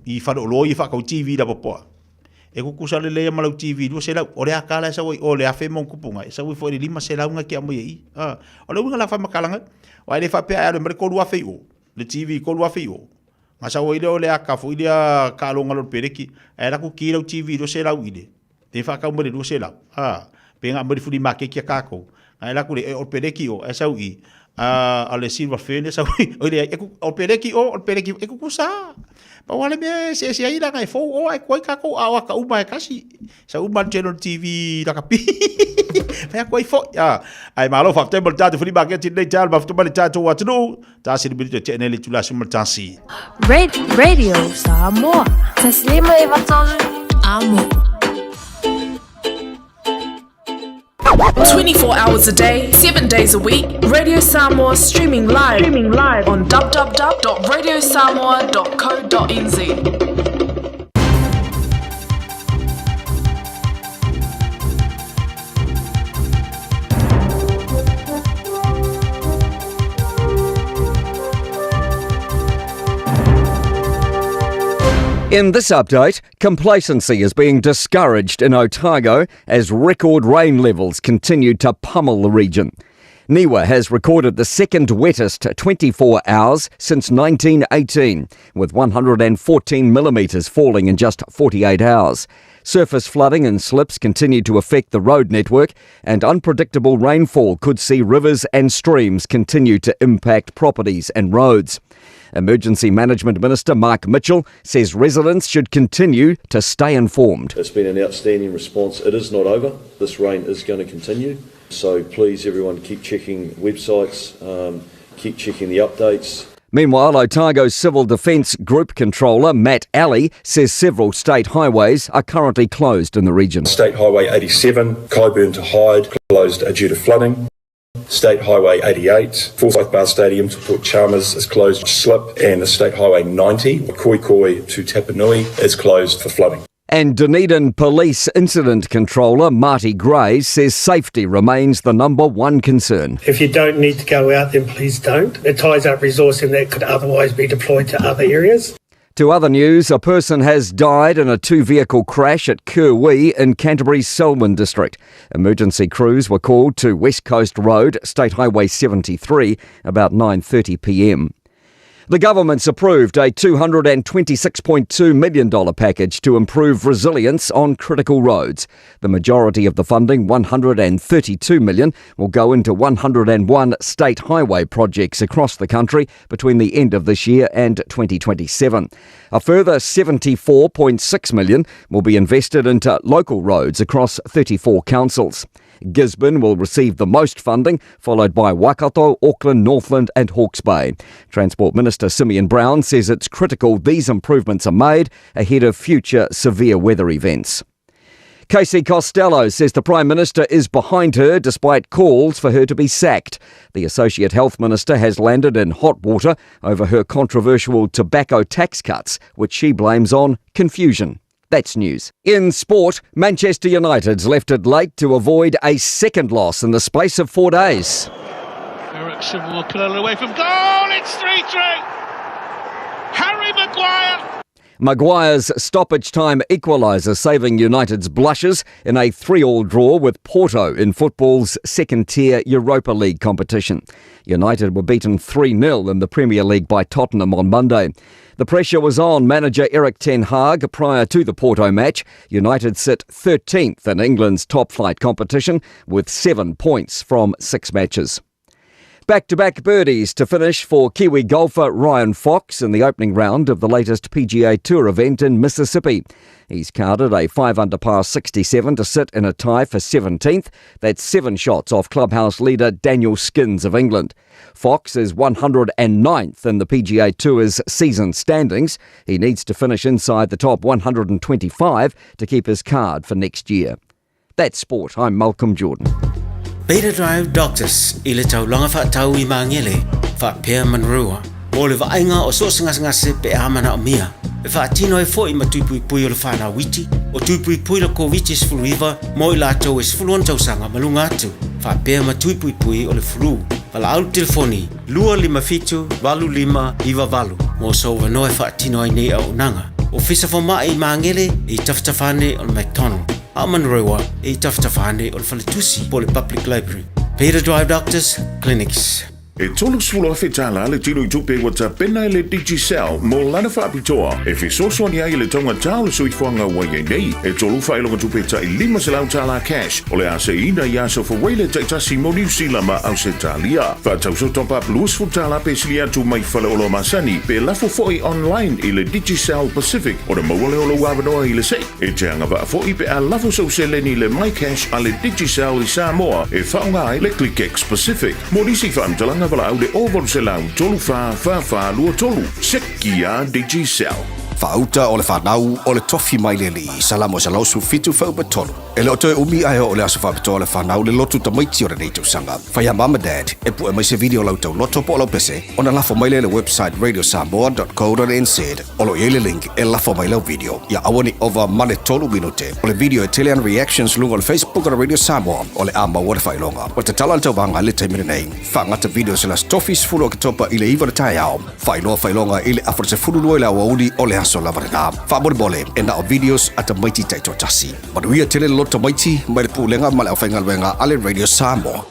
[SPEAKER 17] I fa lo I fa ko TV da popo e ko kusale le malau TV do se la o le akala sa o le afe mon kupunga sa wi fo le lima se la nga ki amo yi o le nga la fa makalanga wa le fa pe a le mer ko lu afe o le TV ko lu afe o ma sa o ile o le aka fo ile ka lo ngalo pereki era ku ki lo TV do se la ile te fa ka mo le do se la pe nga mo fu di make ki ka ko era ku le o pereki o sa wi ale silver fene sa wi o le o pereki e ku kusa pa wale me se ai la kai fo o ai koi ka ko a ka uma kasi sa uma channel TV la ka pi fa koi fo ai malo fa table tatu fuli ba ke tin dei tal ba ftu ba tatu wa tnu ta sir bi channel tu la sum tansi
[SPEAKER 11] Radio Samoa taslima ivaton amo
[SPEAKER 12] 24 hours a day, 7 days a week. Radio Samoa streaming live on www.radiosamoa.co.nz.
[SPEAKER 1] In this update, complacency is being discouraged in Otago as record rain levels continue to pummel the region. Niwa has recorded the second wettest 24 hours since 1918, with 114 millimetres falling in just 48 hours. Surface flooding and slips continue to affect the road network, and unpredictable rainfall could see rivers and streams continue to impact properties and roads. Emergency Management Minister Mark Mitchell says residents should continue to stay informed.
[SPEAKER 2] It's been an outstanding response. It is not over. This rain is going to continue. So please, everyone, keep checking websites, keep checking the updates.
[SPEAKER 1] Meanwhile, Otago's Civil Defence Group Controller Matt Alley says several state highways are currently closed in the region.
[SPEAKER 8] State Highway 87, Kyburn to Hyde, closed due to flooding. State Highway 88, Forsyth Bar Stadium to Port Chalmers is closed for slip, and the State Highway 90, Koikoi to Tapanui, is closed for flooding.
[SPEAKER 1] And Dunedin Police Incident Controller Marty Gray says safety remains the number one concern.
[SPEAKER 13] If you don't need to go out, then please don't. It ties up resourcing that could otherwise be deployed to other areas.
[SPEAKER 1] To other news, a person has died in a two-vehicle crash at Kerwee in Canterbury's Selwyn district. Emergency crews were called to West Coast Road, State Highway 73, about 9:30 p.m. The government's approved a $226.2 million package to improve resilience on critical roads. The majority of the funding, $132 million, will go into 101 state highway projects across the country between the end of this year and 2027. A further $74.6 million will be invested into local roads across 34 councils. Gisborne will receive the most funding, followed by Waikato, Auckland, Northland and Hawke's Bay. Transport Minister Simeon Brown says it's critical these improvements are made ahead of future severe weather events. Casey Costello says the Prime Minister is behind her despite calls for her to be sacked. The Associate Health Minister has landed in hot water over her controversial tobacco tax cuts, which she blames on confusion. That's news. In sport, Manchester United's left it late to avoid a second loss in the space of 4 days.
[SPEAKER 14] Ericsson will pull it away from goal. It's 3-3. Harry Maguire.
[SPEAKER 1] Maguire's stoppage-time equaliser saving United's blushes in a 3-3 draw with Porto in football's second-tier Europa League competition. United were beaten 3-0 in the Premier League by Tottenham on Monday. The pressure was on manager Erik ten Hag prior to the Porto match. United sit 13th in England's top-flight competition with 7 points from 6 matches. Back-to-back birdies to finish for Kiwi golfer Ryan Fox in the opening round of the latest PGA Tour event in Mississippi. He's carded a 5-under par 67 to sit in a tie for 17th. That's 7 shots off clubhouse leader Daniel Skins of England. Fox is 109th in the PGA Tour's season standings. He needs to finish inside the top 125 to keep his card for next year. That's sport. I'm Malcolm Jordan.
[SPEAKER 26] Beta Drive Doctors i le taulanga whaatau I mangele, whaapea manrua. Mo le vaenga o sosingasngase pe amana o mia. E whaatino e fo I matuipui o le whana witi, o tuipui le COVID sfuluiva, mo I lātou e sfuluan tausanga malunga atu. Whaapea matuipui o le flu. Wala au telefoni, 255-25-valu. Mo so wanoe whaatino ai nei au nanga. O fisa whamai I mangele I taftafane o le McDonald. Amanrewa I taftafane o le Whaletusi po le Public Library. Beta Drive Doctors Clinics.
[SPEAKER 27] E tolu sfula whetala le tino I tupe wata pena le Digicel mo lana whaapitoa. E whesoso ni ai le tonga tau le suifuanga wai nei. E tolu whailonga tupe ta I 5 selau tala cash. O le ase ina i aso whaweile taitasi mo New Zealand ma au se talia. Whatau so top up luas futala pe silia tu mai whale olo masani. Pe lafo foi online I le Digicel Pacific. O le mawale olo wawanoa I le se. E te anga wa foi pe a lafo so se leni le my cash a le Digicel I Samoa. E whaunga ai le ClickX Pacific. Mo nisi whaamtalanga wala au le over se lau tolu fa lua tolu. Sekia Digicel.
[SPEAKER 16] Whauta o le whanau o le tofi mai le li. Salamo sa lausu fitu whau batolo. E leo toe umi ai o le aso whapitoa le whanau le lotu tamaiti o le neito sanga. Whaia mama dad e pu e mai se video lau tau loto po lau pese. O na lafo mai le website radiosamoa.co.nz. O lo le link e lafo mai lau video. Ia awani over male tolu minute. O le video e telean reactions lunga le Facebook o le Radio Samoa. O le ama o le whailonga. O te tala tau vanga le taimine nei. Whangata video se las tofis fulo ke topa i le iwa le tai au. Whailoa whailonga i le afro se fulu lua i le awa uli o le aso sola varanga fa bole ena o videos at maiti tai to tasi but we are telling lot of maiti mai pulenga mala ofenga wenga ale radio Samoa.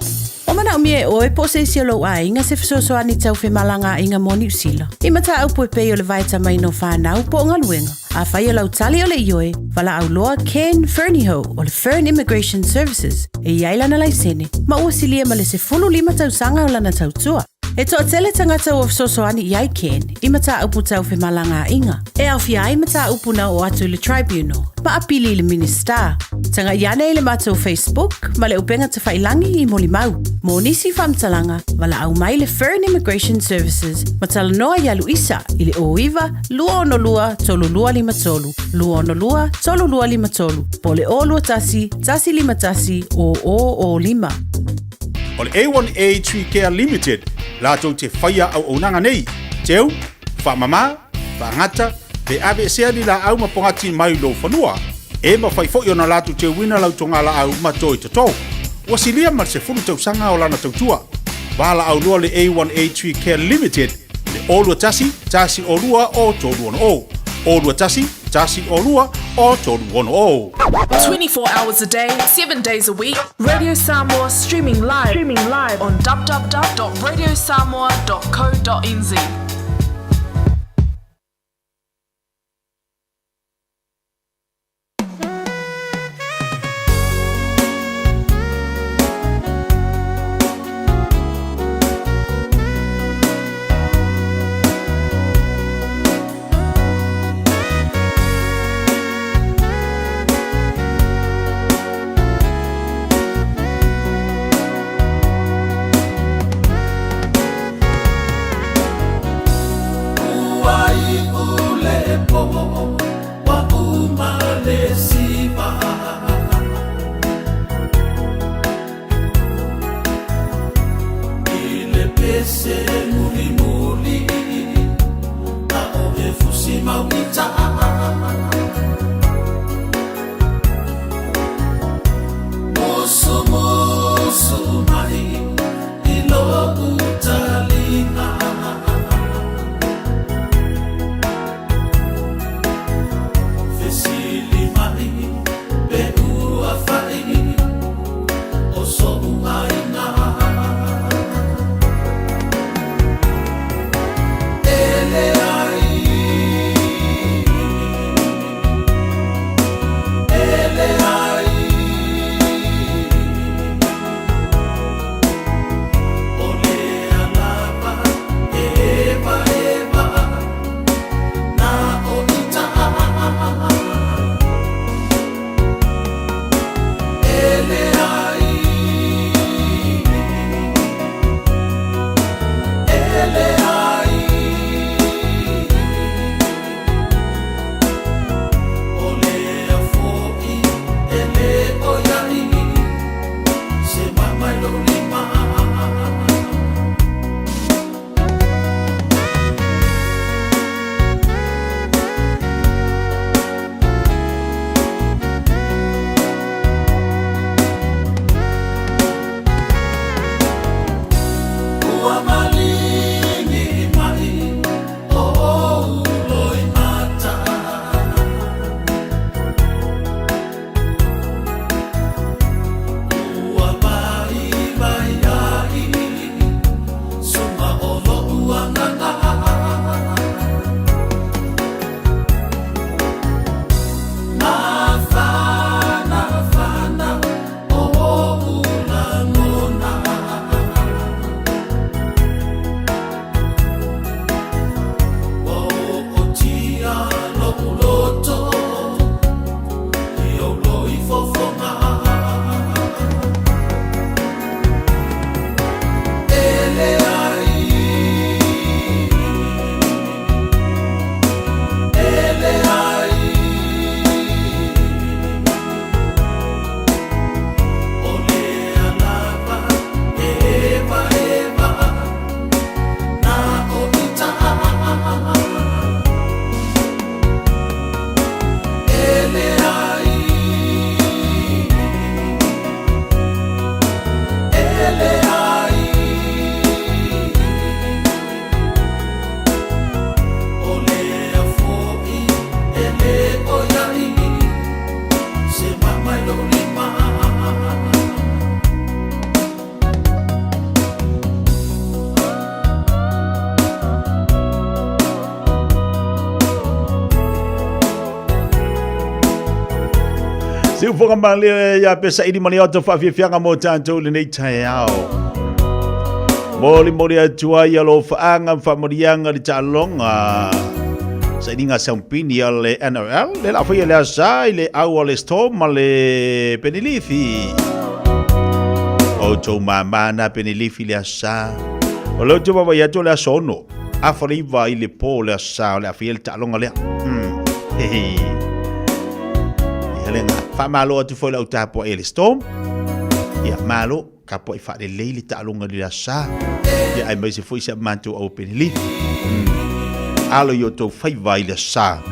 [SPEAKER 7] O mana umie o e po se siolo a inga se fisoso ani tau fe malanga inga moni usila. Imata au po pe o le vaita mai no whanau po ngaluenga. A whai o lau tali o le ioe, wala au loa Ken Fernieho o le Fern Immigration Services e iaila na laisene. Ma ua silia ma le se fulu 5 tau sanga o lana tau tua. E toa tele tangata o fisoso ani iai Ken, imata au po tau fe malanga inga. E au fia imata au puna o atu le tribunal. Pa apili le minister. Tanga iane le mato Facebook, ma le upenga te whailangi I moli mau. Mo nisi whamtalanga, wala au mai le Fern Immigration Services, ma tala noa yalu isa, ili o iwa, lua ono lua, tolu lua lima tolu. Lua ono lua, tolu lua lima tolu. Po le o lua tasi, tasi lima tasi, o lima.
[SPEAKER 17] O le A1A Tree Care Limited, lato te whaia au onanga nei. Teu, whamama, whangata, pe ave sea ni la au mapongati mai lo whanua. E ma whai fo na latu te wina lau tonga la au matoi tato. Wasilia ma se fulu tau sanga o lana tautua. Wala au lua le A1A Tree Care Limited, le olua tasi, tasi o lua o toru ono o. Olua tasi, tasi o lua o toru ono o.
[SPEAKER 12] 24 hours a day, 7 days a week. Radio Samoa streaming live on www.radiosamoa.co.nz.
[SPEAKER 17] Si ufonga mali ya pesa ini mali auto fa fianga mo tanto le nei tai ao. Moli atua ia lo faanga fa morianga di talonga. Sa ini nga sampini le NRL le la fa le sai le au le storm le penilifi. O to mama na penilifi le sa. O lo to baba ya to le sono. A fa le vai le po le sa le afiel talonga le. Lenga fa malo atu foi lau tapo ele storm ya malo kapo fa de leili ta longa di sa ya ai mai se foi se mantu open li alo yo to fai vai le sa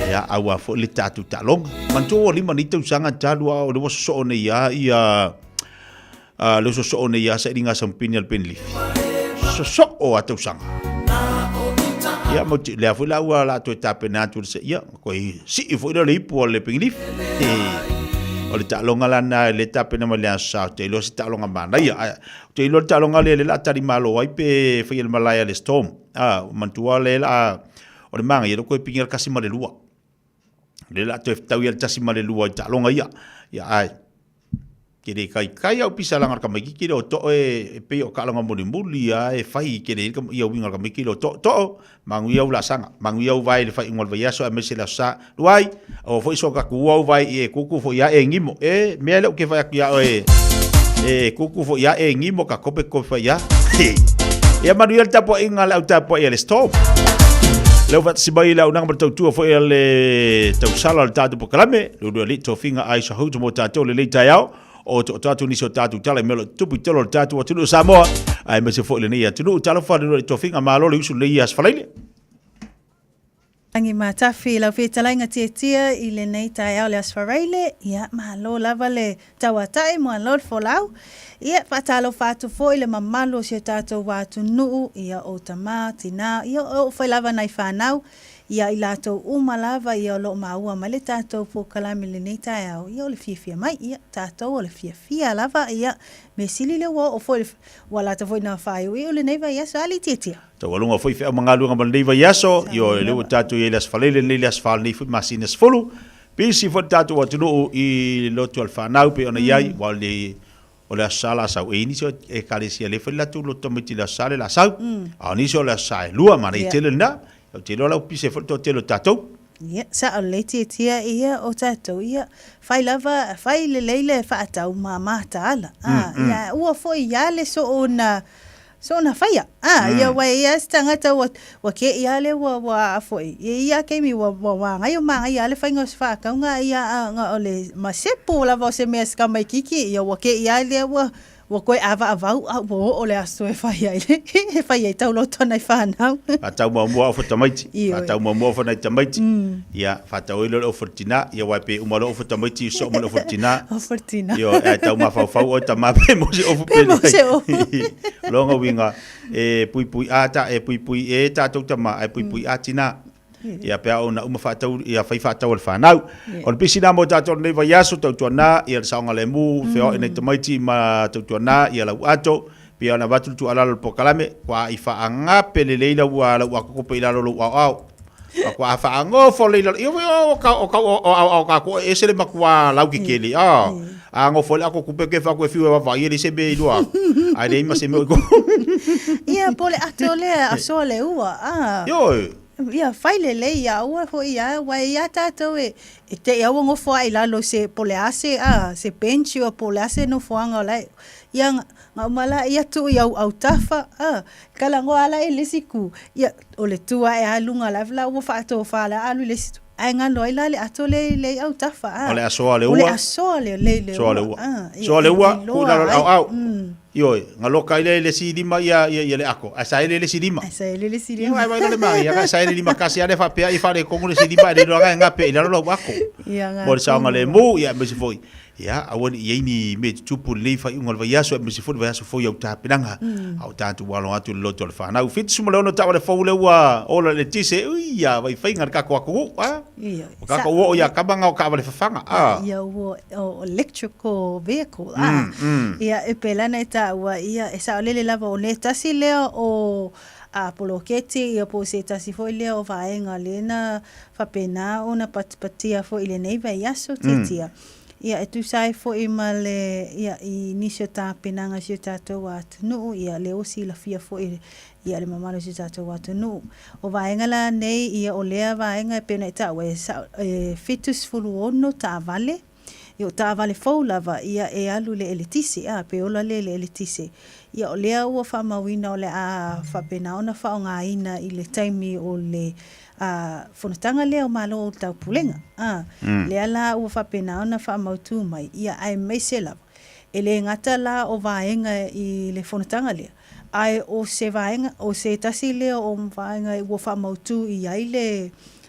[SPEAKER 17] ya awa fo le tatu ta longa mantu o lima ni tu sanga talu o le so ne ya le so ne ya se ringa sampini al pen li so o atu sanga ya mo le afu la wa la to tape na tu se ya ko si fo le ipo le pen li o le talonga lana le tape na male sa te lo si talonga mana ia te lo talonga le la tari malo ai pe foi el malaya le storm mantua le la o le manga ia ko pinga kasi male lua le la te tau ia tasi male lua talonga ia ai kere kai au pisa langa ka mai ki o to e pe o kalanga moni muli e fai kere ia winga ka mai ki to mangu ia la sanga mangu ia vai le fai ngol vai so a mese la sa luai o foi so ka ku vai e kuku fo ia e ngimo me le ke vai ia e kuku fo ia e ngimo ka kope ko fai ia ia manuel tapo inga la tapo e le stop leo vat si bai la unang bertau tua fo le tau sala le tatu pokalame lu le to finga ai so hu mo tatu le tayao o tatu ni so tatu tala melo tupu tolo tatu o tulu Samoa ai me se fo le nia tulu tala fa le to finga malo le usu le ia sfalaile
[SPEAKER 9] angi matafi la fitala nga tia I le nei tai au le asfaraile ia malo lava le tawatai mo lord folau ia patalo fatu fo le mamalo se tatu watu nuu ia o tamatina ia o foi lava nai fanau ia I lato umalava ia lo maua ma le tatou po kalame le nei tai au ia o le fia mai ia tatou o le fia lava ia me sili le o foi wala ta foi na fai o le nei vai asa ali titia
[SPEAKER 17] to walunga foi fe mangalu nga nei vai yaso yo le tatou ia las falele le las fal ni fu masines folu pisi fo tatou watu no I loto al fanau pe ona iai wale o le sala sa o ini so e kalesia le foi la tu lo tomiti la sala la sa ani so la sa lua ma nei tele na o te lola pise fo to tele tatou
[SPEAKER 9] ia sa o le tia ia o tatou ia fai lava fai le leile fa atau mama taala ia ua foi ia le so ona faia ia wa ia stanga ta wa ke ia le wa foi ia ke mi wa ngai o manga ia le fai ngos fa ka nga ia nga ole masepo la va se mes ka mai kiki ia wa ke ia le wa koe ava wo ole aso e fai ai e fai ai tau loto nei whanau.
[SPEAKER 17] A tau mua o tamaiti. A tau mua o nei tamaiti. Ia, whatau ilo o fortina, ia waipe umalo o tamaiti, so umalo o fortina.
[SPEAKER 9] O fortina.
[SPEAKER 17] Ia, e tau mawhau o tamape mose o
[SPEAKER 9] pe mose o.
[SPEAKER 17] Longa winga, e pui ata, e pui e tātou tama, e pui atina. Ia pea ona uma fatau ia fai fatau al fanau on pisina mo tato nei vai aso tau tuana ia saunga le mu feo nei tamaiti ma tau tuana ia lau ato pea na batu tu ala po kalame kwa ifa anga peleleila wa la wa ko pe la lo au kwa fa ango fo le ia o ka ko ese le makwa lau ki keli ango fo la ko kupe ke fa ko fiu wa vai ele se be lua ai dei ma se me ko
[SPEAKER 9] ia pole atole aso le ua
[SPEAKER 17] yo
[SPEAKER 9] ia faile le ia ua ho ia wa ia tato e te ia ngo fo ai la lo se polease se penchi o polease no fo anga la ia nga mala ia tu ia au tafa kala ngo ala e lesiku ia o le tua e alunga la vla o fa to fa la alu lesiku ai nga lo ila le ato le au tafa
[SPEAKER 17] ole aso le ua
[SPEAKER 9] ole aso le
[SPEAKER 17] so le ua ku la au yo ngalo kai le sidima ia le ako asa le sidima ai vai le mai ia asa le lima kasi ale fa pe ai fa le kongu le sidima le lo nga pe le lo ako mo sa ngale mu ia me se foi ia awon ia ni me tupu le fa ngol va ia so me se foi va so foi au ta pinanga au tanto walo atu lo to fa na fit sumo no ta le fo le wa ola le tise ia vai fa ngar ka ko
[SPEAKER 9] ia
[SPEAKER 17] ka ko ia ka banga o ka le fa fanga
[SPEAKER 9] ia o electrical vehicle ia e pelana wa ia esa lele lava o le tasi lea o a poloketi ia po se tasi foi lea o vaenga lena fapena ona patipatia foi le nei vai aso titia Ia e tu sai fo I ma le ia I nisio tā penanga si tātou atu nuu ia le osi la fia fo ia le mamalo si tātou atu nuu. O vaenga la nei ia o lea vaenga e pena I tā e fitus fulu ono tā vale. Ia o tā vale fau lava ia e alu le elitisi pe ola le elitisi. Ia o lea ua whamawina o le a whapena ona whaonga ina I le taimi o le whanatanga lea o malo o tau pulenga. Lea la ua whapena ona whamautu mai. Ia ai meise lava. E le ngata la o vaenga I le whanatanga lea. Ai o se vaenga, o se tasi lea o vaenga ua whamautu I ai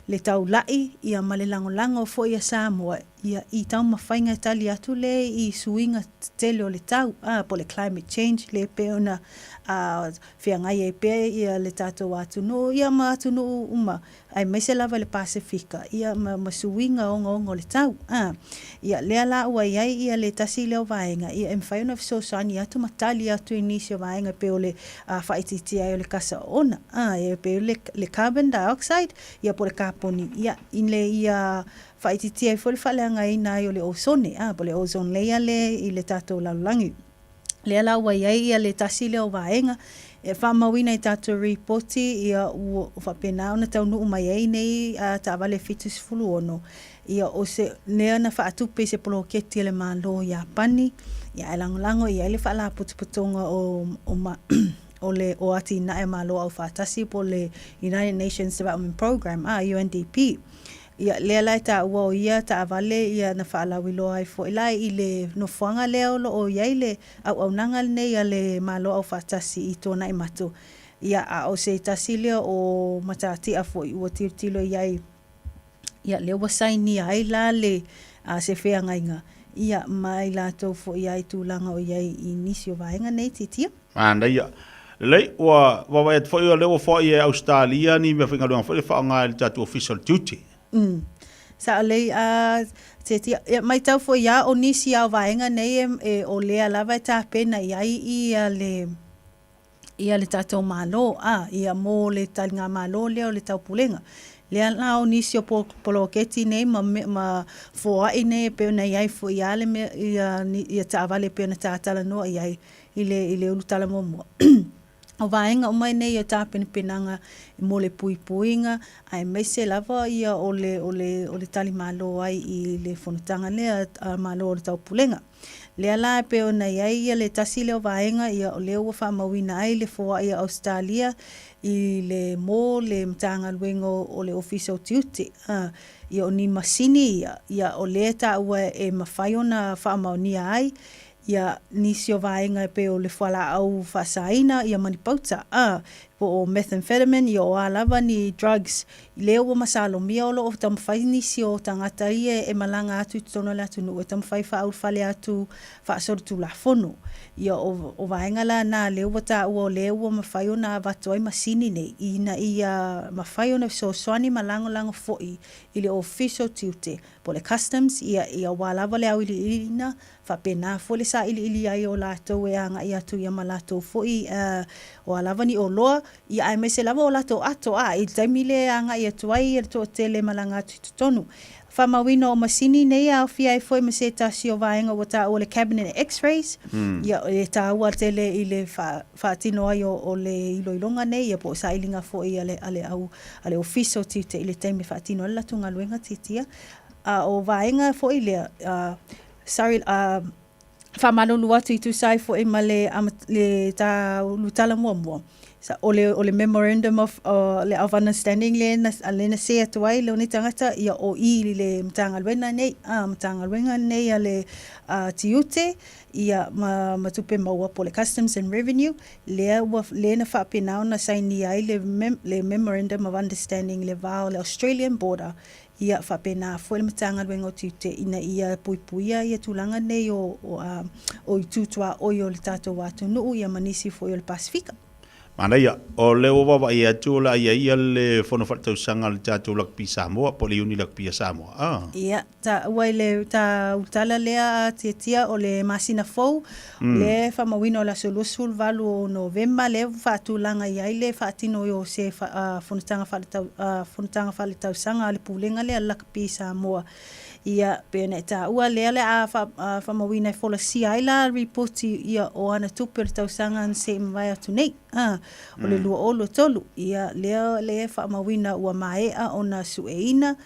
[SPEAKER 9] le tau lai ia male lango fo ia Samoa ia I tau mawhainga tali atu le I suinga tele o le tau po le climate change le peona whiangai e pe ia le tātou atu no ia ma atu no uma ai meise lava le Pasifika ia ma suinga ongo le tau ia lea la ua iai ia le tasi leo vaenga ia mwhaiona fisosani atu matali atu inisio vaenga pe o le whaititi ai o le kasa ona ia pe o le carbon dioxide ia po le kaponi ia inle ia whaititi ai fo le whaleanga ina ai o le ozone po le ozone layer le I le tātou lalulangi lea la ua iai ia le tasi leo vaenga e whamawina I tātou reporti ia ua whapena ona tau nuu mai ei nei ta vale fitus fulu ono ia o se nea na whaatupe se poloketi le malo ia pani ia e langolango ia le whala putuputonga o le o ati na e malo au whaatasi po le United Nations Development Program UNDP ia lea lai ta ua o ia ta avale ia na whaalawi ai fo ilai I le nofuanga leo lo o iai le au nanga nei ia le malo au whaatasi I tōna I matu ia o se tasi leo o matati a fo I ua tilo iai ia leo wasaini ai la le se whea ngainga ia mai la tau fo iai tūlanga o iai I nisio vaenga nei titia
[SPEAKER 17] Anda ia lei ua wawai at fo ia leo fo ia Australia ni me whinga luanga fo le whaonga le tatu official duty
[SPEAKER 9] Sa lei mai tau fo ia o nisi au vaenga nei o lea lava ta pena iai ia le tātou malo ia mo le talinga malo lea o le tau pulenga lea na o nisi o poloketi nei ma foai nei pena iai fo ia le ia ta avale pena tātala noa iai I le ulutala momo o vaenga o mai nei o tāpene penanga mo le puipuinga ai meise lava ia o le tali malo ai I le whanutanga lea malo o le tau pulenga lea la pe o nei ai ia le tasi leo vaenga ia o leo wa whamawina ai le foa ia Australia I le mo le mtanga luengo o le official duty ia o ni masini ia o le ta ua e mawhaiona whamaunia ai ia nisio vaenga pe o le whala au whasaina ia manipauta po o methamphetamine ia o alava ni drugs leo wa masalo mia o lo o tamwhai nisio tangata ia e malanga atu tono le atu nu e tamwhai wha whale atu whaasoro tu la fono ia o vaenga la na leo wata ua o leo wa mawhai o na watoi masini nei ina ia mawhai o na so swani malango foi I le official duty po le customs ia walava le au ili ina whapena fo le sa ili ai o lato e anga ia tu ia malato foi o alava ni o loa ia ai mese lava o lato ato I taimile anga ia tuai ia to tele malanga atu tonu whamawina o masini nei au fia I foi mese tasi o vaenga wata o le cabinet x-rays ia e ta ua tele I le whaatino ai o le iloilonga nei ia po sa ilinga foi ale official tite I le taimi whaatino ala tunga luenga titia o vaenga foi le sorry whamalolu atu I tu sai foi ma le ta lutala mua sa o le memorandum of of understanding le na se atuai le ni tangata ia o I le mtangalwenga nei ale tiute ia matupe maua po le customs and revenue le na whapena na saini ai le memorandum of understanding le vao le Australian border ia whapena fo le mtangalwenga o tiute ina ia puipuia ia tulanga nei o I tutua o le tato watu nuu ia manisi fo le Pasifika
[SPEAKER 17] Mana ia, o leo wawa ia tūla ia le whono whatau sanga le tātou lakpi Samoa, po le uni lakpi a Samoa.
[SPEAKER 9] Ia, ta uai le ta utala lea tia o le masina fau, le whamawina o la solusul valu o Novemba, le whaatulanga iai le whaatino o se whonutanga whaletau sanga le pulenga lea lakpi Samoa. ia pene ta ua lele a fa mawina fola sia ila report ia o ana tupe tau sanga se mai atu nei o le lua olo tolu ia le fa mawina ua mai a ona sueina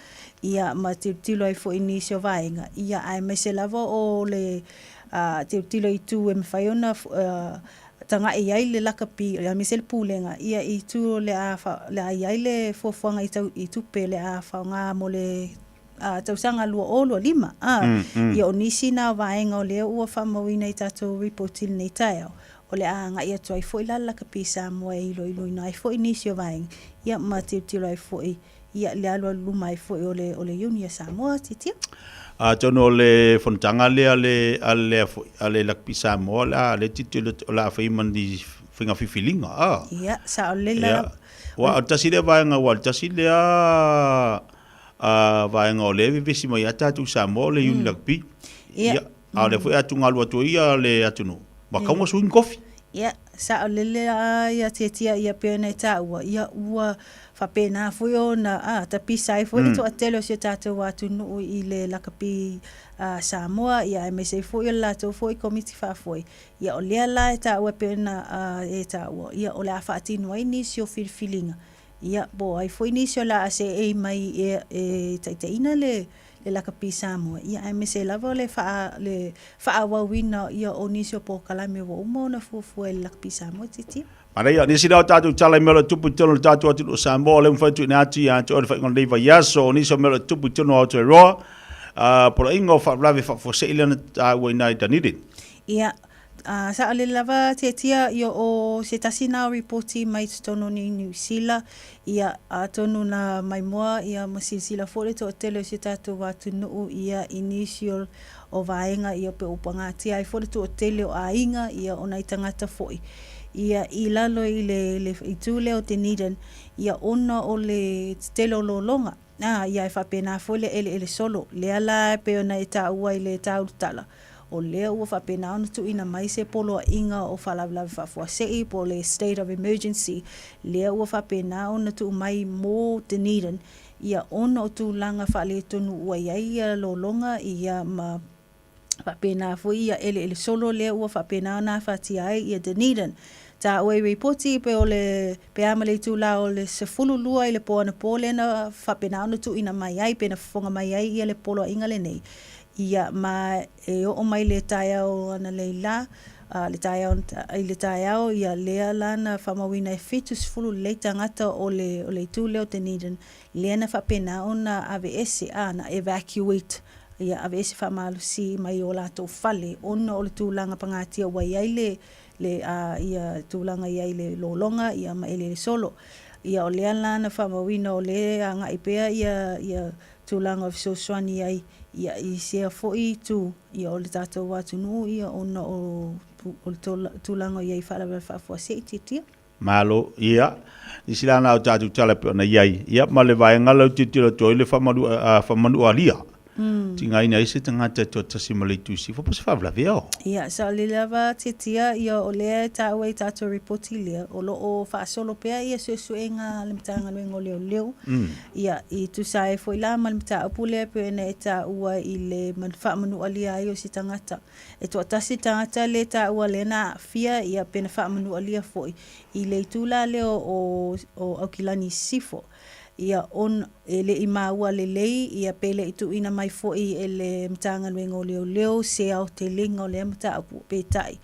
[SPEAKER 9] ia ma tilo ai fo inisio vaenga ia ai me se lava o le tilo i tu e mfaiona tanga e ai le lakapi ia me se pulenga ia i tu le a le ai le fofuanga i tu pele a fa nga mo le tau sanga lua olo lima ia onisi na vaenga o le ua fa mawina i tato reportil nei tae o le anga ia toi fo ila lakapi sa mo e ilo ina fo inisio vaenga ia ma tilo ai fo ia le alo luma i fo o le Unia Samoa titia
[SPEAKER 17] tono le fontanga le ale lakapi sa mo la le titilo la fa iman di finga fifilinga
[SPEAKER 9] ia sa o le la
[SPEAKER 17] wa tasile vaenga wa tasile vaenga o le visi mai ata tu sa mo le Unia lakapi ia ale fo atu ngalu atu ia le atunu ma kaunga swing coffee
[SPEAKER 9] ia sa o le ia titia ia pena ta ia ua fa pena foi ona tapi sai foi to atelo se tato watu no i le lakapi Samoa ia me se foi la to foi committee fa foi ia o le la ta o pena ta ia o la fa tinu ai sio filinga ia bo ai foi nisio la se e mai te ina le lakapi Samoa ia me se la le fa wina ia o nisio po kalame wo mo na fu le lakapi Samoa titi
[SPEAKER 17] Maria ni sida tatu chala melo tupu tono tatu atu Samoa le mfatu ni ati ya to fa ngon leva yaso ni so melo tupu tono atu ro por ingo fa lave fa for sailen we night needed
[SPEAKER 9] ia sa ale lava tetia yo o se tasina reporti mai tono ni New Zealand ia tonu na mai moa ia masisila fore to tele se tatu watu no ia initial o vaenga ia pe upanga ti ai fore to tele o ainga ia ona itangata foi ia ilalo i le itule o te Dunedin ia ona o le telo lolonga ia fa pena fole ele solo le ala pe ona eta ua i le tau tala o le ua fa pena ona tu ina mai se polo inga o fala fa fo sei po le state of emergency le ua fa pena ona tu mai mo te Dunedin ia ona o tu langa fa le tonu ua ia lolonga ia ma fa pena fo ia ele solo le ua fa pena na fa ti ai ia Dunedin ta oe reporti pe o le pe amale tu la o le se fulu lua i le po ana pole na fa pena ona tu ina mai ai pe na fonga mai ai ia le polo inga le nei ia ma e o mai le taia o ana leila le taia o ia le lana fa mawina e fitus fulu le tangata o le tu le o te Dunedin le na fa pena ona AVS ana evacuate ia AVS fa malu si mai o la to fale ona o le tu langa pangatia wa ia le ia tulanga ia le lolonga ia ma ele solo ia o le ala na fa mawina o le anga ipea ia tulanga of soswani ia i se foi tu ia o le tato watu no ia ona o tulanga ia i fala fa fo se titia
[SPEAKER 17] malo ia ni silana o tatu tala pe na ia ma le vai ngalo titilo to le fa manu alia tinga ina ise tangata to tasimale tu si fo pas fa la veo
[SPEAKER 9] ia sa le lava titia ia o le ta we ta to reportilia o lo o fa solo pe ia se suenga le mtanga le ngoleo ia i tu sai foi la mal mta pule pe na ta ua i le manfa manu alia io si tangata e to tasi tangata le ta ua le na fia ia pe na fa manu alia foi i le tula le o akilani sifo ia on ele imaua lelei ia pele itu ina mai foi ele mtanga luengo leo se au te lingo le mta petai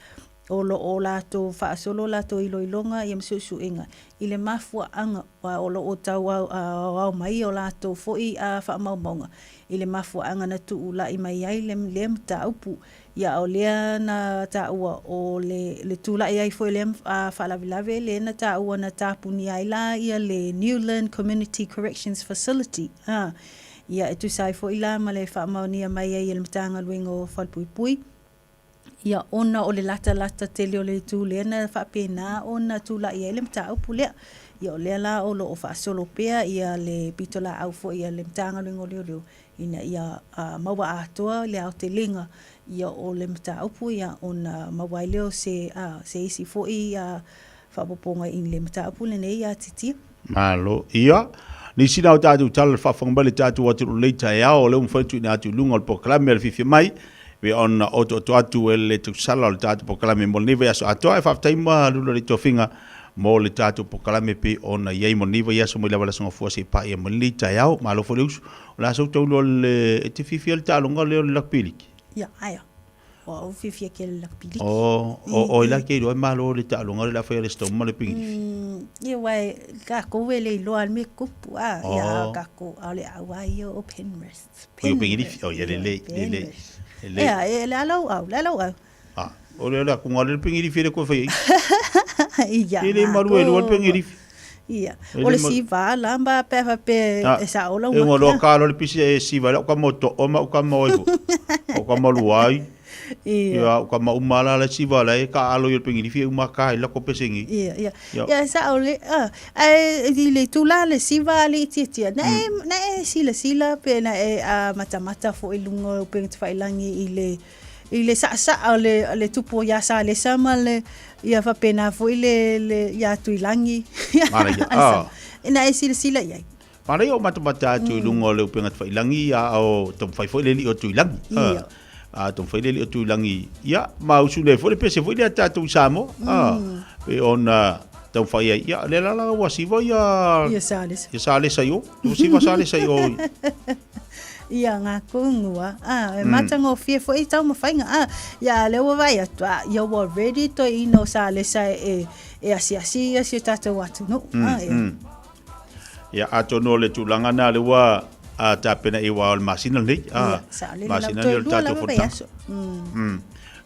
[SPEAKER 9] o lato fa solo lato iloilonga ia msusu inga ile mafua anga wa olo o tau au mai o lato foi a fa maunga ile mafua anga na tu ula i mai ai le mta upu ia o lea na ta ua o le tula ia i foi le fa lavilave le na ta ua na tapuni ai la ia le Newland Community Corrections Facility ia tu sai foi la ma le fa maunia mai ai le mtanga luengo falpuipui ia ona o le lata tele o le tu le na fa pena ona tula ia le mta upu le ia o le la o lo fa solo pea ia le pitola au fo ia le mtanga luengo leo ina ia maua atoa le au te linga ia o le mta upu ia ona maua leo se isi fo ia fa poponga in le mta upu le nei ia titi
[SPEAKER 17] malo ia Ni sina o tātou tala whawhangmale tātou atu leita e ao, leo mwhaitu ina atu lunga o pokalame al fifi mai, we on oto atu e le tu sala o tātou pokalame mo niva yaso atoa e whaftaima lula le tofinga mo le tātou pokalame pe ona iei mo niva yaso mo ilawa lasonga fua se pa ia mo leita e ao, ma alofo leusu, o la sau taulo le te fifi al tālonga leo le lakpiliki.
[SPEAKER 9] Ia, aia. O fifi ke le lakpiliki.
[SPEAKER 17] O ila ke roi malo le tālonga le la whaia le stoma le pingirifi.
[SPEAKER 9] Ia wai, kako wele i loa me kupu, ia kako ale awai o Penrith.
[SPEAKER 17] O pingirifi, o ia le.
[SPEAKER 9] Ia, le alau au.
[SPEAKER 17] O le la kunga le pingirifi le koe whai.
[SPEAKER 9] Ia.
[SPEAKER 17] Ele maru e lua le pingirifi.
[SPEAKER 9] Ia. O le siva, lamba pefa pe e sa ola
[SPEAKER 17] umakia. E ngolo kalo le pisi e siva, o ka moto, o ma uka moevo. O ka maluai. Ia, o ka maumala le siva la e ka alo i le pingirifi e umaka i lako pesengi.
[SPEAKER 9] Ia. Ia, sa ole, le tula le siva le itiatia. Na e sila pe na e mata fo i lungo o pengi tawhailangi i le sa o le tupo ya sa le sama le ia whapena fo i le ia tuilangi.
[SPEAKER 17] Mara ia.
[SPEAKER 9] Na e sila iai.
[SPEAKER 17] Mara ia o mata atu i lungo le pengi tawhailangi ia o tom whai fo i le li o tuilangi. Ia. Tom whai le li o tuilangi. Ia, mausu le fo le pese fo i le atatu Samo. Pe ona tom whai ia le lala wa siva ia.
[SPEAKER 9] Ia sales.
[SPEAKER 17] Ia sales sa yo. Siva sales sa yo.
[SPEAKER 9] Ia ngā kungua. E matango fie fo i tau mawhainga. Ia lewa vai atua. Ia wa ready to ino sa lesa e asi tātou atu. No.
[SPEAKER 17] Ia ato no le tūlanga nā lewa tāpena i wa o le masina nei. Masina nei o le tātou whonatanga.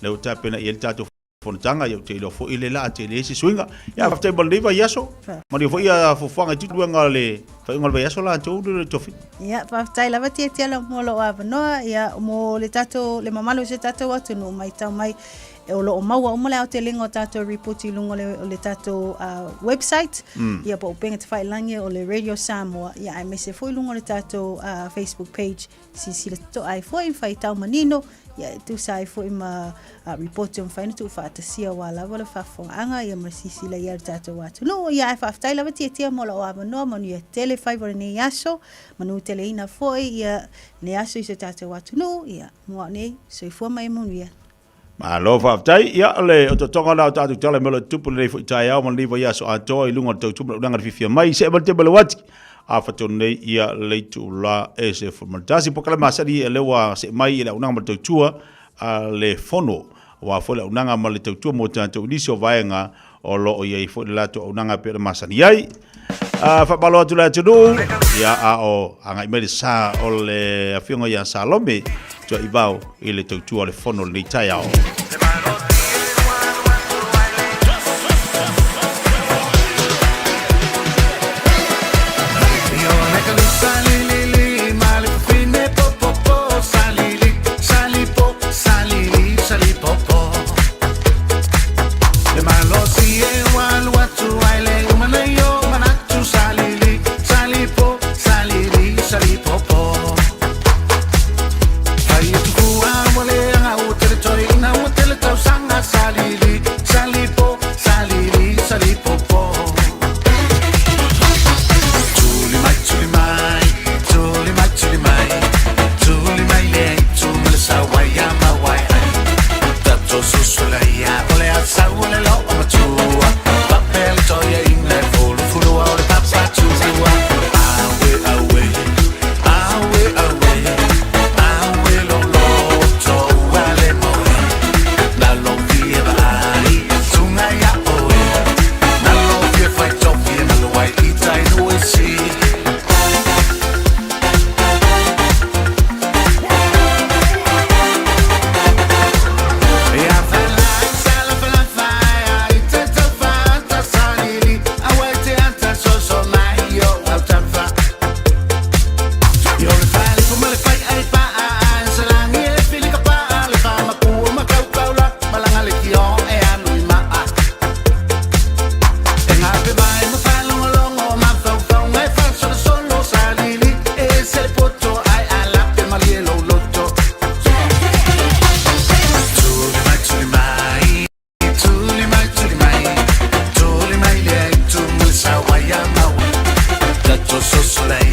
[SPEAKER 17] Leo tāpena i le tātou whonatanga i o te ilo fo i le la te le esi swinga. Ia whaftai malneiva i aso. Mani fo ia fufuanga i tituanga le whainga le aso la tau le tofi.
[SPEAKER 9] Ia, whaftai lava tia la molo a wanoa. Ia, mo le tātou, le mamalo se tātou atu no mai tau mai. E o lo o maua o mole au te lingo tātou reporti lungo le tātou website. Ia pa upenga te whailangi o le Radio Samoa. Ia ai mese fo i lungo le tātou Facebook page. Si le to ai fo i whai tau manino. Ia tu sai fo i ma reporti o mwhaina tu whaatasia wa lava le whafonga. Ia ma sisi la ia le tātou atu. No, ia ai whaftai lava tia mola o awanoa. Manu ia tele whaivore ne aso. Manu tele ina fo i ia ne aso i se tātou atu. No, ia mua nei. So i fua mai monu ia.
[SPEAKER 17] Ma lo whaftai, ia le o to tonga nao tātou tala mele tupu le fo i tai au man liwa ia so atoa i lunga tau tupu unanga fifia mai se ebal te bale wati a whaton nei ia leitu la e se formaltasi pokala masari e lewa se mai i la unanga mal tau tua a le fono wa fo la unanga mal tau tua mo tātou nisio vaenga o lo o iei fo i lato unanga pera masani ai whapalo atu la tunu ia a o anga i mele sa o le awhionga ia Salome tua i vau i le tau tua le fono le tai au.
[SPEAKER 10] So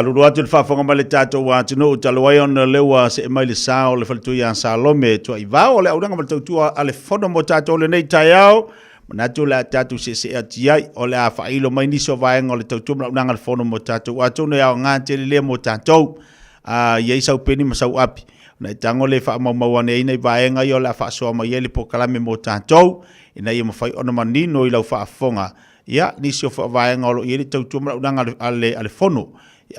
[SPEAKER 17] Malulu atu le whaafonga ma le tātou wā tino talo ai ona lewa se mai le sā o le whalitu i an Salome tua i vā o le auranga ma le tautua a le whono mo tātou le nei tai au manatu le tātou se ati ai o le a whailo mai niso vaenga o le tautua ma unanga le whono mo tātou a tūne au ngā te le mo tātou a iei sau peni ma sau api nei tango le wha mau ane inei vaenga i o le a whaasoa mai ele po kalame mo tātou ina i ma whai ona manino i lau whaafonga ia nisi o whaavaenga o lo i ele tautua ma unanga ale whono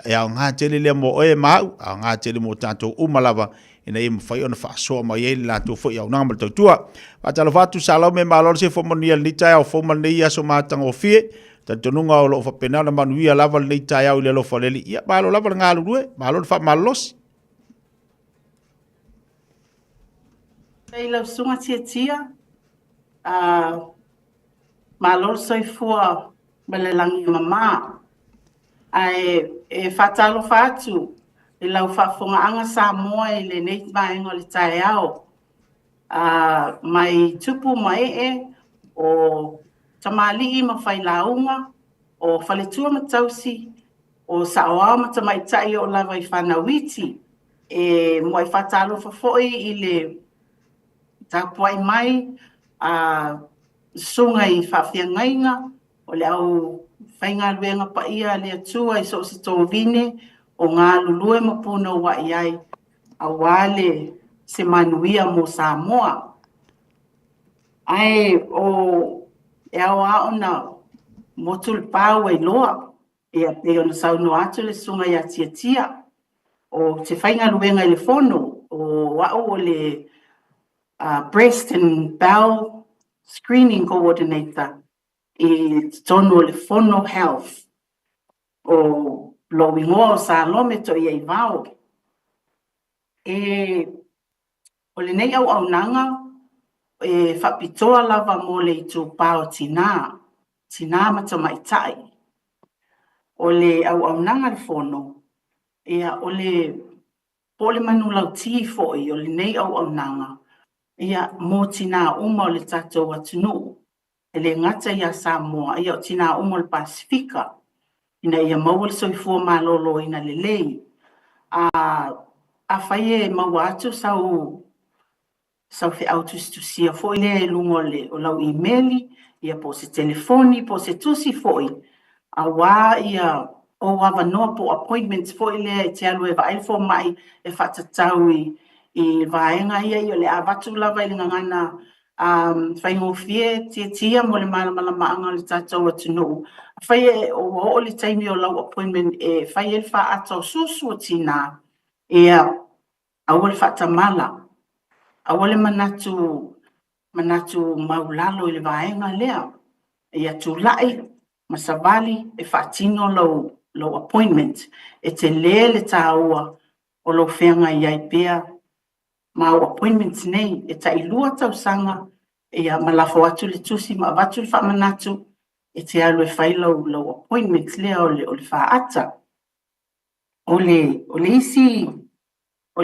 [SPEAKER 17] ia ngā tele le mo oe mau, a ngā tele mo tātou umalawa, ina i mwhai ona whaasoa mai e lātou fo i au ngā tautua. Pātalo whātu Salome mālore se whamoni al nitai au whauma nei aso mātanga o fie, ta tonunga o lo whapena na manuia lava nitai au i le lo whaleli. Ia mālo lava ngā lurue, mālo wha mālosi.
[SPEAKER 10] Ei lau sunga tia, mālore soifua melelangi mamā. Ai e fatalo fatu e lau fafonga anga Samoa i le nei maenga le tae ao mai tupu mai o tamali i ma fai launga o faletua matausi o saoa ma tamai tai o lava i whanawiti e moai fatalo fafoi i le tapuai mai sunga i whawhiangainga o le au whainga luenga pa ia le atua i so se tō vine o ngā lulue mapuna wa iai a wale se manuia mo Samoa. Ai o e awa ona motul pāu e loa e a pe ona sauno atu le sunga ia tia o te whainga luenga i le fono o wao o le breast and bowel screening coordinator i tono le fono health o lo wingoa o Salome to i vao. E o le nei au nanga e whapitoa lava mo le i tū pāo tina mata mai tai. O le au nanga le fono ia o le pole manu lau ti foi o le nei au nanga ia mo tina uma o le tatou atunu. Ele ngata ia Samoa, ia o tina umo le Pasifika, ina ia maua le soifua malolo ina le lei. A whaie maua atu sau fe autustusia foi le lungo le o lau emaili, ia po se telefoni, po se tusi foi. A wā ia o wawanoa po appointments foi le te alu e vaelfo mai e whatatau i vaenga ia i o le avatu lava i le ngangana whaingo fie tia mo le malama anga le tātou atunu. Whaie o le taimi o lau appointment e whaie le wha atau susu o tina e awale whatamala. Awale manatu maulalo i le vaenga lea. E atu lai masavali e whaatino lau appointment e te le tāua o lau whenga iai pia mau appointments nei e ta ilua tau sanga e a malafo atu le tusi ma watu le whamanatu e te alu e whailau lau appointments lea o le whaata. O le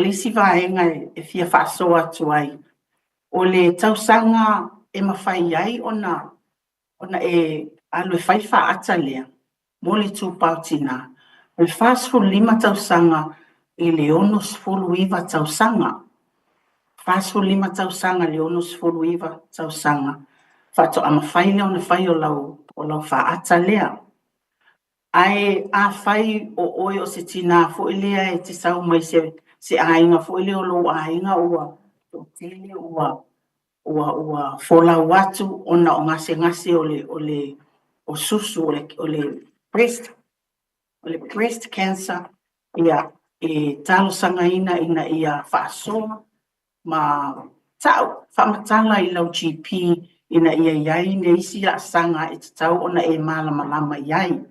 [SPEAKER 10] isi vaenga e fia whaasoa atu ai. O le tau sanga e mawhai ai ona e alu e whai whaata lea mo le tūpau tina. O le whaasfu 5 tau sanga i le ono sfulu iwa tau sanga. Faso 5 tau sanga le ono sfulu iwa tau sanga. Fato ama whaile ona whai o lau whaata lea. Ai a whai o oi o se tina fo ilea e te sau mai se ainga fo ilea o lo ainga ua o tele ua fola watu ona o ngase o susu o le breast cancer ia e talo sanga ina ia whaasoa ma tau whamatala i lau GP ina ia iai ne isi a sanga e te tau ona e malama iai.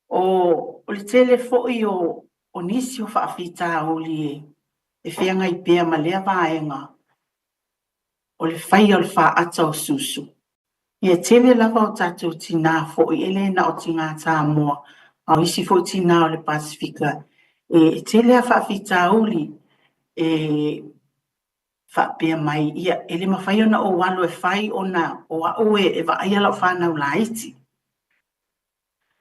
[SPEAKER 10] O le tele foi o nisi o whaafita oli e whianga i pia ma lea vaenga o le whai o le whaata o susu. Ia tele lava o tatou tina foi ele na o tinga Samoa au isi foi tina o le Pasifika e tele a whaafita oli e whapea mai ia ele mawhai ona o walo e whai ona o aue e wa aia lau whanau la iti.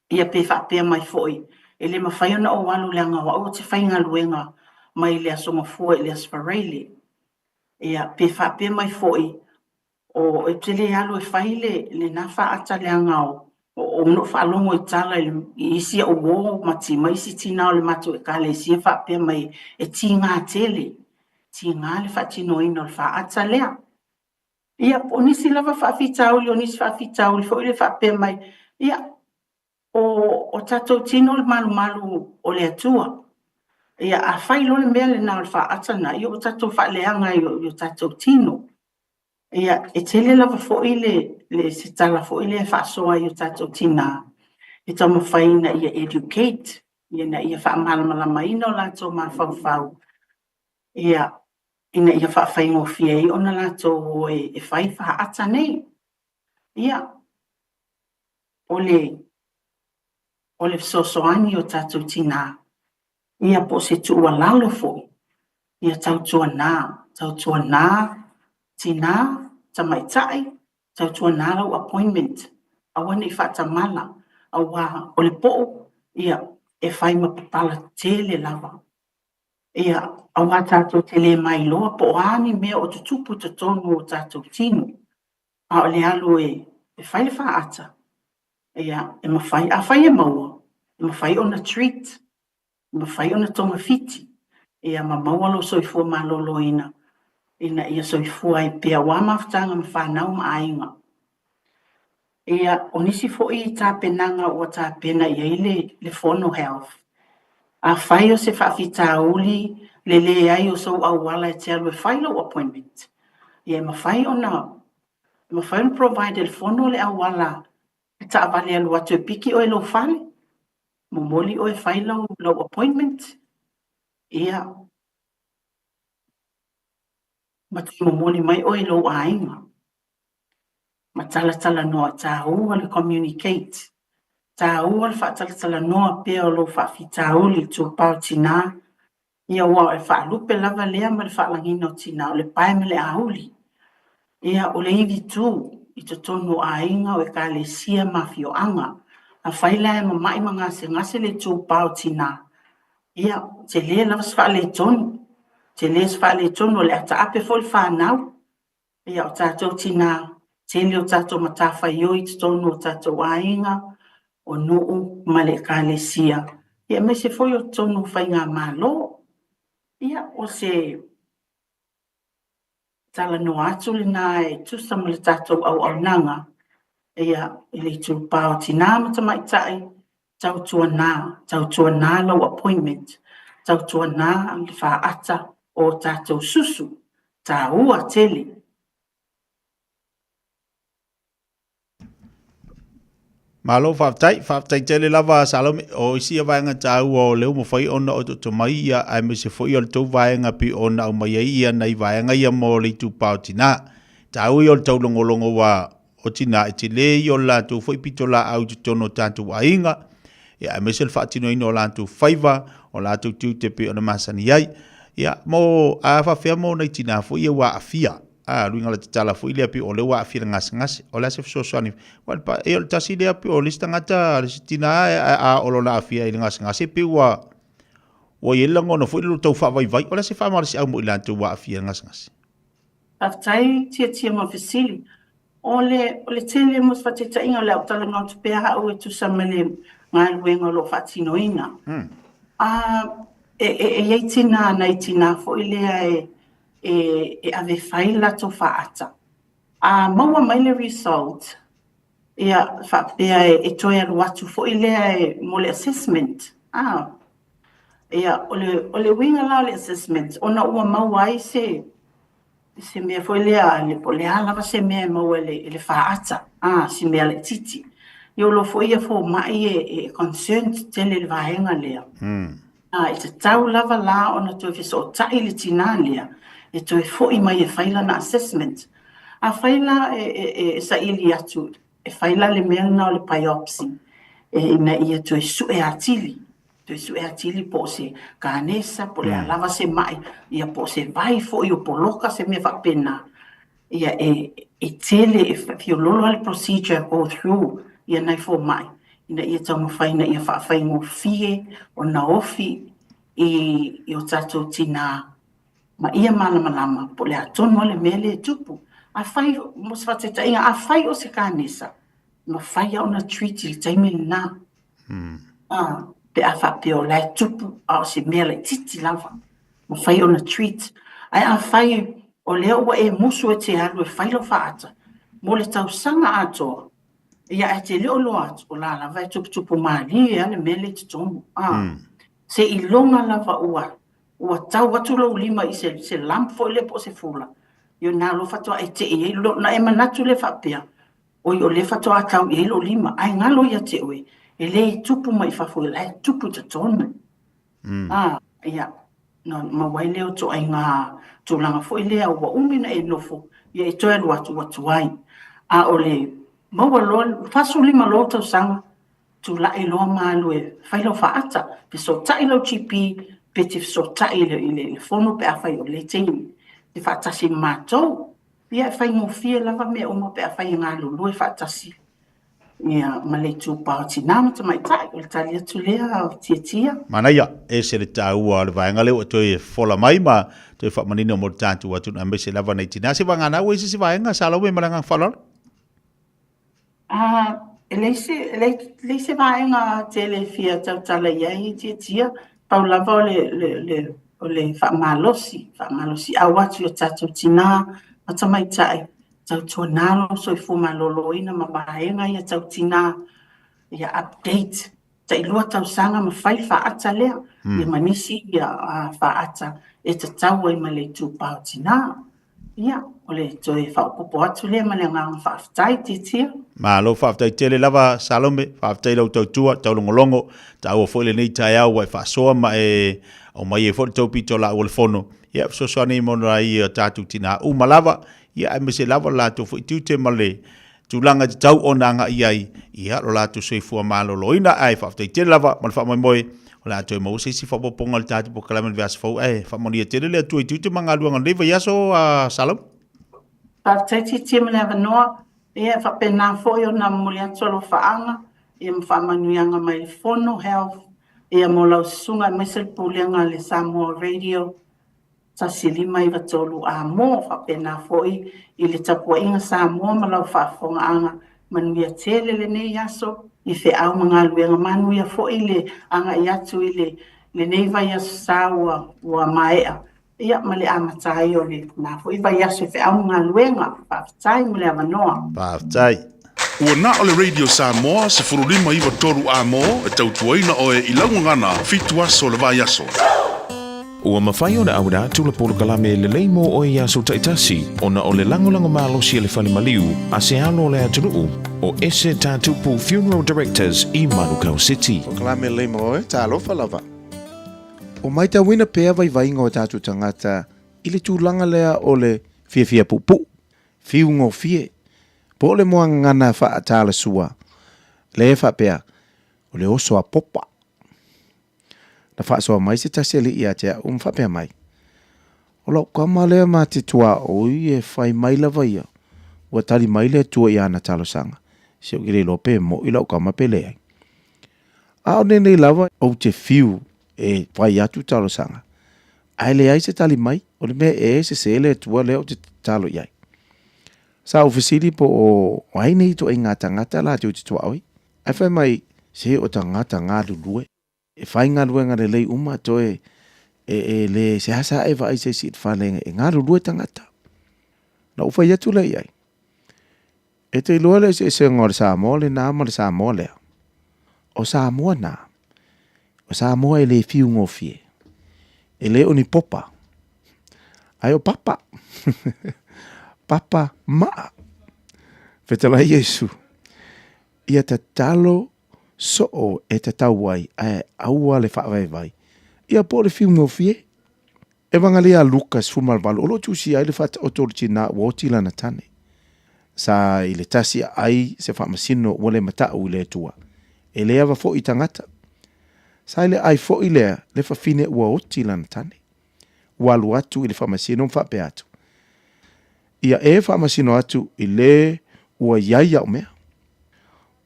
[SPEAKER 10] Ia pe whapea mai foi e le mawhai ona o walu leanga wa o te whainga luenga mai le asonga fua i le asfareile. Ia pe whape mai foi o e te le alu e whaile le nafa ata leanga o no whalongo i tala i isia o wo mati mai si tina o le matu e kale isia whape mai e ti ngā tele. Ti ngā le whatino ino le wha ata lea. Ia o nisi lava whawhitauli o nisi whawhitauli fo i le whape mai. Ia o tatou tino le malu o le atua. Ia a whailo le mea le nao le wha atana. Ia o tatou whaaleanga i o tatou tino. Ia e tele lava fo i le se tala fo i le whaasoa i o tatou tina. E tau mawhaina ia educate. Ia na ia whaamalamala ina o lato ma whau. Ia ina ia whaawhaingo fia i ona lato e whai wha ata nei. Ia o le sosoani o tatou tina. Ia po se tua lalo fo. Ia tau tua nā, tina, tamaitai, tau tua nā lau appointment. Awana i whata mala, awa o le po, ia e whai mapapala tele lava. Ia awa tatou tele mai loa po ani mea o tutupu te tonu o tatou tino. A o le alu e whai le wha ata. Ia e mawhai, a whai e maua, e mawhai ona treat. Mawhai ona tonga fiti. Ia mamaua lo soifua malolo ina ia soifua i pia wā maftanga ma whanau ma ainga. Ia onisi fo i tā penanga o tā pena ia i le fono health. A whai o se whawhita uli le ai o sau awala e te alu e whailo appointment. Ia mawhai ona provide le fono le awala e ta avale alu atu e piki o e lo whale. Momoli o e whailo lo appointment. Ia matu momoli mai o e lo ainga. Matala noa tā ua le communicate. Tā ua le whaatala noa pia o lo whaafita uli tū pao tina. Ia ua e whaalupe lava lea ma le whaalangina o tina o le pae le auli. Ia o le iwi tū i te tonu ainga o e ka le sia mafio anga. A whaila e mamai ngase le tū pao tina. Ia te le lava sfa le tonu. Te le sfa le tonu o le ata ape fo le whanau. Ia o tātou tina. Te le o tātou matawha i oi te tonu o tātou ainga. O nuu ma le ka le sia. Ia me se foi o tonu whainga malo. Ia o se tala no atu le nā e tusa ma le tātou au nanga. Ia le tū pao tina matamai tai. Tau tua nā lau appointment. Tau tua nā le wha ata o tātou susu. Tā ua tele.
[SPEAKER 17] Malo whaftai tele lava salome o isi a vaenga tāu o leo mo whai ona o to mai ia ai me se whai o le tau vaenga pi ona o mai ia nei vaenga ia mo le tu pao tina. Tāu i o le tau longolongo wa o tina e te le i o la tu whai pito la au te tono tātu ainga. Ia ai me se le whaatino ino o la tu whaiva o la tu tiu te pi o na masani ai. Ia mo a whawhea mo nei tina fo ia wa afia. Luinga le tala fo ile api o le wa afira ngas o la se so soni wa pa e o tasi le api o lista ngata le tina a o la afia ile ngas pe wa o yela ngono fo ile to fa vai o la se fa mar si au mo ile to wa afia ngas
[SPEAKER 10] aftai tia mo fasili o le tele mo fa te inga le tala ngot pe ha o tu samele ngai wengo lo fatino ina e tina na tina fo ile e ave faila to faata. Maua mai le result, ia whapea e toia ruatu fo ile mo le assessment. Ia o le winga la le assessment, ona ua maua ai se mea fo ilea le po le alava se mea maua le faata. Se mea le titi. Ia lo fo ia fo mai e concerned tele le vahenga lea. I te tau lava la ona to fiso tai le tina lea. E toi foi mai e faila na assessment. A faila e sa ili atu. E faila le mea na o le biopsy. Ina ia toi sue atili. Toi sue atili po se kanesa, po le alava se mai. Ia po se vai fo i o poloka se me whapena. Ia e tele e fiololo ale procedure go through. Ia nai fo mai. ina ia tau mawhai na ia whaafai ngō fie o na ofi i o tātou tina ma ia malama po le atonu le mele tupu a whai mo se whate tainga a whai o se kānesa ma whai au na treat le taime na pe a whapeo lai tupu a o se mele titi lava ma whai o na treat ai a whai o leo wa e musu e te alu e whai lo whaata mo le tau sanga atoa ia e te leo lo atu o la lava e tupu maali e ale mele te tomu se ilonga lava ua tau atu lau lima i se lampo le po se fula io na lo fatoa e te e lo na e manatu le whapea o i o le fatoa tau e lo lima ai ngalo ia te oe e le tupu mai whafu e lai tupu te tonu ia no mawai leo to ai ngā tūlanga fo i lea ua umina e nofo ia e toe lu atu ai a o le maua lo fasu lima lo tau sanga tu la e lo malu e whailo whaata pe so tai lau chipi pe te so tai le fono pe a whai o le teini te whaatasi mātou ia e whai ngofia lava mea uma pe a whai ngā lulu e whaatasi ia ma le tūpao tinama ta mai tai o le tali atu lea o tia
[SPEAKER 17] mana ia e se le tāua le vaenga leo e toi fola mai ma toi whamanina mo tātu atu na me se lava nei tina se wangana ua isi se vaenga sa lau me maranga whalala
[SPEAKER 10] leise vaenga tele fia tau tala iai tia pau lava o le whaamalosi a watu o tātou tina a tamai tai tau tuanalo so i fuma loloina ma vaenga ia tau tina ia update ta ilua tau sanga ma whai whaata lea ia manisi ia whaata e ta tau ai ma le tūpao tina ia o le toi whaupopo atu lea ma le ngā whaaftai tia
[SPEAKER 17] ma lo whaaftai tele lava Salome whaaftai lau tau tua tau longolongo tau o fwile nei tai au wai whaasoa ma e o mai e fwile tau pito la o le fono ia so soani monora i tātu tina malava ia e mese lava la tu fwile tute ma le tūlanga te tau o nanga iai ia lo la tu soifua malo loina ai whaaftai tele lava ma le wha moe o la toi mau se si whapoponga le tātu po kalaman vias fau whamoni tele lea tui tute ma ngā luanga leva iaso Salome
[SPEAKER 10] Whaaftai tia ma le avanoa ia whapena fo i o na muli atolo whaanga ia mwhamanuianga mai le fono health ia mo lau sunga mesel pulianga le Samoa Radio sa silima i watolu a mo whapena fo i le tapua inga Samoa ma lau whaafonga anga manuia tele le nei aso i whi au mga luenga manuia fo i le anga i atu i le nei vai aso sa ua maea ia ma le amatai o le na fo i vai aso i whi au mga luenga whaafitai ma le amanoa
[SPEAKER 17] whaafitai
[SPEAKER 27] ua na o le Radio Samoa se furulima iwa toru a mo e tautuaina o e ilaungangana fitu aso le vai aso
[SPEAKER 15] ua mawhai o na aura tula polo kalame le leimo o e aso taitasi o na o le langolango malo si le whale maliu a se alo le atunuu o ese tātupu Funeral Directors i Manukau City.
[SPEAKER 18] O kalame le leimo o e tālofa lava. O mai ta wina pea vai vainga o tātu tangata i le tūlanga lea o le fia pupu, fiungo fie, po le moa ngana wha atala sua, le e wha pea o le oso a popa. Na wha soa mai se tasi ali ia tea wha pea mai. O lau kama lea ma te tua o i e whai mai lava ia, ua tali mai lea tua i ana talo sanga, se o gire lope mo i lau kama pe lea. A o nene lava o te fiu e whai atu talo sanga. Ai le ai se tali mai, o le mea e se le tua lea o te talo iai. Sa ofisiri po o aine ito e ngā tangata la te o te tua oi. Ai whai mai se o tangata ngā lulue. E whai ngā luenga le lei uma toe e le se hasa e vai se si whalenga e ngā lulue tangata. Na uwhai atu le iai. E te ilua le se ngore Samoa le nā ma le Samoa lea. O Samoa nā. O Samoa e le fiu ngofie. E le oni popa. Ai o papa. Papa maa. Whetala Iesu. Ia ta talo so o e te tauai e aua le whaavai vai. Ia po le fiu ngofie. E wangalia Lukas fumalwalu. Olo tusi ai le whata o toriti na wotila na tane. Sa i le tasi ai se whamasino wale matau i le tua. E lea wa fo i tangata. Sa i le ai fo i lea le whawhine ua oti lana tane. Walu atu i le whamasino mwhape atu. Ia e whamasino atu i le ua iaia o mea.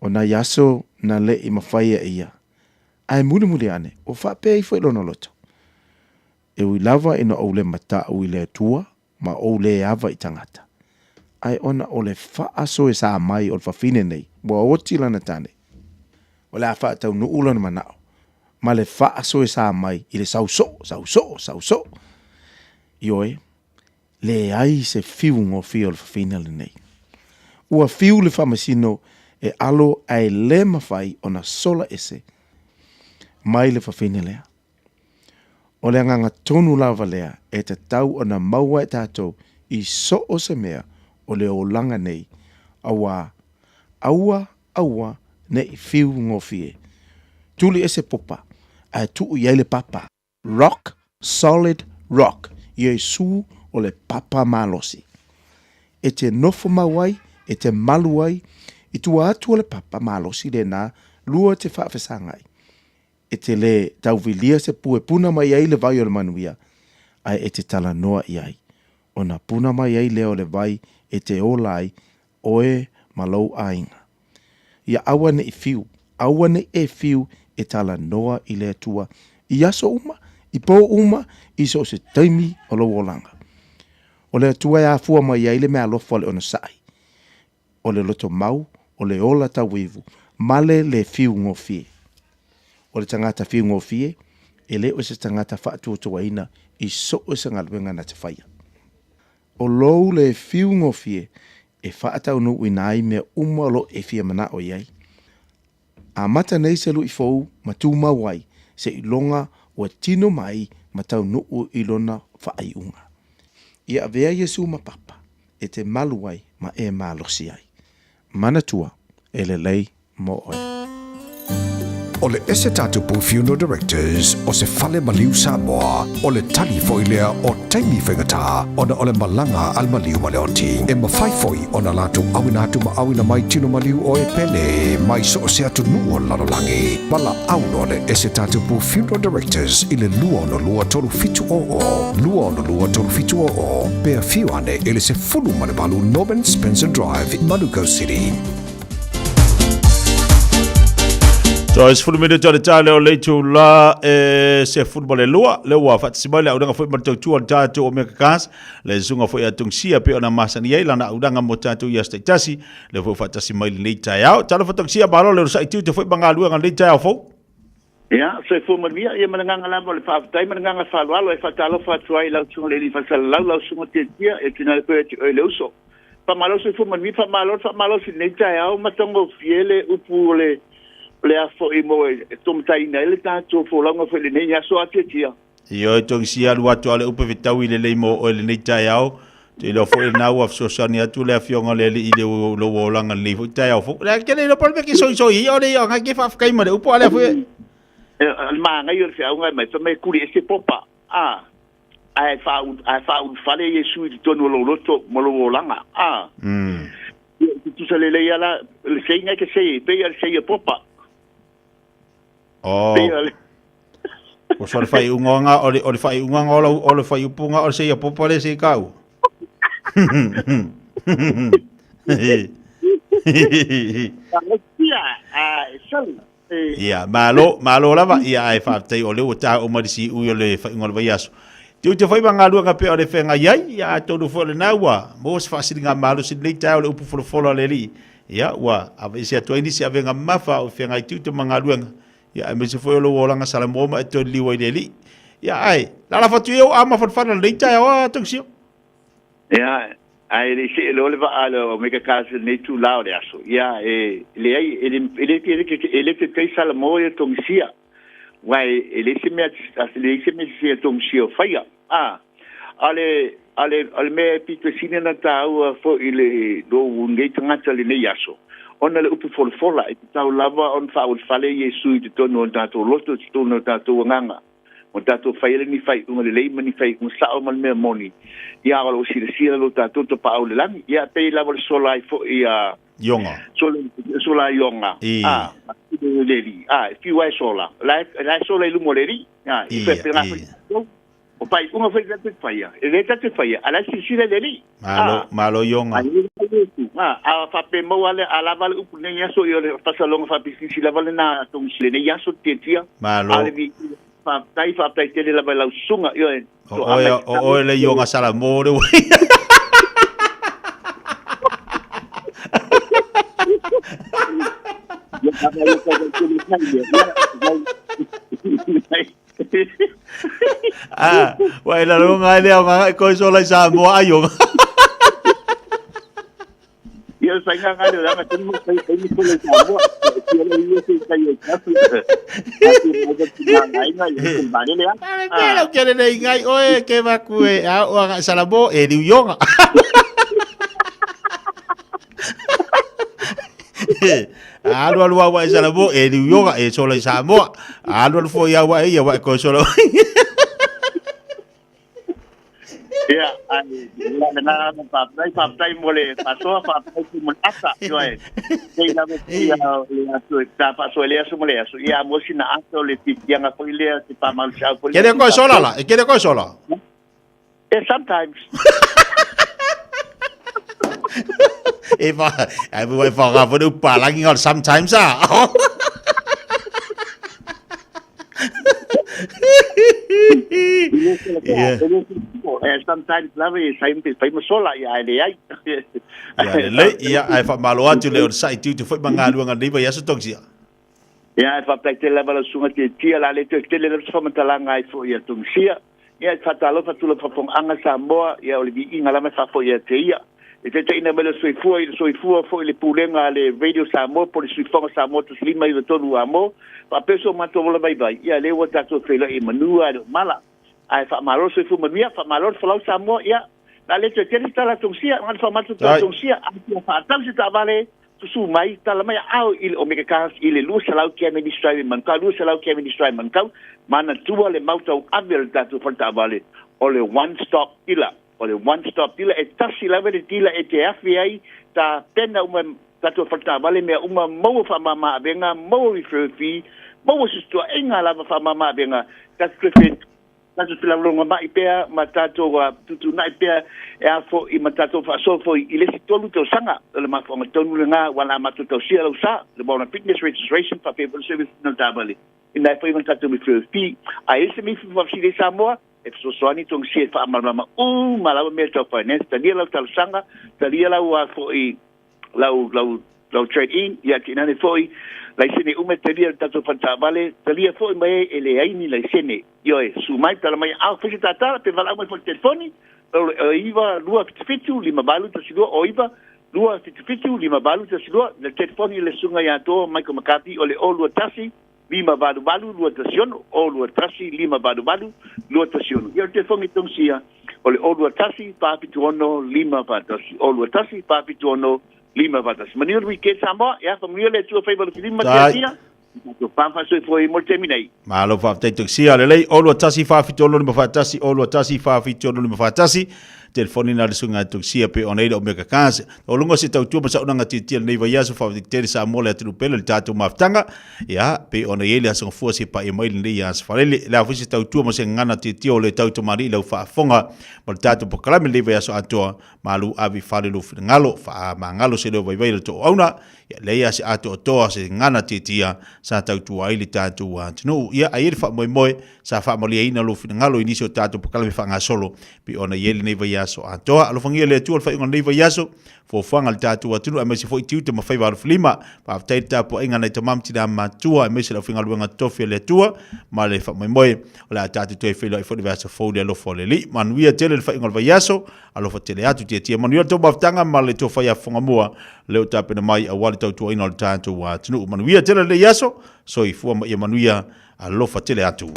[SPEAKER 18] O na yaso na le I mawhaia ia. Ai muli ane, o whapea I fwoi lono loto. E ui lava ina o le mata ui le tua, ma o le ava I tangata. Ai ona o le whaaso e sa mai o le whawhine nei, bua oti lana tane. O le a whaatau nu ulana manao. Ma le whaaso e sa mai, I le sauso. Ioe, le ai se fiu ngō fia o le whawhine le nei. Ua fiu le whamasino e alo ai le mawhai o na sola ese, mai le whawhine lea. O le anganga tonu lava lea e te tau o na maua e tātou I so o se mea o le o langa nei, aua nei fiu ngofie. Tuli ese popa, a tuu iai le papa. Rock, solid rock, iai su o le papa malosi. E te nofo mawai, e te maluai, I tua atu o le papa malosi le na lua te whaafesangai. E te le tauvilia se pue puna mai ai le vai o le manuia, ai e te tala noa iai. O na puna mai ai leo le vai e te olai oe malou ainga. Ia awane I fiu e tala noa I le atua. I aso uma, I po uma, I so se taimi o lo wolanga. O le atua e afua mai ai le mea lofa le ona sai. O le loto mau, o le ola tawivu, male le fiu ngofie. O le tangata fiu ngofie, e le o se tangata whaatu o tuaina I so o se ngaluenga na te whaia. O lou le fiu ngofie, e whaatau no uinai mea umalo e fia mana o iai. A mata nei se lu I fou, ma tū mawai, se I longa o tino mai, ma tau no o ilona whaai unga. Ia avea Yesu ma papa, e te maluai ma e malosi ai. Manatua, e le lei mo oe.
[SPEAKER 16] O le ese tatu pu funeral directors o se fale maliu Samoa o le tali foilea o taimi whaingata o na o le malanga al maliu maleoti e mawhaifoi o na latu awinatu ma awina mai tino maliu o e pele mai so se atu nuo lalolangi wala auno le ese tatu pu funeral directors i le lua no lua tolu fitu o pea fiuane ele se fulu manebalu Norman Spencer Drive Manuka City.
[SPEAKER 17] Joyce fulu mede tole tale o leitu la se football lua le wa fat simale udanga foi mal tu on tatu o mekakas le zunga foi atung sia pe ona masani ai lana udanga mo tatu ya stetasi le foi fat simale le tayao talo fatung sia balo le sa itu te foi bangalu ngan le tayao fo
[SPEAKER 23] ya se foi mal via ia mananga la mo le fa tai mananga fa lo e fatalo fa tuai la tsu le fa sala la tsu mo te tia e tina pe e le uso pa malo se foi mal vi fa malo si le tayao matongo fiele upu le afo I mo e tomtai na le tato fo longa fo le nenya so atia
[SPEAKER 17] io tong sia lu atu ale upe vitau ile le mo o le nei au te lo fo na wa so sani atu le afionga le ile lo wolanga le fo tai au fo le kele lo palme ki so io le nga ki fa kai mo le upo ale fo
[SPEAKER 23] al manga io fe nga mai fa me kuri ese popa ai fa un fale Yesu di tono lo loto mo lo wolanga tu sale le yala le seinga ke sei pe ya sei popa
[SPEAKER 17] o so fai unga o le fai unga o le fai upunga o se ia popole se kau ia malo lava ia ai fa te o le o ta o marisi u le fai unga le yaso tu te fai banga luanga pe o le fenga ia ia to do fo le nawa mo se fasilinga malo se le ta o le upu fo le li ia wa ave se to ini se avenga mafa o fenga tu te manga luanga ya me se foi lo wolanga sala moma e to liwa deli ya ai la fatu eu ama fana le tai o atenção
[SPEAKER 23] ya ai le se lo leva alo me ka casa ne tu la de aso ya le ai ele que sala mo e tongsia wai ele se me se tongsia faia ale me pito sine na tau fo ile do ngai tanga le ne yaso ona le upu fola e tau lava on fa ul fale Yesu I te tono on tato loto te tono tato nganga on tato faile ni fai unga le leima ni fai un sao mal mea moni ia alo sira lo tato to pa le lang ia pe lava le sola I fo ia
[SPEAKER 17] yonga
[SPEAKER 23] sola yonga le li fi wai sola la sola lu mo le li I fe pe o pai unga fai tatu faia e le tatu faia ala sisira deli
[SPEAKER 17] malo yonga
[SPEAKER 23] a fa pe mo ale ala vale upu ne yaso yo le pasalonga fa bisisi la vale na tong sile ne yaso tetia
[SPEAKER 17] malo
[SPEAKER 23] ale vi fa tai tele la vale sunga yo
[SPEAKER 17] o le yonga sala mo de wai la lo ngai le nga ko so la sa mo ayo
[SPEAKER 23] yo sai nga ngai le nga tenu sai ko le sa mo yo le yo sai yo ka su
[SPEAKER 17] pero quiere le ngai oe que va ku e a o nga sala mo e di yonga alu wa sala mo e di yonga e so la sa mo alu fo ya wa ko so la
[SPEAKER 23] ya na pa mole paso pa mo asa yo e sei na ya so ta paso le aso mole aso ya mo sina aso le ti yang apa ile ti pa mal sa po
[SPEAKER 17] quiere ko sola la quiere ko sola
[SPEAKER 23] sometimes
[SPEAKER 17] Eva ai voi fa ga vo pa la ngi sometimes
[SPEAKER 23] sometimes love is same thing pai mo sola ya le ai
[SPEAKER 17] le ya ai fa malo atu le sai tu foi manga lu nga diva ya so toksia
[SPEAKER 23] ya fa plekte la bala sunga te tia la le te le so mantala ngai fo ya tungsia ya fa talo fa tulo fa pong anga Samoa ya oli bi inga la ma fa fo ya te ia e te ina mele soifua fo le pulenga le radio Samoa po le soifonga Samoa tu slima i le tonu amo pa peso matola bai ia le wata to fela e manua mala ai fa malo soifu manuia fa malo fa lau Samoa ia la le te tele tala tongsia ngal fa matu tongsia a fa tam se tavale tu su mai tala mai au il omega cas il lu salau ke ministry man ka lu salau ke ministry man ka mana tua le mauta abel tatu fa tavale o le one stop ila o le one stop tila e tasi lawe de tila e te FBI ta pena uma tato fata vale me uma mo fa mama benga mo refer fee mo sisto enga lava fa mama benga ta skrifet ta pila longa mai pea matato wa tutu nai pea e afo I matato fa so fo I le tolu to sanga le ma fo tonu nga wala matu to sia lo sa le bona fitness registration for people service no tabali ina fo even tato refer fee a ese mi fo si de Samoa e so soani tong sie fa mama malawa me to finance tani la tal sanga tani la wa fo I lau trade in ya tinane fo I la sene ume tani ta to fanta vale tani fo mai ele ai ni la sene yo e su mai tala mai au fisi tata pe vala mai fo telefoni iva lua fitu lima balu to sido o iva lua fitu lima balu to sido le telefoni le sunga ya to mai ko makapi ole o lua tasi lima balu lua tasion o lua tasi lima balu lua tasion yo te fongi tongsia ole o lua tasi papitu ono lima batasi o lua tasi papitu ono lima batasi manir we ke Samoa ya family le tu favor lima tia to pampa so foi mo terminei
[SPEAKER 17] malo fa te toksia le o lua tasi papitu ono lima batasi o lua tasi papitu ono lima batasi telefoni na sunga toksia pe oneida o meka kase o lungo se tau tu masa unanga titia nei vai aso fa te sa mole atu pele le tatu maftanga ya pe ona yele aso fu se pa email nei ya sfarele la fu se tau tu masa ngana titia o le tau to mari le fa fonga mo tatu po kala me le vai aso atoa malu abi fale lu ngalo fa mangalo se le vai vai to ona ya le ya se ato to se ngana titia sa tau tu ai le tatu wa no ya ai fa moi sa fa mo le ina lu ngalo inisio tatu po kala me fa ngasolo pe ona yele nei vai yaso atoa alo fangia le tu al fa ingon leva yaso fo fanga tatu atu a mesi fo tiu te mafai var flima pa tai tapo inga nei tamam tina matua a mesi la finga luanga tofi le tua ma le fa moi la tatu to fe lo fo de verso fo de lo fo le li manuia tele le fa ingon va yaso alo fo tele atu te manuia to baftanga ma le to fa ya fonga mua le tape na mai a wali tatu ina tatu wa tunu manuia tele le yaso so I fu ma manuia alo fa tele atu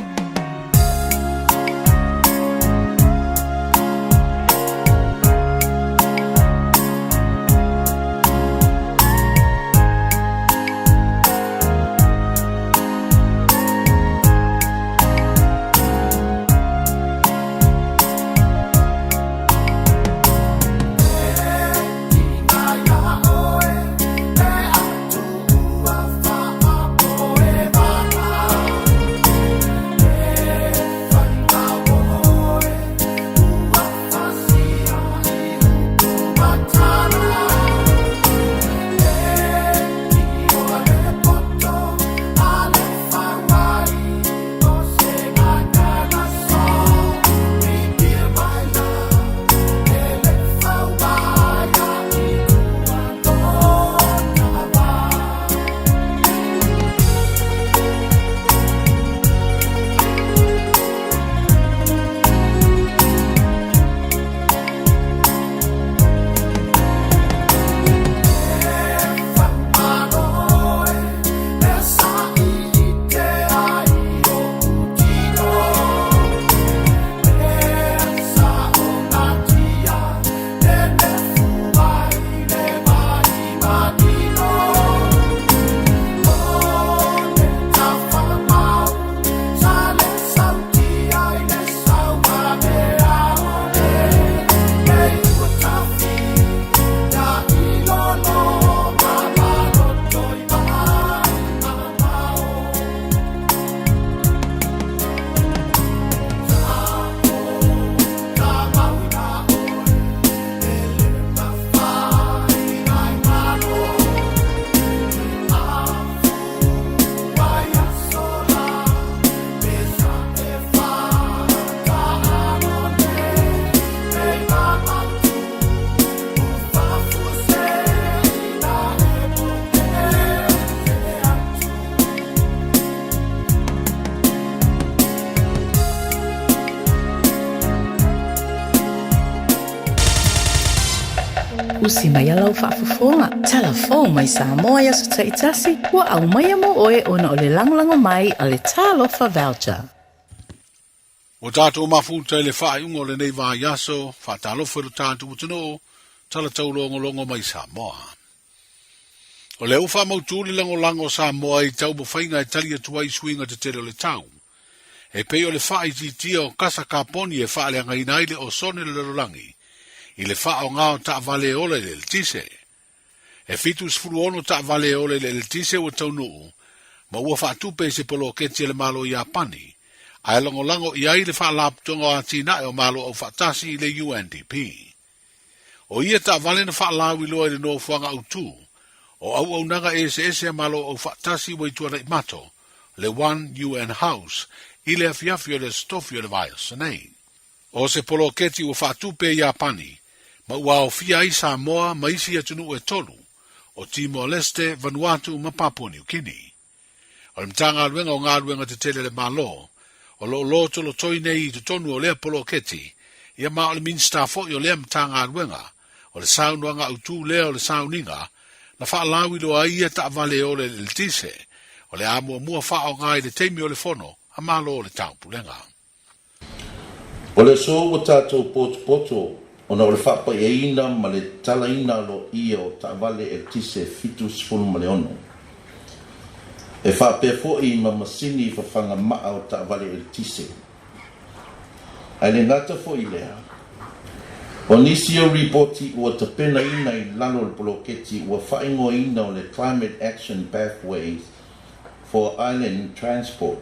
[SPEAKER 4] Usi mai alau whaafafonga. Telefon mai Samoa ia su taitasi. Ua au mai mo oe ona o le langolango mai a le talofa voucher.
[SPEAKER 14] O tātou mafuta le whaaiunga o le nei vā yaso, whaatalofa ro tātou utano, tala taulongo mai Samoa. O le uwha mautu le lango Samoa i tau mo whainga e tali atua i suinga te tere o le tau. E pei o le wha i titia o kasa kaponi e wha le angainai le o sone le lorangi. I le wha o ngao ta vale ole le tise. E fitu sfuru ono ta vale ole le tise o tau nuu, ma ua wha tupe se polo keti le malo i Apani. Ai lango i ai le wha laptonga o atina e o malo au whatasi i le UNDP. O ia ta vale na wha lawi loa le no fuanga utu, o au nanga ese a malo au whatasi wa i tuana i mato, le One UN House, i le afiafi o le stofi o le vai o sanei. O se polo keti o wha tupe i Apani, ma ua o fia i Samoa ma isi atunu e tolu, o Timor-Leste, Vanuatu ma Papua New Guinea. O le mtanga aluenga o ngā aluenga te tele le malo, o lo tolo toi nei i tonu o lea polo keti, ia ma o le minsta fo i o lea mtanga aluenga, o le saunuanga utu lea o le sauninga, na wha lawi lo a ia ta vale o le tise, o le amua mua wha o ngai le teimi o le fono, a malo o le taupulenga.
[SPEAKER 19] O le so o tātou poto, ona o le whapa e ina ma le tala ina lo ia o ta vale e tise fitu sifunu ma le ono. E whapea fo i ma masini i whawhanga maa o ta vale e tise. Ai le ngata fo i lea. O nisi o ripoti ua ta pena ina i lano le poloketi ua whaingo ina o le Climate Action Pathways for Island Transport.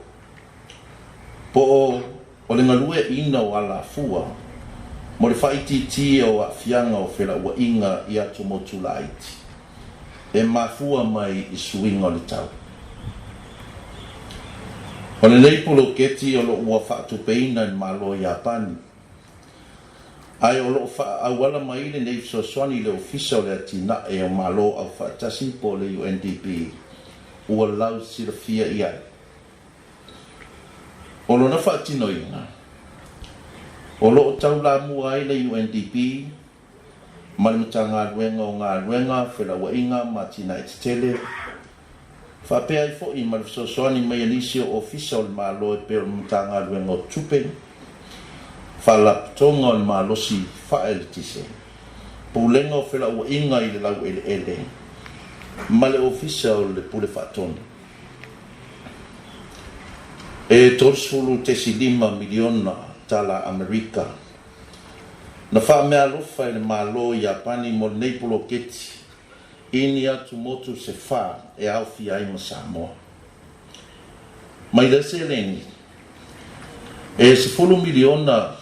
[SPEAKER 19] Po o le ngalue ina o ala fua, mo le whaititi o a fianga o whila ua inga i atu motu laiti. E mafua mai i suinga o le tau. O le nei poloketi o lo ua whaatupeina i malo i Apani. Ai o lo awala mai le nei soaswani le ofisa o le atina e o malo au whaatasi po le UNDP ua lau sila fia i ai. O lo na whaatino inga. O lo o tau la mua ai le UNDP ma le mta ngā ruenga whila wa inga ma tina e tele. Whapea i fo i ma le soaswani mai anisi o ofisa o le malo e peo mta ngā ruenga o tupe. Whalaptonga o le malosi whaele tise. Pulenga o whila ua inga i le lau ele. Ma le ofisa o le pule whaatoni. E torsfulu tesi 5 miliona tala Amerika. Na wha mea lofa i le malo i Apani mo nei poloketi. Ini atu motu se wha e au fi ai ma Samoa. Mai le se lengi. E se 10 miliona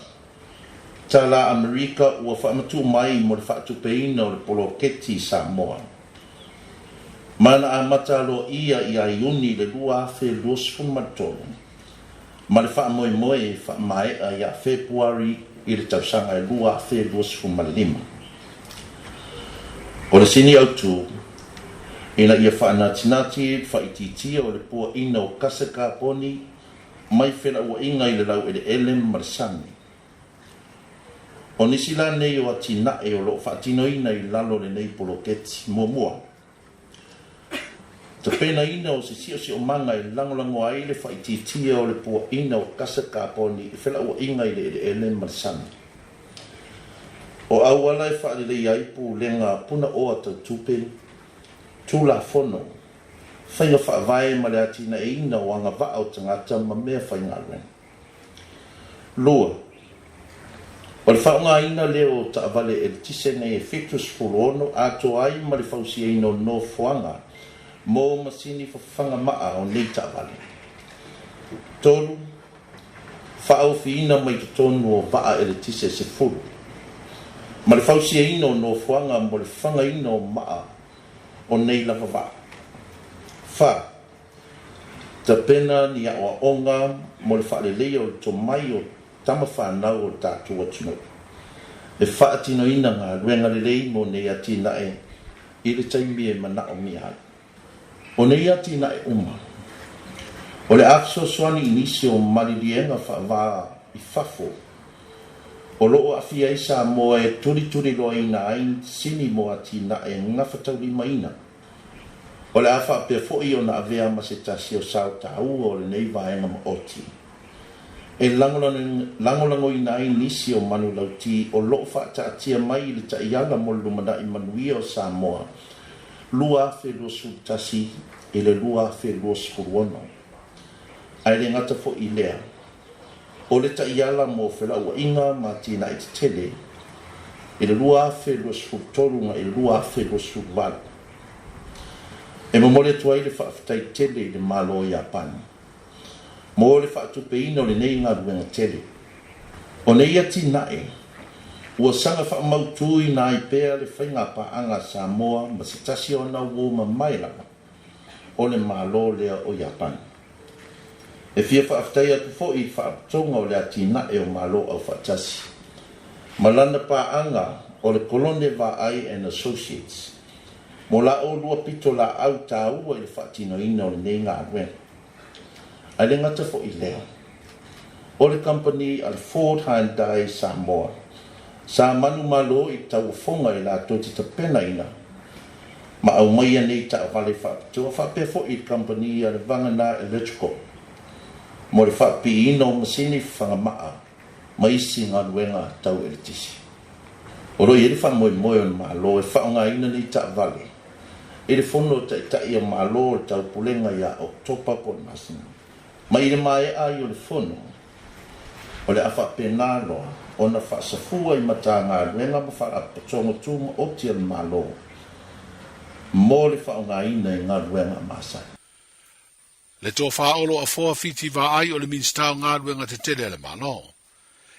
[SPEAKER 19] tala Amerika ua whaamatu mai mo le whaatupeina o le poloketi Samoa. Mana a matalo ia i aiuni le lua afe luosfun matolo. Ma le whaamoe whaamae a ia Februari i le tausanga e lua afe luosfun malima. O le sini autu, ina ia whaanatinati whaititia o le pua ina o kasaka poni mai whena ua inga i le lau ele marsani. O nisi la nei o atina e o lo whaatino ina i lalo le nei poloketi mua. Te pena ina o si o manga i langolango ai le whaititia o le pua ina o kasaka poni i whela ua inga i le ele marsani. O awala e whaarele i aipu lenga puna o ata tupe, tula fono, whainga whaavae ma le atina e ina o anga vaa o tangata ma mea whaingalwen. Lua, o le whaunga ina leo ta avale e tise nei e fictus furono ato ai ma le whausia ino no fuanga, mo masini whawhanga maa o nei ta avale. Tolu, whaaufi ina mai tonu o vaa e le tise se furu. Ma le whausia ino no fuanga mo le whanga ino maa o nei lava vaa. Wha, ta pena ni a oa onga mo le wha le leo le to mai o tama whanau o tātua tino. E wha atino ina ngā ruenga le lei mo nei atina e i le taimi e mana o mi hai. O nei atina e uma. O le afso soani inisi o malilienga wha vaa i fafo. O loo a fia isa mo e turi loa ina ai sini mo atina e ngawhatau lima ina. O le awha pe fo'i o na avea ma se tasi o sao tau o le nei vaenga ma oti. E langolango ina ai nisi o manu lauti o loo whaata atia mai le ta ianga mo lumana i manuia o Samoa. Lua fe lua sultasi e le lua fe lua spuruono. Ai le ngata fo'i lea. O le ta iala mo whela ua inga ma tina i te tele. E le lua fe lua spurutolunga e le lua fe lua spuruvalu. E mamole tuai le whaafitai tele i le malo i Japani. Mo le whaatupeina o le nei ngā ruenga tele. O nei ati nae, ua sanga whaamautui nā i pēr le whainga paanga Samoa ma se tasi o na uo mailanga o le malo lea o Japani. E fia whaafitai atu fo i whaatonga o le ati nae o malo au whaatasi. Malana paanga o le Kolone Vai and Associates. Mo la o lua pito la au ta ua i le whaatino ina o le nei ngā ruenga. Ai le ngata fo i lea. O le company al Ford Hyundai Samoa. Sa manu malo i tau fonga i la toti ta pena ina. Ma au mai nei ta vale whaapitua whape fo i company al Vangana Electrical. Mo le whaapi ino masini whangamaa. Ma isi ngā ruenga tau eletisi. O roi e le whamoe moe on malo e whaonga ina nei ta vale. E le fono ta i o malo o tau pulenga ia Oktopa po masina. Ma i le mai ai o le fono, o le awha pena loa, o na wha safua i mata ngā ruenga ma wha apatonga tūma o tia le malo. Mō le wha o ngā ina i ngā ruenga masai.
[SPEAKER 14] Le tō whaolo a fōa fiti wā ai o le minstau ngā ruenga te tele le malo.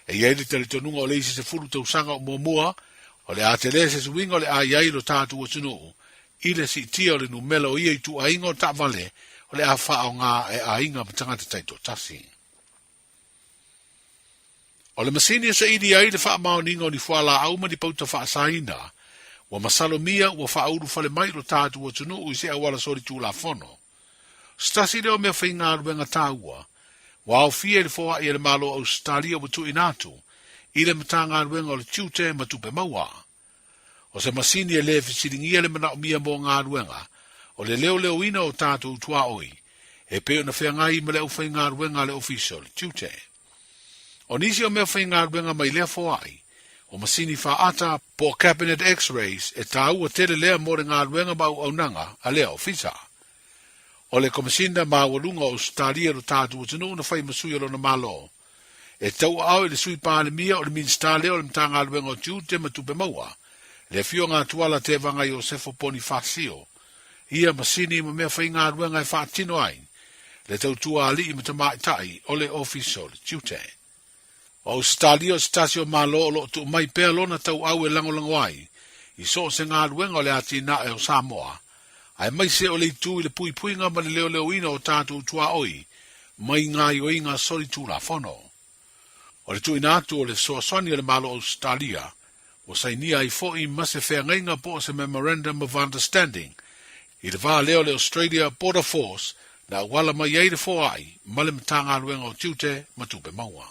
[SPEAKER 14] E iei le tele tonunga o le isi se furu tau sanga o mua, o le a te le se suinga o le a iei lo tātu o tunu, i le si tia o le numela o ia i tu a inga o ta vale, o le a whao ngā e a inga matanga te taito tasi. O le masini sa idi ai le wha mao ninga o ni whala au mani pauta wha saina, wa masalo mia ua wha auru whale mai lo tātu o tunu ui se awala sori tū la fono. Stasi leo mea whai ngā ruenga tāua, wa au fia le fōa i le malo Australia wa tu inatu, i le matanga ruenga o le tiute ma tupe maua. O se masini e le fisiringia le mana o mia mo ngā ruenga, o le leo ina o tātou tua oi, e peo na whea ngai ma le au whai ngā ruenga le official, tiute. O nisi o mea whai ngā ruenga mai lea fōai, o masini wha ata po cabinet x-rays e tā ua tele lea more ngā ruenga mau au nanga a lea ofisa. O le komisina ma walunga o staria lo tātou tunu na whai masuia lo na malo. E tau au e le sui pāle mia o le minsta leo le mta ngā ruenga o tiute ma tupe maua, le fio ngā tuala te vanga i o sefo poni fasio, ia masini ma mea whai ngā ruenga e whaatino ai, le tau tua ali i matama itai o le official tiute. O Australia o stasio malo o lo tu mai pea lona tau au e lango ai, i so se ngā ruenga o le ati na e o Samoa, ai mai se o le tu i le pui nga ma le leo ina o tātou tua oi, mai ngā i o inga sori tu la fono. O le tu inatu o le soaswani o le malo Australia, o sainia i fo i mase whea ngainga po se Memorandum of Understanding, i le vā leo le Australia Border Force, na wala mai ei le fo ai, ma le matanga ruenga o tiute ma tupe maua.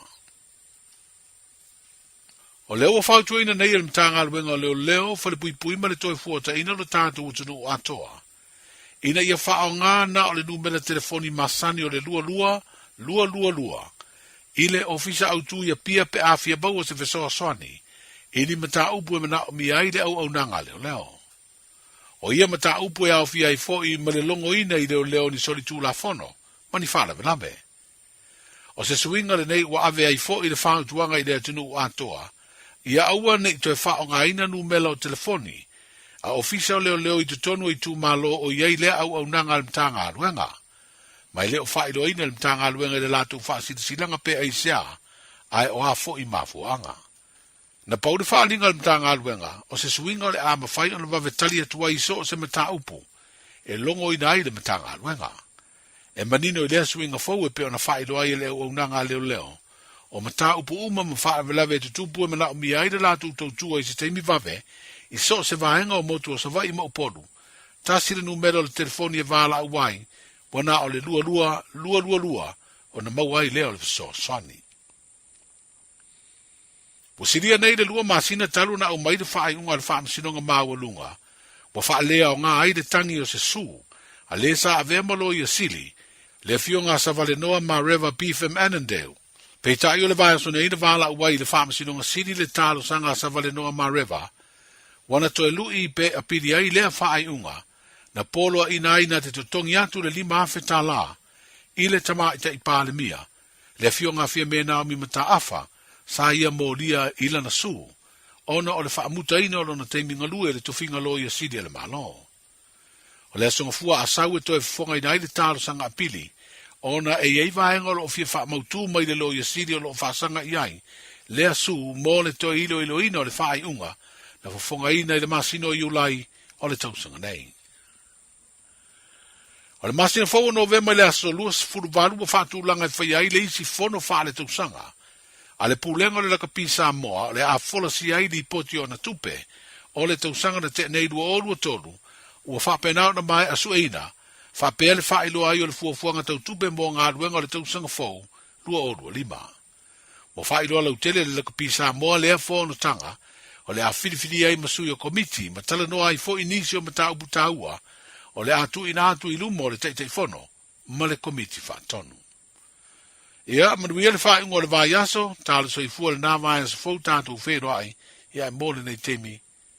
[SPEAKER 14] O leo o whautua ina nei le matanga ruenga o leo fa le pui ma le toi fuata ina lo tātou utunu o atoa. Ina ia whao ngā na o le numera telefoni masani o le lua. Ile ofisa autu ia pia pe afia bau o se fesoa swani, ili mata upu e mana o mi aile au nanga leo. O ia mata upu e au fia i fo i ma le longo ina i leo ni soli tu la fono, ma ni whala venabe. O se suinga le nei wa ave ai fo i le whao tuanga i lea tunu o atoa, ia aua nei toi whao ngā ina numela o telefoni, a ofisa o leo i te tonu i tu malo o iei lea au nanga le mtanga aluenga. Mai leo whairo ina le mtanga aluenga i le latu whaasitilanga pe aisea, ai o a fo i mafuanga. Na paude whaalinga le mtanga aluenga, o se suinga le ama whai o le wawe tali atua iso o se mta upu, e longo ina ai le mtanga aluenga. E manino i lea suinga fau e pe o na whairo ai leo au nanga leo, o mta upu uma ma wha velave te tupu e mana o mi ai le latu tautua i se teimi wawe, i so se vaenga o motu o sa vai ma upodu. Tasile numero le telefoni e vala uwai, wana o le lua, o na mauai leo le so swani. Po siria nei le lua masina talu na o mai de whaai unga le wha masinonga maua lunga. Wa wha lea o ngā ai de tangi o se su. A le sa avea malo i a sili. Le fio ngā savale noa ma River Beef and Annandale. Pei tai o le vai aso nei de wala uai le wha masinonga sili le talo sa ngā savale noa ma River. Wana to e lui pe a pidi ai lea whaai unga. Na poloa ina ina te tutongi atu le 5 awheta la. I le tama i te ipale mia. Le fio ngā fia mena o mi mata afa. Sa ia mo lia ila na su. Ona o le whaamuta ina o lona teimi ngalue le tuwhinga lo ia sidi le malo. O le asonga fua asau e toe fonga ina i le talo sanga apili. Ona e ei vaenga lo o fia whaamautu mai le lo ia sidi o lo whaasanga iai. Le asu mo le toe ilo ina o le whaai unga. Na fonga ina i le masino i ulai o le tausanga nei. O le masina fau novema le aso luas furuvalu wa whaatulanga i whaiai le isi fono wha le tausanga. A le pulenga le lakapi Samoa, le a fola si ai li poti o na tupe, o le tausanga na te nei lua o lua tolu, ua whapenao na mai asu eina, whapea le whailo ai o le fuafuanga tau tupe mo ngā ruenga o le tausanga fau, lua o lua 5. Mo whailo lau tele le lakapi Samoa lea fono tanga, o le a whiriwhiri ai masui o komiti, ma tala noa ai fo inisi o mata upu taua, o le atu ina atu ilumo o le teitei fono, ma le komiti whaatonu. Ia, manuia le whae ungo le vai aso, talo so i fua le nā vai aso fau tātou whero ai, ia e mōle nei temi